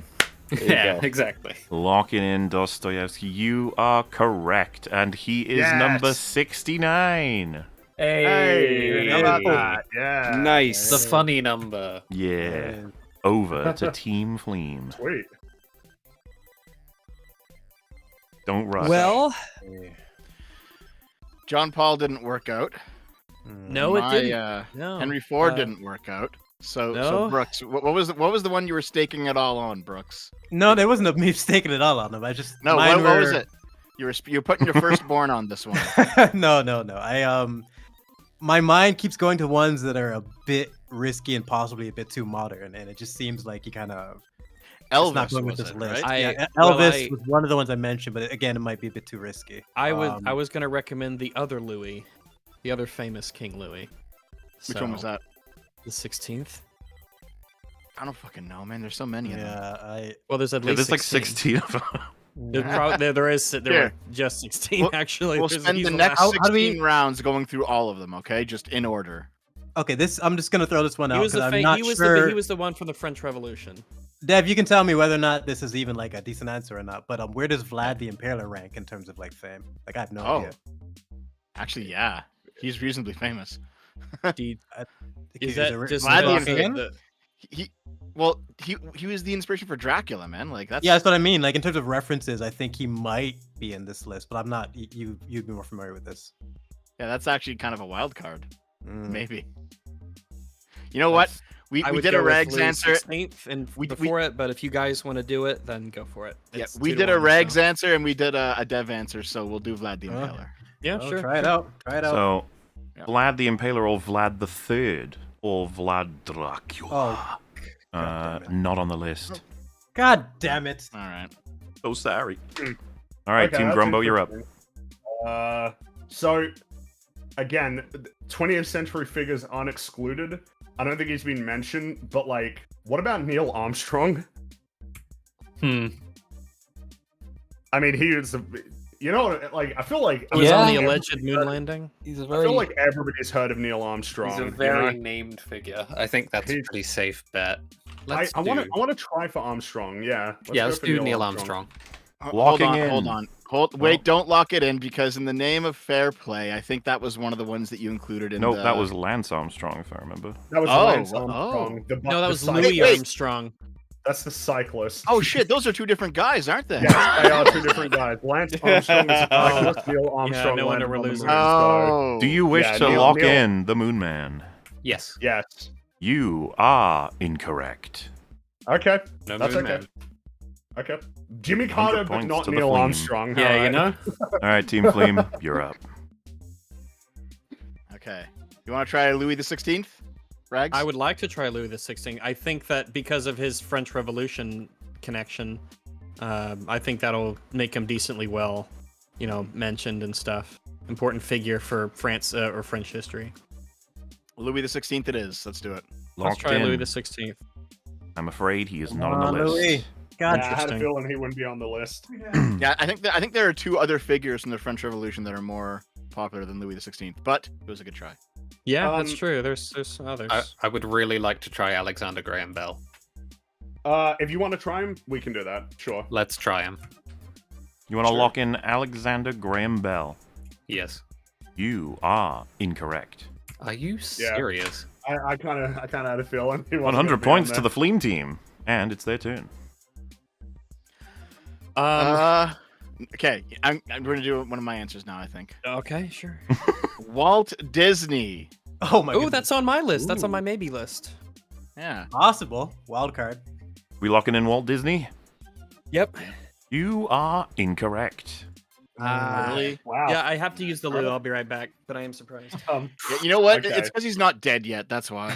There you Yeah, go. exactly. Locking in Dostoevsky. You are correct, and he is Yes. number 69. Hey, how about that? Yeah. Nice. The funny number. Yeah. Over to Team Fleam. Sweet. Don't rush. Well, John Paul didn't work out. no, it My, didn't. No. Henry Ford Uh, didn't work out. So no. Brooks, what was the one you were staking it all on, Brooks? No, there wasn't a me staking it all on them. I just No, mine what was were- it? You're putting your firstborn on this one. no. I my mind keeps going to ones that are a bit risky and possibly a bit too modern, and it just seems like you kind of it's not Elvis going with was this it, list. right? Yeah, well, Elvis I- was one of the ones I mentioned, but again, it might be a bit too risky. I was going to recommend the other Louis, the other famous King Louis. Which one was So, that? The 16th. I don't fucking know, man. There's so many of them. Yeah, Well, there's at Yeah, least there's like 16. 16 of them. There Here. were just 16 We'll- actually. We'll There's spend these the last- next How do we- 16 rounds going through all of them, okay? Just in order. Okay, I'm just gonna throw this one He out was, because the I'm not sure. he was the one from the French Revolution. Dev, you can tell me whether or not this is even like a decent answer or not. But where does Vlad the Impaler rank in terms of like fame? Like I have no Oh. idea. Actually, yeah. He's reasonably famous. Is Is that it- just Vlad the off Impaler? He was the inspiration for Dracula, man. Like that's Yeah, that's what I mean. Like in terms of references, I think he might be in this list, but I'm not. You'd be more familiar with this. that's actually kind of a wild card. Mm. Maybe. You know what? We I would did go a with regs Louis answer. 16th and We- before it, but if you guys want to do it, then go for it. Yeah, It's we 2 did to a 1, regs so- answer and we did a dev answer, so we'll do Vlad the Okay. Impaler. Yeah, Well, sure. Try it out. Try it out. So, Yeah. Vlad the Impaler or Vlad the Third or Vlad Dracula. God damn it. Not on the list. God damn it! All right. So sorry. All right, Okay, Team that's Grumbo, you're up. interesting. So again, 20th century figures aren't excluded. I don't think he's been mentioned, but like, what about Neil Armstrong? Hmm. I mean, he was, you know, like I feel like It was Yeah. on the alleged moon landing. He's a I very feel like everybody's heard of Neil Armstrong. He's a you very know? named figure. I think that's a He's- pretty safe bet. I want to try for Armstrong. Yeah. Let's go for do Neil Armstrong. Hold Locking on, in. hold on. Wait, don't lock it in because in the name of fair play, I think that was one of the ones that you included in Nope, the... that was Lance Armstrong, if I remember. That was Oh, Lance oh. Armstrong. No, that was the Louis Wait. Armstrong. That's the cyclist. Oh shit, those are two different guys, aren't they? Yes, they are two different guys. Lance Armstrong is a cyclist. Neil Armstrong no wonder landed we're on the losing. moon, so- Oh. Do you wish yeah, to Neil- lock Neil- in the Moon Man? Yes. Yes. You are incorrect. Okay. No That's Moon okay. Man. Okay. Jimmy 100 Carter, but points not to the Neil Fleam. Armstrong. Yeah, you alright. know. All right, Team Fleam, you're up. Okay. You want to try Louis the 16th? Rags? I would like to try Louis XVI. I think that because of his French Revolution connection, I think that'll make him decently well, mentioned and stuff. Important figure for France or French history. Louis the 16th it is. Let's do it. Let's Locked try in. Louis XVI. I'm afraid he is not Come on the on, list. Louis. God, Yeah, I had a Interesting. feeling he wouldn't be on the list. Yeah, I think there are two other figures from the French Revolution that are more popular than Louis the 16th, but it was a good try. Yeah, that's Um, true. There's others. I would really like to try Alexander Graham Bell. If you want to try him, we can do that. Sure. Let's try him. You want to Sure. lock in Alexander Graham Bell? Yes. You are incorrect. Are you serious? I kind of had a feeling. He wasn't 100 gonna be on points to there. the Fleam team, and it's their turn. Okay, I'm going to do one of my answers now, I think. Okay, sure. Walt Disney. Oh my Oh, goodness. that's on my list. That's on Ooh. my maybe list. Yeah. Possible. Wild card. We locking in Walt Disney? Yep. You are incorrect. Really? Wow. Yeah, I have to use the loo. I'll be right back. But I am surprised. Um, Yeah, you know what? Okay. It's because he's not dead yet. That's why.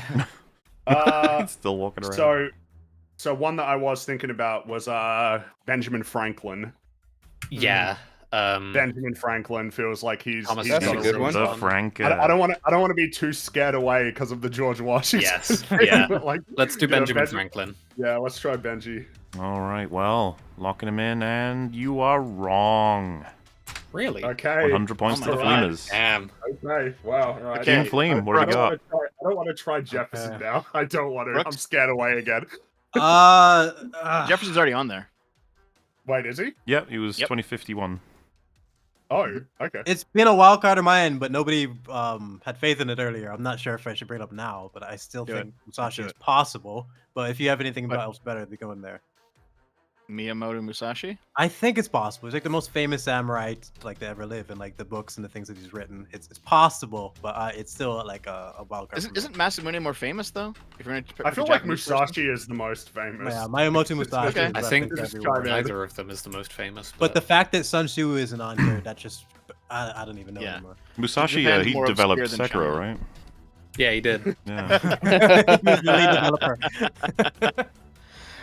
Still walking around. So one that I was thinking about was Benjamin Franklin. Yeah. Benjamin Franklin feels like he's Thomas he's That's a got good real one. The fun. Frank. I don't want to be too scared away because of the George Washington. Yes, thing, yeah. but, like, Let's do you know, Benjamin Benji- Franklin. Yeah, let's try Benji. All right, well, locking him in, and you are wrong. Really? Okay. 100 points Oh to the my God. Fleamers. Damn. Okay. Wow. All right. Okay. Team Flame, what do you got? I don't want to try Jefferson Okay. now. I don't want to. I'm Brooks? scared away again. Jefferson's already on there. Wait, is he? Yep, he was Yep. 2051. Oh, okay. It's been a wild card of mine, but nobody had faith in it earlier. I'm not sure if I should bring it up now, but I still Do think Musashi Do is it. possible. But if you have anything But- else better, they go in there. Miyamoto Musashi. I think it's possible. He's like the most famous samurai to ever live, and like the books and the things that he's written. It's possible, but it's still like a wild card. for me. Isn't Masamune more famous though? If you're gonna I feel like Musashi is the most famous. Yeah, Miyamoto Musashi. Okay. is I what think Just everyone- try to- neither of them is the most famous. But the fact that Sun Tzu isn't on here, that just I don't even know Yeah. anymore. Musashi, Japan's he more developed obscure than Sekiro, China. right? yeah, he did. Yeah. He's the lead developer.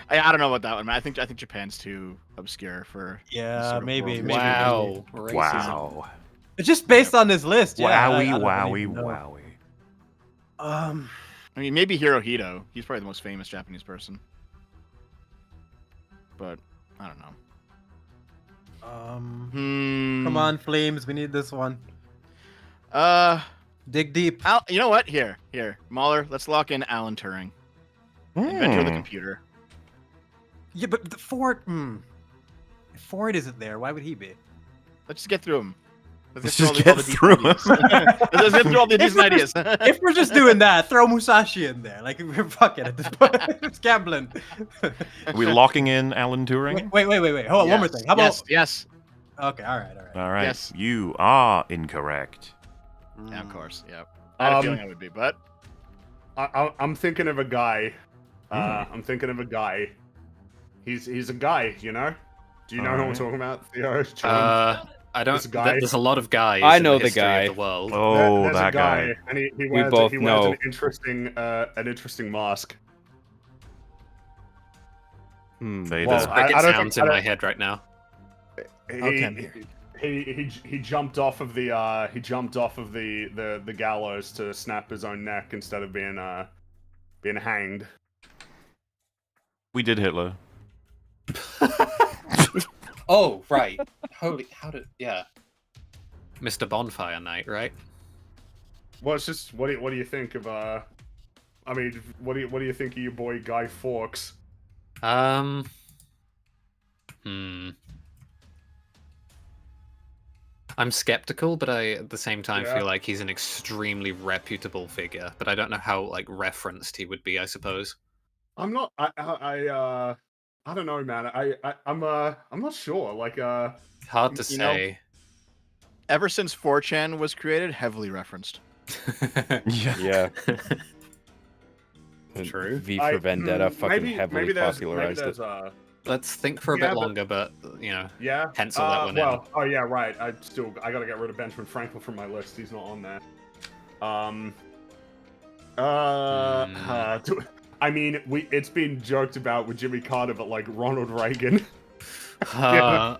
I don't know about that one, man. I think Japan's too obscure for. Yeah, sort of maybe. world. Maybe. Wow. Racism. wow. It's just based on this list. Yeah, Wowie, I don't wowie, even know. wowie. I mean, maybe Hirohito. He's probably the most famous Japanese person. But I don't know. Come on, Flames. We need this one. Dig deep. You know what? Here. Mahler, let's lock in Alan Turing, inventor of the computer. Yeah, but the Ford. If Ford isn't there, why would he be? Let's just get through him. Let's just get through him. Let's get through all the decent ideas. If we're just doing that, throw Musashi in there. Like we're fucking at this point. It's gambling. Are we locking in Alan Turing? Wait. Hold on, one more thing. How about? Yes. Okay, all right. All right. Yes. You are incorrect. Yeah, of course. Yeah. I had a Um, feeling I would be, but I'm thinking of a guy. I'm thinking of a guy. He's a guy, you know? Do you know who I'm Alright. talking about, Theo? John? I don't. This guy? There's a lot of guys. I in know the the history guy. Of the world. Oh, There's that a guy, guy. and he We wears, both he know. wears an interesting mask. Vader. Well, There's I cricket don't sounds think- in I my don't- head right now. He, Okay, I'm here. he jumped off of the the gallows to snap his own neck instead of being hanged. We did Hitler. Oh, right. Holy, yeah. Mr. Bonfire Knight, right? Well, it's just what do you think of I mean, what do you think of your boy Guy Fawkes? I'm skeptical, but I at the same time Yeah. feel like he's an extremely reputable figure. But I don't know how like referenced he would be, I suppose. I'm not. I don't know, man. I'm not sure. Like Hard to You know- say. Ever since 4chan was created, heavily referenced. Yeah. Yeah. True. V for Vendetta fucking heavily popularized there's, it. Let's think for a Yeah, bit but- longer, but you know, Yeah. pencil that one well, oh yeah, right. I gotta get rid of Benjamin Franklin from my list. He's not on there. I mean, it's been joked about with Jimmy Carter, but like Ronald Reagan. in.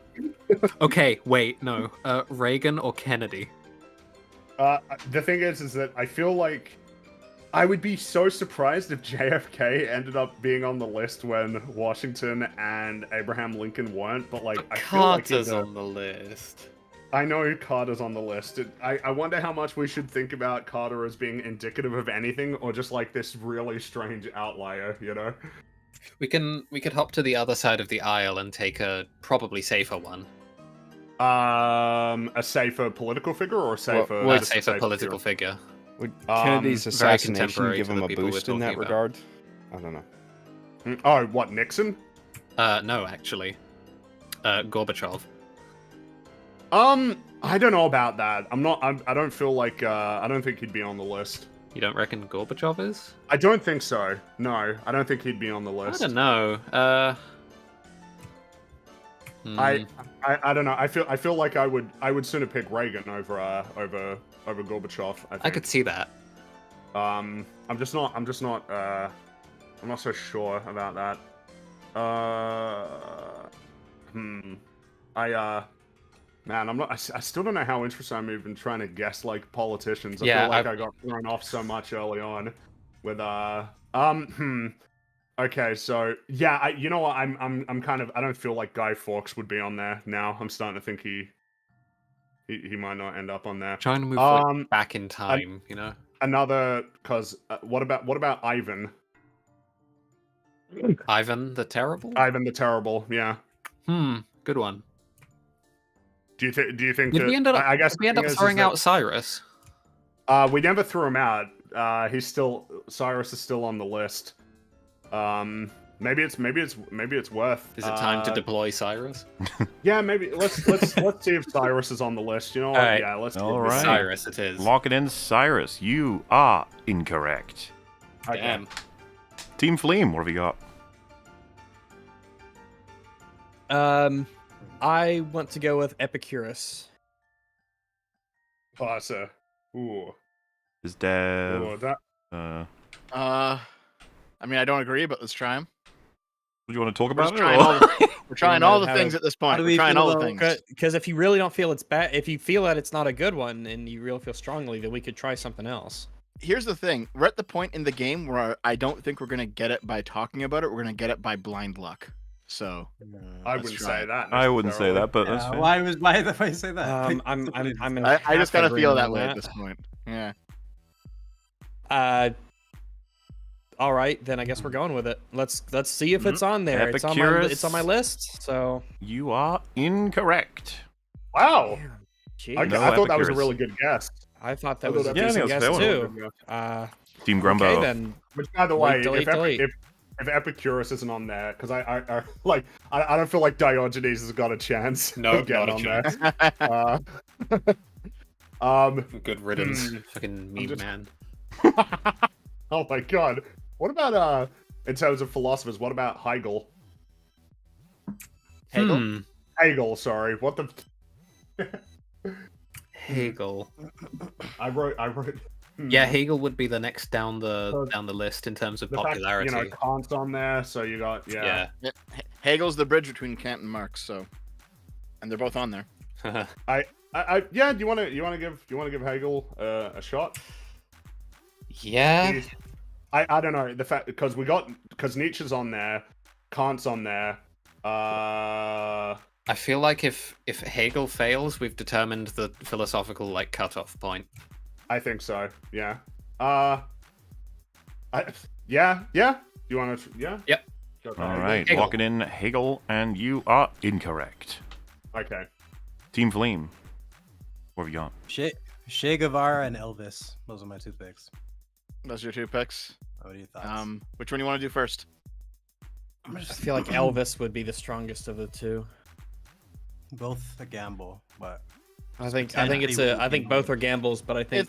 Okay, wait, no. Reagan or Kennedy? The thing is that I feel like I would be so surprised if JFK ended up being on the list when Washington and Abraham Lincoln weren't. But like, I feel like Carter's he's on the list. I know Carter's on the list. I wonder how much we should think about Carter as being indicative of anything, or just like this really strange outlier, you know? We could hop to the other side of the aisle and take a probably safer one. A safer political figure or a safer? Well, just a safer political figure. Would Kennedy's very assassination contemporary give to him the a people we're boost in that talking about. regard? I don't know. Oh, what, Nixon? No, actually. Gorbachev. I don't know about that. I don't feel like. I don't think he'd be on the list. You don't reckon Gorbachev is? I don't think so. No, I don't think he'd be on the list. I don't know. I don't know. I feel like I would sooner pick Reagan over Gorbachev. I think. I could see that. I'm not so sure about that. Man, I'm not. I still don't know how interested I'm even trying to guess like politicians. I Yeah, feel like I got thrown off so much early on with Okay, so yeah, you know what? I'm kind of. I don't feel like Guy Fawkes would be on there now. I'm starting to think he might not end up on there. Trying to move like, back in time, you know. Another, because what about Ivan? Ivan the Terrible. Ivan the Terrible, yeah. Good one. Do you think Did that, we end up? I guess Did we end up throwing out Cyrus? We never threw him out. Cyrus is still on the list. Maybe it's worth. Is it time to deploy Cyrus? Yeah, maybe let's see if Cyrus is on the list. You know what? Alright. Yeah, let's. All give this- right. Cyrus, it is. Lock it in, Cyrus. You are incorrect. Okay. Damn. Team Fleam, what have you got? I want to go with Epicurus. Passer. Ooh. Is Dev? Ooh, that. I mean, I don't agree, but let's try them. Do you want to talk We're about just it? trying or- all the, we're trying all the How things do- at this How point. do We're we trying feel all the about- things. Because if you really don't feel it's bad, if you feel that it's not a good one, and you really feel strongly, then we could try something else. Here's the thing: we're at the point in the game where I don't think we're gonna get it by talking about it. We're gonna get it by blind luck. So I let's wouldn't try say it. that. I wouldn't say necessarily. that, but that's fair. Why did I say that? I'm I just kind of feel that agreeing way on at this point. Yeah. All right, then I guess we're going with it. Let's see if it's on there. It's on my list. So You are incorrect. Wow. Gee, I No thought that was a Epicurus. really good guess. I thought that I was thought a that was- decent Yeah, guess I think too. Team Grumbo. Okay then. Which, by the Wait, way, delete. if Epicurus isn't on there, because I don't feel like Diogenes has got a chance. No, of getting not a on chance. there. Good riddance, Hmm. fucking meme just- man. Oh my god. What about in terms of philosophers? What about Hegel? Hegel? Hegel, sorry. What the? Hegel. I wrote. Yeah, Hegel would be the next down the list in terms of The fact, popularity. Kant's on there, so you got yeah. Hegel's the bridge between Kant and Marx. So, and they're both on there. Yeah. Do you want to give Hegel a shot? Yeah. I don't know the fact because Nietzsche's on there, Kant's on there. I feel like if Hegel fails, we've determined the philosophical like cutoff point. I think so. Yeah. Yeah. You want to? Yeah. Yep. Okay. All right, Hegel. lock it in, Hegel, and you are incorrect. Okay. Team Fleem, what have you got? Che Guevara and Elvis. Those are my 2 picks. Those are your 2 picks. What are your thoughts? Which one do you want to do first? I feel like Elvis would be the strongest of the two. Both a gamble, but I think both are gambles, but I think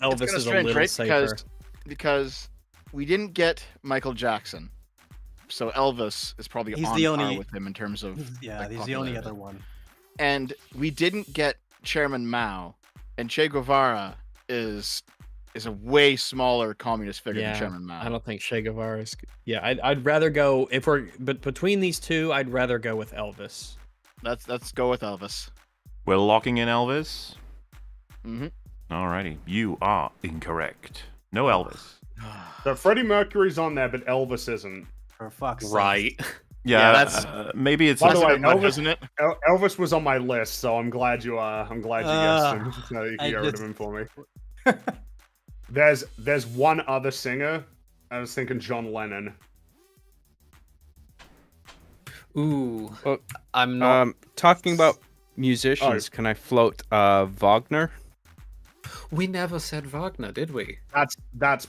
Elvis kinda is a strange, little right? safer. Because we didn't get Michael Jackson, so Elvis is probably He's on the par only- with him in terms of like, he's the only popularity. other one. And we didn't get Chairman Mao, and Che Guevara is a way smaller communist figure than Chairman Mao. I don't think Che Guevara is. Yeah, I'd rather go but between these two, I'd rather go with Elvis. Let's go with Elvis. We're locking in Elvis. Mm-hmm. Alrighty, you are incorrect. No Elvis. So Freddie Mercury's on there, but Elvis isn't. For fuck's sake. Right. Yeah, that's- maybe it's. By the way, Elvis, Elvis, isn't it? Elvis was on my list, so I'm glad you guessed him. So you can get rid of him for me. There's one other singer. I was thinking John Lennon. Ooh. Well, I'm not. Talking about musicians, can I float Wagner? We never said Wagner, did we? That's Wagner's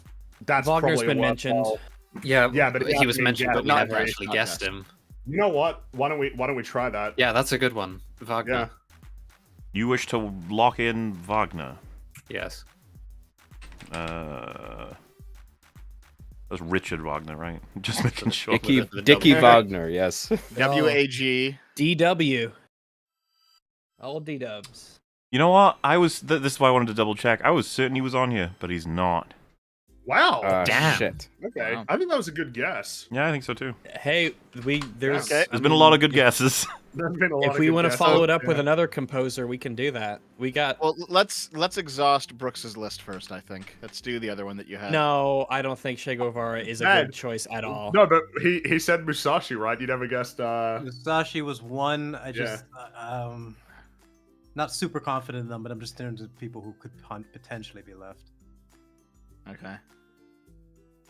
probably been a mentioned. worthwhile. Yeah. Yeah, but he was mentioned, but we not never guessed, actually not guessed guessed. him. You know what? Why don't we try that? Yeah, that's a good one. Wagner. Yeah. You wish to lock in Wagner. Yes. That's Richard Wagner, right? Just making sure. Dickie double. Wagner, yes. WAG. DW. All D-dubs. You know what? This is why I wanted to double check. I was certain he was on here, but he's not. Wow. Damn. Shit. Okay. Wow. I think that was a good guess. Yeah, I think so too. Hey, there's Okay. There's been a lot of good guesses. There's been a lot If of we good want to guesses. follow it up with Yeah. another composer, we can do that. We got. Well, let's exhaust Brooks's list first. I think. Let's do the other one that you had. No, I don't think Che Guevara is a Dad. good choice at all. No, but he said Musashi, right? You never guessed. Musashi was one. I just not super confident in them, but I'm just turning to people who could potentially be left. Okay.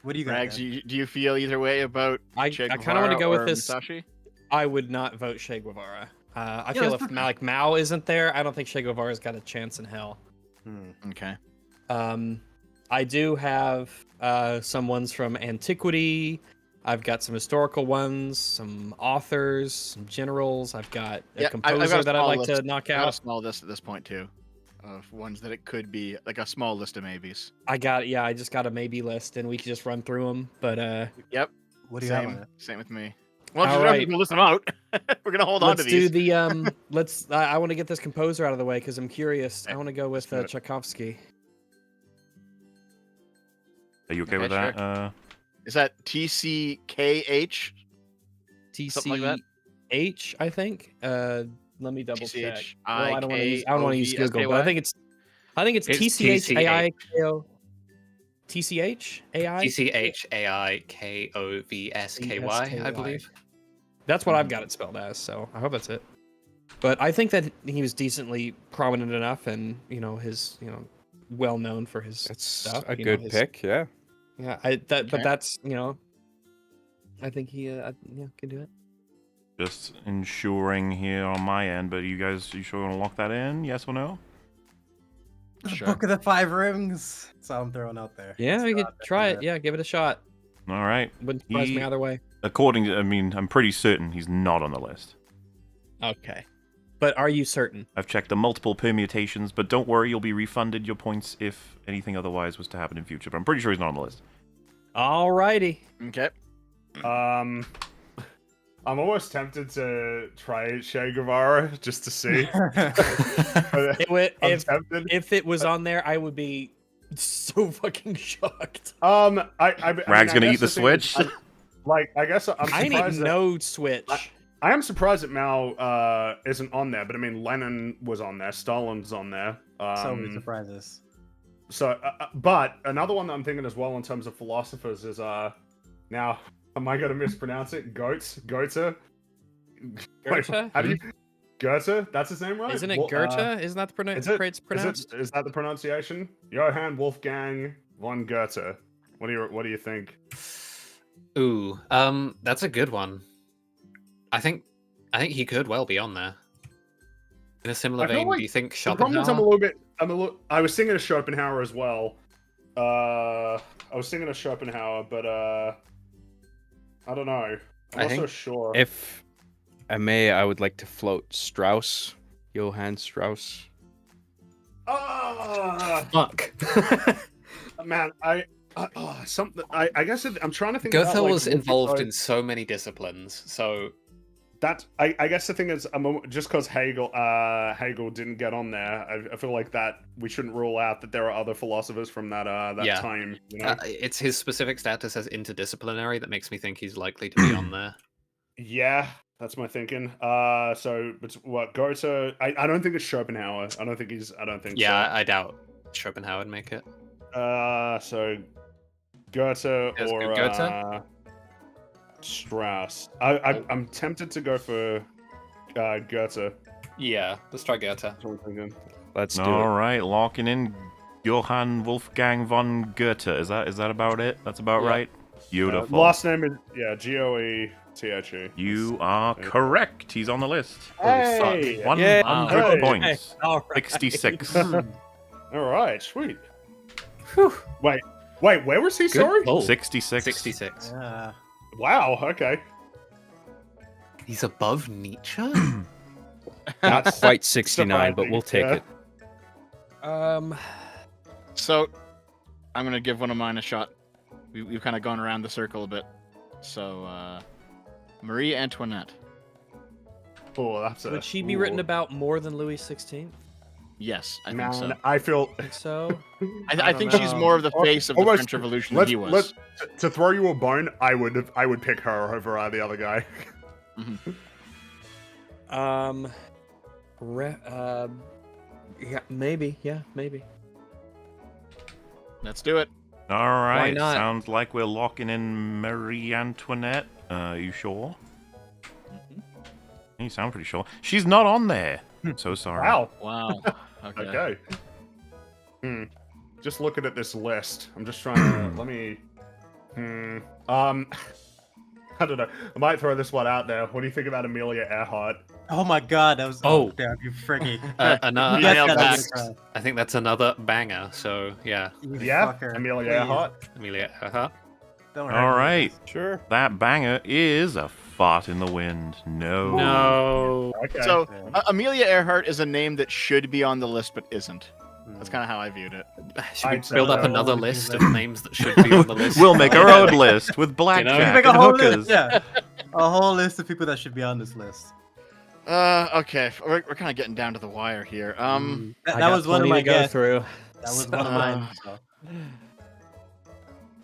What do you got? Rags, Dan? do you feel either way about I Che kind of want to Guevara go with or this. Musashi? I would not vote Che Guevara. I Yeah, feel that's if okay. like Mao isn't there, I don't think Che Guevara's got a chance in hell. Okay. I do have some ones from antiquity. I've got some historical ones, some authors, some generals. I've got a Yeah, composer I've got a that I'd small like list. to knock I got a out. small list at this point too, of ones that it could be, like a small list of maybes. I just got a maybe list, and we can just run through them. But Yep. What do you have? Same. on it? Same with me. Well, All just right. gonna list them out. We're gonna hold on to let's do these. the I want to get this composer out of the way because I'm curious. I Okay, want to go with do it. Tchaikovsky. Are you okay with Okay, that? Is that TCKH? Something like that? TCH, I think. Let me double check. TCH. Well, I don't want to use Google, but I think it's It's TCHAIKO. TCHAI? TCHAIKOVSKY, I believe. That's what I've got it spelled as, so I hope that's it. But I think that he was decently prominent enough, and his well known for his That's stuff. a good pick, yeah. Yeah, Okay. but that's I think he can do it. Just ensuring here on my end, but you sure want to lock that in? Yes or no? The Sure. Book of the Five Rings. That's all I'm throwing out there. Yeah, It's we could not try it. bad. Yeah, give it a shot. All right. Wouldn't surprise me He- either way. I'm pretty certain he's not on the list. Okay, but are you certain? I've checked the multiple permutations, but don't worry, you'll be refunded your points if anything otherwise was to happen in future. But I'm pretty sure he's not on the list. Alrighty. Okay. I'm almost tempted to try Che Guevara just to see. It would, I'm tempted. if it was on there, I would be so fucking shocked. I mean, Rag's gonna I eat guess the thing is, Switch? I guess I'm I surprised need that no Switch. I am surprised that Mao isn't on there, but I mean, Lenin was on there, Stalin's on there. So many surprises. So, but another one that I'm thinking as well in terms of philosophers is now, am I going to mispronounce it? Goethe? Goethe? How do you? Goethe? That's his name, right? Isn't it Goethe? Isn't that the it's pronounced? Is that the pronunciation? Johann Wolfgang von Goethe. What do you think? Ooh, that's a good one. I think he could well be on there. In a similar I feel vein, like do you think The problem is Schopenhauer? I was singing a Schopenhauer as well. I was singing a Schopenhauer, but I don't know. I'm I not so think sure. If I may, I would like to float Strauss, Johann Strauss. Fuck. Man, I guess I'm trying to think. Goethe about, like, was what involved people- in so many disciplines, so That I guess the thing is, just because Hegel didn't get on there, I feel like that we shouldn't rule out that there are other philosophers from that Yeah. time. You know? it's his specific status as interdisciplinary that makes me think he's likely to be on there. Yeah, that's my thinking. So but what Goethe? I don't think it's Schopenhauer. I don't think Yeah, so. I doubt Schopenhauer would make it. So Goethe Yes, or Goethe? Strauss. I'm tempted to go for Goethe. Yeah, let's try Goethe. That's what I'm thinking. Let's do All it. right, locking in Johann Wolfgang von Goethe. Is that about it? That's about Yeah. right. Beautiful. Last name is Goethe. You are correct. He's on the list. Hey! 100 Hey! points. All right. 66. All right, sweet. Wait, where was he? Good Sorry. pull. 66. 66. Yeah. Wow. Okay. He's above Nietzsche? Not quite 69, but surprising, we'll take yeah. it. So, I'm gonna give one of mine a shot. We've kind of gone around the circle a bit. So, Marie Antoinette. Oh, that's Would she be written about more than Louis XVI? Yes, I Man, think so. I feel. Think so? I think she's more of the face of the Almost- French Revolution than he was. To throw you a bone, I would pick her over the other guy. Yeah, maybe. Yeah, maybe. Let's do it. All right. not? Sounds like we're locking in Marie Antoinette. You sure? You sound pretty sure. She's not on there. So sorry. Wow. Wow. Okay. Okay. Just looking at this list, I'm just trying to let me. I don't know. I might throw this one out there. What do you think about Amelia Earhart? Oh my god, that was. Oh. Damn, you freaking. Another, Yeah, I think that's another banger. So yeah, You Yeah, fucker. Amelia Please, Earhart. Amelia Earhart. don't hurt All me. right. Sure. That banger is a fart in the wind. No. No. Okay. So, Yeah. Amelia Earhart is a name that should be on the list but isn't. That's kind of how I viewed it. Should we I'd build up say- another list of names that should be on the list? We'll make our own list with You blackjack Make a and whole hookers. list. Yeah, a whole list of people that should be on this list. Okay, we're kind of getting down to the wire here. That, I that got was one of plenty my to go guesses. through. That was one of mine. So.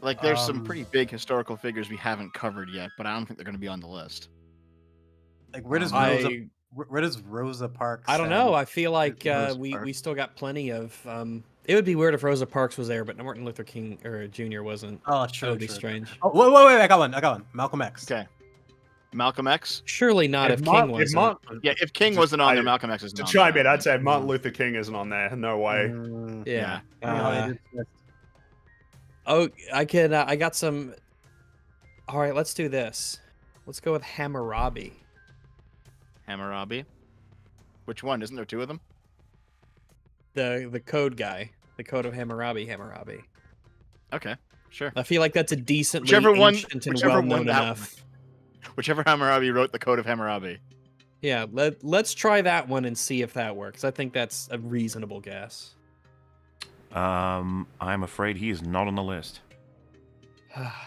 Like, there's some Um, pretty big historical figures we haven't covered yet, but I don't think they're going to be on the list. Like, where does Rosa Parks? I don't know. I feel like Rosa we Parks. still got plenty of. It would be weird if Rosa Parks was there, but Martin Luther King or Jr. wasn't. Oh, That true. would be true. strange. Oh, wait! I got one. Malcolm X. Okay. Malcolm X? Surely not if, King wasn't. Yeah, if King Just- wasn't on I- there, Malcolm X is To not. chime in, I'd say Martin Luther King isn't on there. No way. Yeah. Yeah, Oh, I could. I got some. All right, let's do this. Let's go with Hammurabi. Hammurabi. Which one? Isn't there two of them? The code guy. The code of Hammurabi. Hammurabi. Okay, sure. I feel like that's a decently Whichever one- ancient and whichever well one known that- enough. Whichever Hammurabi wrote the Code of Hammurabi. Yeah, let's try that one and see if that works. I think that's a reasonable guess. I'm afraid he is not on the list.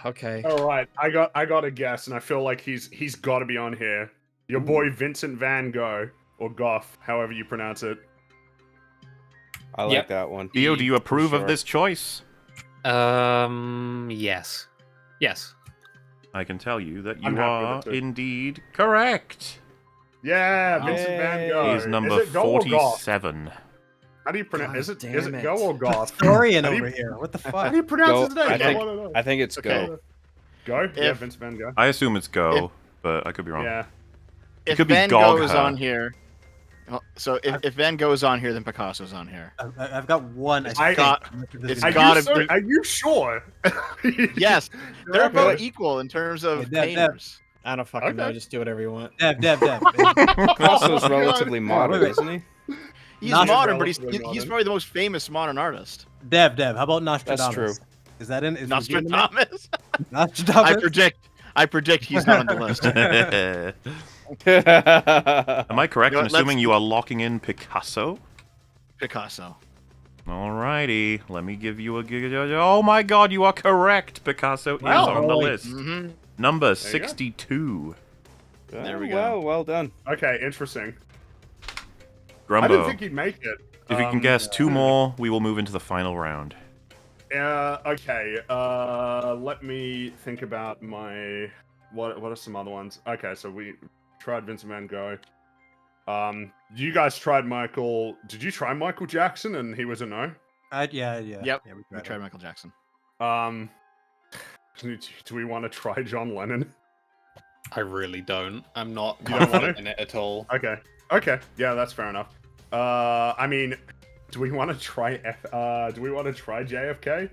Okay. All right, I got a guess, and I feel like he's got to be on here. Your boy Vincent Van Gogh, or Gough, however you pronounce it. I like Yep. that one. Theo, do you approve sure. of this choice? Yes. Yes. I can tell you that I'm you happy with are it too. indeed correct. Yeah, Vincent Van Gogh. He's number Is it Go or Goth? 47. How do you pronounce? God Is it damn it. Go or Goth? Historian How do you- over here. What the How fuck? do you pronounce Go. his name? I think, wanna know. I think it's Okay. go. Go. Yeah, If- Vincent Van Gogh. I assume it's go, but I could be wrong. Yeah. It If could be Van Gogh Gog is her. on here, so if Van Gogh is on here, then Picasso's on here. I've got one. It's I got- think. it's Are gotta you, so, be- are you sure? Yes, they're Okay. both equal in terms of Yeah, painters. I don't fucking know. Okay. Just do whatever you want. Dev. Picasso's Oh, relatively God. modern, Wait, wait. isn't he? He's Not modern, but he's relatively modern. probably the most famous modern artist. How about Nostradamus? true. Is that in? Is legitimate? Nostradamus. Nostradamus. I predict he's not on the list. Am I correct You know in what, assuming you are locking in Picasso? Picasso. Alrighty, let me give you a. Oh my god, you are correct! Picasso is Wow. on the Holy- list. Mm-hmm. Number you go. 62. There we Oh, go. well done. Okay, interesting. I Grumbo. didn't think he'd make it. If you can guess two more, we will move into the final round. Okay. Let me think about my. What are some other ones? Okay, so we tried Vincent Van Gogh. You guys tried Michael. Did you try Michael Jackson and he was a no? Yeah. Yep. Yeah, We tried Michael Jackson. Do we want to try John Lennon? I really don't. I'm not You don't want confident to? in it at all. Okay. Okay. Yeah, that's fair enough. I mean, do we want to try do we want to try JFK?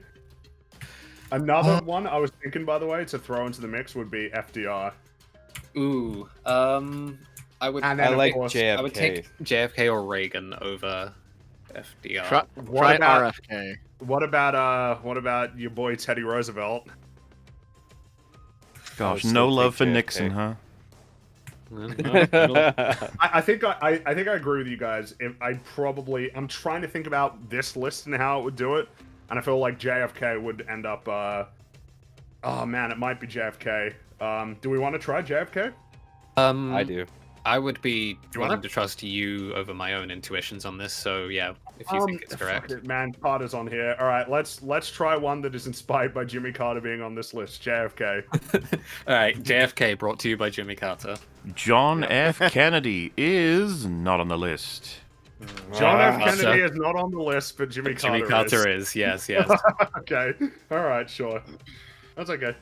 Another one I was thinking, by the way, to throw into the mix would be FDR. Ooh. I would. And I then, of like course, JFK. I would take JFK or Reagan over FDR. Try What about RFK. what about your boy Teddy Roosevelt? Gosh, still no take love for JFK. Nixon, huh? I think I agree with you guys. I'm trying to think about this list and how it would do it, and I feel like JFK would end up. Oh man, it might be JFK. Do we want to try JFK? I do. I would be You willing wanna? to trust you over my own intuitions on this. So yeah, if you think it's Fuck correct. it, man, Carter's on here. All right, let's try one that is inspired by Jimmy Carter being on this list. JFK. All right, JFK brought to you by Jimmy Carter. John F. Kennedy is not on the list. John F. Ah, Kennedy so- is not on the list, but Jimmy Carter. Jimmy Carter is. is, yes, yes. Okay. All right. Sure. That's okay.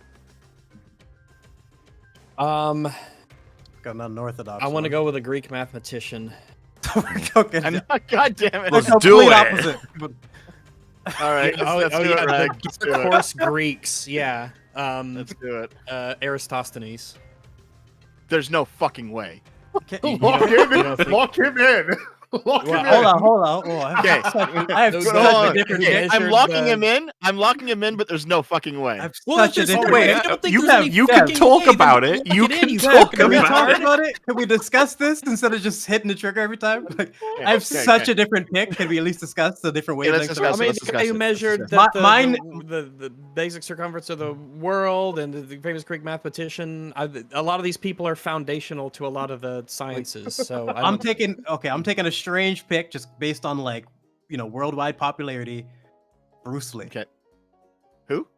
Got an unorthodox. I want to go with a Greek mathematician. Okay. I'm not, God damn it. Let's do complete it. opposite. All right, let's do it, Rag. Let's do Of it. course, Greeks. Yeah. Let's do it. Aristophanes. There's no fucking way. Okay, Lock him in. don't think- Lock him in. Lock him Well, in. hold on. Oh, I Okay. have Those such are a the different. different- I'm measured, locking him in. I'm locking him in, but there's no fucking way. I have Well, such a that's different. wait, Wait, if you don't think you there's have- any you can fucking talk way, then about don't it. lock You in, can you talk fucking Can we about talk retard. it. about it? Can we discuss this instead of just hitting the trigger every time? Like, I have okay, such okay. a different pick. Can we at least discuss the different Yeah, wavelengths? let's of discuss I it. mean, the guy who measured discuss that Mine- the basic circumference of the world and the famous Greek mathematician. A lot of these people are foundational to a lot of the sciences. So I'm taking a strange pick just based on like worldwide popularity. Bruce Lee. Okay. Who?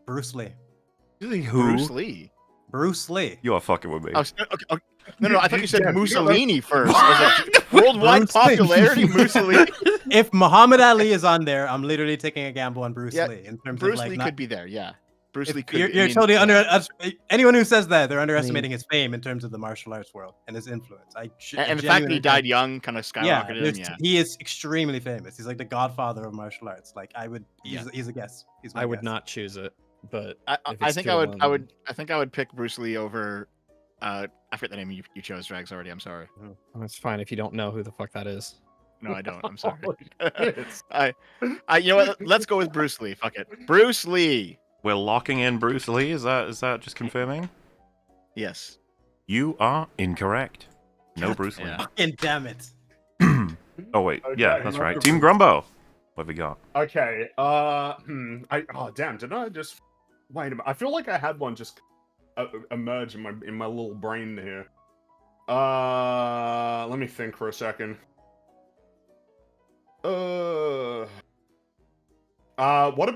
Bruce Lee. Who? Bruce Lee. Bruce Lee. You are fucking with me. Oh, okay. No, I thought you said Yeah, Mussolini first. I was like, worldwide Bruce Lee. popularity, Mussolini. If Muhammad Ali is on there, I'm literally taking a gamble on Bruce Yeah, Lee in terms Bruce of like Lee not- could be there. Yeah, Bruce if Lee could. you're, I you're mean, totally yeah. under anyone who says that they're underestimating his fame in terms of the martial arts world and his influence. And the fact that he died young kind of Yeah, skyrocketed him. there's- Yeah. he is extremely famous. He's like the godfather of martial arts. Like I would, he's a guess. He's my I would guess. not choose it, but I if I it's think two I of would. them, I think I would pick Bruce Lee over. I forget the name you chose. Drags already. I'm sorry. It's fine if you don't know who the fuck that is. No, I don't. I'm sorry. It's- You know what? Let's go with Bruce Lee. Fuck it. Bruce Lee. We're locking in Bruce Lee. Is that just confirming? Yes. You are incorrect. No Bruce Lee. Yeah. Fucking damn it! Oh wait, Okay, yeah, that's no right. Bruce Team Lee. Grumbo. What have we got? Okay. Oh damn! Did I just wait a minute? I feel like I had one just emerge in my little brain here. Let me think for a second. What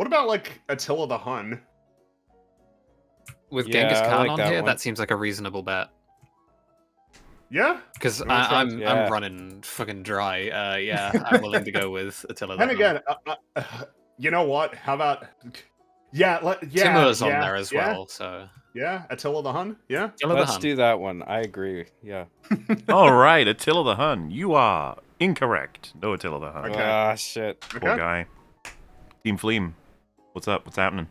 about like Attila the Hun? With Yeah, Genghis I Khan like on that here, one. that seems like a reasonable bet. Yeah. Because No, it sounds- I'm yeah. running fucking dry. Yeah, I'm willing to go with Attila the And Hun. again, you know what? How about? Yeah, Timur's on yeah, there as yeah, well, so Yeah, Attila the Hun. Yeah. Attila the Let's Hun. do that one. I agree. Yeah. All right, Attila the Hun. You are incorrect. No Attila the Hun. Okay. Ah, shit. Poor guy. Team Fleem. What's up? What's happening?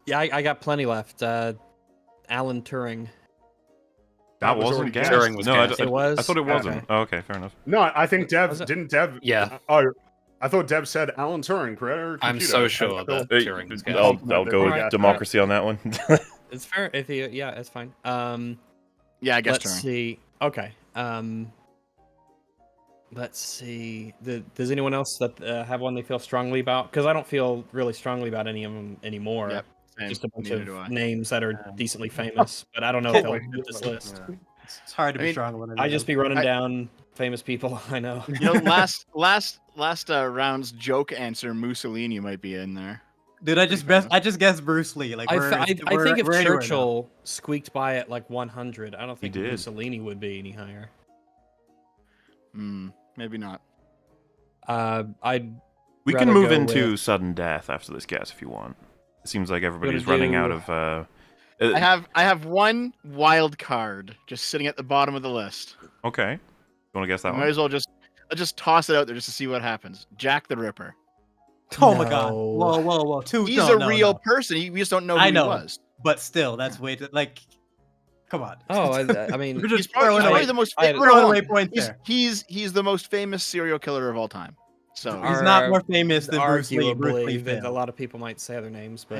Yeah, I got plenty left. Alan Turing. That was wasn't already guessed. Turing was no, guessed. It was? I thought it wasn't. Okay. Oh, okay, fair enough. No, I think Dev Was it? didn't Dev. Yeah. Oh, I thought Dev said Alan Turing, creator. of I'm computer. so sure I feel- that Turing was guessed. I'll go with Alright. democracy on that one. It's fair. If you, yeah, it's fine. Yeah, I guess Let's Turing. see. Okay. Let's see. Does anyone else that have one they feel strongly about? Because I don't feel really strongly about any of them anymore. Yep. Same. Just a bunch Neither do I. of names that are decently famous, but I don't know if they'll fit this list. It's hard to I be mean, strong on I just be running I- down famous people I know. You know, last round's joke answer, Mussolini might be in there. Dude, I just guessed Bruce Lee. Like, I we're, think we're- if we're anywhere now. Churchill squeaked by at like 100, I don't think did. Mussolini would be any higher. Maybe not. I'd We can rather move go into with- sudden death after this guess if you want. It seems like everybody's Gonna running out do- of. I have one wild card just sitting at the bottom of the list. Okay. You want to guess that I might one? as well just toss it out there just to see what happens. Jack the Ripper. Oh my god! No. Whoa! He's a real person. We just don't know who I know. he was. But still, that's way too, like. Come on. Oh, I mean, We're He's just probably, throwing away, the most. I- throwing away points there. He's the most famous serial killer of all time. So He's Are- not more famous than Bruce Lee. Bruce arguably, Lee that a failed. lot of people might say other names, but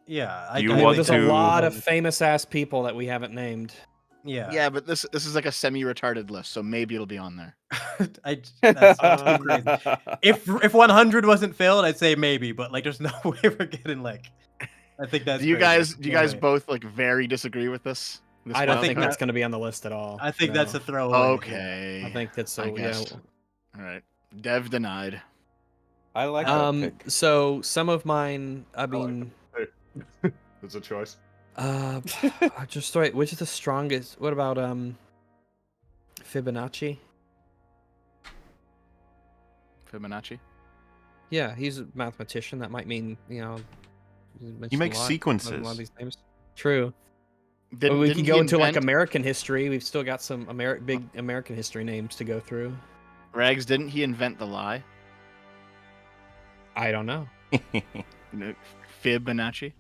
Yeah. You I want there's think a to- lot of famous ass people that we haven't named. Yeah. but this is like a semi-retarded list, so maybe it'll be on there. That's too crazy. If 100 wasn't filled, I'd say maybe, but like, there's no way we're getting like. I think that's. Do you crazy. guys No way. both like very disagree with this? I don't wild think card? that's going to be on the list at all. I think No. that's a throwaway. Okay. I think that's I so. Yeah. guess. All right. Dev denied. I like that pick. So some of mine. I mean, There's a choice. just right. Which is the strongest? What about Fibonacci? Fibonacci. Yeah, he's a mathematician. That might mean He makes A lot sequences. of these names. True. Did, But we didn't can he go into like invent- American history. We've still got some big American history names to go through. Rags. Didn't he invent the lie? I don't know. Fibonacci.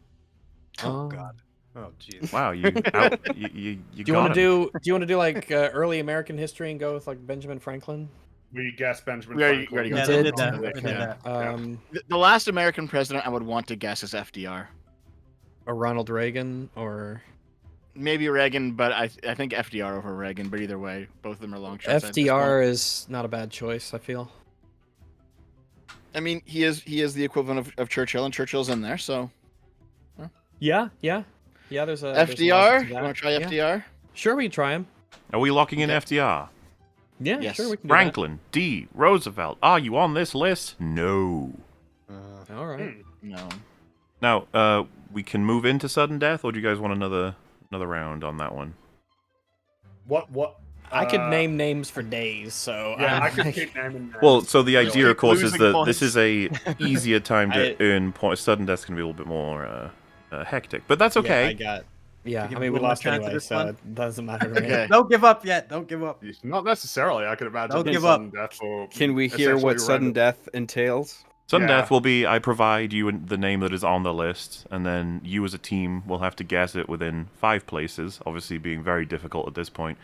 Oh god. Oh jeez. Wow, you Do you want to do like early American history and go with like Benjamin Franklin? We guessed Benjamin We already- Franklin. we Yeah, did they did that. that. They did Okay. that. The last American president I would want to guess is FDR. Or Ronald Reagan, or Maybe Reagan, but I think FDR over Reagan. But either way, both of them are long shots. at this point. FDR is not a bad choice. I feel. I mean, he is the equivalent of Churchill, and Churchill's in there. So Yeah. There's a FDR. You want to try FDR? Sure, we can try him. Are we locking in FDR? Yeah, Yes. sure, we can. Do Franklin D. Roosevelt. Are you on this list? No. that. All right. No. Now, we can move into sudden death, or do you guys want another round on that one? What? I could name names for days, so Yeah, I'm I could like- keep naming names. Well, so the idea, of keep course, is losing that this is a easier time to I- earn points. Sudden death's gonna be a little bit more hectic, but that's Yeah, okay. I got. Yeah, Give I me mean, we one more lost chance at anyway, this so one. it doesn't matter. To me. Okay. Don't give up yet. Don't give up. Not necessarily. I could imagine. Don't being give up. sudden death for Can we hear essentially what sudden random- death entails? Sudden Yeah. death will be I provide you the name that is on the list, and then you as a team will have to guess it within 5 places, obviously being very difficult at this point.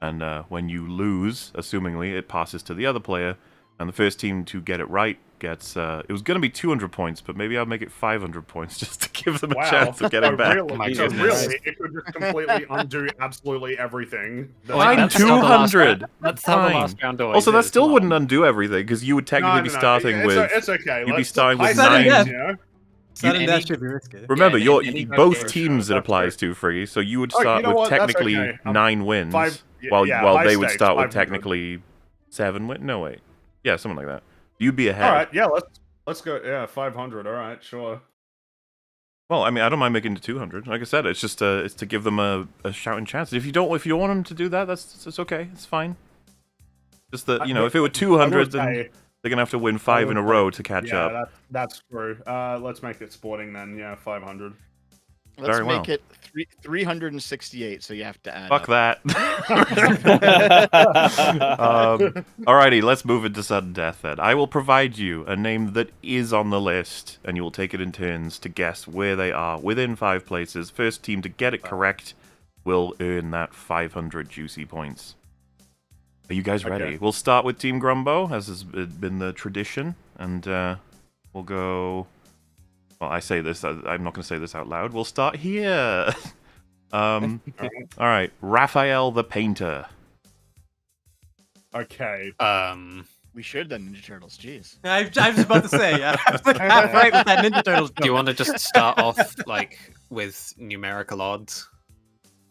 And when you lose, assumingly, it passes to the other player, and the first team to get it right gets... it was going to be 200 points, but maybe I'll make it 500 points just to give them a Wow. chance of getting Oh, back. Really? My So goodness. really, it could just completely undo absolutely everything. Wait, Fine, that's how the last 200! round- That's how the Fine. last round always Also, that is, still come wouldn't on. undo everything, because you would technically be starting it's, with... It's okay. you'd be let's- starting with high 9. stakes, you know? Sudden any- death should be risky. Remember, Yeah, you're any both vote teams it that's applies fair. to for you, so you would Oh, you start know with what? That's technically okay. 9 wins, while high they would stakes, start with 500. technically 7 wins. No, wait. Yeah, something like that. You'd be ahead. All right, yeah, Let's go. Yeah, 500. All right, sure. Well, I mean, I don't mind making it 200. Like I said, it's just it's to give them a shouting chance. If you don't want them to do that, it's okay. It's fine. Just that, you know, if it were 200, then they're gonna have to win 5 in a row to catch up. Yeah, that's true. Let's make it sporting then. Yeah, 500. Let's Very well. make it 368, so you have to add Fuck up. that. Alrighty, let's move into sudden death then. I will provide you a name that is on the list, and you will take it in turns to guess where they are within 5 places. First team to get it correct will earn that 500 juicy points. Are you guys ready? Okay. We'll start with Team Grumbo, as has been the tradition, and we'll go... Well, I say this, I'm not going to say this out loud. We'll start here. Alright, Raphael the Painter. Okay. We should have done Ninja Turtles. Jeez. I was about to say, yeah. I was like, I'm right with that Ninja Turtles. Do you want to just start off like with numerical odds?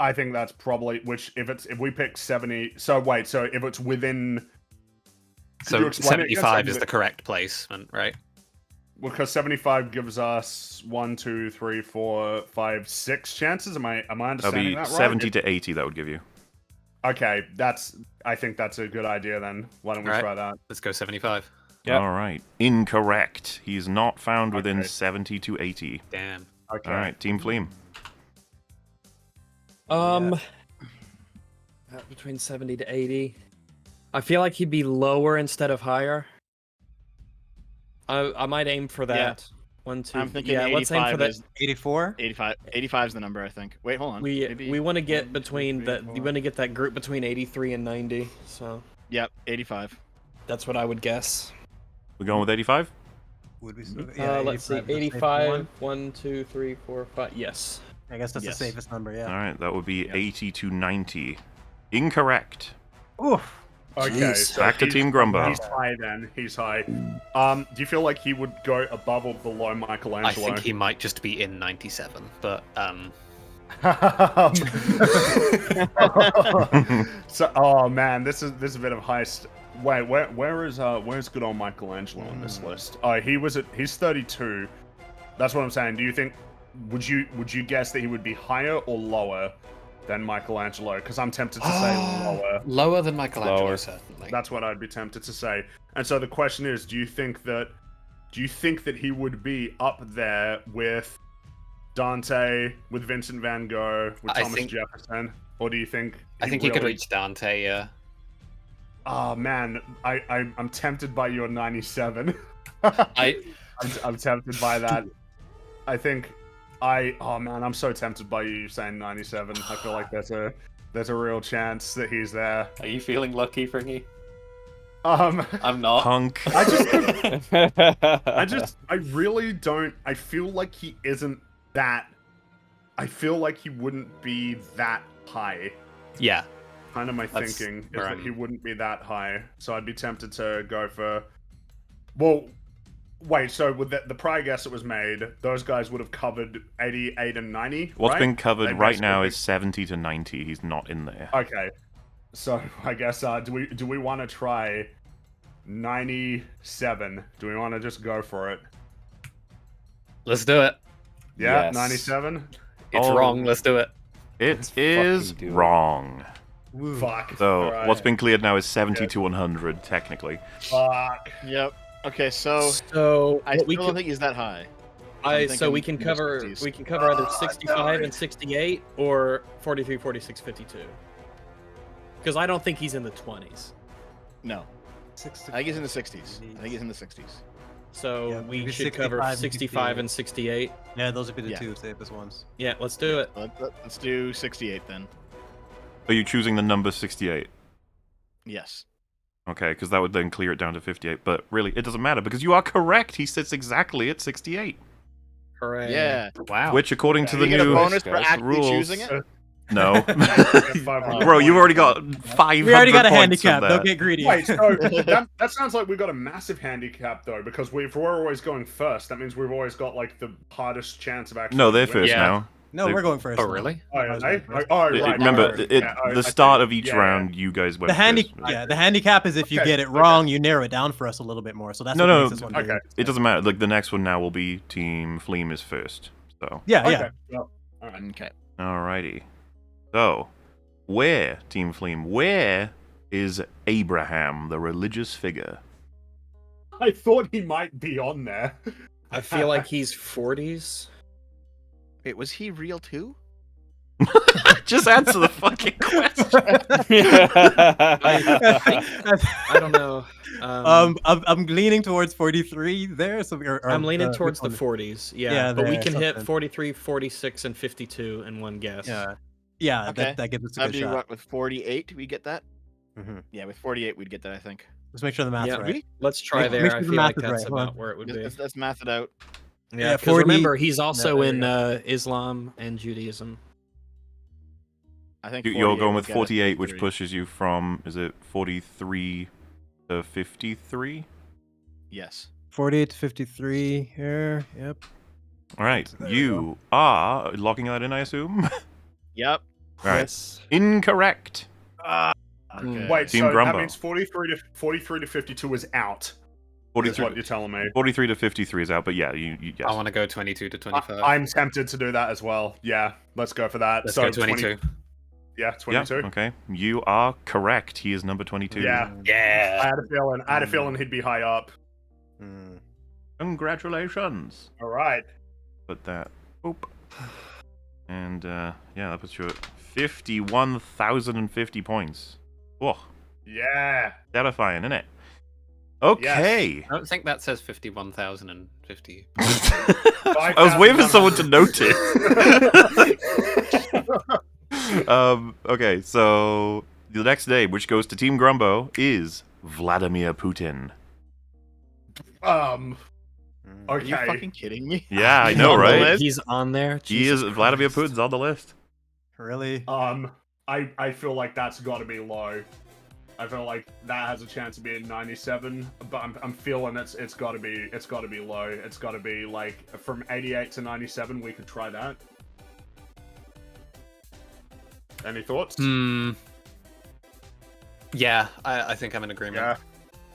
I think that's probably if we pick 70. So wait, so if it's within. Could you So explain it again? 75 is the correct placement, right? Because 75 gives us 1, 2, 3, 4, 5, 6 chances. Am I That'll understanding be that right? 70 to 80, that would give you. Okay, I think that's a good idea then. Why don't we Alright. try that? Let's go 75. Yep. Alright, incorrect. He's not found within Okay. 70 to 80. Damn. Okay. Alright, Team Fleam. Between 70 to 80. I feel like he'd be lower instead of higher. I might aim for that. 1, 2. I'm thinking yeah, let's aim for 85 that. is 84? 85 is the number, I think. Wait, hold on. We want to get between that. We want to get that group between 83 and 90. So Yep, 85. that's what I would guess. We're going with 85? Would we? Let's see, 85. 1, 2, 3, 4, 5. Yes. I guess that's Yes. the safest number, yeah. Alright, that would be 80 to 90. Incorrect. Oof. Okay, Jeez. so Back to he's- Team Grumbo. He's high then. He's high. Do you feel like he would go above or below Michelangelo? I think he might just be in 97, but So, oh man, this is a bit of heist. Wait, where's good old Michelangelo on this list? Oh, he's 32. That's what I'm saying. Do you think would you guess that he would be higher or lower than Michelangelo? Because I'm tempted to say lower. lower than Michelangelo, Lower. certainly. That's what I'd be tempted to say. And so the question is, do you think that he would be up there with Dante, with Vincent Van Gogh, with I Thomas think- Jefferson, or do you think I think he could really- reach Dante, yeah. Oh man, I'm tempted by your 97. I'm tempted by that. I think oh man, I'm so tempted by you saying 97. I feel like there's a real chance that he's there. Are you feeling lucky, Fringy? I'm not. Punk. I really don't. I feel like he isn't that. I feel like he wouldn't be that high. Yeah. Kind of my That's thinking is where that I'm- he wouldn't be that high. So I'd be tempted to go for. Well, wait. So with the prior guess that was made, those guys would have covered 88 and 90. What's right? been covered They right now basically- is 70 to 90. He's not in there. Okay. So I guess do we want to try 97? Do we want to just go for it? Let's do it. Yeah, Yes. 97. It's Oh. wrong. Let's do it. It is fucking do it. wrong. Woo. Fuck. So Alright. what's been cleared now is 70 to 100, technically. Fuck. Yep. Okay, so So I what we still could, don't think he's that high. so we thinking can cover 60s. either 65 and 68 or 43, 46, 52. Because I don't think he's in the 20s. No, I think he's in the 60s. I think he's in the 60s. So Yeah, we maybe should cover 65 and 65 and 68. Yeah, those would be the Yeah. two safest ones. Yeah, let's do it. Let's do 68 then. Are you choosing the number 68? Yes. Okay, because that would then clear it down to 58. But really, it doesn't matter because you are correct. He sits exactly at 68. Hooray. Yeah. Wow. Which, according to Do the you get a new bonus for guys, actually rules, choosing it? no, 500. bro, you've already got 500. We already got a points of handicap. that. Don't get greedy. Wait, so that sounds like we've got a massive handicap though, because we're always going first. That means we've always got like the hardest chance of actually. No, they're winning. first Yeah. now. No, we're going first. Oh, now. really? Oh, I yeah, was they? going first. Oh, It- right. remember, right, it, yeah, I the see. start of each Yeah, round, you guys went The first. the handicap is if you Okay, get it okay. wrong, you narrow it down for us a little bit more. So that's No, what no, makes this one. okay. good. It doesn't matter. Like the next one now will be Team Fleem is first. So, Yeah, yeah. Okay. Well, all right. Okay. alrighty. So, where Team Fleem? Where is Abraham, the religious figure? I thought he might be on there. I feel like he's 40s. Wait, was he real too? Just answer the fucking question. I don't know. I'm leaning towards 43 there. So I'm leaning towards which the one? 40s. Yeah, Yeah, but we there, can hit something. 43, 46, and 52 in one guess. Yeah, yeah. Okay. That gives us a How good do you shot. what with 48? We get that? Mhm. Yeah, with 48 we'd get that. I think. Let's make sure the math's Yeah. right. Let's try Make- there. make I sure the feel math like is that's right. Hold on. about where it would be. Let's math it out. Yeah, because 40 remember, he's also there you in go. Islam and Judaism. I think You're 48 going would with get us 48, which 53. pushes you from, is it 43 to 53? Yes. 48 to 53 here. Yep. All right, There we you are locking that in, I assume? Yep. All right, Yes. incorrect. Okay. Wait, Team so Grumbo. that means 43 to 52 is out. Is 43, what you're telling me. 43 to 53 is out, but yeah, you yes. I want to go 22 to 25. I'm tempted to do that as well. Yeah, let's go for that. Let's so go 22. Yeah, 22. Yep, okay. You are correct. He is number 22. Yeah. I Yeah. had a feeling he'd be high up. Mm. Congratulations. All right. Put that. Boop. And yeah, that puts you at 51,050 points. Whoa, Yeah. terrifying, isn't it? Okay. I don't think that says 51,050. I was waiting for someone to notice. Okay, so the next name, which goes to Team Grumbo, is Vladimir Putin. Are Okay. you fucking kidding me? Yeah, I He's know, on the right? list. He's on there. He is Jesus Vladimir Christ. Putin's on the list. Really? I feel like that's got to be low. I feel like that has a chance of being 97, but I'm feeling it's got to be low. It's got to be like from 88 to 97. We could try that. Any thoughts? Yeah, I think I'm in agreement.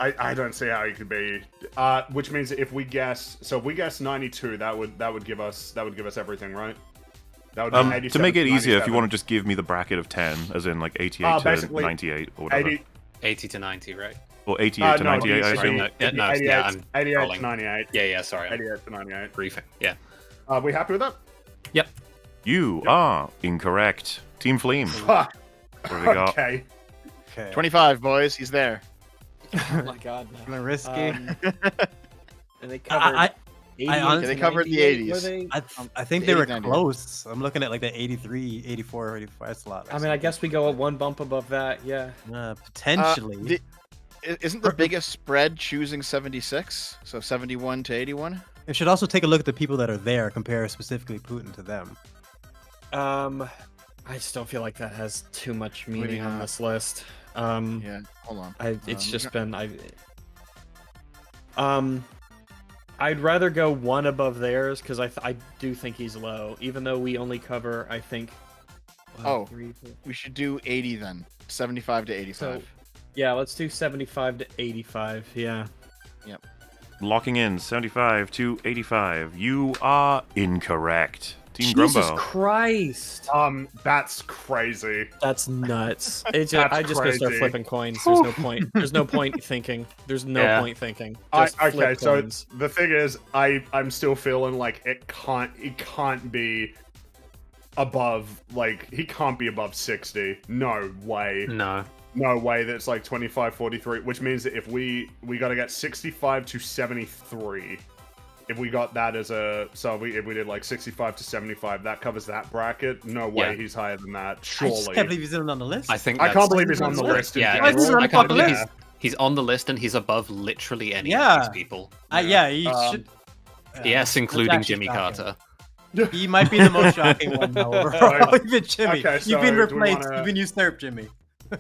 Yeah. I don't see how it could be. Which means if we guess 92, that would give us everything, right? That would be To 87 make it easier, if you 97. want to just give me the bracket of 10, as in like 88 to basically 98 or whatever. 80, 80 to 90, right? Or 88 to no, 98, I it'd be- assume. No, it'd be no, 88, yeah, I'm 88 to rolling. 98. Yeah, sorry. I'm 88 to 98. briefing. Yeah. Are we happy with that? Yep. You are incorrect. Team Fleem. Fuck. What have we got? Okay. Okay. 25, boys. He's there. Oh my god, no. Kinda risky. And they covered I 80 honestly- to They covered the 98, were 80s. they? I think the they were 80s, 90s. close. I'm looking at like the 83, 84, 85. That's a lot. I mean, I guess we go one bump above that, yeah. Potentially. Isn't the biggest spread choosing 76? So 71 to 81? You should also take a look at the people that are there. Compare specifically Putin to them. I still feel like that has too much meaning on not. this list. Yeah. Hold on. It's Um, just been I'd rather go one above theirs because I do think he's low, even though we only cover I think. Oh. 3, 4. We should do 80 then. 75 to 85. Yeah, let's do 75 to 85. Yeah. Locking in 75 to 85. You are incorrect. Team Jesus Grumbo. Christ, That's crazy. that's nuts. It's That's I just gonna start crazy. flipping coins. There's no point. There's no point thinking. There's no Yeah. point thinking. Just Okay, flip so coins. the thing is, I'm still feeling like it can't be above, like, he can't be above 60. No way. No. No way that's like 25, 43, which means that if we got to get 65 to 73. If we got that as a, if we did like 65 to 75, that covers that bracket. No way Yeah. he's higher than that. I Surely. just can't believe he's even on the list. I think I that's, can't believe he's on the list. in Yeah, general. Why is he on I the can't believe list? he's on the list and he's above literally any Yeah. of these people. Yeah, he Um, should. Yes, including actually Jimmy shocking. Carter. He might be the most shocking one though. Overall. Even Jimmy, Okay, you've been so do we replaced. wanna- You've been usurped, Jimmy.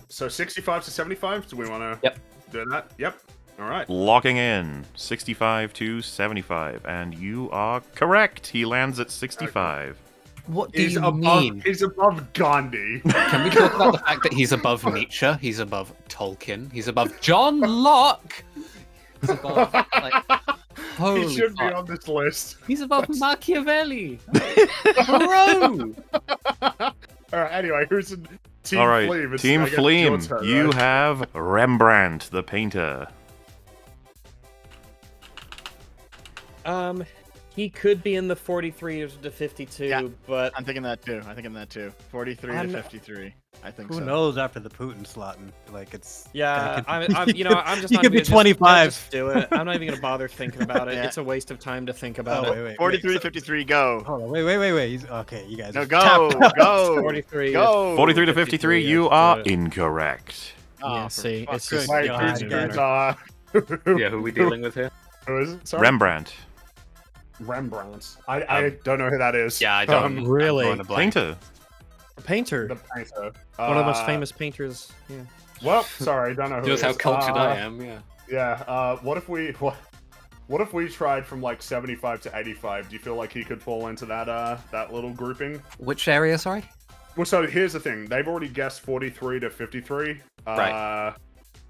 So 65 to 75, do we want to Yep. do that? Yep. All right. Locking in 65 to 75. And you are correct. He lands at 65. What do He's you above. mean? He's above Gandhi. Can we talk about the fact that he's above Nietzsche? He's above Tolkien. He's above John Locke. He's above like. Holy He should fuck. be on this list. He's above Machiavelli. Bro. All right. Anyway, who's in Team All right, Fleam? It's, Team I guess, your Fleam, turn, you right? have Rembrandt the painter. He could be in the 43 to 52, Yeah. but I'm thinking that too. 43 to 53. I think Who so. knows after the Putin slotting? Like it's yeah, that I'm you know, I'm just you not could be even just- 25. Just do it. I'm not even gonna bother thinking about it. Yeah. It's a waste of time to think Oh, about wait, it. wait, 43 to wait. 53, go. Hold on, wait. Okay, you guys. No, are go, tapped out. go, 43. go. 43 to 53, you let's are do it. incorrect. Oh, Yeah, for see, fuck's it's just- sake. Wait, God, who's God. Yeah, who are we dealing with here? Who is it? Sorry? Rembrandt, Rembrandt. I don't know who that is. Yeah, I don't. Um, Really? I'm drawing a blank. painter. A painter. the painter. One of the most famous painters. Yeah. Well, sorry, don't know who. Knows it how is. cultured I am. Yeah. Yeah. What if we tried from like 75 to 85? Do you feel like he could fall into that little grouping? Which area? Sorry. Well, so here's the thing. They've already guessed 43 to 53. Right.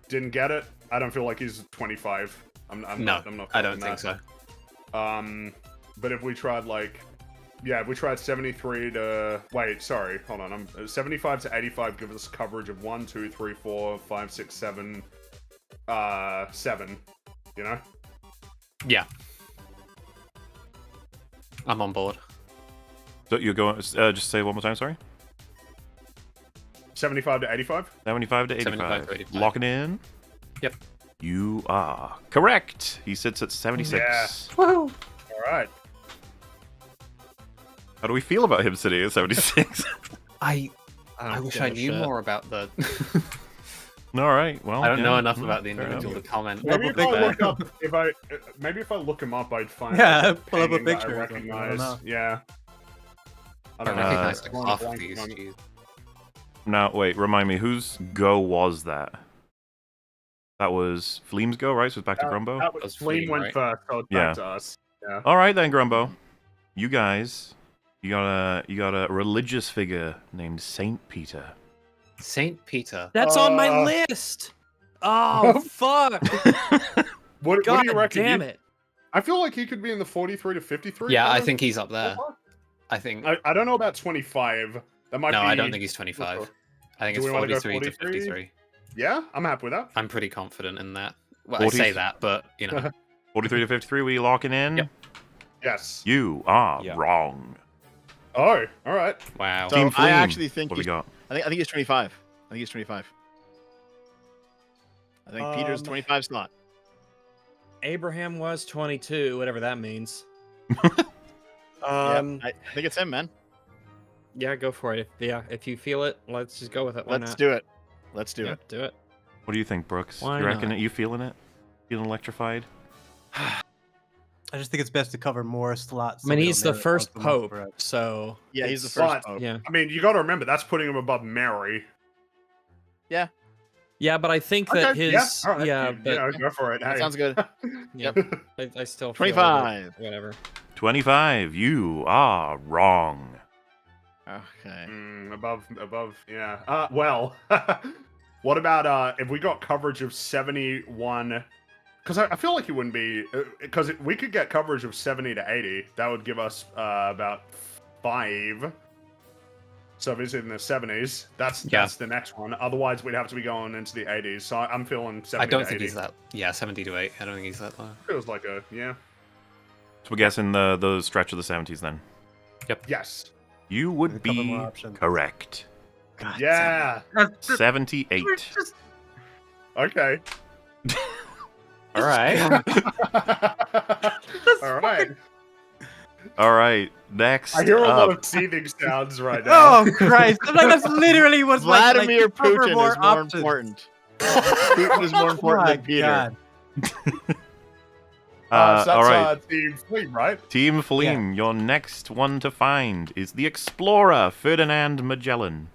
Didn't get it. I don't feel like he's 25. I'm No, not I don't feeling think so. that. But if we tried if we tried 73 to wait, sorry, hold on. 75 to 85 gives us coverage of 1, 2, 3, 4, 5, 6, 7, 7. You know? Yeah. I'm on board. So you're going, just say it one more time, sorry? 75 to 85. 75 to 85. 75 to 85. Locking in? Yep. You are correct. He sits at 76. Yeah. All right. How do we feel about him sitting at 76? I don't wish give I a knew shit. more about the. All right. Well, I don't know yeah, enough mm, about the fair enough. individual to comment. Pull up Maybe a if I picture. look up, maybe if I look him up, I'd find. Yeah, like, a pull up a painting that picture I or something, I don't recognize. know. Yeah. I I don't know. recognize I'm like drawing a half of blank these. moment. Jeez. Now, wait, remind me, whose go was that? That was Fleem's go, right? So it's back to Grumbo? That That was was Fleem Fleem, went right? first, so it's Yeah. back to us. Yeah. All right then, Grumbo. You guys, you got a religious figure named Saint Peter. Saint Peter. That's on my Uh, list. Oh fuck! What God do you reckon? damn it! I feel like he could be in the 43 to 53. Yeah, I kind of think he's up there. ballpark. I think. I don't know about 25. That might No, be. I don't think he's 25. I think Do it's we wanna go 43 to 43? 53. Yeah, I'm happy with that. I'm pretty confident in that. Well, 40s. I say that, but you know. 43 to 53, we locking in? Yep. Yes. You are Yeah. wrong. Oh, all right. Wow. So Team I Fleem, actually think what we he's, got? I think he's 25. I think he's 25. I think Peter's 25 slot. Abraham was 22, whatever that means. Yeah, I think it's him, man. Yeah, go for it. If you feel it, let's just go with it. Why Let's not? do it. Let's do Yeah, it. do it. What do you think, Brooks? Why you reckon not? it? You feeling it? Feeling electrified? I just think it's best to cover more slots. I mean, so we he's don't the narrow it first down so much pope, for us. so Yeah, he's the But- first pope. yeah. I mean, you got to remember that's putting him above Mary. Yeah, but I think that Okay, his all right. but Go for it. That Hey. sounds good. yeah, I still feel 25. that- Whatever. 25, you are wrong. Okay. Above, yeah. Well, what about if we got coverage of 71? Because I feel like he wouldn't be. Because we could get coverage of 70 to 80. That would give us about 5. So if he's in the 70s, that's the next one. Otherwise, we'd have to be going into the 80s. So I'm feeling 70 I don't to think 80. he's that. Yeah, 70 to 8. I don't think he's that low. Feels like a, yeah. So we're guessing the stretch of the 70s then. Yes. You There's would a couple be more options. correct. God Yeah. 78. Okay. All right. All right. All right, next I hear a lot up. of seething sounds right now. Oh Christ! I'm like, that's literally what's Vladimir like, cover Putin is more options. important. Putin is more important My than Peter. God. So all that's right, Team Fleet, right? Team Fleem, your next one to find is the explorer Ferdinand Magellan.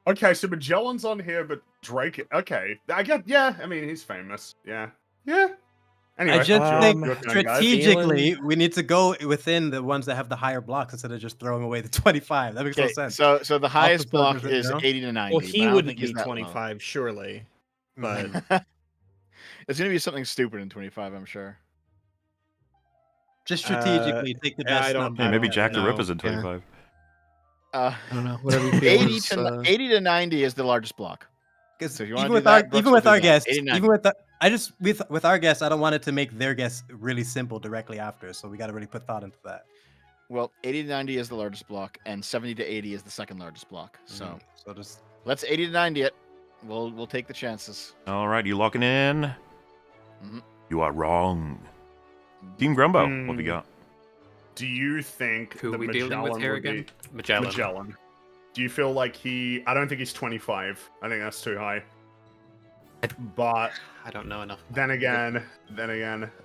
Okay, so Magellan's on here, but Drake. Okay, I get. Yeah, I mean he's famous. Yeah, yeah. Anyway, I just think your turn, guys. strategically we need to go within the ones that have the higher blocks instead of just throwing away the 25. That makes no Okay, sense. so the highest block does it is now? 80 to 90. Well, but he I don't wouldn't think he's be that low. 25, surely. But It's gonna be something stupid in 25, I'm sure. Just strategically take the yeah, best I don't- number. Hey, maybe Yeah, Jack the no, Ripper's in yeah. 25. Uh, I don't know. Whatever you feel 80 is, to 80 to 90 is the largest block. Because So if you wanna even do with that, our Brooks even will with do our that. guests, 89. even with our guests, I don't want it to make their guess really simple directly after. So we got to really put thought into that. Well, 80 to 90 is the largest block, and 70 to 80 is the second largest block. So So just let's 80 to 90 it. We'll take the chances. All right, you locking in? Mhm. You are wrong. Team Grumbo, what we got? Do you think Who that are we dealing with Magellan here would be- again? Magellan. Magellan. Do you feel like he? I don't think he's 25. I think that's too high. But I don't know enough. then again,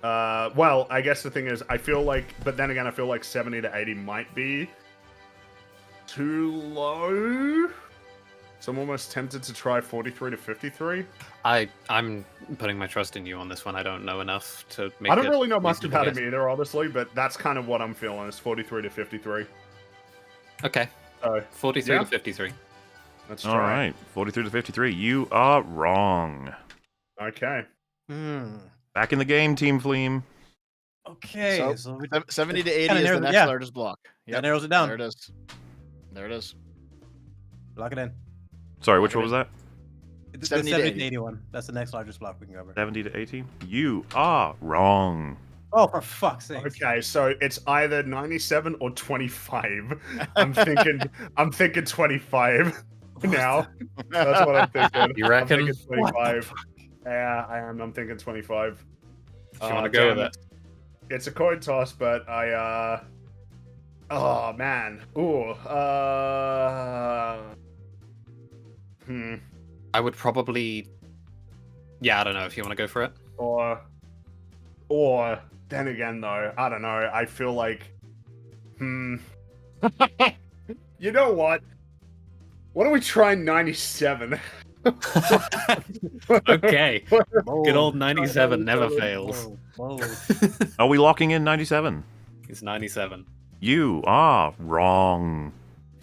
well, I guess the thing is, I feel like, but then again, I feel like 70 to 80 might be too low. So I'm almost tempted to try 43 to 53. I'm putting my trust in you on this one. I don't know enough to make. I don't a really know much reasonable about him guess. either, honestly, but that's kind of what I'm feeling is 43 to 53. Okay, So 43 Yeah. to 53. let's try. All right, 43 to 53. You are wrong. Okay. Back in the game, Team Fleem. Okay. So, So we 70 to 80 kinda is the narrows it- next yeah. largest block. that Yep. narrows it down. There it is. There it is. Lock it in. Sorry, which one was that? It's 70 the to 70 to 80. 81. That's the next largest block we can cover. 70 to 80. You are wrong. Oh, for fuck's sake. Okay, so it's either 97 or 25. I'm thinking 25 now. That's what I'm thinking. You reckon? I'm thinking 25. Yeah, I am. I'm thinking 25. If you want to go with damn it. It's a coin toss, but oh man. Ooh. I would probably. Yeah, I don't know if you want to go for it. Or then again though, I don't know. I feel like you know what? Why don't we try 97? Okay. Good old Bold. 97 never fails. Bold. Are we locking in 97? It's 97. You are wrong.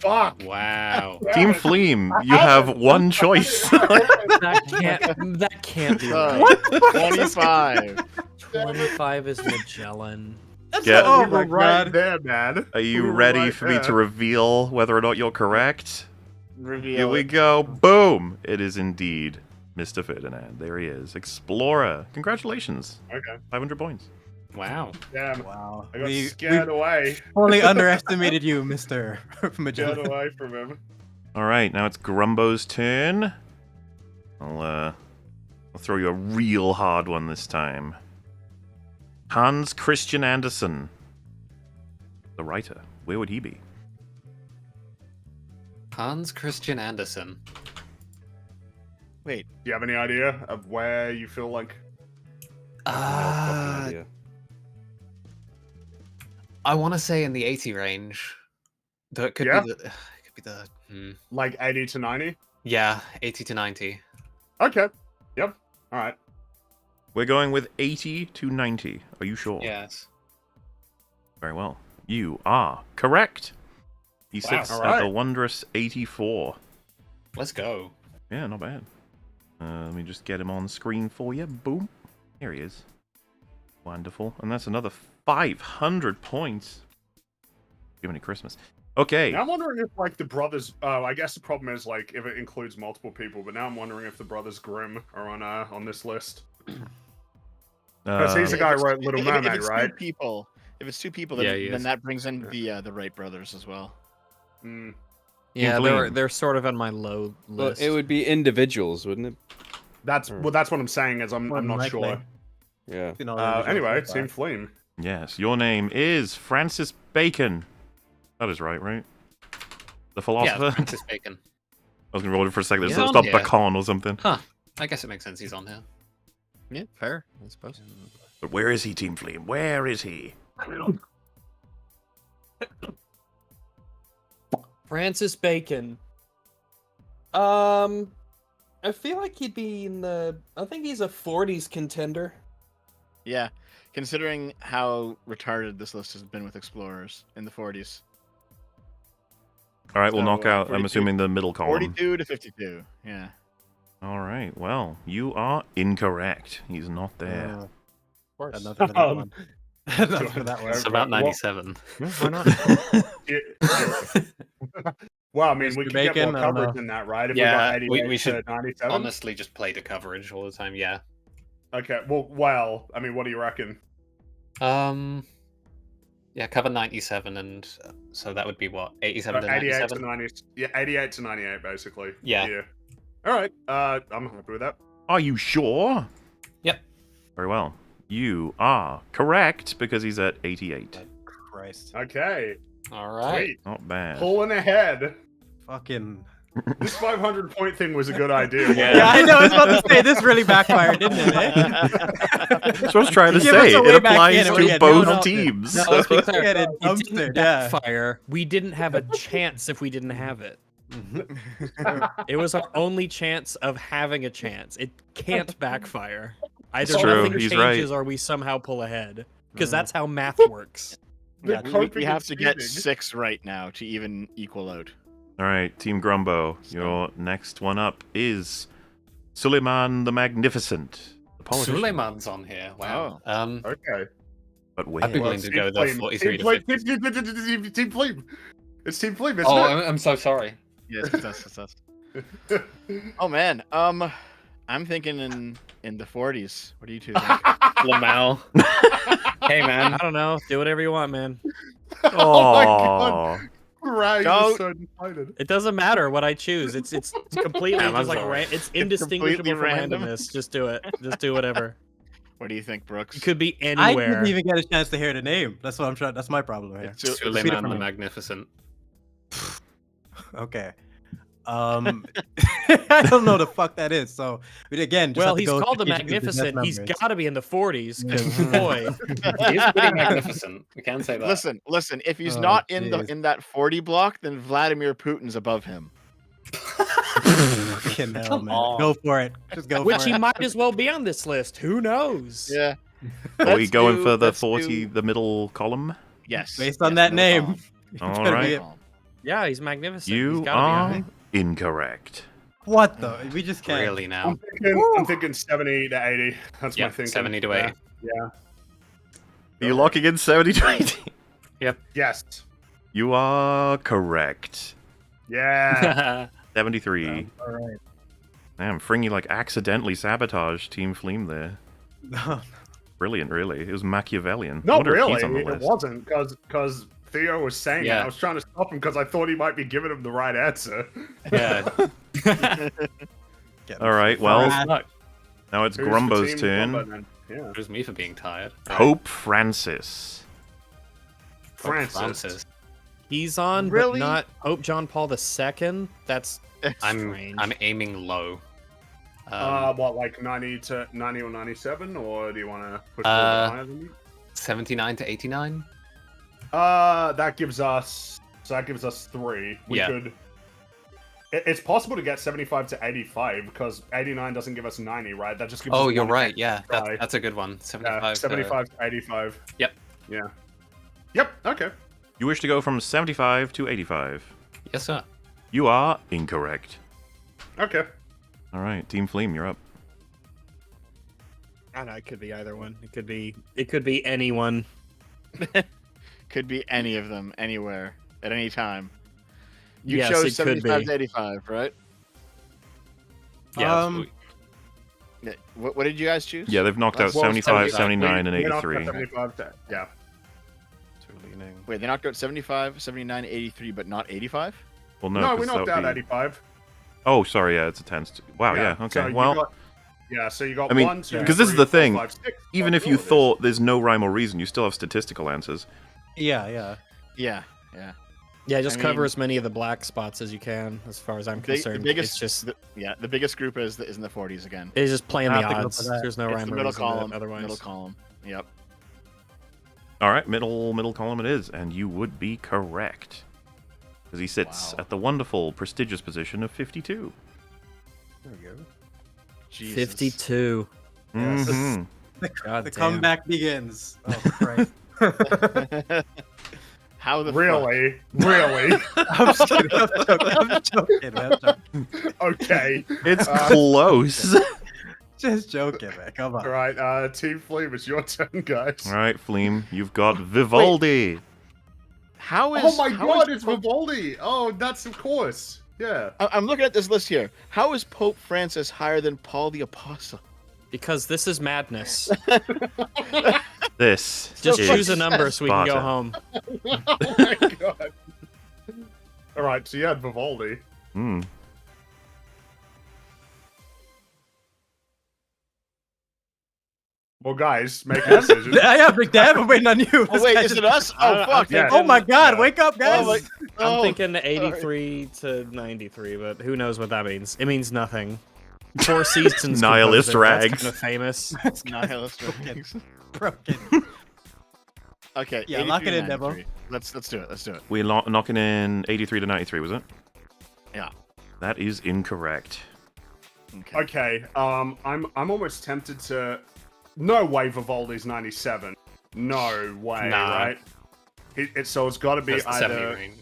Fuck. Wow. Team Fleem, you have one choice. that can't be So, right. 25. 25 is Magellan. Yeah. Oh We my were right god. there, man. Are you We were ready right for me to there. reveal whether or not you're correct? Reveal Here we it. go. Boom! It is indeed Mr. Ferdinand. There he is. Explorer. Congratulations. Okay. 500 points. Wow. Damn. Wow. I got We scared away. only underestimated you, Mr. Scared Magellan. away from him. All right, now it's Grumbo's turn. I'll throw you a real hard one this time. Hans Christian Andersen, the writer. Where would he be? Hans Christian Andersen. Wait, Do you have any idea of where you feel like? No fucking idea. I want to say in the 80 range. Though it could Yeah? be the. It could be the. Like 80 to 90? Yeah, 80 to 90. Okay. Yep. All right. We're going with 80 to 90. Are you sure? Yes. Very well. You are correct. He sits all at the right. wondrous 84. Let's go. Yeah, not bad. Let me just get him on screen for you. Boom. Here he is. Wonderful. And that's another 500 points. Give me Christmas. Okay. Now I'm wondering if like the brothers. Oh, I guess the problem is like if it includes multiple people. But now I'm wondering if the brothers Grimm are on this list. Because he's the guy who wrote Little if Mermaid, it's right? Two people, if it's two people, Yeah, then, he then is. that brings in the Wright brothers as well. Mm. Yeah, Fleem. they're sort of on my low Well, list. it would be individuals, wouldn't it? That's what I'm saying. Is I'm not Likely. sure. Yeah. You know, individuals Anyway, like Team that. Fleem. Yes, your name is Francis Bacon. That is right? The Yeah, philosopher? Francis Bacon. I was going to roll it for a second. He's So it's on not here. Bacon or something. I guess it makes sense he's on here. Yeah, fair, I suppose. But where is he, Team Fleem? Where is he? Francis Bacon. I feel like he'd be in the. I think he's a 40s contender. Yeah, considering how retarded this list has been with explorers in the 40s. All right, we'll So, knock out. I'm 42 assuming the middle column. 42 to 52. Yeah. All right. Well, you are incorrect. He's not there. Of course. Enough for that one. Enough for that one. It's about 97. Why not? Well, I mean, we Mr. could get Bacon, more I don't coverage know. in that, right? If Yeah, we we got 88 should to 97. Honestly, just play to coverage all the time. Yeah. Okay. Well, I mean, what do you reckon? Yeah, cover 97, and so that would be what 87 to 88 to 97. 90. Yeah, 88 to 98, basically. Yeah. All right. I'm happy with that. Are you sure? Yep. Very well. You are correct because he's at 88. Christ. Okay. All right. Sweet. Not bad. Pulling ahead. Fucking. This 500 point thing was a good idea. Yeah, I know. I was about to say this really backfired, didn't it? Eh? That's what I was trying to Give us say. a It way back applies in and to we get both no- teams. No, let's be clear. Get it It dumpster, didn't yeah. backfire. We didn't have a chance if we didn't have it. It was our only chance of having a chance. It can't backfire. Either It's true, nothing he's changes right. or we somehow pull ahead. Because Mhm. that's how math works. Yeah, The we coping have is to get cheating. 6 right now to even equal out. All right, Team Grumbo. Your next one up is Suleiman the Magnificent. The politician. Suleiman's on here. Wow. Okay. But where? I'd be willing to go the 43 to 50. Team Fleem. It's Team Fleem, isn't Oh, it? I'm so sorry. Yes, it's us. It's us. Oh man. I'm thinking in the 40s. What do you two think? Lamau. Hey, man. I don't know. Do whatever you want, man. Oh my Aw. god. Right, Don't- you're so decided. It doesn't matter what I choose. It's completely Yeah, I'm just like sorry. it's indistinguishable completely from random. randomness. Just do it. Just do whatever. What do you think, Brooks? It could be I anywhere. didn't even get a chance to hear the name. That's what I'm trying. That's my problem here. It's Suleiman the from- Magnificent. Okay. I don't know the fuck that is. So, but again, just Well, have to he's go called the strategic with his Magnificent. He's memories. got to be in the 40s. 'Cause boy, He's pretty magnificent. We can say that. Listen. If he's Oh, not jeez. in that 40 block, then Vladimir Putin's above him. Fucking hell, Come man. on. Go for it. Just go which for he it. might as well be on this list. Who knows? Yeah. Are we Let's going do- for the let's 40, do- the middle column? Yes. Based on yes, that no name. problem. All Gotta be right. it. Yeah, he's magnificent. You he's gotta be on are it. incorrect. What the? We just can't. Really now. I'm thinking 70 to 80. That's my Yeah, thinking. 70 to 80. Yeah. Are you locking in 70 to 80? Yes. You are correct. Yeah. 73. All right. Damn, Fringy like accidentally sabotaged Team Fleem there. Brilliant, really. It was Machiavellian. I Not wonder if really. he's on the It list. wasn't because Theo was saying it. Yeah. I was trying to stop him because I thought he might be giving him the right answer. Yeah. Get All right, well, Fuck. now it's Who's for Grumbo's Team turn. Grumbo then? Yeah. It was me for being tired. Pope Francis. Francis. He's on, Really? but not Pope John Paul II. That's I'm strange. aiming low. What, like 90 or 97, or do you want to push a Uh, little bit higher than me? 79 to 89. That gives us 3. We Yeah. could. It's possible to get 75 to 85 because 89 doesn't give us 90, right? That just gives. Oh, us you're one right. Yeah, try. that's a good one. 75. Yeah, 75 to 85. Yep. Yeah. Yep. Okay. You wish to go from 75 to 85. Yes, sir. You are incorrect. Okay. All right, Team Fleem, you're up. I don't know. It could be either one. It could be anyone. Could be any of them, anywhere, at any time. You Yes, chose it could 75 be. to 85, right? Yeah. Yeah. What did you guys choose? Yeah, they've knocked out Well, 75, 75, 79, and We knocked out 83. 75 to, yeah. Wait, they knocked out 75, 79, 83, but not 85? Well, no, No, 'cause we that knocked would out be- 85. Oh, sorry, yeah, it's a 10. Wow, yeah, okay. So you Well, got, so you got I mean, 1, 2, because this is 3, the 4, thing, 5, 6 even if you possibilities. thought there's no rhyme or reason, you still have statistical answers. Yeah, yeah. Yeah. Yeah, just I cover mean- as many of the black spots as you can, as far as I'm The concerned. biggest, it's just the biggest group is in the 40s again. it's just playing I the have to go odds. for that. There's no It's rhyme the or middle reason to it column. otherwise. Middle column. Yep. All right, middle column it is, and you would be correct. Because he sits Wow. at the wonderful, prestigious position of 52. There we go. Jesus. 52. Yes. Mhm. God The damn. comeback begins. Oh, Christ. How the Really? Really? I'm just kidding. I'm joking, man. Okay. It's close. Just joking, man. Come on. All right, Team Flame, it's your turn, guys. All right, Fleem, you've got Vivaldi. How is? Oh my how god, is it's Pope- Vivaldi! Oh, that's of course. Yeah. I'm looking at this list here. How is Pope Francis higher than Paul the Apostle? Because this is madness. This Just is choose a number so we can go Sparta. home. Oh my god. All right, so you had Vivaldi. Hmm. Well, guys, make a decision. Yeah, Big Dad, I'm waiting on you. Oh This wait, guy's is it just- us? Oh fuck! yeah. Oh my God! Yeah. Wake up, guys! Oh my- I'm oh, thinking sorry. 83 to 93, but who knows what that means? It means nothing. Four Seasons Nihilist composer, that's rags. kind of famous. Nihilist rags. Broken. Okay. Yeah, lock 83 it in, to Debo. 93. Let's do it. Let's do it. We're knocking in 83 to 93, was it? Yeah. That is incorrect. Okay. Okay, I'm almost tempted to. No way, Vivaldi's 97. No way, Nah. right? So it's got to be That's the 70 either. range.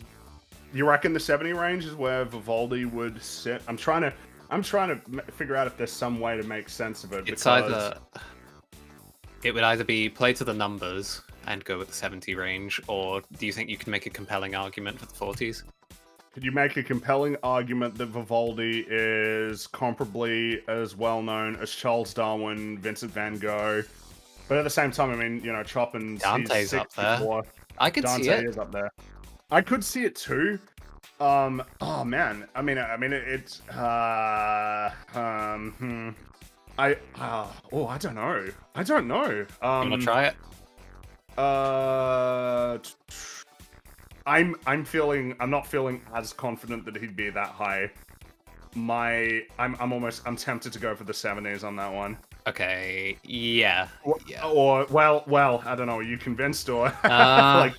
You reckon the 70 range is where Vivaldi would sit? I'm trying to figure out if there's some way to make sense of it. It's because- either. It would either be play to the numbers and go with the 70 range, or do you think you can make a compelling argument for the 40s? Could you make a compelling argument that Vivaldi is comparably as well known as Charles Darwin, Vincent van Gogh? But at the same time, I mean, you know, Chopin's Dante's up there. 64. I could Dante see it. is up there. I could see it too. Oh man, I mean, it's I don't know. I don't know. You wanna try it? I'm not feeling as confident that he'd be that high. I'm tempted to go for the 70s on that one. Okay, yeah. Yeah. Or well, I don't know. Are you convinced or Uh,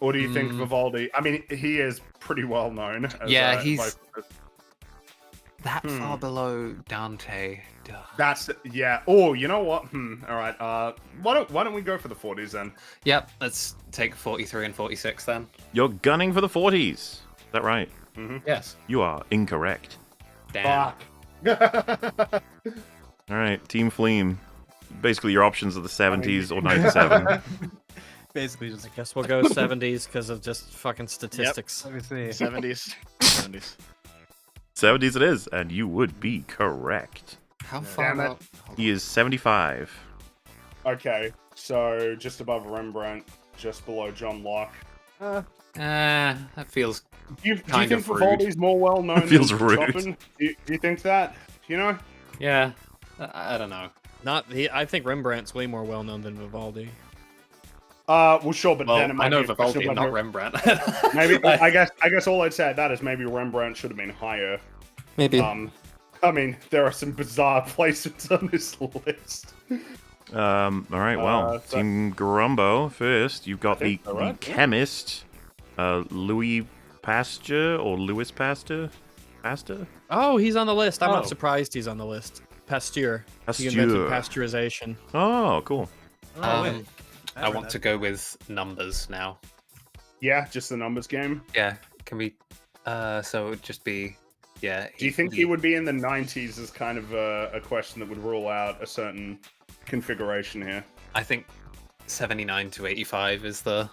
or do you think Vivaldi? I mean, he is pretty well known. As, Yeah, he's- like- that far below Dante. Duh. That's yeah. Oh, you know what? All right. Why don't we go for the 40s then? Yep, let's take 43 and 46 then. You're gunning for the 40s. Is that right? Yes. You are incorrect. Damn. Fuck. All right, Team Fleem. Basically, your options are the 70s or 97. Basically, just Guess we'll go 70s because of just fucking statistics. let me see. 70s. 70s. 70s it is, and you would be correct. How far Damn it. out? He is 75. Okay, so just above Rembrandt, just below John Locke. That feels. Do you Kind think of rude. Vivaldi's more well known? Feels than rude. Chopin? Do you think that? You know? Yeah. I don't know. I think Rembrandt's way more well known than Vivaldi. Well, sure, but Well, then it might I know be a question Vivaldi, of not whether- Rembrandt. Maybe I guess all I'd say at that is maybe Rembrandt should have been higher. Maybe. I mean, there are some bizarre placements on this list. All right, well, so- Team Grumbo first. You've got the, think so, right? the chemist, Louis Pasteur or Louis Pasteur? Pasteur? Oh, he's on the list. I'm Oh. not surprised he's on the list. Pasteur. He invented Pasteur. pasteurization. Oh, cool. Oh, wait. I want to go with numbers now. Yeah, just the numbers game. Yeah. Can we? So it would just be. Yeah. Do you think he would be in the 90s as kind of a question that would rule out a certain configuration here? I think 79 to 85 is the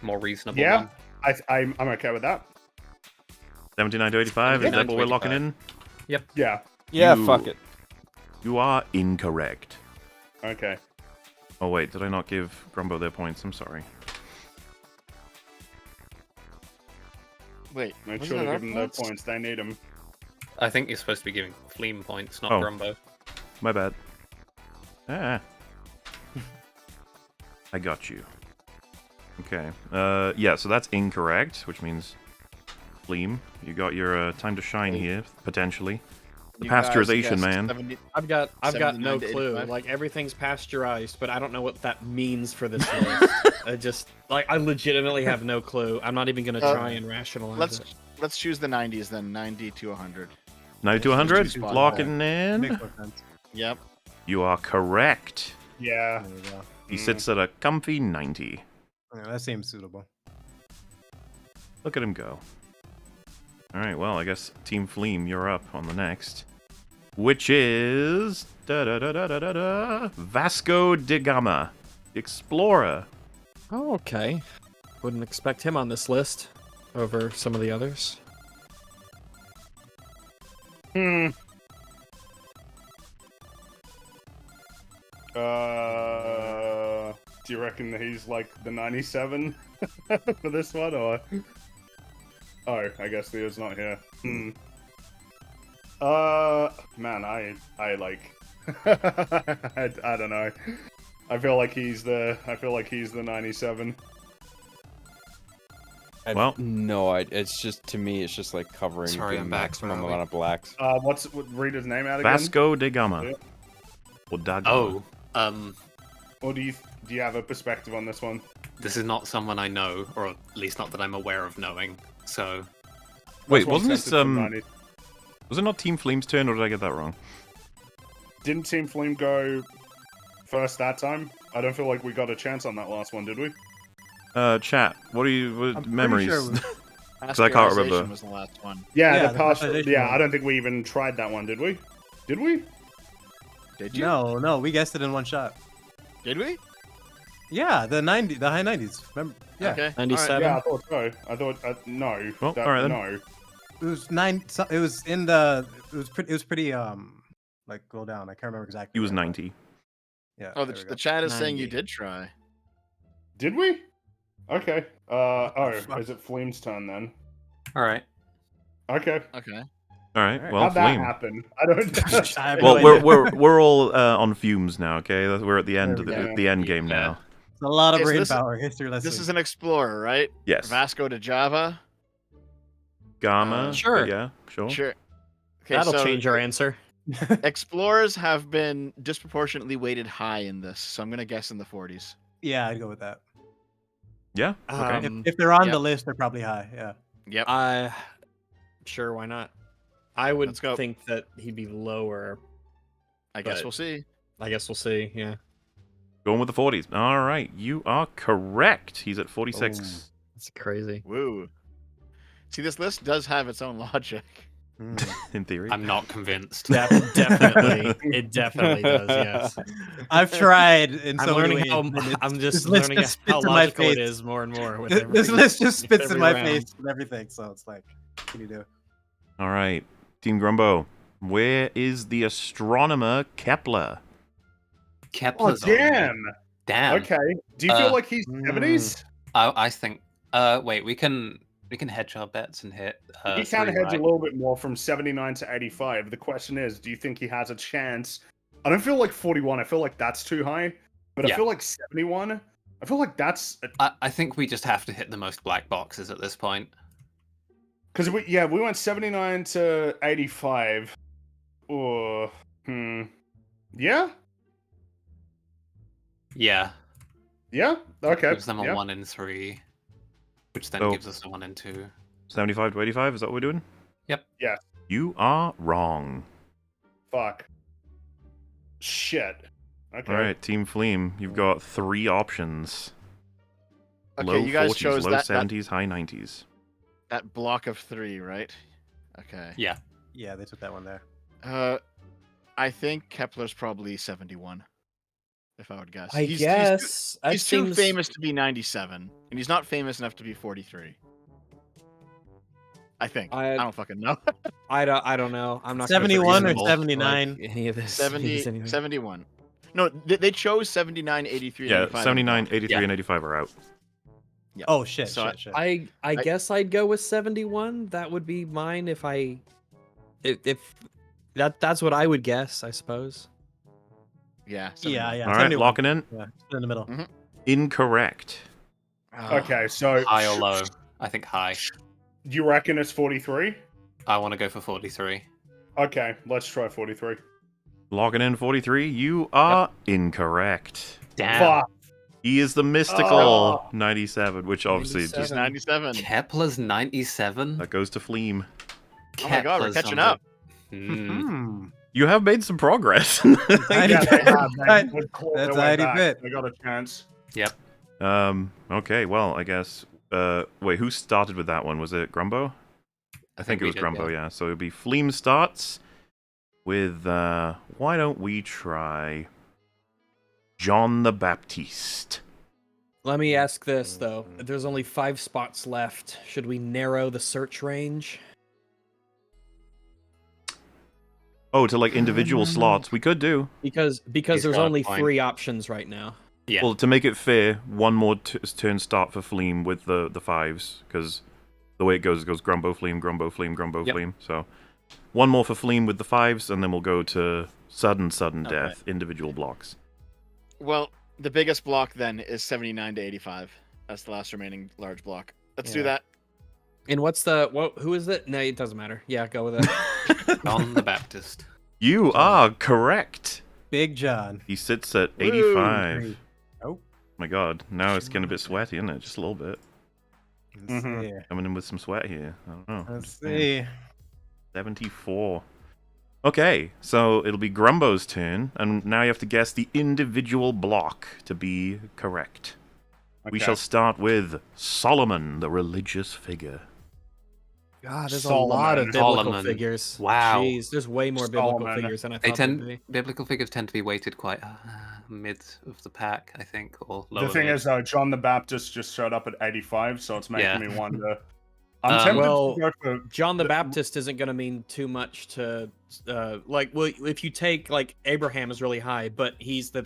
more reasonable Yeah. one. I'm okay with that. 79 to 85, is 79 that to what we're locking 85. in? Yeah. Yeah, You- fuck it. You are incorrect. Okay. Oh, wait, did I not give Grumbo their points? I'm sorry. Wait. Make wasn't sure to that our give them their points? points. They need them. I think you're supposed to be giving Fleem points, not Oh. Grumbo. My bad. Ah. I got you. Okay. Yeah, so that's incorrect, which means Fleem, you got your time to shine here, potentially. The You guys pasteurization, guessed man. 70 I've got no 79 to clue. 85. Like everything's pasteurized, but I don't know what that means for this list. I legitimately have no clue. I'm not even gonna try and rationalize Let's it. let's choose the 90s then. 90 to 100. 90 to 100, Spot locking in. Makes more sense. Yep. You are correct. Yeah. There you go. He sits at a comfy 90. Yeah, that seems suitable. Look at him go. Alright, well, I guess Team Fleem, you're up on the next. Which is... Vasco da Gama. Explorer. Oh, okay. Wouldn't expect him on this list over some of the others. Do you reckon that he's like the 97 for this one, or? Oh, I guess Theo's not here. Man, I like, I don't know. I feel like he's the 97. Well, No, it's just, to me, it's just like covering Sorry, the I'm back, maximum Riley. amount of blacks. Read his name out again? Vasco da Gama. Yeah. Or da Gama. Oh, Or do you have a perspective on this one? this is not someone I know, or at least not that I'm aware of knowing. So Wait, This one wasn't says this, it's the 90s. was it not Team Fleem's turn, or did I get that wrong? Didn't Team Fleem go first that time? I don't feel like we got a chance on that last one, did we? Chat, what I'm memories? pretty sure it was- I can't remember. Pasteurization was the last one. Yeah, Yeah, the the past. pasteurization Yeah, one. I don't think we even tried that one, did we? Did we? Did you? No, we guessed it in one shot. Did we? Yeah, the high 90s. Remember? Yeah, Okay. 97. Yeah, I thought so. I thought no. Well, alright then. No. it was It was in the. It was pretty like go down. I can't remember exactly. He was where, but 90. Yeah. Oh, there we the go. chat is saying you 90. did try. Did we? Okay. fuck? Is it Fleem's turn then? all right. Okay. Okay. Alright, Alright. well, How'd that Fleem. happen? I don't. I have Well, no we're idea. we're all on fumes now. Okay, we're at the end of There we the end game now. It's a lot of Okay, so brain this is- power. History lesson. This is an explorer, right? Yes. Vasco da Java. Gamma. Sure. Yeah. Sure. Sure. Okay, That'll so change our answer. explorers have been disproportionately weighted high in this, so I'm gonna guess in the 40s. Yeah, I'd go with that. Yeah. Okay. If they're on Yep. the list, they're probably high. Yeah. Yep. Sure, why not? I would Let's go. think that he'd be lower. I guess but- we'll see. I guess we'll see. Yeah. Going with the 40s. All right, you are correct. He's at 46. That's crazy. Woo. See, this list does have its own logic. In theory. I'm not convinced. Definitely. It definitely does, yes. I've tried in I'm so many learning ways. how and it's- I'm this just list learning just how spits in my logical it face. is more and more with This every, list just with spits in every my round. face and everything. So it's like, what can you do? All right, Team Grumbo. Where is the astronomer Kepler? Oh Kepler's on there. damn. Damn. Okay. Do you feel Uh, like he's 70s? I think. Wait, we can hedge our bets and hit. He can three, hedge right? a little bit more from 79 to 85. The question is, do you think he has a chance? I don't feel like 41. I feel like that's too high. But I Yeah. feel like 71. I feel like that's I think we just have to hit the most black boxes at this point. because we went 79 to 85. Or yeah, Yeah. yeah. Okay. Gives them a yeah. 1 in 3, which then So- gives us a 1 in 2. 75 to 85. Is that what we're doing? Yep. Yeah. You are wrong. Fuck. Shit. Okay. All right, Team Fleem. You've got 3 options. Okay, Low you guys 40s, chose low that 70s, high 90s. that block of 3, right? Okay. Yeah. Yeah, they took that one there. I think Kepler's probably 71. If I would guess. I He's guess. that He's too seems- famous to be 97, and he's not famous enough to be 43. I think. I I- don't fucking know. I don't know. I'm not. 71 or gonna 79? Any of this. 70, means anything. 71. No, they chose 79, 83, Yeah, 85. 79, 83, Yeah. and 85 are out. Yeah. Oh shit! So shit. I guess I'd go with 71. That would be mine if that's what I would guess, I suppose. Yeah. yeah, 71. yeah. All right, 71. locking in. Yeah, in the middle. Incorrect. Oh, Okay. So High or low? I think high. you reckon it's 43? I want to go for 43. Okay. Let's try 43. Locking in 43. You are incorrect. Damn. Fuck. He is the mystical Oh. 97, which obviously He's just 97. Kepler's 97. that goes to Fleem. Oh my god, we're Kepler's catching on the- up. Hmm. Hmm. You have made some progress. Tiny Yeah, they bit. have. They clawed That's their way tiny back. bit. They got a chance. Yep. Okay, well, I guess. Wait, who started with that one? Was it Grumbo? I think it we was did, Grumbo, yeah. So it'd be Fleam starts with, why don't we try John the Baptiste? Let me ask this, though. There's only 5 spots left. Should we narrow the search range? Oh, to like individual slots. We could do. Because He's there's got a only point. 3 options right now. Yeah. Well, to make it fair, one more turn start for Fleam with the 5s, because the way it goes Grumbo, Fleam, Grumbo, Fleam, Grumbo, Yep. Fleam. So one more for Fleam with the 5s, and then we'll go to sudden Okay. death, individual blocks. Well, the biggest block then is 79 to 85. That's the last remaining large block. Let's do that. And who is it? No, it doesn't matter. Yeah, go with it. John the Baptist. You are correct. Big John. He sits at Woo! 85. Great. Oh. My god, now it's getting a bit sweaty, isn't it? Just a little bit. Let's Mhm. see. Coming in with some sweat here. I don't know. Let's Just saying. see. 74. Okay, so it'll be Grumbo's turn, and now you have to guess the individual block to be correct. We Okay. shall start with Solomon, the religious figure. God, there's a Solomon. lot of biblical Solomon. figures. Wow. Jeez, there's way more biblical Solomon. figures than I They thought there'd be. biblical figures tend to be weighted quite mid of the pack, I think, or lower. The thing mid. is, though, John the Baptist just showed up at 85, so it's making Yeah. me wonder. I'm tempted Well, to go for. John the Baptist isn't going to mean too much to, if you take, like, Abraham is really high, but he's the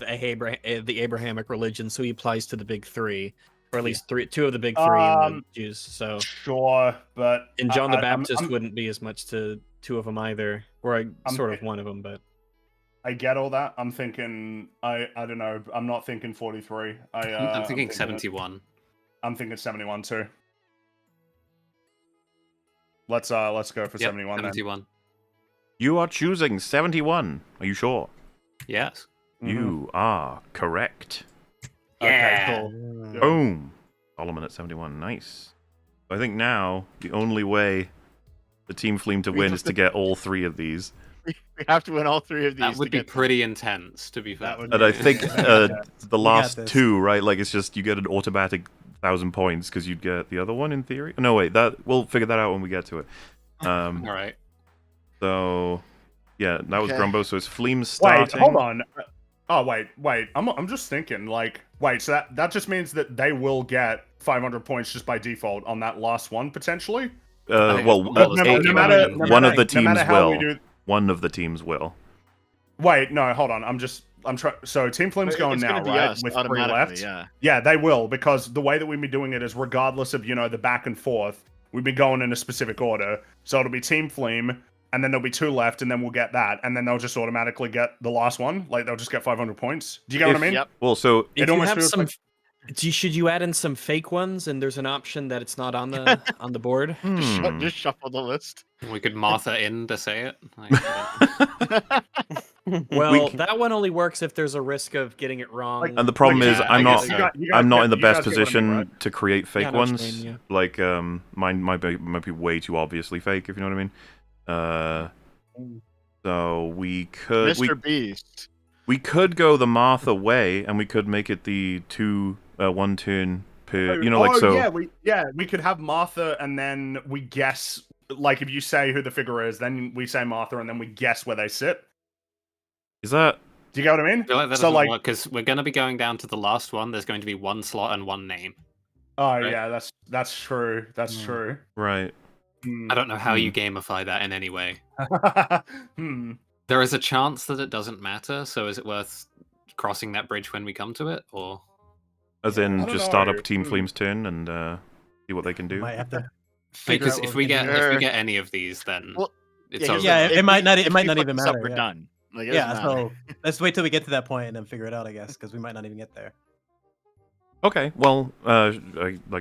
Abrahamic religion, so he applies to the big 3, or at least 2 of the big 3 in the Jews, so. Sure, but And John the I'm- Baptist wouldn't be as much to 2 of them either, or sort of one of them, but. I get all that. I'm thinking. I don't know. I'm not thinking 43. I'm thinking 71. I'm thinking 71 too. Let's go for 71 then. 71. You are choosing 71. Are you sure? Yes. Mhm. You are correct. Okay, cool. Mm. Boom. Solomon at 71. Nice. I think now the only way the Team Fleam to We win have is to get all 3 of these. We have to win all 3 of these. That would to be get pretty intense, to be fair. That would And I think the last this. 2, right? Like it's just you get an automatic 1,000 points because you'd get the other one in theory. No, wait. We'll figure that out when we get to it. All right. So yeah, that was Okay. Grumbo. So it's Fleam starting. Wait, hold on. Oh wait. I'm just thinking. Like, wait. So that just means that they will get 500 points just by default on that last one potentially. Well, no matter- one of the no matter teams how we will. do- One of the teams will. Wait, no, hold on. I'm trying. So Team Flame's It's going gonna now, be right? us With 3 automatically, left. yeah. Yeah, they will, because the way that we've been doing it is regardless of, the back and forth, we've been going in a specific order. So it'll be Team Flame, and then there'll be 2 left, and then we'll get that, and then they'll just automatically get the last one. Like, they'll just get 500 points. Do you get what I mean? Yep. Well, so It If you almost have feels some, like- should you add in some fake ones, and there's an option that it's not on the on the board? Just shuffle the list. We could Martha in to say it. Like, Well, that one only works if there's a risk of getting it wrong. and the problem Like, is yeah, I'm I not guess so. I'm not in the you best guys get what I mean, position right? to create fake I know what you ones. mean, Like mine might be way too obviously fake, if you know what I mean. So we could Mr. Beast. we could go the Martha way, and we could make it the 1 turn per. we could have Martha, and then we guess. Like, if you say who the figure is, then we say Martha, and then we guess where they sit. Is that? Do you get what I mean? I feel like that So, doesn't like- work because we're going to be going down to the last one. There's going to be 1 slot and 1 name. Oh Right. yeah, that's true. That's true. Right. Hmm. I don't know how you gamify that in any way. Hmm. There is a chance that it doesn't matter, so is it worth crossing that bridge when we come to it, or As I in, don't just start know. up Team Flame's turn and see what they can do. Might have to figure because out if what we can get do. if we Sure. get any of these, then Well, it's yeah, over. Yeah, it might not- if might we not fuck even this up, matter, We're yeah. done. Like, it Yeah, doesn't matter. so let's wait till we get to that point and then figure it out, I guess, because we might not even get there. Okay, well, like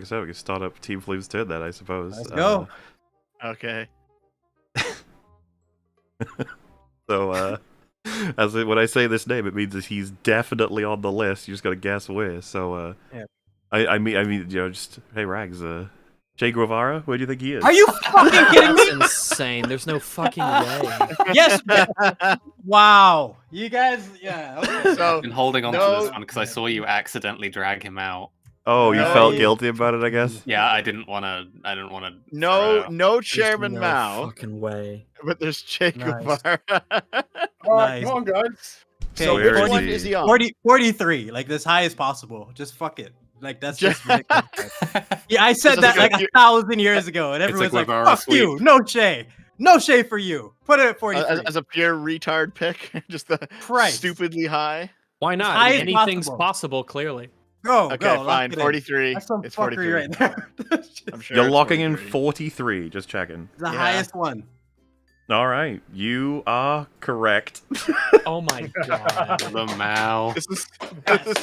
I said, we can start up Team Flame's turn then, I suppose. Let's go. Okay. So, when I say this name, it means that he's definitely on the list. You just gotta guess where. So, Yeah. I mean, just hey, Rags, Che Guevara? Where do you think he is? Are you fucking kidding That's me? insane. There's no fucking way. Yes. Wow. You guys, yeah. Okay. So I've been holding on to no- this one because I saw you accidentally drag him out. Oh, you No. felt guilty about it, I guess. Yeah, I didn't want to. no There's Chairman no Mao, fucking way. but there's Che Nice. Guevara. Nice. Come on, guys. So Where which is one he? is he on? 43, like as high as possible. Just fuck it. Like that's Just- just ridiculous. Yeah, I said This is that like like a- 1,000 years ago, and It's a everyone's like, Guevara "Fuck sweep. you, no Shay, no Shay for you." Put it at 43. As a pure retard pick, just the Christ. stupidly high. Why not? high as Anything's possible. possible, clearly. Go, Okay, go, lock fine. it in. 43. That's some It's fuckery 43. right there. I'm sure You're it's locking in 43. 43, just checking. The Yeah. highest one. All right, you are correct. Oh my god. The Mao. This is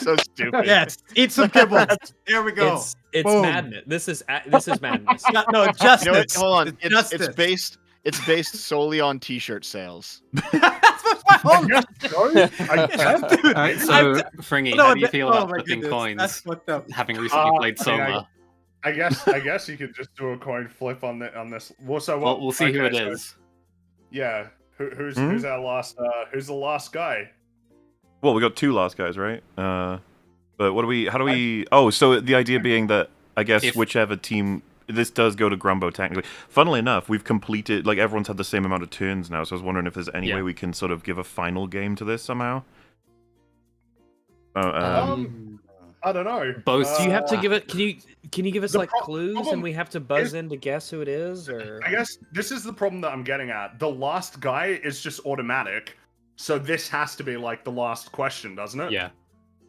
so stupid. Yes, eat some kibbles. There we go. It's Boom. madness. This is madness. No, justice. You know what? Hold on. It's It's justice. based solely on T-shirt sales. That's what my home. I guess. Alright, so Fringy, No, how do you that- feel oh about my flipping goodness, That's coins? fucked up. Having recently played I mean, Soma. I guess you could just do a coin flip on this. Well, so Well, we'll see who it okay, so- is. Yeah. Who's Hmm? our last? Who's the last guy? Well, we got two last guys, right? But what do we? How do we? Oh, so the idea being that I guess If- whichever team. This does go to Grumbo technically. Funnily enough, we've completed, like, everyone's had the same amount of turns now, so I was wondering if there's any Yeah. way we can sort of give a final game to this somehow. I don't know. Both- Do you have to give it? Can you give us The like clues, problem and we have to buzz is- in to guess who it is, or? I guess this is the problem that I'm getting at. The last guy is just automatic, so this has to be like the last question, doesn't it? Yeah.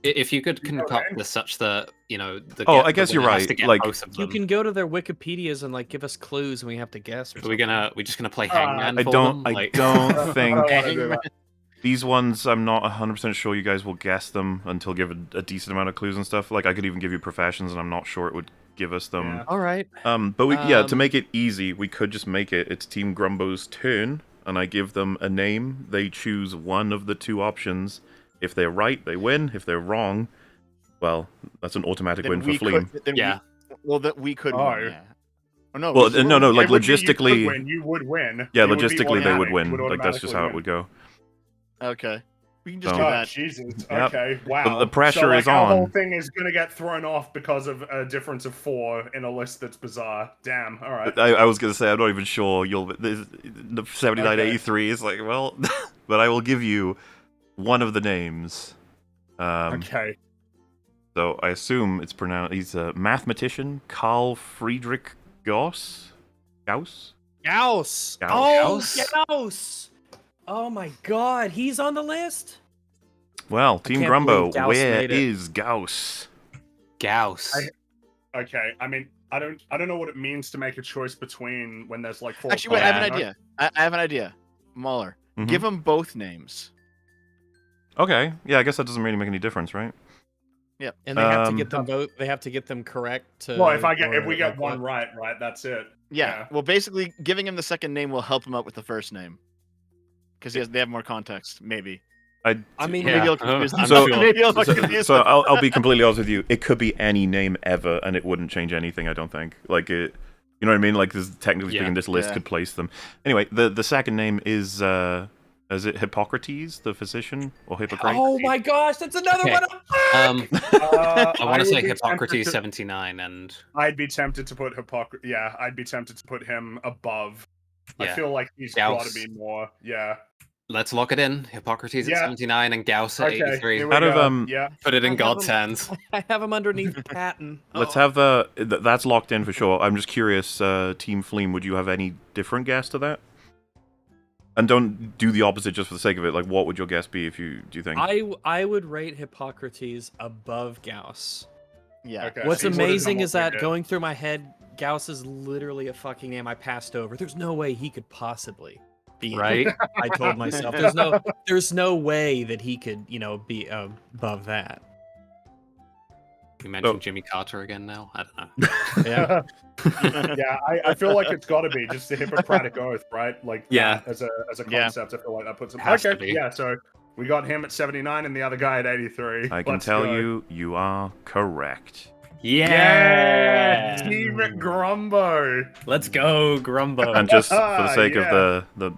If you could You know what I concoct mean? this such that, the Oh, get- I guess the you're winner has right, to get like- both of You them. can go to their Wikipedias and like give us clues, and we have to guess. Or We're just gonna play Hangman I for don't. them? I Like- don't think I don't wanna do that. these ones. I'm not 100% sure you guys will guess them until given a decent amount of clues and stuff. Like I could even give you professions, and I'm not sure it would give us them. Yeah. All right. But to Um, make it easy, we could just make it. It's Team Grumbo's turn, and I give them a name. They choose one of the two options. If they're right, they win. If they're wrong, well, that's an automatic win for Fleam. Yeah. That we could. Oh. Win, yeah. Oh, no. Well, we- no, no, like It would be you could logistically. win, you would win. Yeah, It would be logistically they would automatic, win. you Like that's just automatically how it win. would go. Okay. We can just Oh. do Oh, that. Jesus. Yep. Okay. Wow. But the pressure so, like, is our on. whole thing is gonna get thrown off because of a difference of 4 in a list that's bizarre. Damn. All right. I was gonna say I'm not even sure you'll. The 7983 is like well, but I will give you one of the names. Okay. So I assume it's pronounced. He's a mathematician, Carl Friedrich Gauss. Gauss. Gauss. Gauss. Oh, Gauss? Gauss. Oh my God, he's on the list. Well, Team can't Grumbo, believe Gauss where made it. is Gauss? Gauss. Okay. I mean, I don't know what it means to make a choice between when there's like 4. Actually, wait. I have an Yeah. idea. I have an idea. Mahler. Mhm. Give them both names. Okay, yeah, I guess that doesn't really make any difference, right? And they have to Um, get them both. They have to get them correct. To, Well, if we or, get like, one what? right, that's it. Yeah. Yeah. Well, basically, giving him the second name will help him out with the first name. Because they have more context, maybe. I mean, Yeah. Maybe I'll confuse I'm So- sure. Maybe I'll So, confuse so them. I'll be completely honest with you. It could be any name ever, and it wouldn't change anything. I don't think. Like it, you know what I mean? Like, this, technically Yeah. speaking, this list Yeah. could place them. Anyway, the second name is it Hippocrates, the physician, or Hippocrates? oh my gosh, that's another Okay. one. I want I to say would be Hippocrates tempted to- 79, and I'd be tempted to put Hippocrates. Yeah, I'd be tempted to put him above. I Yeah. feel like he's got Gauss. to be more. Yeah. let's lock it in. Hippocrates Yeah. at 79 and Gauss at Okay. 83. Here we Out of, go. Yeah. Put it in I have God's them- hands. I have him underneath Patton. Let's Oh. have that's locked in for sure. I'm just curious, Team Fleam, would you have any different guess to that? And don't do the opposite just for the sake of it. Like, what would your guess be if you do you think? I would rate Hippocrates above Gauss. Yeah. Okay. What's so you would've amazing done is what we that did. going through my head, Gauss is literally a fucking name I passed over. There's no way he could possibly be Right? I told myself there's no way that he could, be above that. You mentioned Oh. Jimmy Carter again now? I don't know. Yeah. Yeah, I feel like it's got to be just the Hippocratic Oath, right? Like, Yeah. that as a Yeah. concept, I feel like that puts him. Has to Okay, be. yeah. So we got him at 79 and the other guy at 83. I can Let's tell go. you are correct. Yeah. Team Grumbo. Let's go, Grumbo. And just for the sake Yeah. of the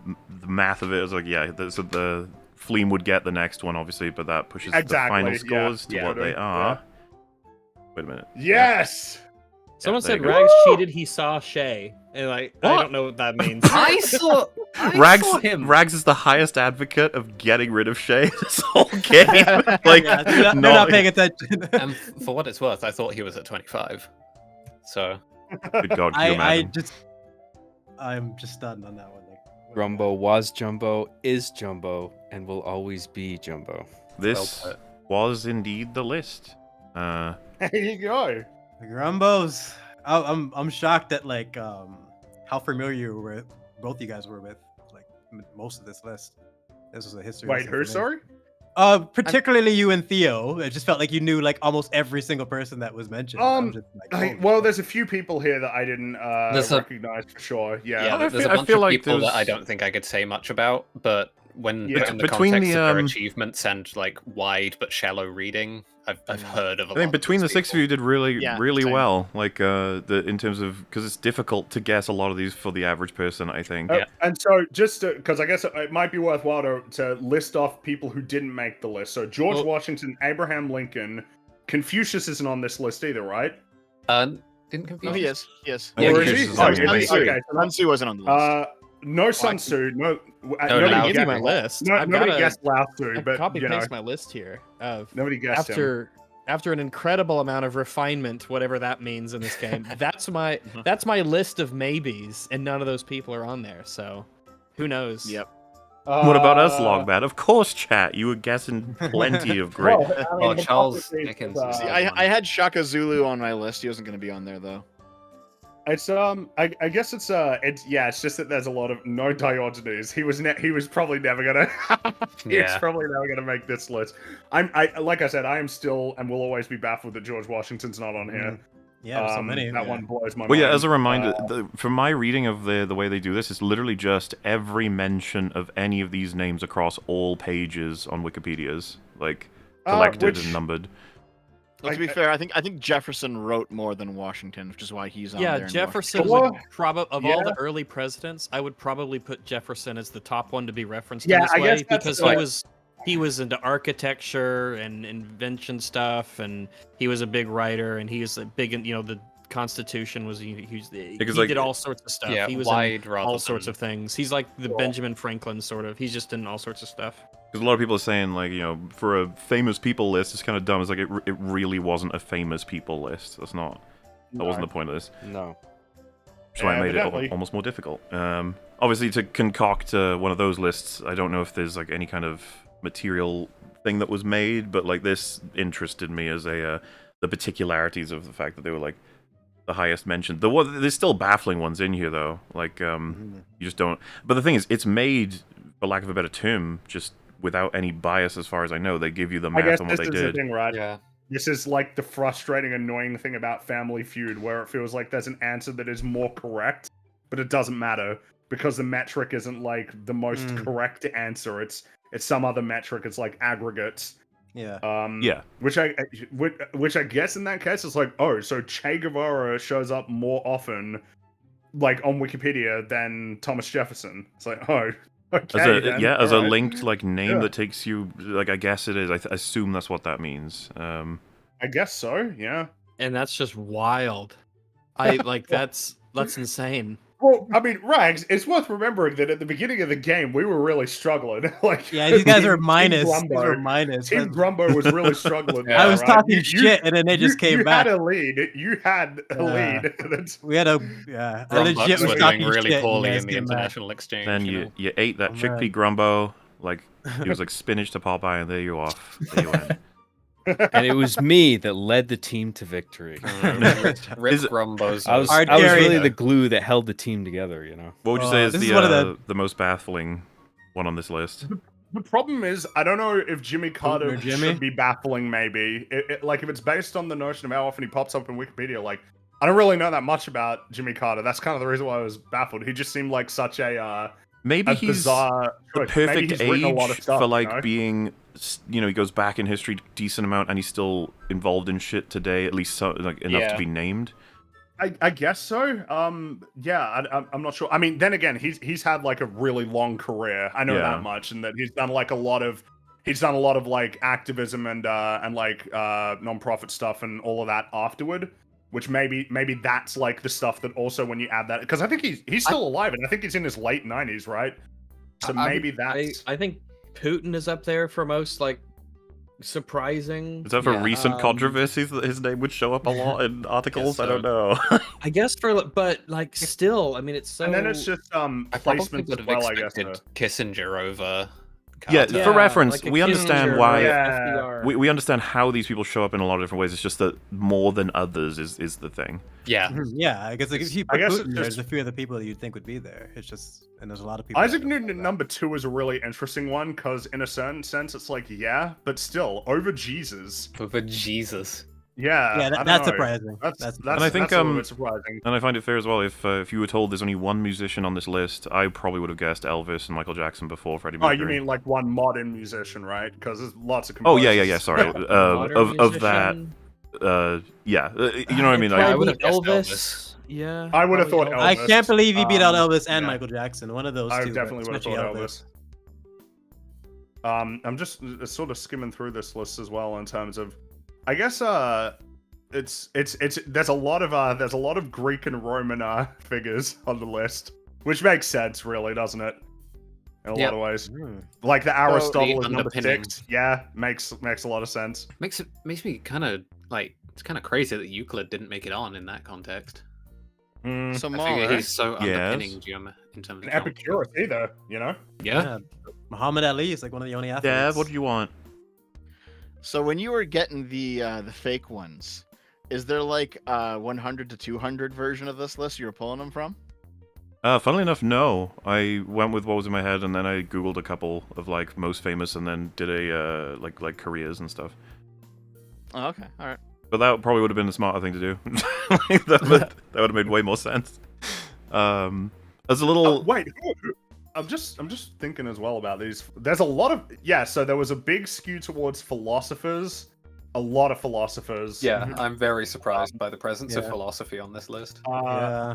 math of it, it's like, yeah, so the Fleam would get the next one, obviously, but that pushes the Exactly, final yeah, scores to yeah. what they are. Wait a minute. Yes. Someone there said you go. Rags cheated. He saw Shay, and I What? don't know what that means. I saw him. Rags is the highest advocate of getting rid of Shay this whole game. Like, Yeah, they're not paying attention. And for what it's worth, I thought he was at 25. So Good God, can you imagine? I'm just stunned on that one. Like, what- Grumbo was Jumbo, is Jumbo, and will always be Jumbo. This Well was indeed the list. There you go. The Grumbos. I'm shocked at like how familiar you were with, both you guys were with like most of this list. This was a history. Wait, lesson who? for me. Sorry. Particularly you and Theo. It just felt like you knew like almost every single person that was mentioned. I'm just like, holy Well, shit. there's a few people here that I didn't There's a- recognize for sure. yeah, Yeah. I there's feel- a I bunch feel of like people that I there's- don't think I could say much about, but when Yeah. in the Between context the, of their um, achievements and like wide but shallow reading, I've heard of a I lot think of between the these six of people. you did really, Yeah, really same. well. Like, in terms of, because it's difficult to guess a lot of these for the average person, I think. Yeah. And so, just because I guess it might be worthwhile to list off people who didn't make the list. So George Well- Washington, Abraham Lincoln, Confucius isn't on this list either, right? Didn't No, confuse. he is. He is. Yeah, Or Confucius is he? is Oh, on is here. he? Sun Tzu. Okay. Sun Tzu wasn't on the list. No Sun Tzu. No. No, Nobody no. I'll give you my guessed- list. No, I've nobody got guessed Lao Tzu, I but copy you know, paste my list here of nobody guessed him. after an incredible amount of refinement, whatever that means in this game. That's my list of maybes, and none of those people are on there. So who knows? Yep. What about us, Logbat? Of course, chat. You were guessing plenty of great. Oh, Charles Dickens is See, the I had Shaka Zulu on my list. He wasn't going to be on there though. It's I guess it's just that there's a lot of no Diogenes. He was probably never gonna he's Yeah. probably never gonna make this list. I like I said, I am still and will always be baffled that George Washington's not on here. Yeah, there's so many. That yeah. one blows my Well, mind. yeah, as a reminder, from my reading of the way they do this, it's literally just every mention of any of these names across all pages on Wikipedia's, like, collected which- and numbered. Well, to be fair, I think Jefferson wrote more than Washington, which is why he's on Yeah, there. and Jefferson Well, would probably of all yeah. the early presidents, I would probably put Jefferson as the top one to be referenced Yeah, in this I way guess that's because right. he was into architecture and invention stuff, and he was a big writer, and he was a big in the Constitution was he Because, he like, did all sorts of stuff. Yeah, he was wide in rather all sorts than- of things. He's like the Cool. Benjamin Franklin sort of. He's just in all sorts of stuff. Because a lot of people are saying, like, for a famous people list, it's kind of dumb. It's like, it really wasn't a famous people list. That wasn't the point of this. No. That's why I made it Evidently. almost more difficult. Obviously, to concoct one of those lists, I don't know if there's like any kind of material thing that was made, but like this interested me as the particularities of the fact that they were like the highest mentioned. There's still baffling ones in here though. Like you just don't. But the thing is, it's made, for lack of a better term, just without any bias, as far as I know. They give you the I math guess on what this they is the did. thing, right? Yeah. This is like the frustrating, annoying thing about Family Feud, where it feels like there's an answer that is more correct, but it doesn't matter because the metric isn't like the most correct answer. It's some other metric. It's like aggregates. Yeah. Yeah. Which I guess in that case it's like, oh, so Che Guevara shows up more often, like on Wikipedia than Thomas Jefferson. It's like, oh, okay. As a alright. linked like name Yeah. that takes you, like, I guess it is. I assume that's what that means. I guess so. Yeah. And that's just wild. I like that's insane. Well, I mean, Rags, it's worth remembering that at the beginning of the game we were really struggling. Like, Yeah, these guys are Team minus. These Grumbo- were minus. Team Grumbo was really struggling. Yeah, I there, was right? talking shit, and then they just came you back. had a lead. You had a Yeah. lead. That's- We had I Grumbucks legit was were talking doing really shit. poorly and in the came back. international exchange. Then you know? you ate that Oh, chickpea man. grumbo, like he was like spinach to Popeye, and there you off. There you went. And it was me that led the team to victory. Rip Is it- Grumbo's. I was Hard really carry. the glue that held the team together, you know. What would you say is this is one of the most baffling one on this list? The problem is, I don't know if Jimmy Carter or Jimmy? should be baffling. Maybe, like if it's based on the notion of how often he pops up in Wikipedia, like I don't really know that much about Jimmy Carter. That's kind of the reason why I was baffled. He just seemed like such a Maybe a he's bizarre the choice. Maybe perfect he's written a lot of age stuff, for like you know? being, he goes back in history decent amount, and he's still involved in shit today, at least like enough to Yeah. be named. I guess so. Yeah, I'm not sure. I mean, then again, he's had like a really long career. I know Yeah. that much, and that he's done like a lot of like activism and like non-profit stuff and all of that afterward. Which maybe that's like the stuff that also when you add that, because I think he's still alive, and I think he's in his late 90s, right? So maybe that's I think Putin is up there for most like surprising. Is that for Yeah. recent controversies that his name would show up a lot in articles? I so. don't know. I guess but like still, I mean, it's so. and then it's just I probably placements would as have well, I guess. expected Kissinger over. Yeah, Carter. for reference, like a we understand Kissinger why- or Yeah. FDR. we understand how these people show up in a lot of different ways. It's just that more than others is the thing. Yeah, Yeah, because like, if you I put guess Putin, it's there's just- a few of the people that you'd think would be there. It's just, and there's a lot of people. Isaac that Newton don't at know number 2 is a really interesting one, because in a certain sense, it's like, yeah, but still, over Jesus. over Jesus. Yeah, Yeah, I don't that's know. surprising. That's And I think, that's a little bit surprising. And I find it fair as well. If you were told there's only one musician on this list, I probably would have guessed Elvis and Michael Jackson before Freddie Oh, Mercury. you mean like one modern musician, right? Because there's lots of Oh composers. yeah. Sorry. Modern Of that, musician? yeah. You know what I mean? I Probably would have guessed Elvis. Yeah. I would have probably thought I Elvis. can't believe he beat out Elvis and yeah. Michael Jackson. One of those I two. but definitely would have especially thought Elvis. I'm just sort of skimming through this list as well in terms of, I guess it's there's a lot of Greek and Roman figures on the list, which makes sense, really, doesn't it? In a Yep. lot of ways, Hmm. like the Aristotle the is number underpinning. 6. Yeah, makes a lot of sense. Makes me kind of like, it's kind of crazy that Euclid didn't make it on in that context. Mm, So I figure Mahler, he's so Yes. underpinning in terms of an Epicurus either, you know. Yeah. Yeah. Muhammad Ali is like one of the only athletes. Dad, what do you want? so when you were getting the fake ones, is there like a 100 to 200 version of this list you were pulling them from? Funnily enough, no. I went with what was in my head, and then I googled a couple of like most famous, and then did a like careers and stuff. Oh, okay, all right. But that probably would have been the smarter thing to do. that would have made way more sense. As a little. Wait, I'm just thinking as well about these. There's a lot of so there was a big skew towards philosophers. A lot of philosophers. Yeah, I'm very surprised by the presence of yeah. philosophy on this list. Yeah.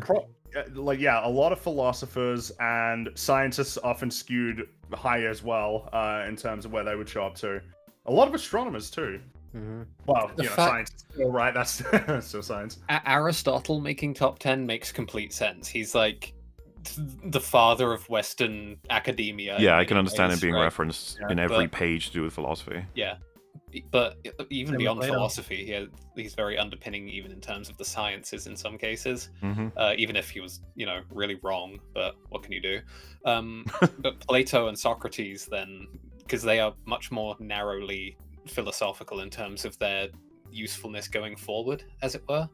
A lot of philosophers, and scientists often skewed high as well in terms of where they would show up to. A lot of astronomers too. Mhm. Well, The you know, fact- science. Still, right? That's still science. Aristotle making top 10 makes complete sense. He's like the father of Western academia. in Yeah, I many can understand ways, it being right? referenced Yeah, in every but- page to do with philosophy. Yeah, but even Same with beyond Plato. philosophy, he's very underpinning even in terms of the sciences in some cases. Hmm Even if he was, really wrong. But what can you do? But Plato and Socrates, then, because they are much more narrowly philosophical in terms of their usefulness going forward, as it were.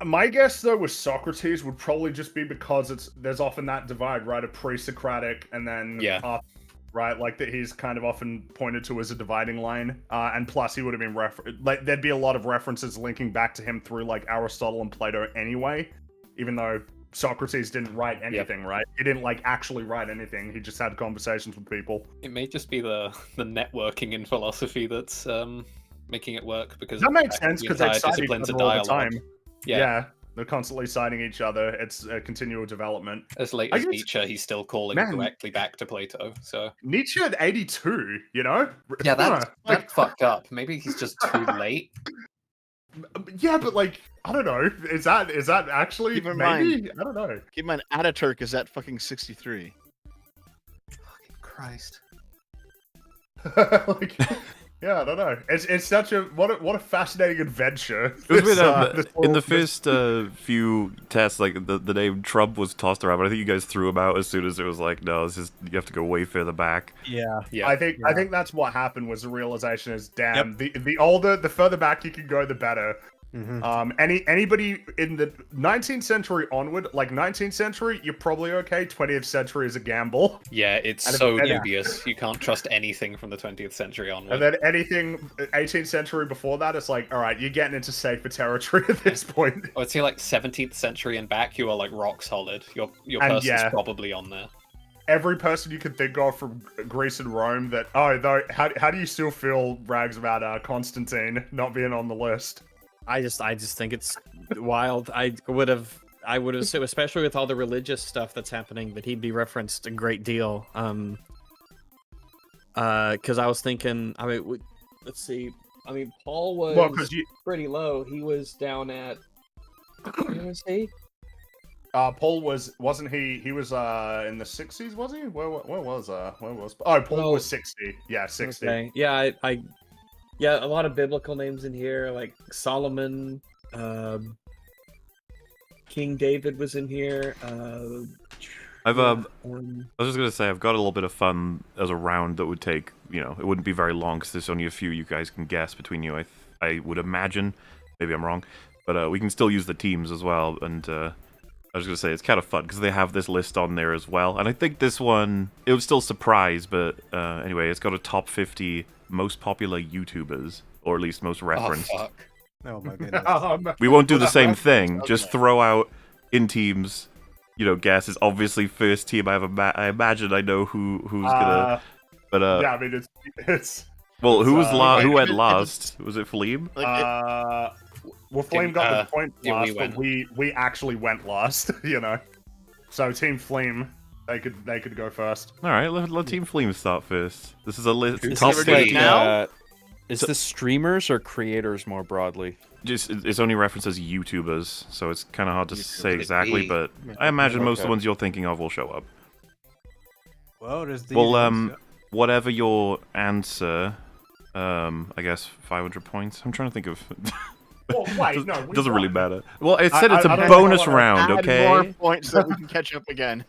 My guess, though, with Socrates would probably just be because there's often that divide, right? A pre-Socratic and then Yeah. right? Like that he's kind of often pointed to as a dividing line. And plus, he would have been there'd be a lot of references linking back to him through like Aristotle and Plato anyway, even though Socrates didn't write anything, right? He didn't like actually write anything. He just had conversations with people. It may just be the networking in philosophy that's making it work, because That makes sense the because they entire cite each discipline's a other all the dialogue. time. Yeah. They're constantly citing each other. It's a continual development. As late I as guess- Nietzsche, he's still calling Man. directly back to Plato. So Nietzsche at 82, you know? yeah, that's like, fucked up. Maybe he's just too late. yeah, but like, I don't know. Is that actually Keep in maybe? I don't know. Keep in mind, Ataturk is at fucking 63. Fucking Christ. Like, yeah, I don't know. It's such a what a fascinating adventure. It was weird, This in the whole- this- first few tests, like the name Trump was tossed around, but I think you guys threw him out as soon as it was like, no, this is, you have to go way further back. Yeah. Yeah. I think Yeah. that's what happened was the realization is damn the further back you can go the better. Mhm. Anybody in the 19th century onward, like 19th century, you're probably okay. 20th century is a gamble, Yeah, it's And- so and- dubious. You can't trust anything from the 20th century onward. and then anything 18th century before that, it's like, all right, you're getting into safer territory at this point. I would say like 17th century and back, you are like rock solid. Your And person's yeah. probably on there. every person you can think of from Greece and Rome that, though, how do you still feel, Rags, about Constantine not being on the list? I just think it's wild. I would have assumed, especially with all the religious stuff that's happening, that he'd be referenced a great deal. Because I was thinking, I mean, let's see. I mean, Paul was pretty low. He was down at. Where was he? Paul wasn't he? He was in the 60s, was he? Where was? Oh, Paul was 60. Yeah, 60. Okay. Yeah, yeah, a lot of biblical names in here, like Solomon, King David was in here. I was just gonna say I've got a little bit of fun as a round that would take, it wouldn't be very long because there's only a few you guys can guess between you. I would imagine, maybe I'm wrong, but we can still use the teams as well. And I was gonna say it's kind of fun because they have this list on there as well. And I think this one it was still surprise, but anyway, it's got a top 50 most popular YouTubers, or at least most referenced. Oh, fuck. Oh my goodness. We won't do the same thing. Just throw out in teams. Guesses. Obviously, first team. I imagine I know who's gonna. But yeah, I mean it's. Well, who was who went last? Was it Fleem? Well, Flame got the point yeah, last, but we actually went last. So Team Flame, they could go first. All right, let Team Fleem start first. This is a list. Is Top this 50. like, is this streamers or creators more broadly? Just it's only references YouTubers, so it's kind of hard to say exactly. be. But I imagine most of the Okay. ones you're thinking of will show up. Well, there's the. Well, whatever your answer, I guess 500 points. I'm trying to think of. Well, wait, no, we Doesn't really won. matter. Well, it said it's I a don't bonus know what round, Add okay? more points so that we can catch up again.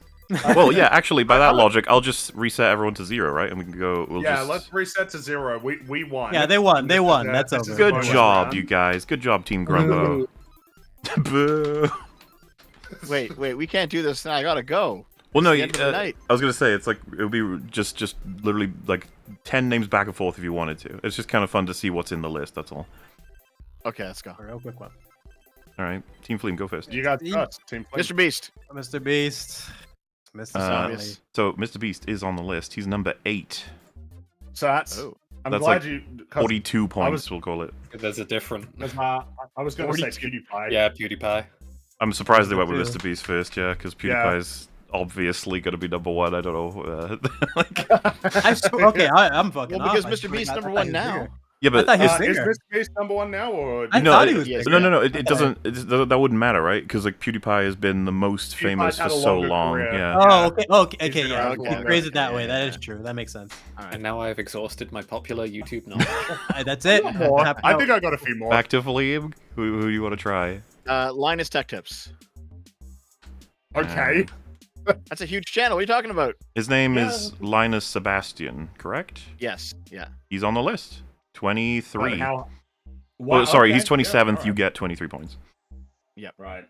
Well, yeah, actually, by that logic, I'll just reset everyone to 0, right? And we can go. Let's reset to 0. We won. Yeah, they won. They won. Yeah, That's this over. is Good bonus job, round. you guys. Good job, Team Grumbo. Boo. Wait, we can't do this now. I gotta go. Well, no, It's the end of the night. I was gonna say it's like it would be just literally like 10 names back and forth if you wanted to. It's just kind of fun to see what's in the list. That's all. Okay, let's go. A real quick one. All right, Team Fleem, go first. You got first, Team Flame. Mr. Beast. Mr. Beast. Mr. obvious. So Mr. Beast is on the list. He's number 8. So that's. Oh. I'm That's glad like you. 'cause 42 points, we'll call it. There's a different. I was going to say PewDiePie. Yeah, PewDiePie. I'm surprised they went with 42. Mr. Beast first, yeah, because Yeah. PewDiePie's obviously gonna be number 1. I don't know. Okay, I'm fucking Well, because off. Mr. Beast's I number thought 1 he was now. bigger. Yeah, but I thought he was Is bigger. Mr. Beast number 1 now, or I no, thought he was yes, bigger. no. It doesn't. That wouldn't matter, right? Because like PewDiePie has been the most PewDiePie's famous had for a so longer long. career. Yeah. Oh, okay, He's been yeah. around Okay, for longer. phrase it that way. Yeah, That yeah. is true. That makes sense. And now I've exhausted my popular YouTube knowledge. That's it. more. Happy I note. think I got a few more. Back to Fleem. Who do you want to try? Linus Tech Tips. Okay. That's a huge channel. What are you talking about? His name is Linus Sebastian, correct? Yes. Yeah. He's on the list. 23. How- Well, sorry, okay, he's 27th. yeah, You get 23 points. Right.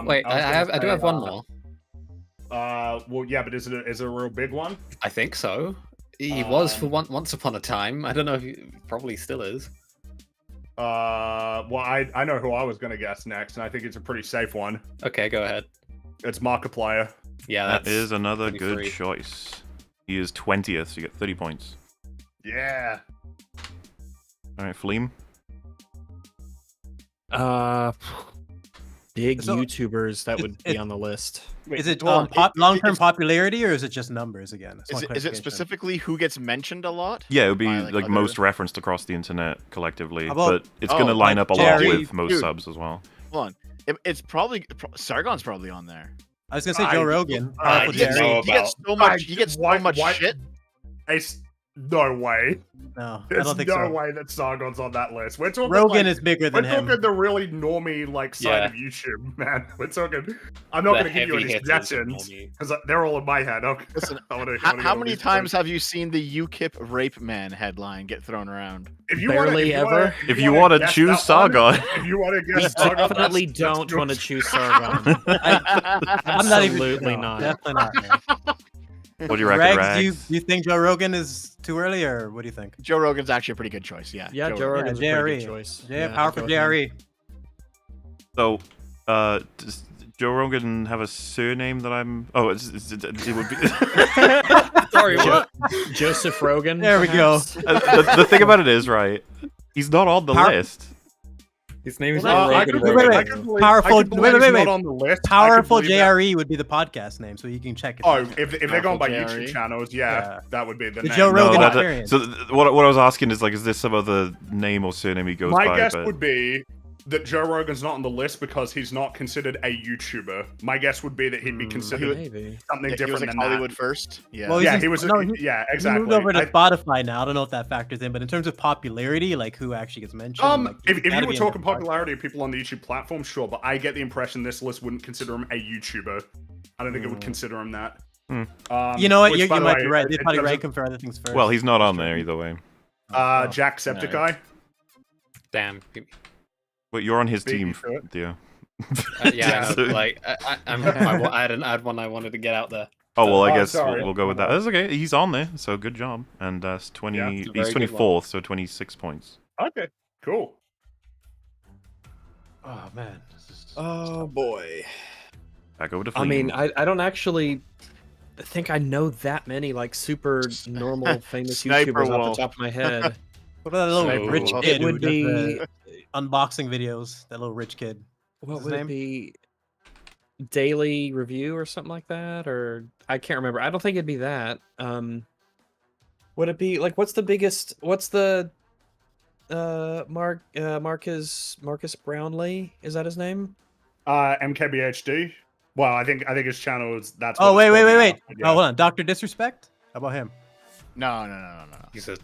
Wait, I do have one more. Well, yeah, but is it a real big one? I think so. He was for once upon a time. I don't know if he probably still is. Well, I know who I was gonna guess next, and I think it's a pretty safe one. Okay, go ahead. It's Markiplier. Yeah, That that's is another 23. good choice. He is 20th, so you get 30 points. Yeah. All right, Fleem. Big So, YouTubers that would be it- on the list. Is it hold on. long-term Is- popularity or is it just numbers again? That's Is one it clarification. specifically who gets mentioned a lot? Yeah, it would be By, like, like, other- most referenced across the internet collectively, How about- but it's going to oh, line like up a lot Jerry- with most dude. subs as well. Hold on. It's probably Sargon's probably on there. I was gonna say Joe Rogan. Powerful he Jerry. know He gets about- so much. He gets so Why- much why- shit. It's no way. No, I There's don't think no so. way that Sargon's on that list. We're talking Rogan like, is bigger we're than him. talking the really normie side Yeah. of YouTube, man. We're talking. I'm not The going to give you heavy any hitters of suggestions normie. because they're all in my head. Okay. Listen, I wanna How go many with times these have you seen the UKIP rape man headline get thrown around? If you Barely ever? If you want to choose Sargon, if you want to We guess Sargon, definitely that's don't your- want to choose Sargon. I'm not even. Absolutely no, not. Definitely not. Man. what do you reckon, Rags, Rags? do you think Joe Rogan is too early, or what do you think? Joe Rogan's actually a pretty good choice. Yeah. Yeah, Joe Rogan. Rogan's a pretty JRE. good choice. Yeah, powerful go with him. Jerry. So, Joe Rogan have a surname that I'm? Oh, it would be. Sorry, what? Joseph Rogan. There we go. perhaps? The thing about it is, right? He's not on the list. His name is Well, Joe I Rogan. could- wait, wait, I could believe- Powerful- I could believe wait, he's wait, not wait. on the list. I could Powerful believe that- JRE would be the podcast name, so you can check it. Oh, if they're going by Powerful YouTube JRE. channels, yeah, that would be the The name. Joe Rogan No, Experience. so what I was asking is like, is this some other name or surname he goes My by? guess but... would be that Joe Rogan's not on the list because he's not considered a YouTuber. My guess would be that he'd be considered Maybe. something Yeah, he was different like than Hollywood that. first. Yeah. Well, Yeah, he's- he was. no, Yeah, He exactly. moved over to I- Spotify now. I don't know if that factors in, but in terms of popularity, like who actually gets mentioned. like, if he's you gotta were be in talking the podcast. popularity of people on the YouTube platform, sure, but I get the impression this list wouldn't consider him a YouTuber. I don't think it would consider him that. You know what? Which, You by the might way, be right. They in probably terms rank of- him for other things first. Well, he's not on there either way. Jacksepticeye. Damn. But you're on his Baby team, foot. Theo. Yeah, So- like I had an ad one I wanted to get out there. Oh well, I Oh, guess sorry. we'll go with that. That's okay. He's on there, so good job. And that's 20. Yeah, it's a he's very good 24th, so 26 points. Okay, cool. Oh man. This is... Oh boy. Back over to I mean, Fleeting. I don't actually think I know that many like super normal famous Sniper YouTubers off Wolf. the top of my head. What about that little So- rich It kid who would does be- the unboxing videos? That little rich kid. What his would name? it be? Daily review or something like that, or I can't remember. I don't think it'd be that. Would it be like what's the biggest? What's the Marcus Brownlee? Is that his name? MKBHD. Well, I think his channel is that's. Oh what wait, it's wait, called wait, now, wait. but Oh, yeah. hold on. Dr. Disrespect. How about him? No. He's a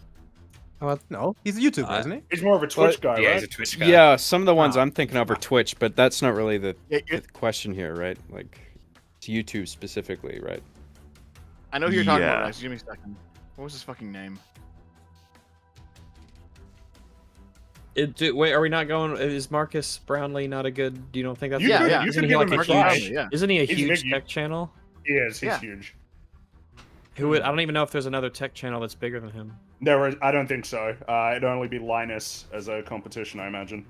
No, he's a YouTuber, isn't he? He's more of a Twitch guy, yeah, right? he's a Twitch guy. Yeah, some of the ones I'm thinking of are Twitch, but that's not really the Yeah, you're- question here, right? Like, it's YouTube specifically, right? I know who you're talking Yeah. about, Rex. Give me a second. What was his fucking name? Wait, are we not going? Is Marcus Brownlee not a good? You don't think that's? You Yeah, could, yeah. you Isn't could he give like him a a Marcus huge? try. Brownlee, yeah. Isn't he a He's huge big. tech channel? He is. He's Yeah. huge. Who would? I don't even know if there's another tech channel that's bigger than him. There is. I don't think so. It'd only be Linus as a competition, I imagine.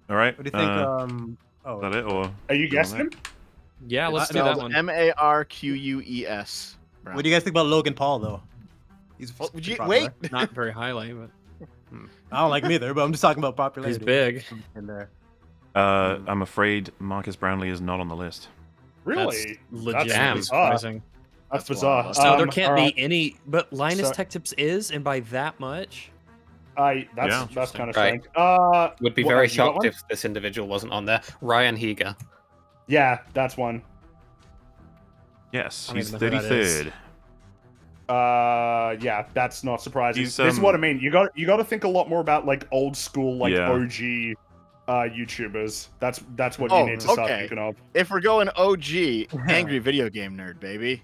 All right. What do you think? Is that it, or Are you Go on guessing there. him? Yeah, let's It's do that spelled one. Marquess. What do you guys think about Logan Paul though? He's Well, would you- popular. wait. Not very highly, but I don't like him either, but I'm just talking about popularity. he's big. In there. I'm afraid Marcus Brownlee is not on the list. Really? Legit Damn. bizarre. surprising. That's That's bizarre. wild. So there can't alright. be any. But Linus So- Tech Tips is, and by that much. That's Yeah. kind of Right. strange. Would be what, very have you got shocked one? if this individual wasn't on there. Ryan Higa. Yeah, that's one. Yes, I don't he's even know who that is. 33rd. Yeah, that's not surprising. He's, This is what I mean. You got to think a lot more about like old school, like Yeah. OG YouTubers. That's what Oh, you need to start okay. thinking of. If we're going OG, angry video game nerd, baby.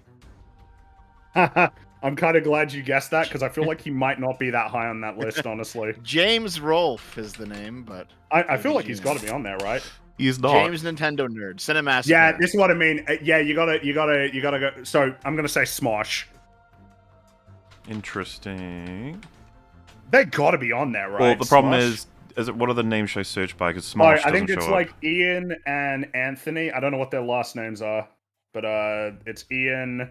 I'm kind of glad you guessed that because I feel like he might not be that high on that list, honestly. James Rolfe is the name, but I feel like he's got to be on there, right? He's not. James Nintendo nerd, Cinemaster. Yeah, this is what I mean. Yeah, you gotta go. So I'm gonna say Smosh. Interesting. They gotta be on there, right? Well, the problem Smosh? is it, what other names should I search by? Because Oh, Smosh I doesn't think it's show like up. Ian and Anthony. I don't know what their last names are, but it's Ian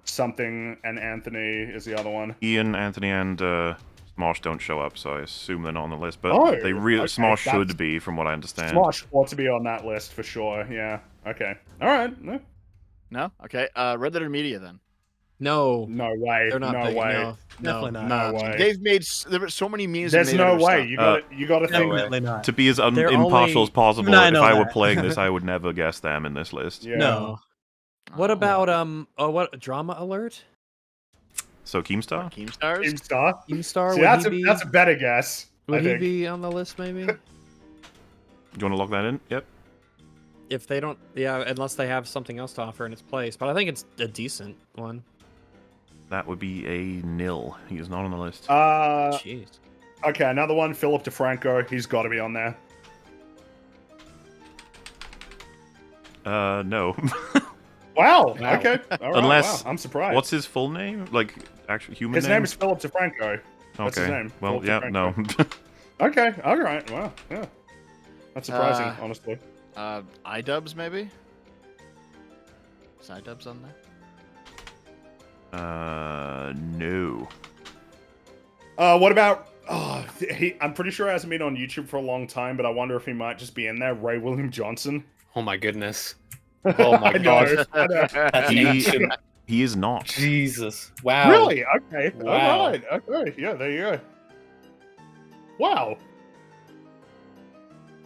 something and Anthony is the other one. Ian, Anthony, and Smosh don't show up, so I assume they're not on the list. But Oh, they really okay, Smosh that's- should be, from what I understand. Smosh ought to be on that list for sure. Yeah. Okay. All right. No? Okay. Red Letter Media then. No, No way. they're not no big. way. No, Definitely no. not. No way. They've made there were so many memes. There's they made no out of way. stuff. You gotta think. way. Definitely not. To be as They're impartial only- as possible, Even I if know I were that. playing this, I would never guess them in this list. Yeah. No. What Oh, about what drama alert? So Keemstar? Keemstars? Keemstar. Keemstar? See, Would that's a better guess. I would he think. be on the list maybe? Do you want to lock that in? Yep. If they don't, yeah, unless they have something else to offer in its place. But I think it's a decent one. That would be a nil. He is not on the list. Jeez. Okay, another one. Philip DeFranco. He's got to be on there. No. Wow. Wow. Okay. All right, Unless- wow. I'm surprised. What's his full name? Like, actual human his name? name is Philip DeFranco. That's his Okay. name. Well, Philip yeah, DeFranco. no. Okay. All right. Wow. Yeah. That's surprising, honestly. iDubbbz maybe? side dubs on there? No. What about? Oh, I'm pretty sure he hasn't been on YouTube for a long time, but I wonder if he might just be in there. Ray William Johnson. Oh my goodness. Oh my I know, god. I know. That's He- ancient. He is not. Jesus. Wow. Really? Okay. Wow. All right. Okay. Yeah. There you go. Wow.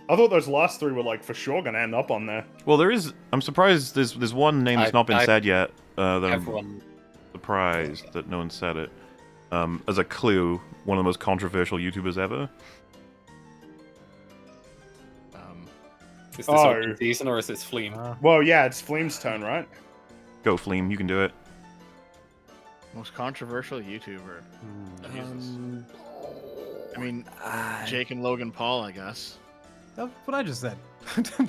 I thought those last three were like for sure gonna end up on there. Well, there is. I'm surprised. There's one name that's not been said yet. That I'm Everyone. surprised that no one said it. As a clue, one of the most controversial YouTubers ever. Is this Oh. open season or is this Fleam? Well, yeah, it's Fleem's turn, right? Go, Fleem. You can do it. Most controversial YouTuber. I mean, Jake and Logan Paul, I guess. That's what I just said.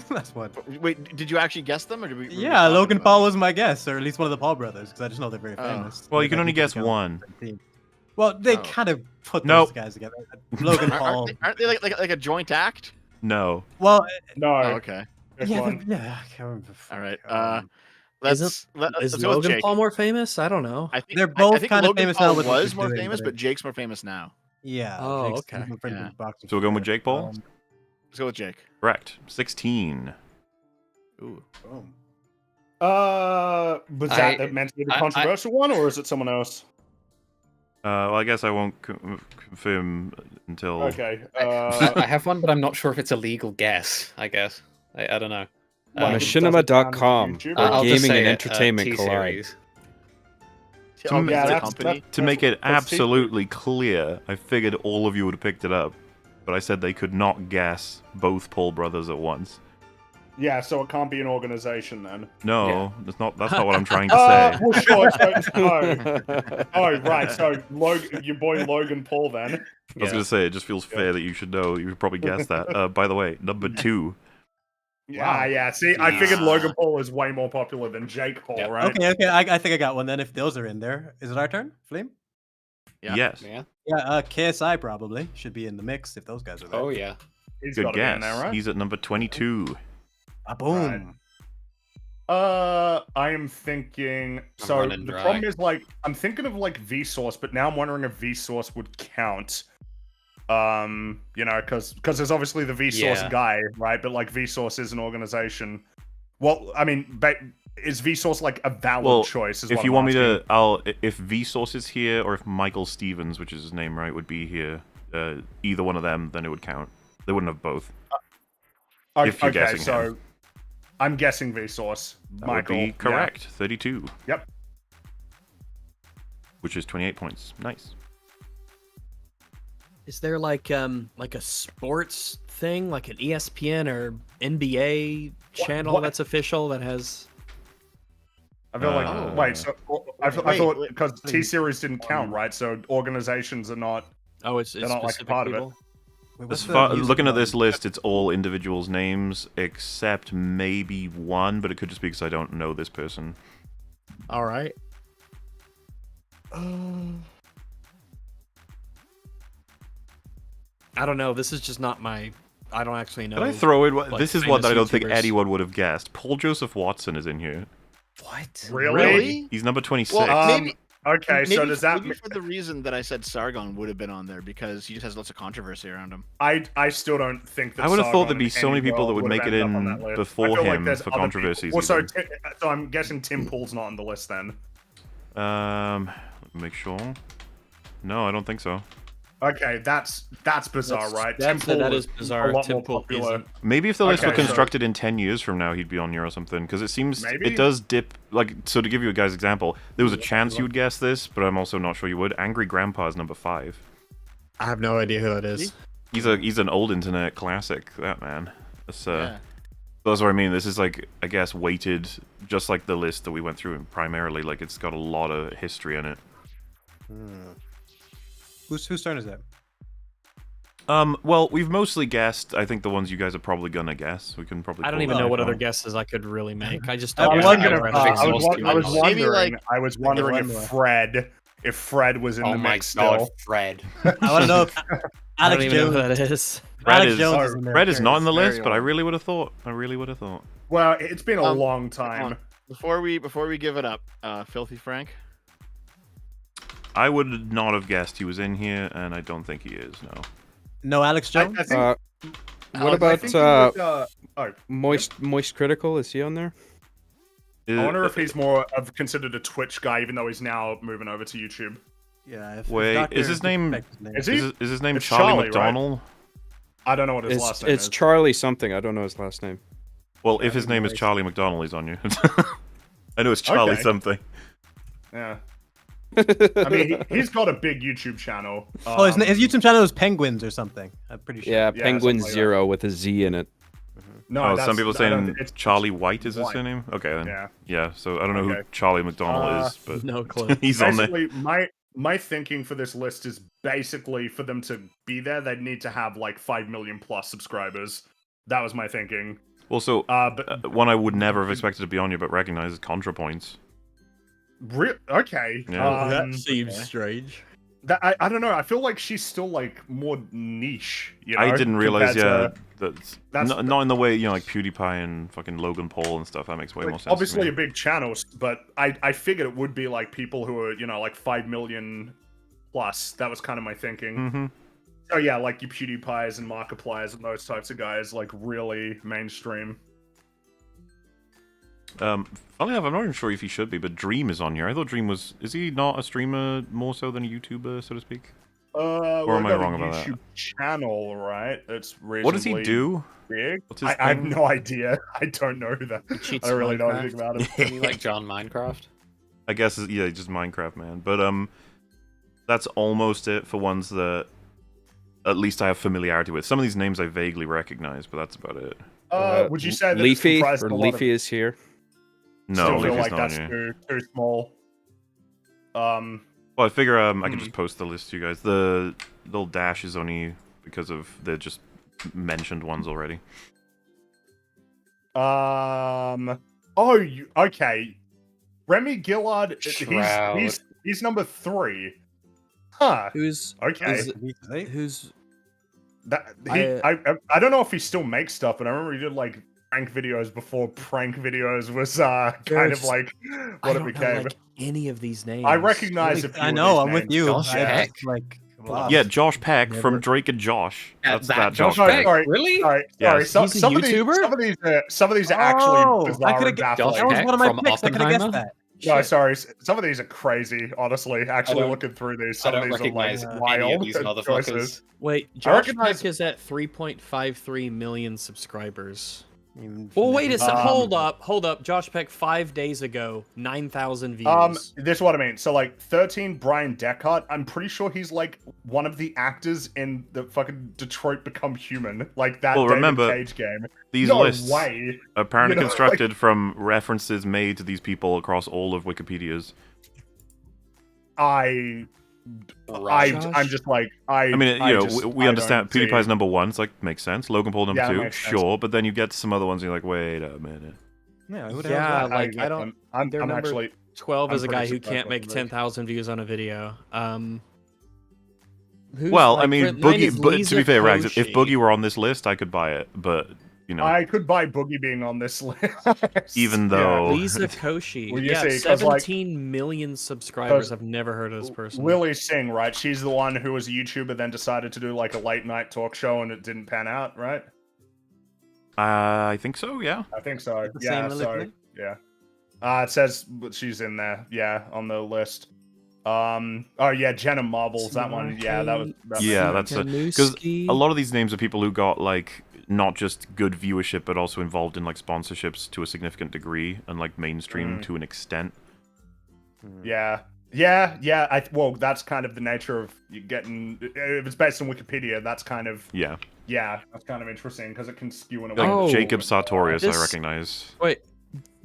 That's what. Wait, did you actually guess them, or did we? were we Yeah, talking Logan about Paul it? was my guess, or at least one of the Paul brothers, because I just know they're very Oh. famous. Well, you can Like, only people guess count one. the team. Well, they Oh. kind of put Nope. those guys together. Logan Paul. Aren't they like a joint act? No. Well, No. Oh, okay. Pick yeah, one. yeah. I can't remember. All right. Is Let's Is go with Logan Jake. Paul more famous? I don't know. I think They're I both think kinda Logan famous Paul now with what was they're more doing, famous, but but Jake's more famous now. Yeah. Oh, Jake's okay. my friend Yeah. from boxing So we're going with for Jake Paul? Let's go with Jake. Correct. 16. Ooh. Boom. Was that I- meant to be the I- controversial one, or is it someone else? Well, I guess I won't confirm until. Okay. I have one, but I'm not sure if it's a legal guess, I guess. I don't know. Machinima.com. I'll just Gaming say and it, entertainment collide. T-Series. Oh, Yeah, it's a that's- company. To make it That's absolutely clear, I figured all of you would have picked it up, but I said they could not guess both Paul brothers at once. Yeah, so it can't be an organization then. No, that's not what I'm trying to say. Well, sure. Oh, right. So, your boy Logan Paul then. I was going to say, it just feels fair that you should know. You should probably guess that. By the way, number 2. Yeah, yeah. See, I figured Logan Paul is way more popular than Jake Paul, Yeah. right? Okay, okay. I think I got one then. If those are in there, is it our turn, Flame? Yeah. Yes. Yeah. Yeah. KSI probably should be in the mix if those guys are there. Oh yeah. He's Good gotta be guess. in there, right? He's at number 22. Boom. I am thinking. So running the dry. problem is, like, I'm thinking of like Vsauce, but now I'm wondering if Vsauce would count. You know, because there's obviously the Vsauce Yeah. guy, right? But like Vsauce is an organization. Well, I mean, but is Vsauce like a valid Well, choice? Is if what you I'm want me asking. to, if Vsauce is here, or if Michael Stevens, which is his name, right, would be here, either one of them, then it would count. They wouldn't have both. if you're Okay, guessing so him. I'm guessing Vsauce. That Michael, would be yeah. correct. 32. Yep. Which is 28 points. Nice. Is there like a sports thing, like an ESPN or NBA channel what? that's official that has? I feel like Oh. wait. So I Wait, thought wait. because T series didn't count, right? So organizations are not. Oh, it's They're not, like, specific part of it. people. Wait, As what's the far, music looking at one? this list, it's all individuals' names, except maybe one, but it could just be because I don't know this person. All right. I don't know. This is just not my. I don't actually know. Can I throw in? like, This is one that I don't think YouTubers. anyone would have guessed. Paul Joseph Watson is in here. What? Really? He's number 26. Well, maybe. Okay, so maybe- does that? maybe for the reason that I said Sargon would have been on there because he just has lots of controversy around him. I still don't think that. I would have thought Sargon there'd be in so many any people that world would make it have ended up in on that list. before I feel like him there's for other controversies people. Well, even. so I'm guessing Tim Pool's not on the list then. Let me make sure. No, I don't think so. Okay, that's bizarre, right? Tim Pool that was is bizarre. A lot Tim more Pool popular. isn't. Maybe if the list were Okay, so- constructed in 10 years from now, he'd be on here or something. Because it seems Maybe. it does dip. Like, so to give you a guy's example, there was a chance you would guess this, but I'm also not sure you would. Angry Grandpa is number 5. I have no idea who that is. He's an old internet classic. That man. That's Yeah. That's what I mean. This is like, I guess, weighted just like the list that we went through primarily. Like, it's got a lot of history in it. Whose turn is that? Well, we've mostly guessed. I think the ones you guys are probably gonna guess. We can probably. I don't pull even that know what from. other guesses I could really make. I just I don't. was know. wondering I've if, read I Exhaust was too I was much. Maybe, wondering. like- I was wondering if Fred was in Oh the my mix god, still. Fred. I want to know if I don't Alex even know Jones. who that is. Fred Alex is, Jones is in there. Fred is not on the Very list, but I old. really would have thought. I really would have thought. Well, it's been a Um, long time. Before we give it up, Filthy Frank. I would not have guessed he was in here, and I don't think he is. No. No, Alex I Jones. think, What Alex, I about think he would, Moist Critical? Is he on there? I wonder if he's more of considered a Twitch guy, even though he's now moving over to YouTube. Yeah. Wait, Dr. is his name- Is he? Is his name It's Charlie Charlie, right? McDonnell? I don't know what his last name It's is. Charlie something. I don't know his last name. Well, if his name is Charlie McDonnell, he's on you. I know it's Charlie Okay. something. Yeah. I mean, he's got a big YouTube channel. Oh, his YouTube channel is Penguins or something. I'm pretty sure. Yeah, Yeah, Penguin something like that. Zero with a Z in it. No, Oh, that's- some people I don't- saying it's Charlie White is his White. surname. Okay, then. Yeah. Yeah. So I don't know who Okay. Charlie McDonnell is, but No clue. he's on there. Basically, my thinking for this list is basically for them to be there, they'd need to have like 5 million plus subscribers. That was my thinking. Also, But one I would never have expected to be on you, but recognize is ContraPoints. Okay. Yeah. That seems strange. I don't know. I feel like she's still like more niche. You know, I didn't realize, compared yeah, to, that's that's- not in the way, you know, like PewDiePie and fucking Logan Paul and stuff. That makes way like, more sense. obviously to a me. big channel, but I figured it would be like people who are, you know, like 5 million plus. That was kind of my thinking. Mm-hmm. So yeah, like your PewDiePies and Markipliers and those types of guys, like really mainstream. Funny enough, I'm not even sure if he should be, but Dream is on here. I thought Dream was... Is he not a streamer more so than a YouTuber, so to speak? Or am I wrong about that? YouTube channel, right? It's reasonably What does he do? big. What's his I have thing? no idea. I don't know that. He cheats I don't really know Minecraft. anything about him. Isn't he like John Minecraft? I guess, yeah, just Minecraft, man. But, that's almost it for ones that at least I have familiarity with. Some of these names I vaguely recognize, but that's about it. Would you say that Leafy it's comprised or of a lot of- Leafy is here? No, Still feel Leafy's like not on that's here. too small. Well, I figure I can just post the list to you guys. The little dash is only because of the just mentioned ones already. Okay. Remy Gillard. Shroud. He's number 3. Huh. Who's Okay. who's I don't know if he still makes stuff, but I remember he did like prank videos before prank videos was kind There's- of like I what it don't became. know, like any of these names. I recognize a few I of know. these I'm with names. you. Josh I Peck. just, like, wow. Yeah, Josh Peck from Never- Drake and Josh. That's that that Josh Josh Peck? Peck. Sorry. Really? Sorry. Yes. Some, He's a some of YouTuber? some of these are actually Oh, I bizarre coulda and guessed. baffling. Josh That was Peck one of my from picks. I could have guessed Oppenheimer? that. No, Shit. sorry. Some of these are crazy, honestly. Actually don't- looking through these, I some of don't these are like recognize any of wild these choices. motherfuckers. Wait, Josh recognize- Peck is at 3.53 million subscribers. Mm, Well, wait a second. Um, Hold up. Josh Peck 5 days ago, 9,000 views. This is what I mean. So like 13 Brian Deckard, I'm pretty sure he's like one of the actors in the fucking Detroit Become Human, like that Well, David remember, Cage game. These No lists way. are apparently You know, constructed from references made to these people across all of Wikipedia's. I'm Josh? just like I mean, you know, just- we I understand don't see- PewDiePie's number 1, it's like, makes sense. Logan Paul number Yeah, 2, makes sense. sure, but then you get to some other ones and you're like, wait a minute. Yeah, who the Yeah, hell's that? like, I don't- I'm their number- actually 12 I'm is a pretty guy who surprised can't by make the 10,000 views on a video. Who's, Well, I like, mean, mine Boogie, is but to Lisa be fair, Rags, if Koshy. Boogie were on this list, I could buy it, but, you know, I could buy Boogie being on this list. Even though- Lisa Koshy. Well, you Yeah, see, 'cause, like- 17 million subscribers. 'cause I've never heard of this person. Lily Singh, right? She's the one who was a YouTuber, then decided to do like a late night talk show, and it didn't pan out, right? I think so, yeah. I think so. The Yeah, same so Lily? yeah. It says she's in there. Yeah, on the list. Oh yeah, Jenna Marbles. That one. Yeah, that was. Yeah, that's a- because a lot of these names are people who got, like, not just good viewership, but also involved in, like, sponsorships to a significant degree, and, like, mainstream to an extent. Yeah. Well, that's kind of the nature of you getting. If it's based on Wikipedia, that's kind of. Yeah. Yeah, that's kind of interesting because it can skew in a way. Like, Oh, Jacob Sartorius, I this- recognize. Wait,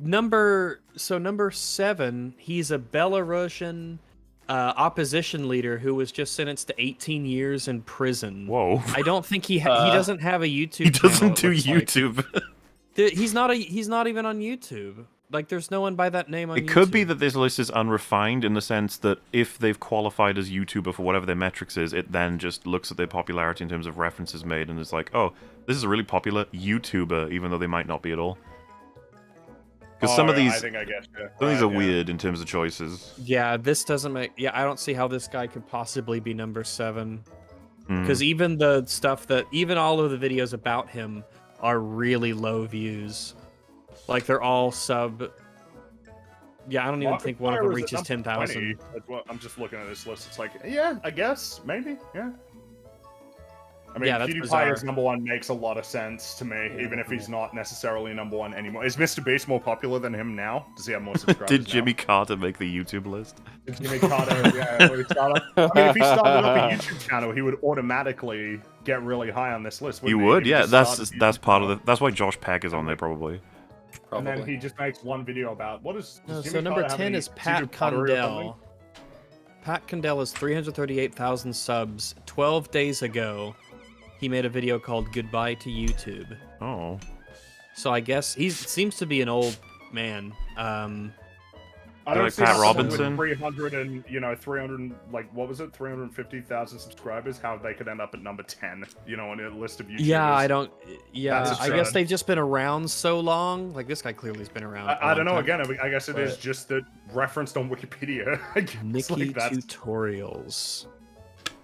number 7, he's a Belarusian opposition leader who was just sentenced to 18 years in prison. Whoa. I don't think he doesn't have a YouTube. He channel, doesn't it do looks like. YouTube. He's not even on YouTube. Like, there's no one by that name on YouTube. It could be that this list is unrefined in the sense that if they've qualified as YouTuber for whatever their metrics is, it then just looks at their popularity in terms of references made and is like, oh, this is a really popular YouTuber, even though they might not be at all. Because some of I these, think I get you. some of these Right, are yeah. weird in terms of choices. Yeah, this doesn't make. Yeah, I don't see how this guy could possibly be number 7. Mm. Because even the stuff that, even all of the videos about him are really low views. Like they're all sub. Yeah, I don't even think one of them Markiplier is at reaches number 10,000. 20. That's what I'm just looking at this list. It's like, yeah, I guess, maybe, yeah. I mean, Yeah, that's PewDiePie bizarre. as number 1 makes a lot of sense to me, even if he's not necessarily number 1 anymore. Is Mr. Beast more popular than him now? Does he have more subscribers? Did Jimmy Carter make the YouTube list? Did Jimmy Carter? Yeah, or he started- I mean, if he started up a YouTube channel, he would automatically get really high on this list. You wouldn't would, He yeah. just That's started a that's YouTube part of channel, the. That's why Josh Peck is on there probably. And then Probably. he just makes one video about what is. No, does so Jimmy number Carter have 10 any- is does he Pat do pottery or something? Condell. Pat Condell has 338,000 subs. 12 days ago, he made a video called "Goodbye to YouTube." Oh. So I guess he seems to be an old man. I don't Like see Pat how someone Robinson? with 300 and 300 like what was it 350,000 subscribers how they could end up at number 10 on a list of YouTubers. Yeah, I don't. Yeah, That's I guess absurd. they've just been around so long. Like this guy clearly has been around. I don't know. Again, I guess it is But- just that referenced on Wikipedia. I guess, Nikki like, that's- Tutorials.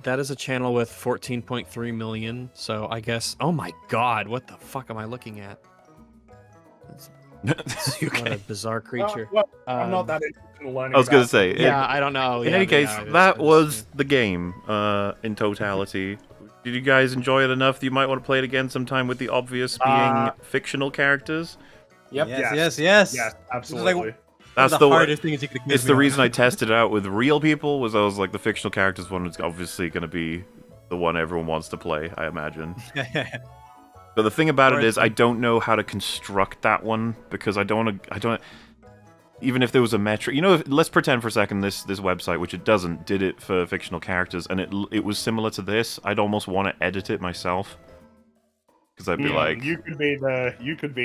That is a channel with 14.3 million. So I guess. Oh my God! What the fuck am I looking at? What a Okay. bizarre creature. Well, I'm not Um, that interested in learning. I was gonna about- say. Yeah, I don't know. In Yeah, any but case, yeah, it is- that it is, was the game in totality. Did you guys enjoy it enough that you might want to play it again sometime with the obvious being fictional characters? Yes, Yes. yes. Yes, This is absolutely. one That's of the the hardest things you could It's the reason I tested it out with real people. Was I was like the fictional characters one is obviously going to be the one everyone wants to play. I imagine. But the thing about it is, I don't know how to construct that one because I don't want to. I don't. Even if there was a metric, let's pretend for a second this website, which it doesn't, did it for fictional characters, and it was similar to this. I'd almost want to edit it myself because I'd be like, you could be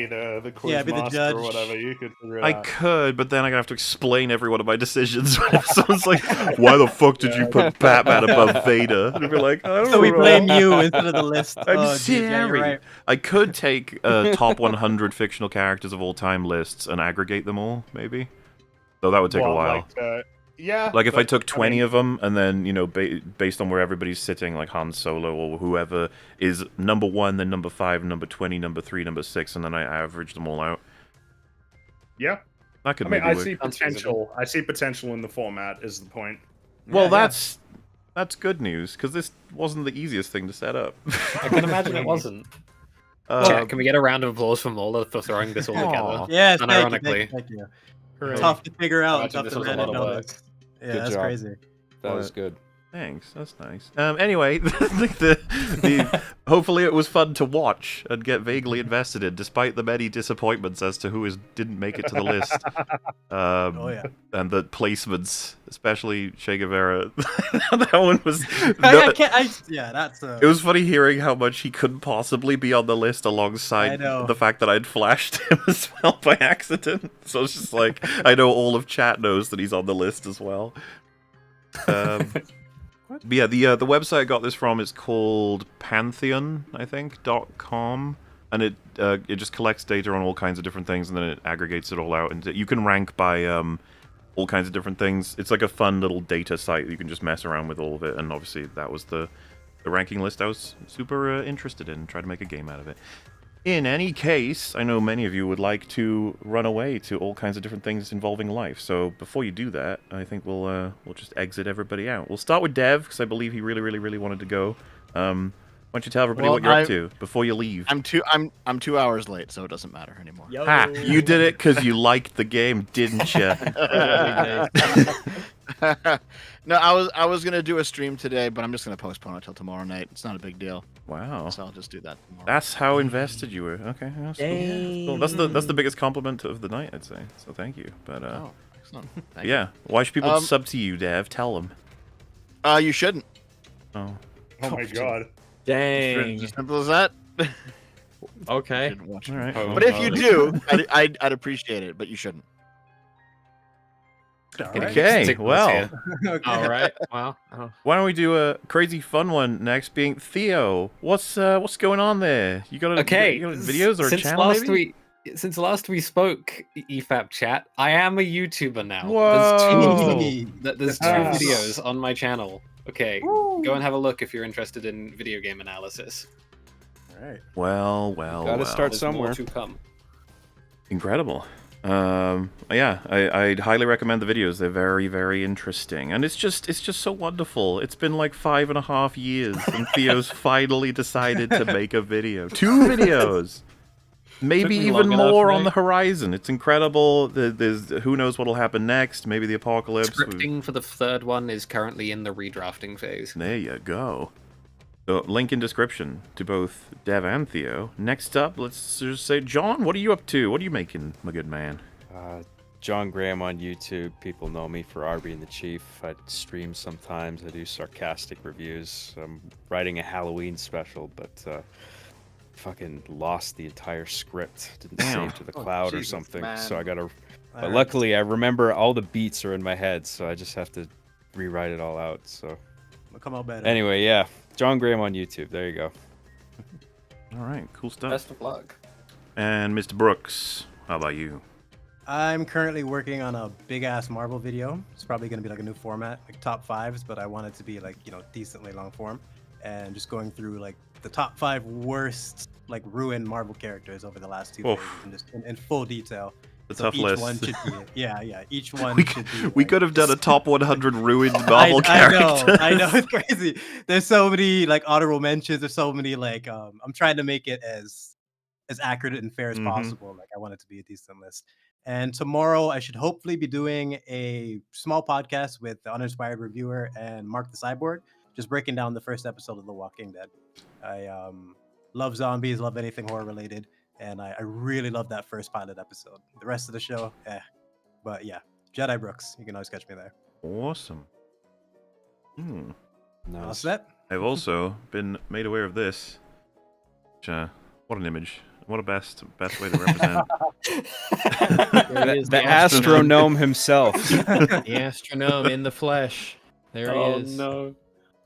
the quiz Yeah, be the master judge. or whatever. You could figure it I out. could, but then I have to explain every one of my decisions. Someone's like, "Why the fuck did you put Batman above Vader?" And I'd be like, "I don't So we know." blame you instead of the list. I'm Oh, geez, yeah, you're sorry. right. I could take top 100 fictional characters of all time lists and aggregate them all, maybe. Though that would take a Well, while. yeah. Like if I but, took 20 mean, of them, and then based on where everybody's sitting, like Han Solo or whoever is number 1, then number 5, number 20, number 3, number 6, and then I average them all out. Yeah. That could I mean, maybe I work. see Sounds potential. I see potential in the format. Is the point? Well, Yeah, that's good news because this wasn't the easiest thing to set up. I can imagine it wasn't. Uh, Chat, can we get a round of applause for Mola for throwing this all Aw. together? Yes, thank you, Unironically. thank you. Hooray. Tough to figure out. Imagine Tough this to was a manage lot of all work. this. Yeah, Good that's job. crazy. That was What? good. Thanks, that's nice. Anyway, hopefully it was fun to watch and get vaguely invested in, despite the many disappointments as to who didn't make it to the list. Oh yeah. And the placements, especially Che Guevara. That one was. I can't. Yeah, that's. It was funny hearing how much he couldn't possibly be on the list I alongside know. the fact that I'd flashed him as well by accident. So it's just like, I know all of chat knows that he's on the list as well. But yeah, the website I got this from is called Pantheon, I think, .com. And it just collects data on all kinds of different things, and then it aggregates it all out. And you can rank by all kinds of different things. It's like a fun little data site. You can just mess around with all of it. And obviously that was the ranking list I was super interested in. Try to make a game out of it. In any case, I know many of you would like to run away to all kinds of different things involving life. So before you do that, I think we'll just exit everybody out. We'll start with Dev, because I believe he really, really, really wanted to go. Why don't you tell everybody Well, what you're up to before you leave? I'm 2 hours late, so it doesn't matter anymore. Yo. Ha! You did it because you liked the game, didn't you? No, I was gonna do a stream today, but I'm just gonna postpone it till tomorrow night. It's not a big deal, Wow. so I'll just do that tomorrow. That's how invested you were. Okay, that's cool. Yeah, that's cool. That's the biggest compliment of the night, I'd say. So thank you. But Oh, excellent. Thank yeah, why should people Um, sub to you, Dev? Tell them. you. You shouldn't. Oh. Oh my god. Dang. It's as simple as that. Okay. Shouldn't watch All it. right. Oh, But if no. you do, I'd appreciate it. But you shouldn't. All right. Okay, Stick with well. here. Okay. All right. Well. Oh. Why don't we do a crazy fun one next? Being Theo, what's going on there? You got Okay. you got videos or a since channel? last maybe? week, Since last we spoke, EFAP chat, I am a YouTuber now. Whoa! There's two Yes. videos on my channel. Okay, go and have a look if you're interested in video game analysis. All right. Well, Gotta start There's somewhere. more to come. Incredible. Yeah, I'd highly recommend the videos. They're very, very interesting, and it's just so wonderful. It's been like 5.5 years, and Theo's finally decided to make a video. 2 videos, maybe me even long enough, more on mate. the horizon. It's incredible. There's who knows what'll happen next. Maybe the apocalypse. Scripting for the third one is currently in the redrafting phase. There you go. So, link in description to both Dev and Theo. Next up, let's just say, John, what are you up to? What are you making, my good man? John Graham on YouTube. People know me for Arby and the Chief. I stream sometimes. I do sarcastic reviews. I'm writing a Halloween special, but fucking lost the entire script. Didn't Damn. save to the cloud or Jesus, something. man. So I gotta. But Alright. luckily, I remember all the beats are in my head, so I just have to rewrite it all out. So It'll come out better. anyway, yeah, John Graham on YouTube. There you go. All right, cool stuff. Best of luck. And Mr. Brooks, how about you? I'm currently working on a big ass Marvel video. It's probably gonna be like a new format, like top 5s, but I want it to be like, decently long form. And just going through like the top 5 worst like ruined Marvel characters over the last 2 Oof. phases, and just in full detail. The So tough each list. one should be each one we, should be we like, could have done a just- top 100 ruined Marvel I know, characters. I know, it's crazy. There's so many like honorable mentions. There's so many like I'm trying to make it as accurate and fair as Mhm. possible. Like I want it to be a decent list. And tomorrow I should hopefully be doing a small podcast with the Uninspired Reviewer and Mark the Cyborg, just breaking down the first episode of The Walking Dead. I love zombies, love anything horror related, and I really love that first pilot episode. The rest of the show, but yeah, Jedi Brooks. You can always catch me there. Awesome. All Nice. set? I've also been made aware of this. Which, what an image. What a best way to represent. There he is, The astronome himself. The astronome in the flesh. There he is. no.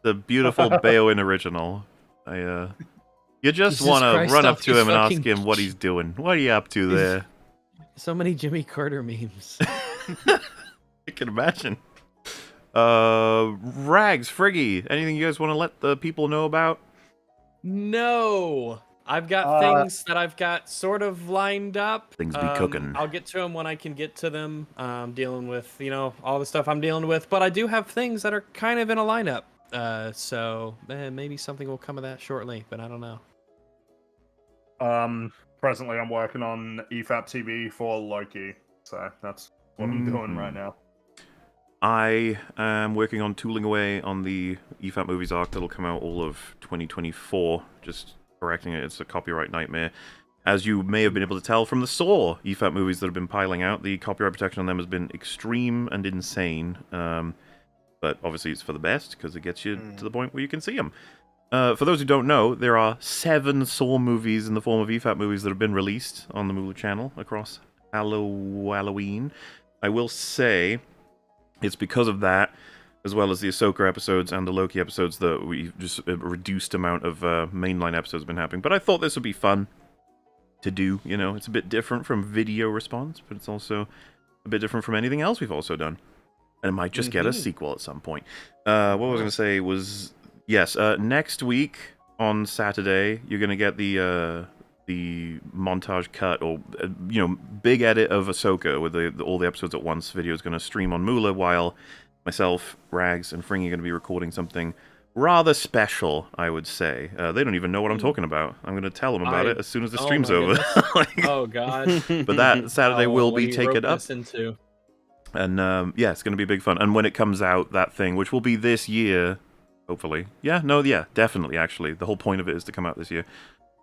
The beautiful Beowin original. You just Jesus want Christ, to run up off to his him and ask fucking- him what he's doing. What are you up to there? So many Jimmy Carter memes. I can imagine. Rags, Friggy, anything you guys want to let the people know about? No. I've got things that I've got sort of lined up. Things be cooking. I'll get to them when I can get to them. Dealing with, all the stuff I'm dealing with. But I do have things that are kind of in a lineup. So maybe something will come of that shortly, but I don't know. Presently, I'm working on EFAP TV for Loki, so that's what I'm doing right now. I am working on tooling away on the EFAP movies arc that'll come out all of 2024. Just correcting it, it's a copyright nightmare. As you may have been able to tell from the Saw EFAP movies that have been piling out, the copyright protection on them has been extreme and insane. But obviously it's for the best, because it gets you to the point where you can see them. For those who don't know, there are 7 Saw movies in the form of EFAP movies that have been released on the Mulu channel across Halloween. I will say it's because of that, as well as the Ahsoka episodes and the Loki episodes, that we just a reduced amount of mainline episodes have been happening. But I thought this would be fun to do. It's a bit different from video response, but it's also a bit different from anything else we've also done. And it might just get a sequel at some point. What I was going to say was, yes, next week on Saturday, you're going to get the montage cut, or big edit of Ahsoka with all the episodes at once. Video is going to stream on Mula, while myself, Rags, and Fringy are going to be recording something rather special, I would say. They don't even know what I'm talking about. I'm going to tell them about it as soon as the stream's over. Oh God. But that Saturday will what be he taken roped up. us into. And yeah, it's going to be big fun. And when it comes out, that thing, which will be this year, hopefully. Yeah, definitely, actually. The whole point of it is to come out this year.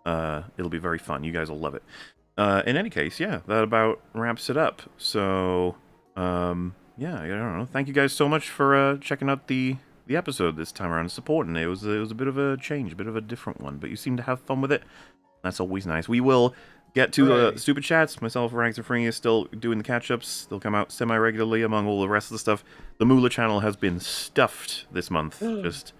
It'll be very fun. You guys will love it. In any case, yeah, that about wraps it up. So, yeah, I don't know. Thank you guys so much for checking out the episode this time around and supporting it. It was a bit of a change, a bit of a different one, but you seem to have fun with it. That's always nice. We will get to Stupid Chats. Myself, Rags, and Fringy is still doing the catch-ups. They'll come out semi-regularly among all the rest of the stuff. The Moolah channel has been stuffed this month, just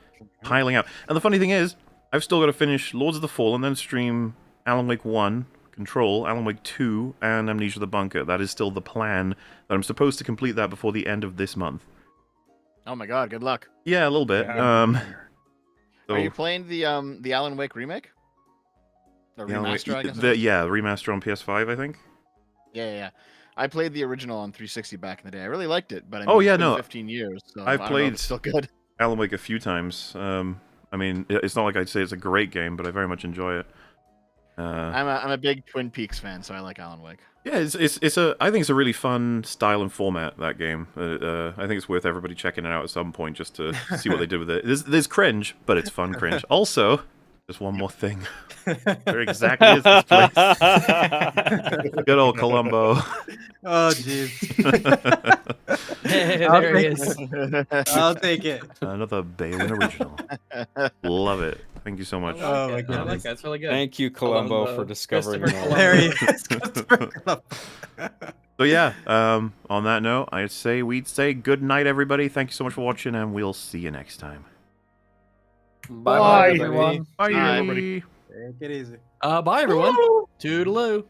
piling out. And the funny thing is, I've still got to finish Lords of the Fallen, then stream Alan Wake 1, Control, Alan Wake 2, and Amnesia the Bunker. That is still the plan. That I'm supposed to complete that before the end of this month. Oh my god, good luck. Yeah, a little bit. Yeah. Are you So, playing the Alan Wake remake? The the Alan Wake- remaster, I guess. it is? yeah, remaster on PS5, I think. Yeah. I played the original on 360 back in the day. I really liked it, but I mean, Oh, it's yeah, been no. 15 years. So I've I don't know if played- it's still good. Alan Wake a few times. I mean, it's not like I'd say it's a great game, but I very much enjoy it. I'm a big Twin Peaks fan, so I like Alan Wake. Yeah, I think it's a really fun style and format, that game. I think it's worth everybody checking it out at some point just to see what they did with it. There's cringe, but it's fun cringe. Also, just one more thing. Where exactly is this place? Good old Columbo. Oh, jeez. Hey, I'll there he take is. I'll take it. Another Balin original. Love it. Thank you so much. Oh, my I goodness. like that. It's really good. Thank you, Columbo, for discovering Christopher that. There he is. Christopher Columbo. So yeah, on that note, we'd say good night, everybody. Thank you so much for watching, and we'll see you next time. Bye, everyone. Bye, Bye, everybody. Take it easy. Bye, everyone. Toodaloo.